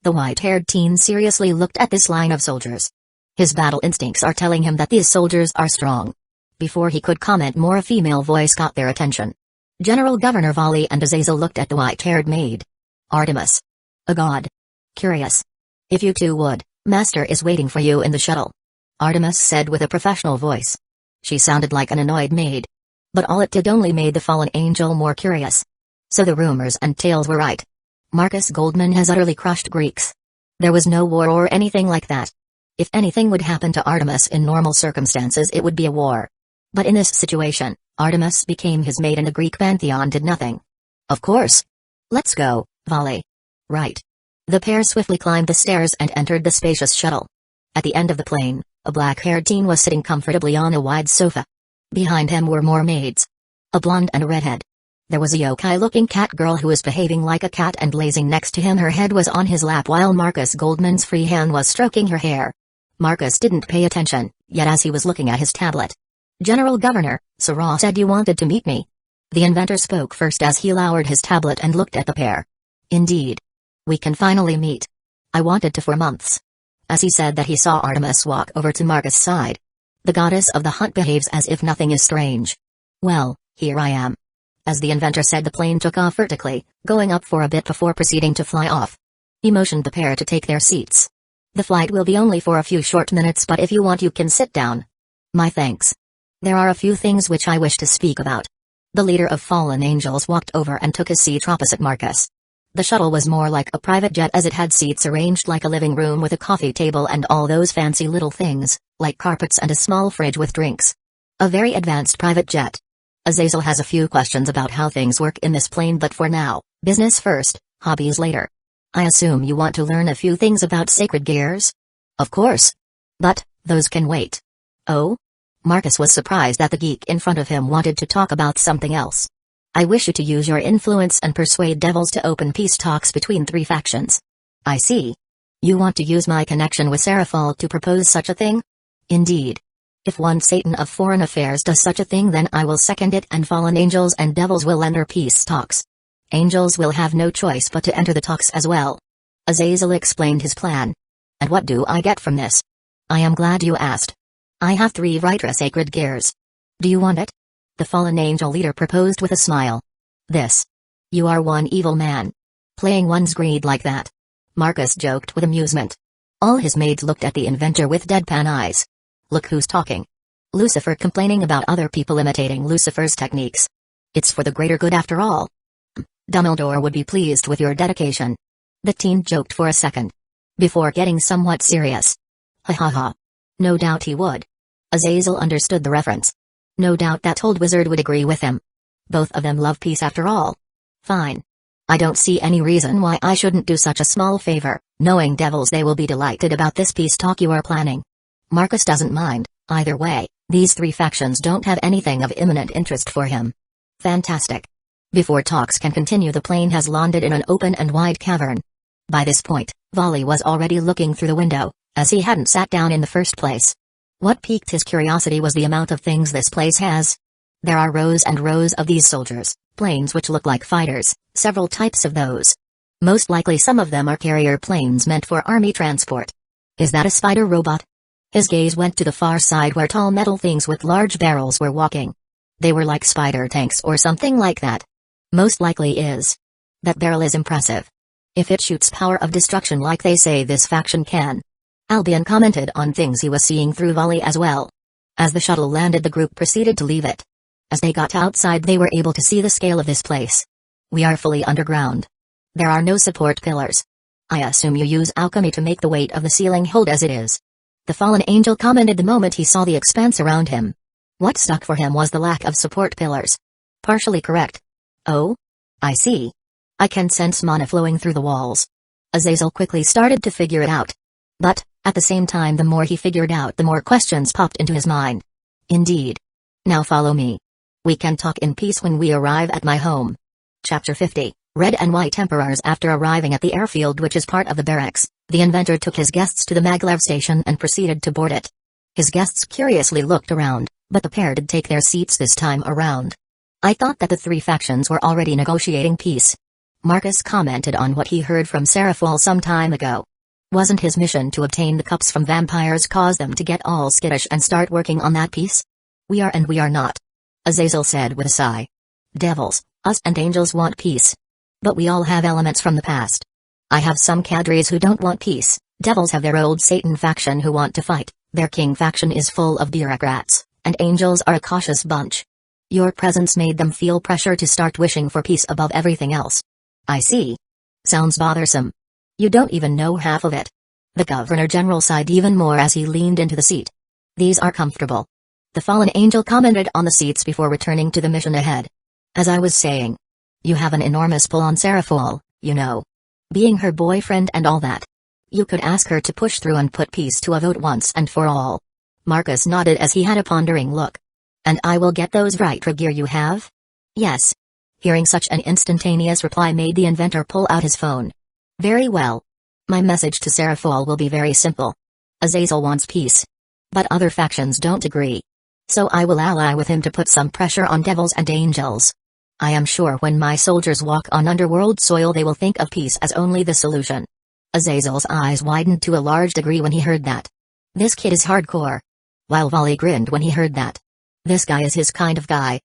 The white-haired teen seriously looked at this line of soldiers. His battle instincts are telling him that these soldiers are strong. Before he could comment more, a female voice caught their attention. General Governor Volley and Azazel looked at the white-haired maid. Artemis. A god. Curious. If you two would, Master is waiting for you in the shuttle. Artemis said with a professional voice. She sounded like an annoyed maid. But all it did only made the fallen angel more curious. So the rumors and tales were right. Marcus Goldman has utterly crushed Greeks. There was no war or anything like that. If anything would happen to Artemis in normal circumstances, it would be a war. But in this situation, Artemis became his maid and the Greek pantheon did nothing. Of course. Let's go, Volley. Right. The pair swiftly climbed the stairs and entered the spacious shuttle. At the end of the plane, a black-haired teen was sitting comfortably on a wide sofa. Behind him were more maids. A blonde and a redhead. There was a yokai-looking cat girl who was behaving like a cat and lazing next to him. Her head was on his lap while Marcus Goldman's free hand was stroking her hair. Marcus didn't pay attention, yet as he was looking at his tablet. General Governor, Sarah said you wanted to meet me. The inventor spoke first as he lowered his tablet and looked at the pair. Indeed. We can finally meet. I wanted to for months. As he said that, he saw Artemis walk over to Marcus' side. The goddess of the hunt behaves as if nothing is strange. Well, here I am. As the inventor said, the plane took off vertically, going up for a bit before proceeding to fly off. He motioned the pair to take their seats. The flight will be only for a few short minutes, but if you want you can sit down. My thanks. There are a few things which I wish to speak about. The leader of Fallen Angels walked over and took his seat opposite Marcus. The shuttle was more like a private jet as it had seats arranged like a living room with a coffee table and all those fancy little things, like carpets and a small fridge with drinks. A very advanced private jet. Azazel has a few questions about how things work in this plane, but for now, business first, hobbies later. I assume you want to learn a few things about sacred gears? Of course. But, those can wait. Oh? Marcus was surprised that the geek in front of him wanted to talk about something else. I wish you to use your influence and persuade devils to open peace talks between 3 factions. I see. You want to use my connection with Seraphal to propose such a thing? Indeed. If one Satan of foreign affairs does such a thing, then I will second it, and fallen angels and devils will enter peace talks. Angels will have no choice but to enter the talks as well. Azazel explained his plan. And what do I get from this? I am glad you asked. I have 3 Vitra sacred gears. Do you want it? The fallen angel leader proposed with a smile. This. You are one evil man. Playing one's greed like that. Marcus joked with amusement. All his maids looked at the inventor with deadpan eyes. Look who's talking. Lucifer complaining about other people imitating Lucifer's techniques. It's for the greater good after all. Dumbledore would be pleased with your dedication. The teen joked for a second. Before getting somewhat serious. Ha ha ha. No doubt he would. Azazel understood the reference. No doubt that old wizard would agree with him. Both of them love peace after all. Fine. I don't see any reason why I shouldn't do such a small favor, knowing devils they will be delighted about this peace talk you are planning. Marcus doesn't mind, either way, these 3 factions don't have anything of imminent interest for him. Fantastic. Before talks can continue, the plane has landed in an open and wide cavern. By this point, Volley was already looking through the window, as he hadn't sat down in the first place. What piqued his curiosity was the amount of things this place has. There are rows and rows of these soldiers, planes which look like fighters, several types of those. Most likely some of them are carrier planes meant for army transport. Is that a spider robot? His gaze went to the far side where tall metal things with large barrels were walking. They were like spider tanks or something like that. Most likely is. That barrel is impressive. If it shoots power of destruction like they say this faction can. Albion commented on things he was seeing through Volley as well. As the shuttle landed, the group proceeded to leave it. As they got outside, they were able to see the scale of this place. We are fully underground. There are no support pillars. I assume you use alchemy to make the weight of the ceiling hold as it is. The fallen angel commented the moment he saw the expanse around him. What stuck for him was the lack of support pillars. Partially correct. Oh? I see. I can sense mana flowing through the walls. Azazel quickly started to figure it out. But, at the same time, the more he figured out, the more questions popped into his mind. Indeed. Now follow me. We can talk in peace when we arrive at my home. Chapter 50, Red and White Emperors. After arriving at the airfield, which is part of the barracks, the inventor took his guests to the maglev station and proceeded to board it. His guests curiously looked around, but the pair did take their seats this time around. I thought that the 3 factions were already negotiating peace. Marcus commented on what he heard from Seraphal some time ago. Wasn't his mission to obtain the cups from vampires cause them to get all skittish and start working on that peace? We are and we are not. Azazel said with a sigh. Devils, us and angels want peace. But we all have elements from the past. I have some cadres who don't want peace, devils have their old Satan faction who want to fight, Their king faction is full of bureaucrats, and angels are a cautious bunch. Your presence made them feel pressure to start wishing for peace above everything else. I see. Sounds bothersome. You don't even know half of it. The Governor General sighed even more as he leaned into the seat. These are comfortable. The fallen angel commented on the seats before returning to the mission ahead. As I was saying, you have an enormous pull on Seraphol, you know. Being her boyfriend and all that. You could ask her to push through and put peace to a vote once and for all. Marcus nodded as he had a pondering look. And I will get those Vritra gear you have? Yes. Hearing such an instantaneous reply made the inventor pull out his phone. Very well. My message to Seraphol will be very simple. Azazel wants peace. But other factions don't agree. So I will ally with him to put some pressure on devils and angels. I am sure when my soldiers walk on underworld soil they will think of peace as only the solution. Azazel's eyes widened to a large degree when he heard that. This kid is hardcore. While Volley grinned when he heard that. This guy is his kind of guy.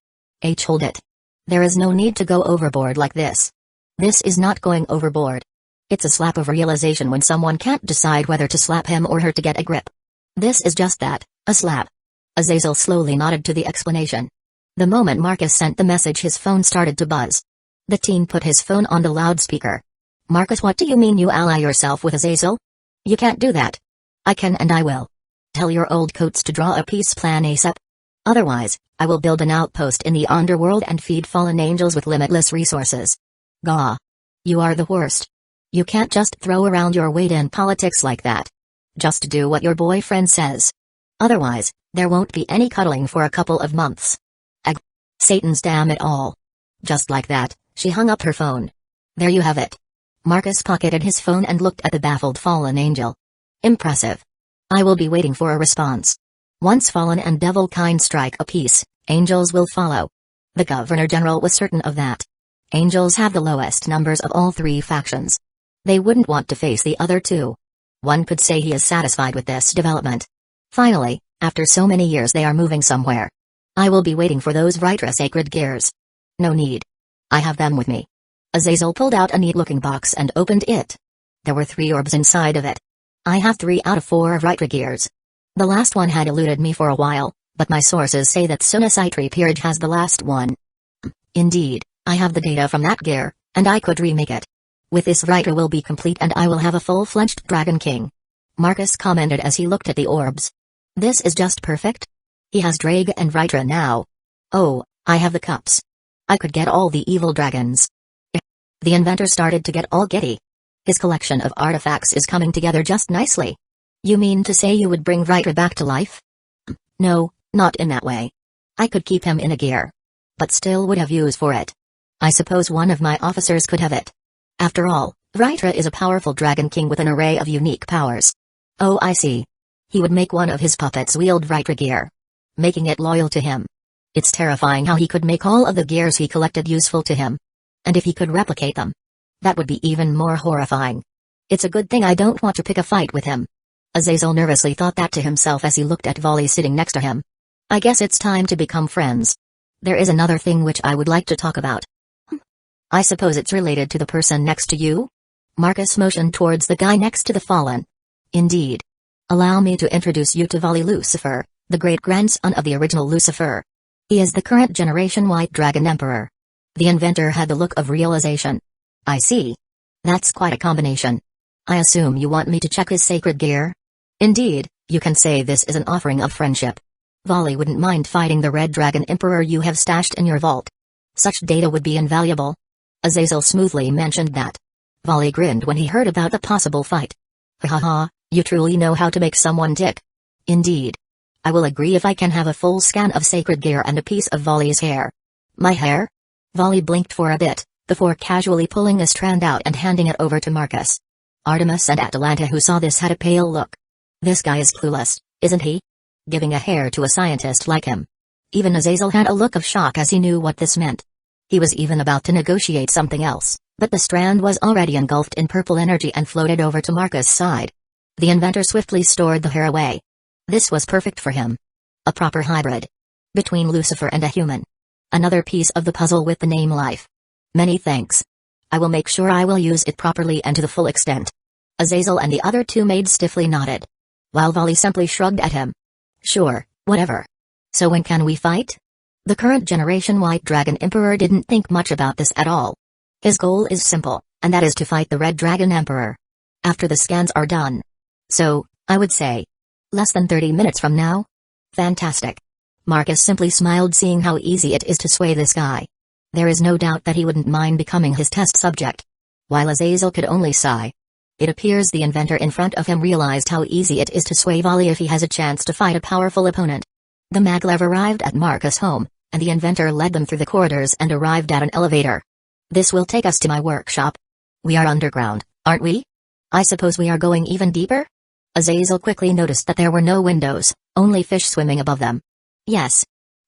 Hold it. There is no need to go overboard like this. This is not going overboard. It's a slap of realization when someone can't decide whether to slap him or her to get a grip. This is just that, a slap. Azazel slowly nodded to the explanation. The moment Marcus sent the message his phone started to buzz. The teen put his phone on the loudspeaker. Marcus, what do you mean you ally yourself with Azazel? You can't do that. I can and I will. Tell your old coats to draw a peace plan ASAP. Otherwise, I will build an outpost in the underworld and feed fallen angels with limitless resources. Gah. You are the worst. You can't just throw around your weight in politics like that. Just do what your boyfriend says. Otherwise, there won't be any cuddling for a couple of months. Satan's damn it all. Just like that, she hung up her phone. There you have it. Marcus pocketed his phone and looked at the baffled fallen angel. Impressive. I will be waiting for a response. Once fallen and devil kind strike a peace, angels will follow. The Governor General was certain of that. Angels have the lowest numbers of all three factions. They wouldn't want to face the other two. One could say he is satisfied with this development. Finally, after so many years they are moving somewhere. I will be waiting for those Vritra sacred gears. No need. I have them with me. Azazel pulled out a neat-looking box and opened it. There were 3 orbs inside of it. I have 3 out of 4 Vritra gears. The last one had eluded me for a while, but my sources say that Sunasitri Peerage has the last one. Indeed, I have the data from that gear, and I could remake it. With this Vritra will be complete and I will have a full-fledged Dragon King. Marcus commented as he looked at the orbs. This is just perfect. He has Drag and Vritra now. Oh, I have the cups. I could get all the evil dragons. The inventor started to get all giddy. His collection of artifacts is coming together just nicely. You mean to say you would bring Vritra back to life? No, not in that way. I could keep him in a gear. But still would have use for it. I suppose one of my officers could have it. After all, Vritra is a powerful Dragon King with an array of unique powers. Oh, I see. He would make one of his puppets wield Vritra gear, making it loyal to him. It's terrifying how he could make all of the gears he collected useful to him. And if he could replicate them, that would be even more horrifying. It's a good thing I don't want to pick a fight with him. Azazel nervously thought that to himself as he looked at Volley sitting next to him. I guess it's time to become friends. There is another thing which I would like to talk about. I suppose it's related to the person next to you? Marcus motioned towards the guy next to the fallen. Indeed. Allow me to introduce you to Volley Lucifer, the great-grandson of the original Lucifer. He is the current generation White Dragon Emperor. The inventor had the look of realization. I see. That's quite a combination. I assume you want me to check his sacred gear? Indeed, you can say this is an offering of friendship. Volley wouldn't mind fighting the Red Dragon Emperor you have stashed in your vault. Such data would be invaluable. Azazel smoothly mentioned that. Volley grinned when he heard about the possible fight. Ha ha, you truly know how to make someone tick. Indeed. I will agree if I can have a full scan of sacred gear and a piece of Volley's hair. My hair? Volley blinked for a bit, before casually pulling a strand out and handing it over to Marcus. Artemis and Atalanta who saw this had a pale look. This guy is clueless, isn't he? Giving a hair to a scientist like him. Even Azazel had a look of shock as he knew what this meant. He was even about to negotiate something else, but the strand was already engulfed in purple energy and floated over to Marcus' side. The inventor swiftly stored the hair away. This was perfect for him. A proper hybrid. Between Lucifer and a human. Another piece of the puzzle with the name Life. Many thanks. I will make sure I will use it properly and to the full extent. Azazel and the other 2 maids stiffly nodded. while Vali simply shrugged at him. Sure, whatever. So when can we fight? The current generation White Dragon Emperor didn't think much about this at all. His goal is simple, and that is to fight the Red Dragon Emperor. After the scans are done. So, I would say, less than 30 minutes from now? Fantastic. Marcus simply smiled seeing how easy it is to sway this guy. There is no doubt that he wouldn't mind becoming his test subject. While Azazel could only sigh. It appears the inventor in front of him realized how easy it is to sway Vali if he has a chance to fight a powerful opponent. The maglev arrived at Marcus' home, and the inventor led them through the corridors and arrived at an elevator. This will take us to my workshop. We are underground, aren't we? I suppose we are going even deeper? Azazel quickly noticed that there were no windows, only fish swimming above them. Yes.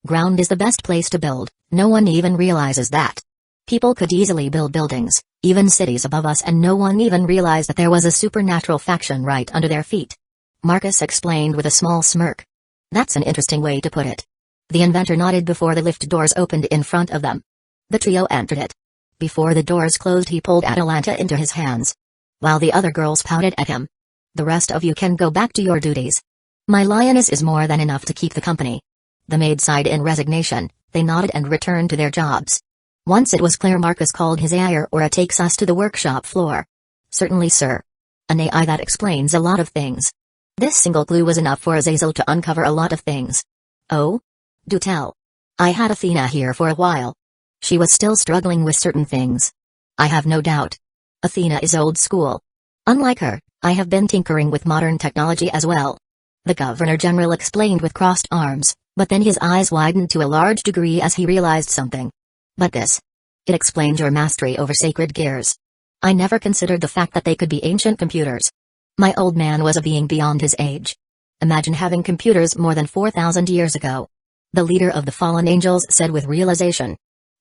Ground is the best place to build, no one even realizes that. People could easily build buildings, even cities above us, and no one even realized that there was a supernatural faction right under their feet. Marcus explained with a small smirk. That's an interesting way to put it. The inventor nodded before the lift doors opened in front of them. The trio entered it. Before the doors closed he pulled Atalanta into his hands. While the other girls pouted at him. The rest of you can go back to your duties. My lioness is more than enough to keep the company. The maid sighed in resignation, they nodded and returned to their jobs. Once it was clear Marcus called his AI or takes us to the workshop floor. Certainly sir. An AI that explains a lot of things. This single clue was enough for Azazel to uncover a lot of things. Oh? Do tell. I had Athena here for a while. She was still struggling with certain things. I have no doubt. Athena is old school. Unlike her, I have been tinkering with modern technology as well. The Governor-General explained with crossed arms, but then his eyes widened to a large degree as he realized something. But this. It explains your mastery over sacred gears. I never considered the fact that they could be ancient computers. My old man was a being beyond his age. Imagine having computers more than 4,000 years ago. The leader of the fallen angels said with realization.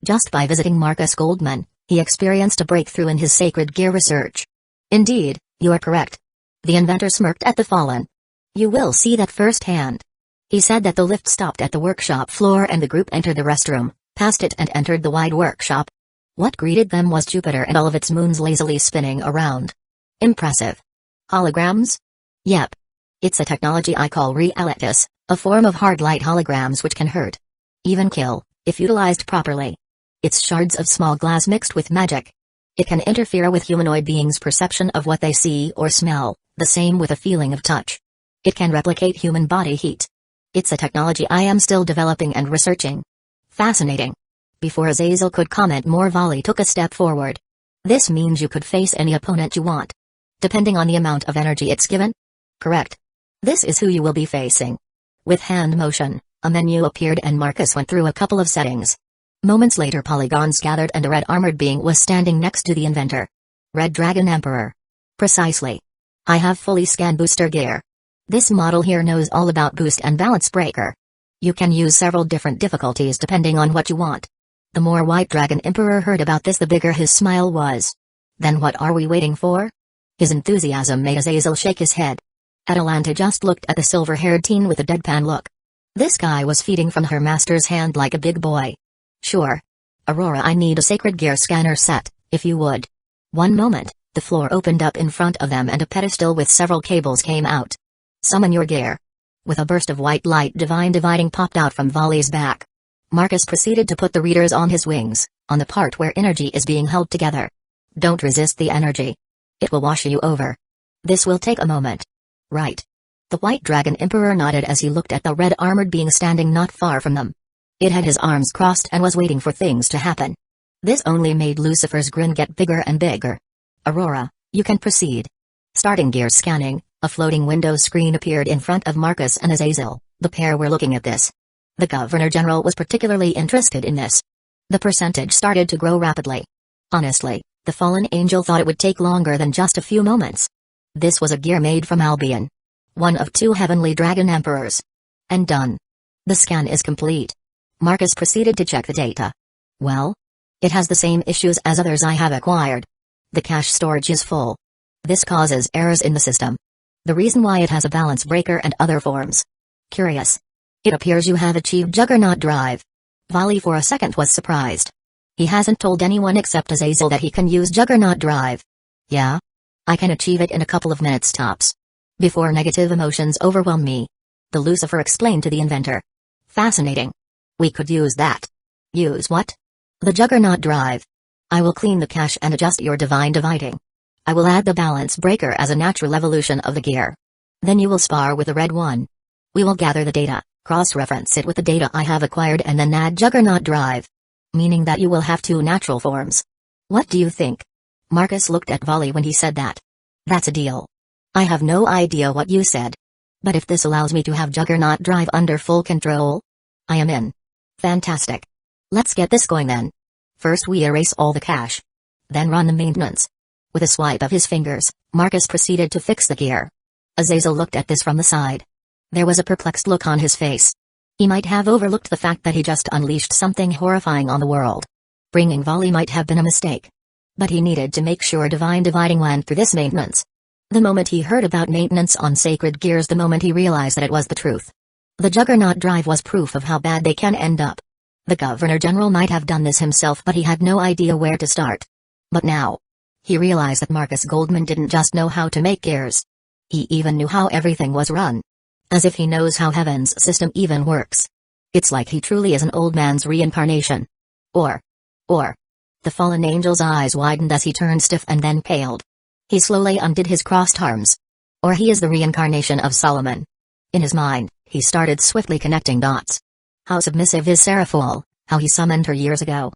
Just by visiting Marcus Goldman, he experienced a breakthrough in his sacred gear research. Indeed, you are correct. The inventor smirked at the fallen. You will see that firsthand. He said that the lift stopped at the workshop floor and the group entered the restroom, passed it and entered the wide workshop. What greeted them was Jupiter and all of its moons lazily spinning around. Impressive. Holograms? Yep. It's a technology I call realitas, a form of hard light holograms which can hurt. Even kill, if utilized properly. It's shards of small glass mixed with magic. It can interfere with humanoid beings' perception of what they see or smell, the same with a feeling of touch. It can replicate human body heat. It's a technology I am still developing and researching. Fascinating. Before Azazel could comment more, Vali took a step forward. This means you could face any opponent you want. Depending on the amount of energy it's given? Correct. This is who you will be facing. With hand motion, a menu appeared and Marcus went through a couple of settings. Moments later polygons gathered and a red armored being was standing next to the inventor. Red Dragon Emperor. Precisely. I have fully scanned booster gear. This model here knows all about boost and balance breaker. You can use several different difficulties depending on what you want. The more White Dragon Emperor heard about this, the bigger his smile was. Then what are we waiting for? His enthusiasm made Azazel shake his head. Atalanta just looked at the silver-haired teen with a deadpan look. This guy was feeding from her master's hand like a big boy. Sure. Aurora, I need a sacred gear scanner set, if you would. One moment, the floor opened up in front of them and a pedestal with several cables came out. Summon your gear. With a burst of white light, divine dividing popped out from Vali's back. Marcus proceeded to put the readers on his wings, on the part where energy is being held together. Don't resist the energy. It will wash you over. This will take a moment. Right. The White Dragon Emperor nodded as he looked at the red armored being standing not far from them. It had his arms crossed and was waiting for things to happen. This only made Lucifer's grin get bigger and bigger. Aurora, you can proceed. Starting gear scanning, a floating window screen appeared in front of Marcus and Azazel. The pair were looking at this. The Governor-General was particularly interested in this. The percentage started to grow rapidly. Honestly, the fallen angel thought it would take longer than just a few moments. This was a gear made from Albion. One of two heavenly dragon emperors. And done. The scan is complete. Marcus proceeded to check the data. Well? It has the same issues as others I have acquired. The cache storage is full. This causes errors in the system. The reason why it has a balance breaker and other forms. Curious. It appears you have achieved Juggernaut Drive. Vali for a second was surprised. He hasn't told anyone except Azazel that he can use Juggernaut Drive. Yeah? I can achieve it in a couple of minutes tops. before negative emotions overwhelm me. The Lucifer explained to the inventor. Fascinating. We could use that. Use what? The Juggernaut drive. I will clean the cache and adjust your divine dividing. I will add the balance breaker as a natural evolution of the gear. Then you will spar with the red one. We will gather the data, cross-reference it with the data I have acquired and then add Juggernaut drive. Meaning that you will have two natural forms. What do you think? Marcus looked at Volley when he said that. That's a deal. I have no idea what you said. But if this allows me to have Juggernaut drive under full control, I am in. Fantastic. Let's get this going then. First we erase all the cache. Then run the maintenance. With a swipe of his fingers, Marcus proceeded to fix the gear. Azazel looked at this from the side. There was a perplexed look on his face. He might have overlooked the fact that he just unleashed something horrifying on the world. Bringing Volley might have been a mistake. But he needed to make sure divine dividing went through this maintenance. The moment he heard about maintenance on sacred gears, the moment he realized that it was the truth. The Juggernaut drive was proof of how bad they can end up. The Governor General might have done this himself, but he had no idea where to start. But now, he realized that Marcus Goldman didn't just know how to make gears. He even knew how everything was run. As if he knows how Heaven's system even works. It's like he truly is an old man's reincarnation. Or. The fallen angel's eyes widened as he turned stiff and then paled. He slowly undid his crossed arms. Or he is the reincarnation of Solomon. In his mind, he started swiftly connecting dots. How submissive is Seraphol, how he summoned her years ago.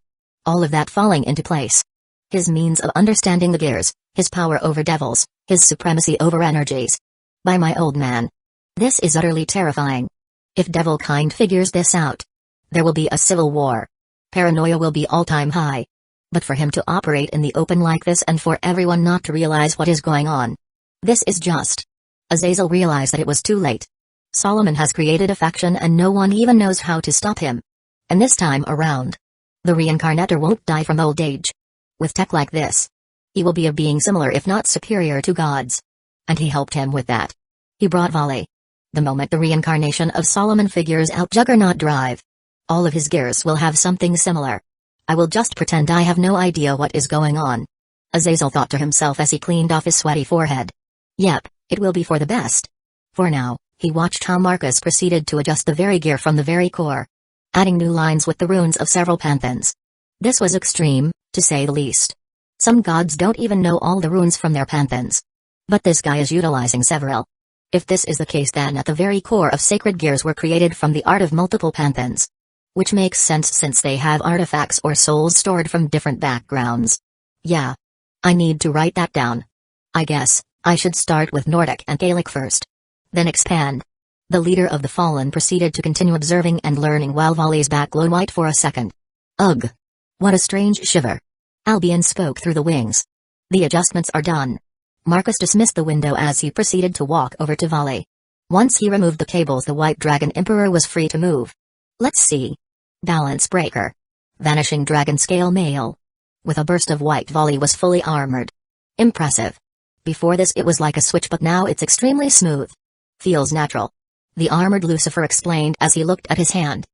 All of that falling into place. His means of understanding the gears, his power over devils, his supremacy over energies. By my old man. This is utterly terrifying. If devil kind figures this out, there will be a civil war. Paranoia will be all-time high. But for him to operate in the open like this and for everyone not to realize what is going on. This is just. Azazel realized that it was too late. Solomon has created a faction and no one even knows how to stop him. And this time around, the reincarnator won't die from old age. With tech like this, he will be a being similar if not superior to gods. And he helped him with that. He brought Volley. The moment the reincarnation of Solomon figures out Juggernaut drive, all of his gears will have something similar. I will just pretend I have no idea what is going on. Azazel thought to himself as he cleaned off his sweaty forehead. Yep, it will be for the best. For now, he watched how Marcus proceeded to adjust the very gear from the very core. Adding new lines with the runes of several pantheons. This was extreme, to say the least. Some gods don't even know all the runes from their pantheons. But this guy is utilizing several. If this is the case, then at the very core of sacred gears were created from the art of multiple pantheons. Which makes sense since they have artifacts or souls stored from different backgrounds. Yeah. I need to write that down. I guess, I should start with Nordic and Gaelic first. Then expand. The leader of the Fallen proceeded to continue observing and learning while Volley's back glowed white for a second. Ugh. What a strange shiver. Albion spoke through the wings. The adjustments are done. Marcus dismissed the window as he proceeded to walk over to Volley. Once he removed the cables, the White Dragon Emperor was free to move. Let's see. Balance breaker. Vanishing dragon scale male. With a burst of white, Volley was fully armored. Impressive. Before this it was like a switch, but now it's extremely smooth. Feels natural. The armored Lucifer explained as he looked at his hand.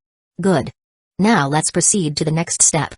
Good. Now let's proceed to the next step.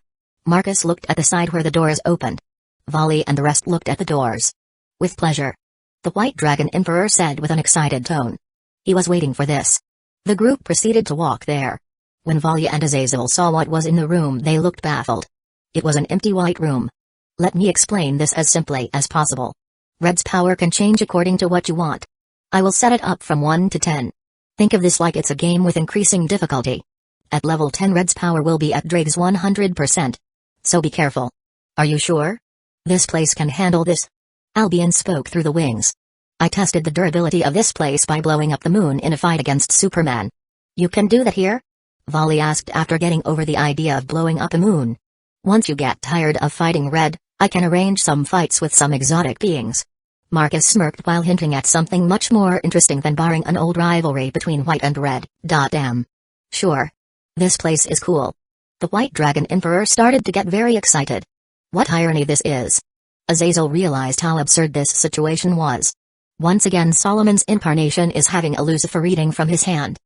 Marcus looked at the side where the doors opened. Volley and the rest looked at the doors. With pleasure. The White Dragon Emperor said with an excited tone. He was waiting for this. The group proceeded to walk there. When Volley and Azazel saw what was in the room, they looked baffled. It was an empty white room. Let me explain this as simply as possible. Red's power can change according to what you want. I will set it up from 1 to 10. Think of this like it's a game with increasing difficulty. At level 10, Red's power will be at Drake's 100%. So be careful. Are you sure? This place can handle this? Albion spoke through the wings. I tested the durability of this place by blowing up the moon in a fight against Superman. You can do that here? Volley asked after getting over the idea of blowing up a moon. Once you get tired of fighting Red, I can arrange some fights with some exotic beings. Marcus smirked while hinting at something much more interesting than barring an old rivalry between White and Red. Damn. Sure. This place is cool. The White Dragon Emperor started to get very excited. What irony this is. Azazel realized how absurd this situation was. Once again, Solomon's incarnation is having a Lucifer reading from his hand.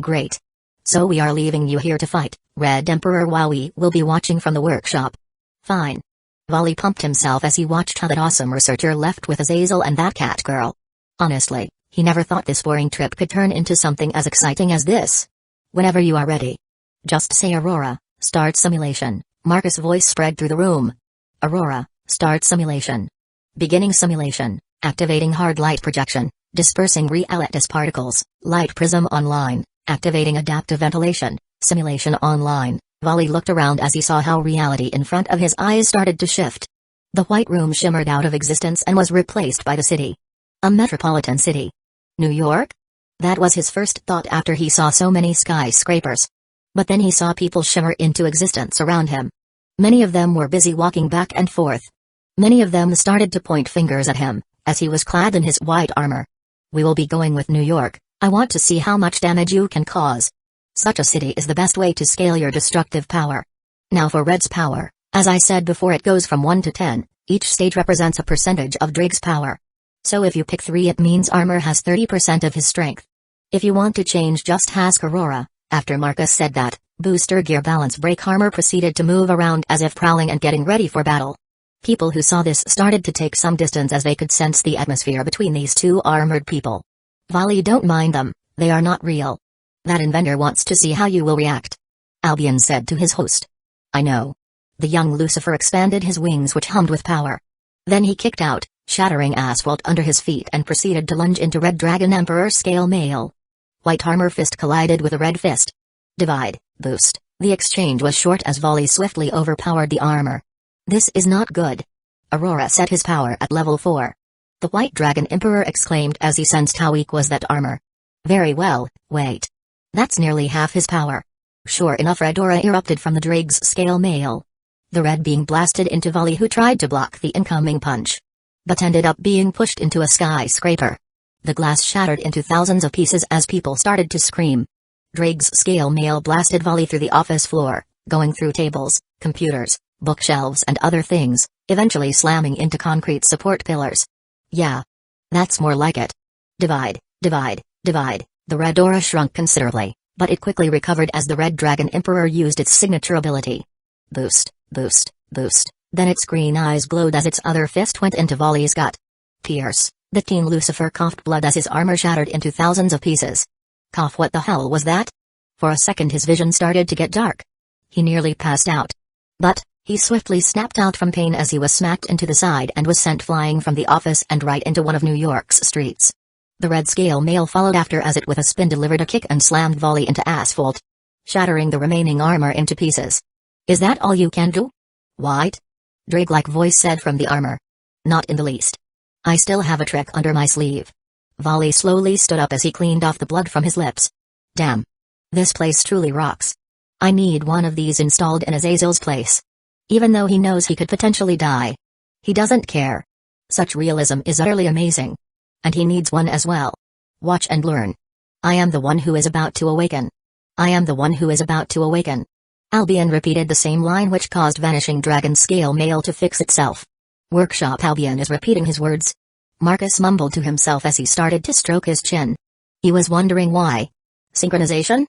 Great. So we are leaving you here to fight, Red Emperor, while we will be watching from the workshop. Fine. Volley pumped himself as he watched how that awesome researcher left with Azazel and that cat girl. Honestly, He never thought this boring trip could turn into something as exciting as this. Whenever you are ready. Just say Aurora, start simulation. Marcus' voice spread through the room. Aurora, start simulation. Beginning simulation, activating hard light projection, dispersing realities particles, light prism online, activating adaptive ventilation, simulation online. Volley looked around as he saw how reality in front of his eyes started to shift. The white room shimmered out of existence and was replaced by the city. A metropolitan city. New York? That was his first thought after he saw so many skyscrapers. But then he saw people shimmer into existence around him. Many of them were busy walking back and forth. Many of them started to point fingers at him, as he was clad in his white armor. We will be going with New York. I want to see how much damage you can cause. Such a city is the best way to scale your destructive power. Now for Red's power, as I said before, it goes from 1 to 10, each stage represents a percentage of Drake's power. So if you pick 3, it means armor has 30% of his strength. If you want to change, just ask Aurora. After Marcus said that, booster gear balance break armor proceeded to move around as if prowling and getting ready for battle. People who saw this started to take some distance as they could sense the atmosphere between these two armored people. Volley, don't mind them, they are not real. That inventor wants to see how you will react. Albion said to his host. I know. The young Lucifer expanded his wings, which hummed with power. Then he kicked out, shattering asphalt under his feet, and proceeded to lunge into Red Dragon Emperor scale mail. White armor fist collided with a red fist. Divide, boost. The exchange was short as Volley swiftly overpowered the armor. This is not good. Aurora set his power at level 4. The White Dragon Emperor exclaimed as he sensed how weak was that armor. Very well, wait. That's nearly half his power. Sure enough, red aura erupted from the Drake's scale mail. The red being blasted into Volley, who tried to block the incoming punch, but ended up being pushed into a skyscraper. The glass shattered into thousands of pieces as people started to scream. Drake's scale mail blasted Volley through the office floor, going through tables, computers, bookshelves and other things, eventually slamming into concrete support pillars. Yeah. That's more like it. Divide, divide, divide. The red aura shrunk considerably, but it quickly recovered as the Red Dragon Emperor used its signature ability. Boost, boost, boost. Then its green eyes glowed as its other fist went into Volley's gut. Pierce. The teen Lucifer coughed blood as his armor shattered into thousands of pieces. Cough, what the hell was that? For a second his vision started to get dark. He nearly passed out. But he swiftly snapped out from pain as he was smacked into the side and was sent flying from the office and right into one of New York's streets. The red scale mail followed after as it with a spin delivered a kick and slammed Volley into asphalt, shattering the remaining armor into pieces. Is that all you can do? White? Drake-like voice said from the armor. Not in the least. I still have a trick under my sleeve. Volley slowly stood up as he cleaned off the blood from his lips. Damn. This place truly rocks. I need one of these installed in Azazel's place. Even though he knows he could potentially die, he doesn't care. Such realism is utterly amazing. And he needs one as well. Watch and learn. I am the one who is about to awaken. I am the one who is about to awaken. Albion repeated the same line, which caused Vanishing Dragon scale mail to fix itself. Workshop. Albion is repeating his words. Marcus mumbled to himself as he started to stroke his chin. He was wondering why. Synchronization?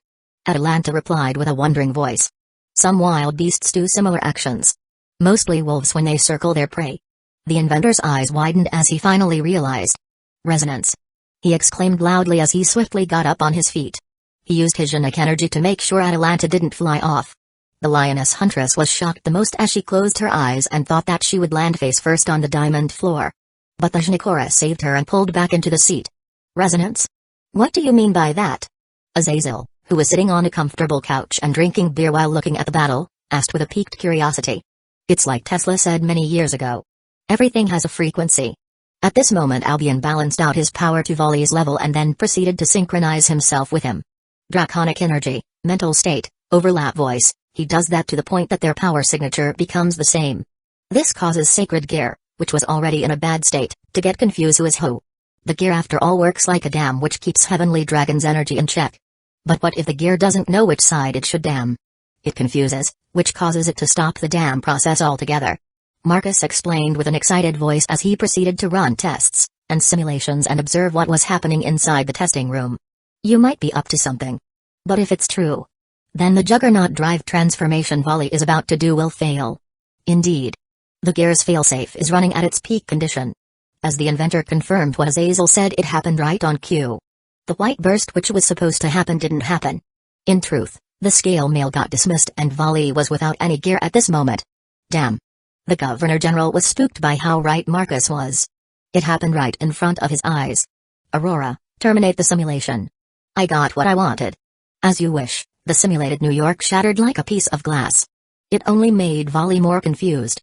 Atalanta replied with a wondering voice. Some wild beasts do similar actions. Mostly wolves when they circle their prey. The inventor's eyes widened as he finally realized. Resonance. He exclaimed loudly as he swiftly got up on his feet. He used his Genetic energy to make sure Atalanta didn't fly off. The lioness huntress was shocked the most as she closed her eyes and thought that she would land face first on the diamond floor. But the Genicora saved her and pulled back into the seat. Resonance? What do you mean by that? Azazel, who was sitting on a comfortable couch and drinking beer while looking at the battle, asked with a piqued curiosity. It's like Tesla said many years ago. Everything has a frequency. At this moment Albion balanced out his power to Volley's level and then proceeded to synchronize himself with him. Draconic energy, mental state, overlap voice, he does that to the point that their power signature becomes the same. This causes Sacred Gear, which was already in a bad state, to get confused who is who. The gear after all works like a dam which keeps Heavenly Dragon's energy in check. But what if the gear doesn't know which side it should dam? It confuses, which causes it to stop the dam process altogether. Marcus explained with an excited voice as he proceeded to run tests and simulations and observe what was happening inside the testing room. You might be up to something. But if it's true, then the Juggernaut drive transformation Volley is about to do will fail. Indeed. The gear's failsafe is running at its peak condition. As the inventor confirmed what Azazel said, it happened right on cue. The white burst which was supposed to happen didn't happen. In truth, the scale mail got dismissed and Volley was without any gear at this moment. Damn. The Governor General was spooked by how right Marcus was. It happened right in front of his eyes. Aurora, terminate the simulation. I got what I wanted. As you wish. The simulated New York shattered like a piece of glass. It only made Volley more confused.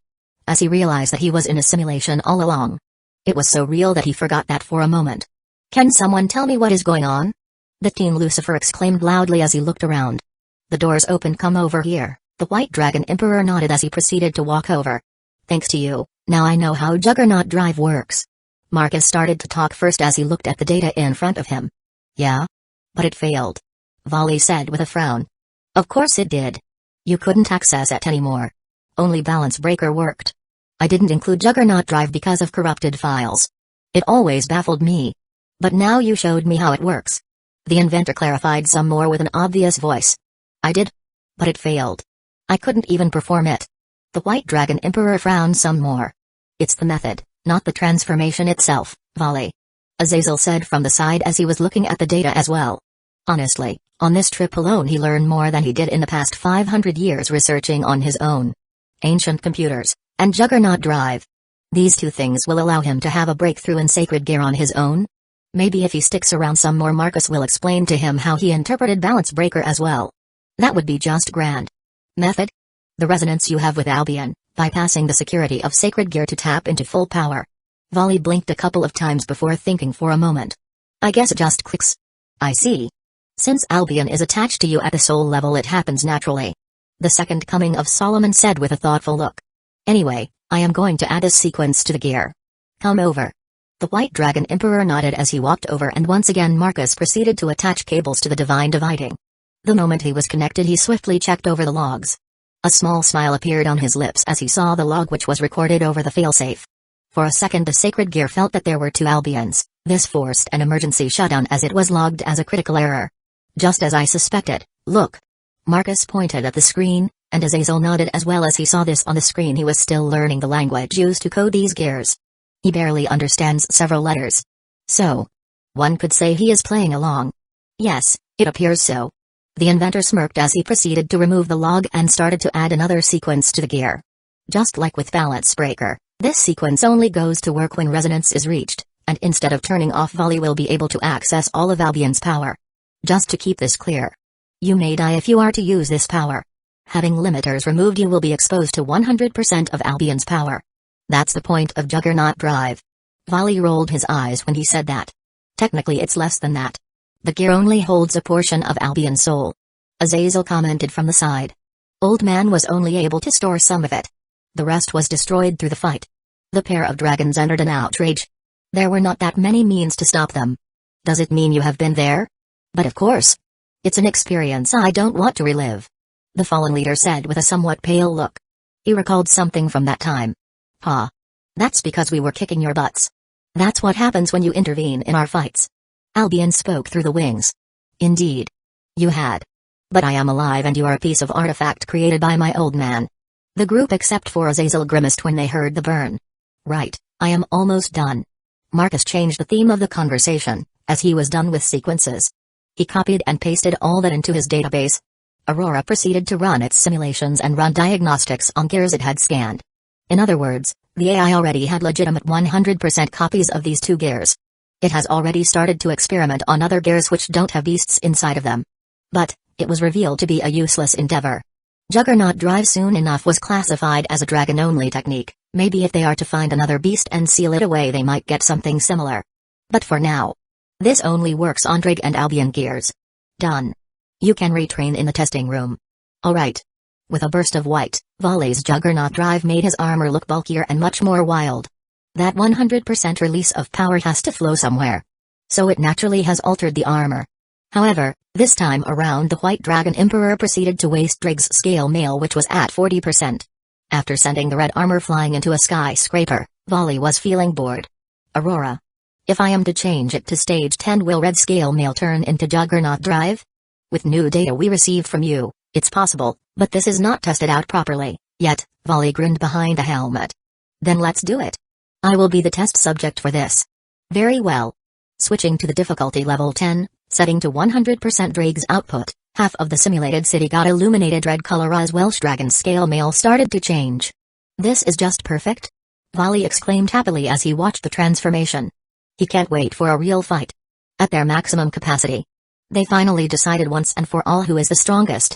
As he realized that he was in a simulation all along. It was so real that he forgot that for a moment. Can someone tell me what is going on? The teen Lucifer exclaimed loudly as he looked around. The doors opened. Come over here. The White Dragon Emperor nodded as he proceeded to walk over. Thanks to you, now I know how Juggernaut Drive works. Marcus started to talk first as he looked at the data in front of him. Yeah? But it failed. Volley said with a frown. Of course it did. You couldn't access it anymore. Only Balance Breaker worked. I didn't include Juggernaut Drive because of corrupted files. It always baffled me. But now you showed me how it works. The inventor clarified some more with an obvious voice. I did. But it failed. I couldn't even perform it. The White Dragon Emperor frowned some more. It's the method, not the transformation itself, Volley. Azazel said from the side as he was looking at the data as well. Honestly, on this trip alone he learned more than he did in the past 500 years researching on his own. Ancient computers, and Juggernaut Drive. These two things will allow him to have a breakthrough in sacred gear on his own. Maybe if he sticks around some more, Marcus will explain to him how he interpreted Balance Breaker as well. That would be just grand. Method? The resonance you have with Albion, bypassing the security of sacred gear to tap into full power. Volley blinked a couple of times before thinking for a moment. I guess it just clicks. I see. Since Albion is attached to you at the soul level, it happens naturally. The Second Coming of Solomon said with a thoughtful look. Anyway, I am going to add a sequence to the gear. Come over. The White Dragon Emperor nodded as he walked over, and once again Marcus proceeded to attach cables to the divine dividing. The moment he was connected, he swiftly checked over the logs. A small smile appeared on his lips as he saw the log which was recorded over the failsafe. For a second the sacred gear felt that there were two Albions. This forced an emergency shutdown as it was logged as a critical error. Just as I suspected, look. Marcus pointed at the screen, and Azazel nodded as well as he saw this on the screen. He was still learning the language used to code these gears. He barely understands several letters. So, one could say he is playing along. Yes, it appears so. The inventor smirked as he proceeded to remove the log and started to add another sequence to the gear. Just like with Balance Breaker, this sequence only goes to work when resonance is reached, and instead of turning off, Volley will be able to access all of Albion's power. Just to keep this clear. You may die if you are to use this power. Having limiters removed, you will be exposed to 100% of Albion's power. That's the point of Juggernaut Drive. Volley rolled his eyes when he said that. Technically it's less than that. The gear only holds a portion of Albion's soul. Azazel commented from the side. Old Man was only able to store some of it. The rest was destroyed through the fight. The pair of dragons entered an outrage. There were not that many means to stop them. Does it mean you have been there? But of course. It's an experience I don't want to relive. The fallen leader said with a somewhat pale look. He recalled something from that time. Ha. That's because we were kicking your butts. That's what happens when you intervene in our fights. Albion spoke through the wings. Indeed. You had. But I am alive and you are a piece of artifact created by my old man. The group except for Azazel grimaced when they heard the burn. Right, I am almost done. Marcus changed the theme of the conversation, as he was done with sequences. He copied and pasted all that into his database. Aurora proceeded to run its simulations and run diagnostics on gears it had scanned. In other words, the AI already had legitimate 100% copies of these two gears. It has already started to experiment on other gears which don't have beasts inside of them. But, it was revealed to be a useless endeavor. Juggernaut Drive soon enough was classified as a dragon-only technique. Maybe if they are to find another beast and seal it away, they might get something similar. But for now, this only works on Drake and Albion gears. Done. You can retrain in the testing room. Alright. With a burst of white, Volley's Juggernaut Drive made his armor look bulkier and much more wild. That 100% release of power has to flow somewhere. So it naturally has altered the armor. However, this time around the White Dragon Emperor proceeded to waste Drake's scale mail, which was at 40%. After sending the red armor flying into a skyscraper, Volley was feeling bored. Aurora. If I am to change it to stage 10, will red scale mail turn into Juggernaut Drive? With new data we received from you, it's possible, but this is not tested out properly, yet. Volley grinned behind the helmet. Then let's do it. I will be the test subject for this. Very well. Switching to the difficulty level 10, setting to 100% Drake's output, half of the simulated city got illuminated red color as Welsh Dragon's scale mail started to change. This is just perfect? Vali exclaimed happily as he watched the transformation. He can't wait for a real fight. At their maximum capacity. They finally decided once and for all who is the strongest.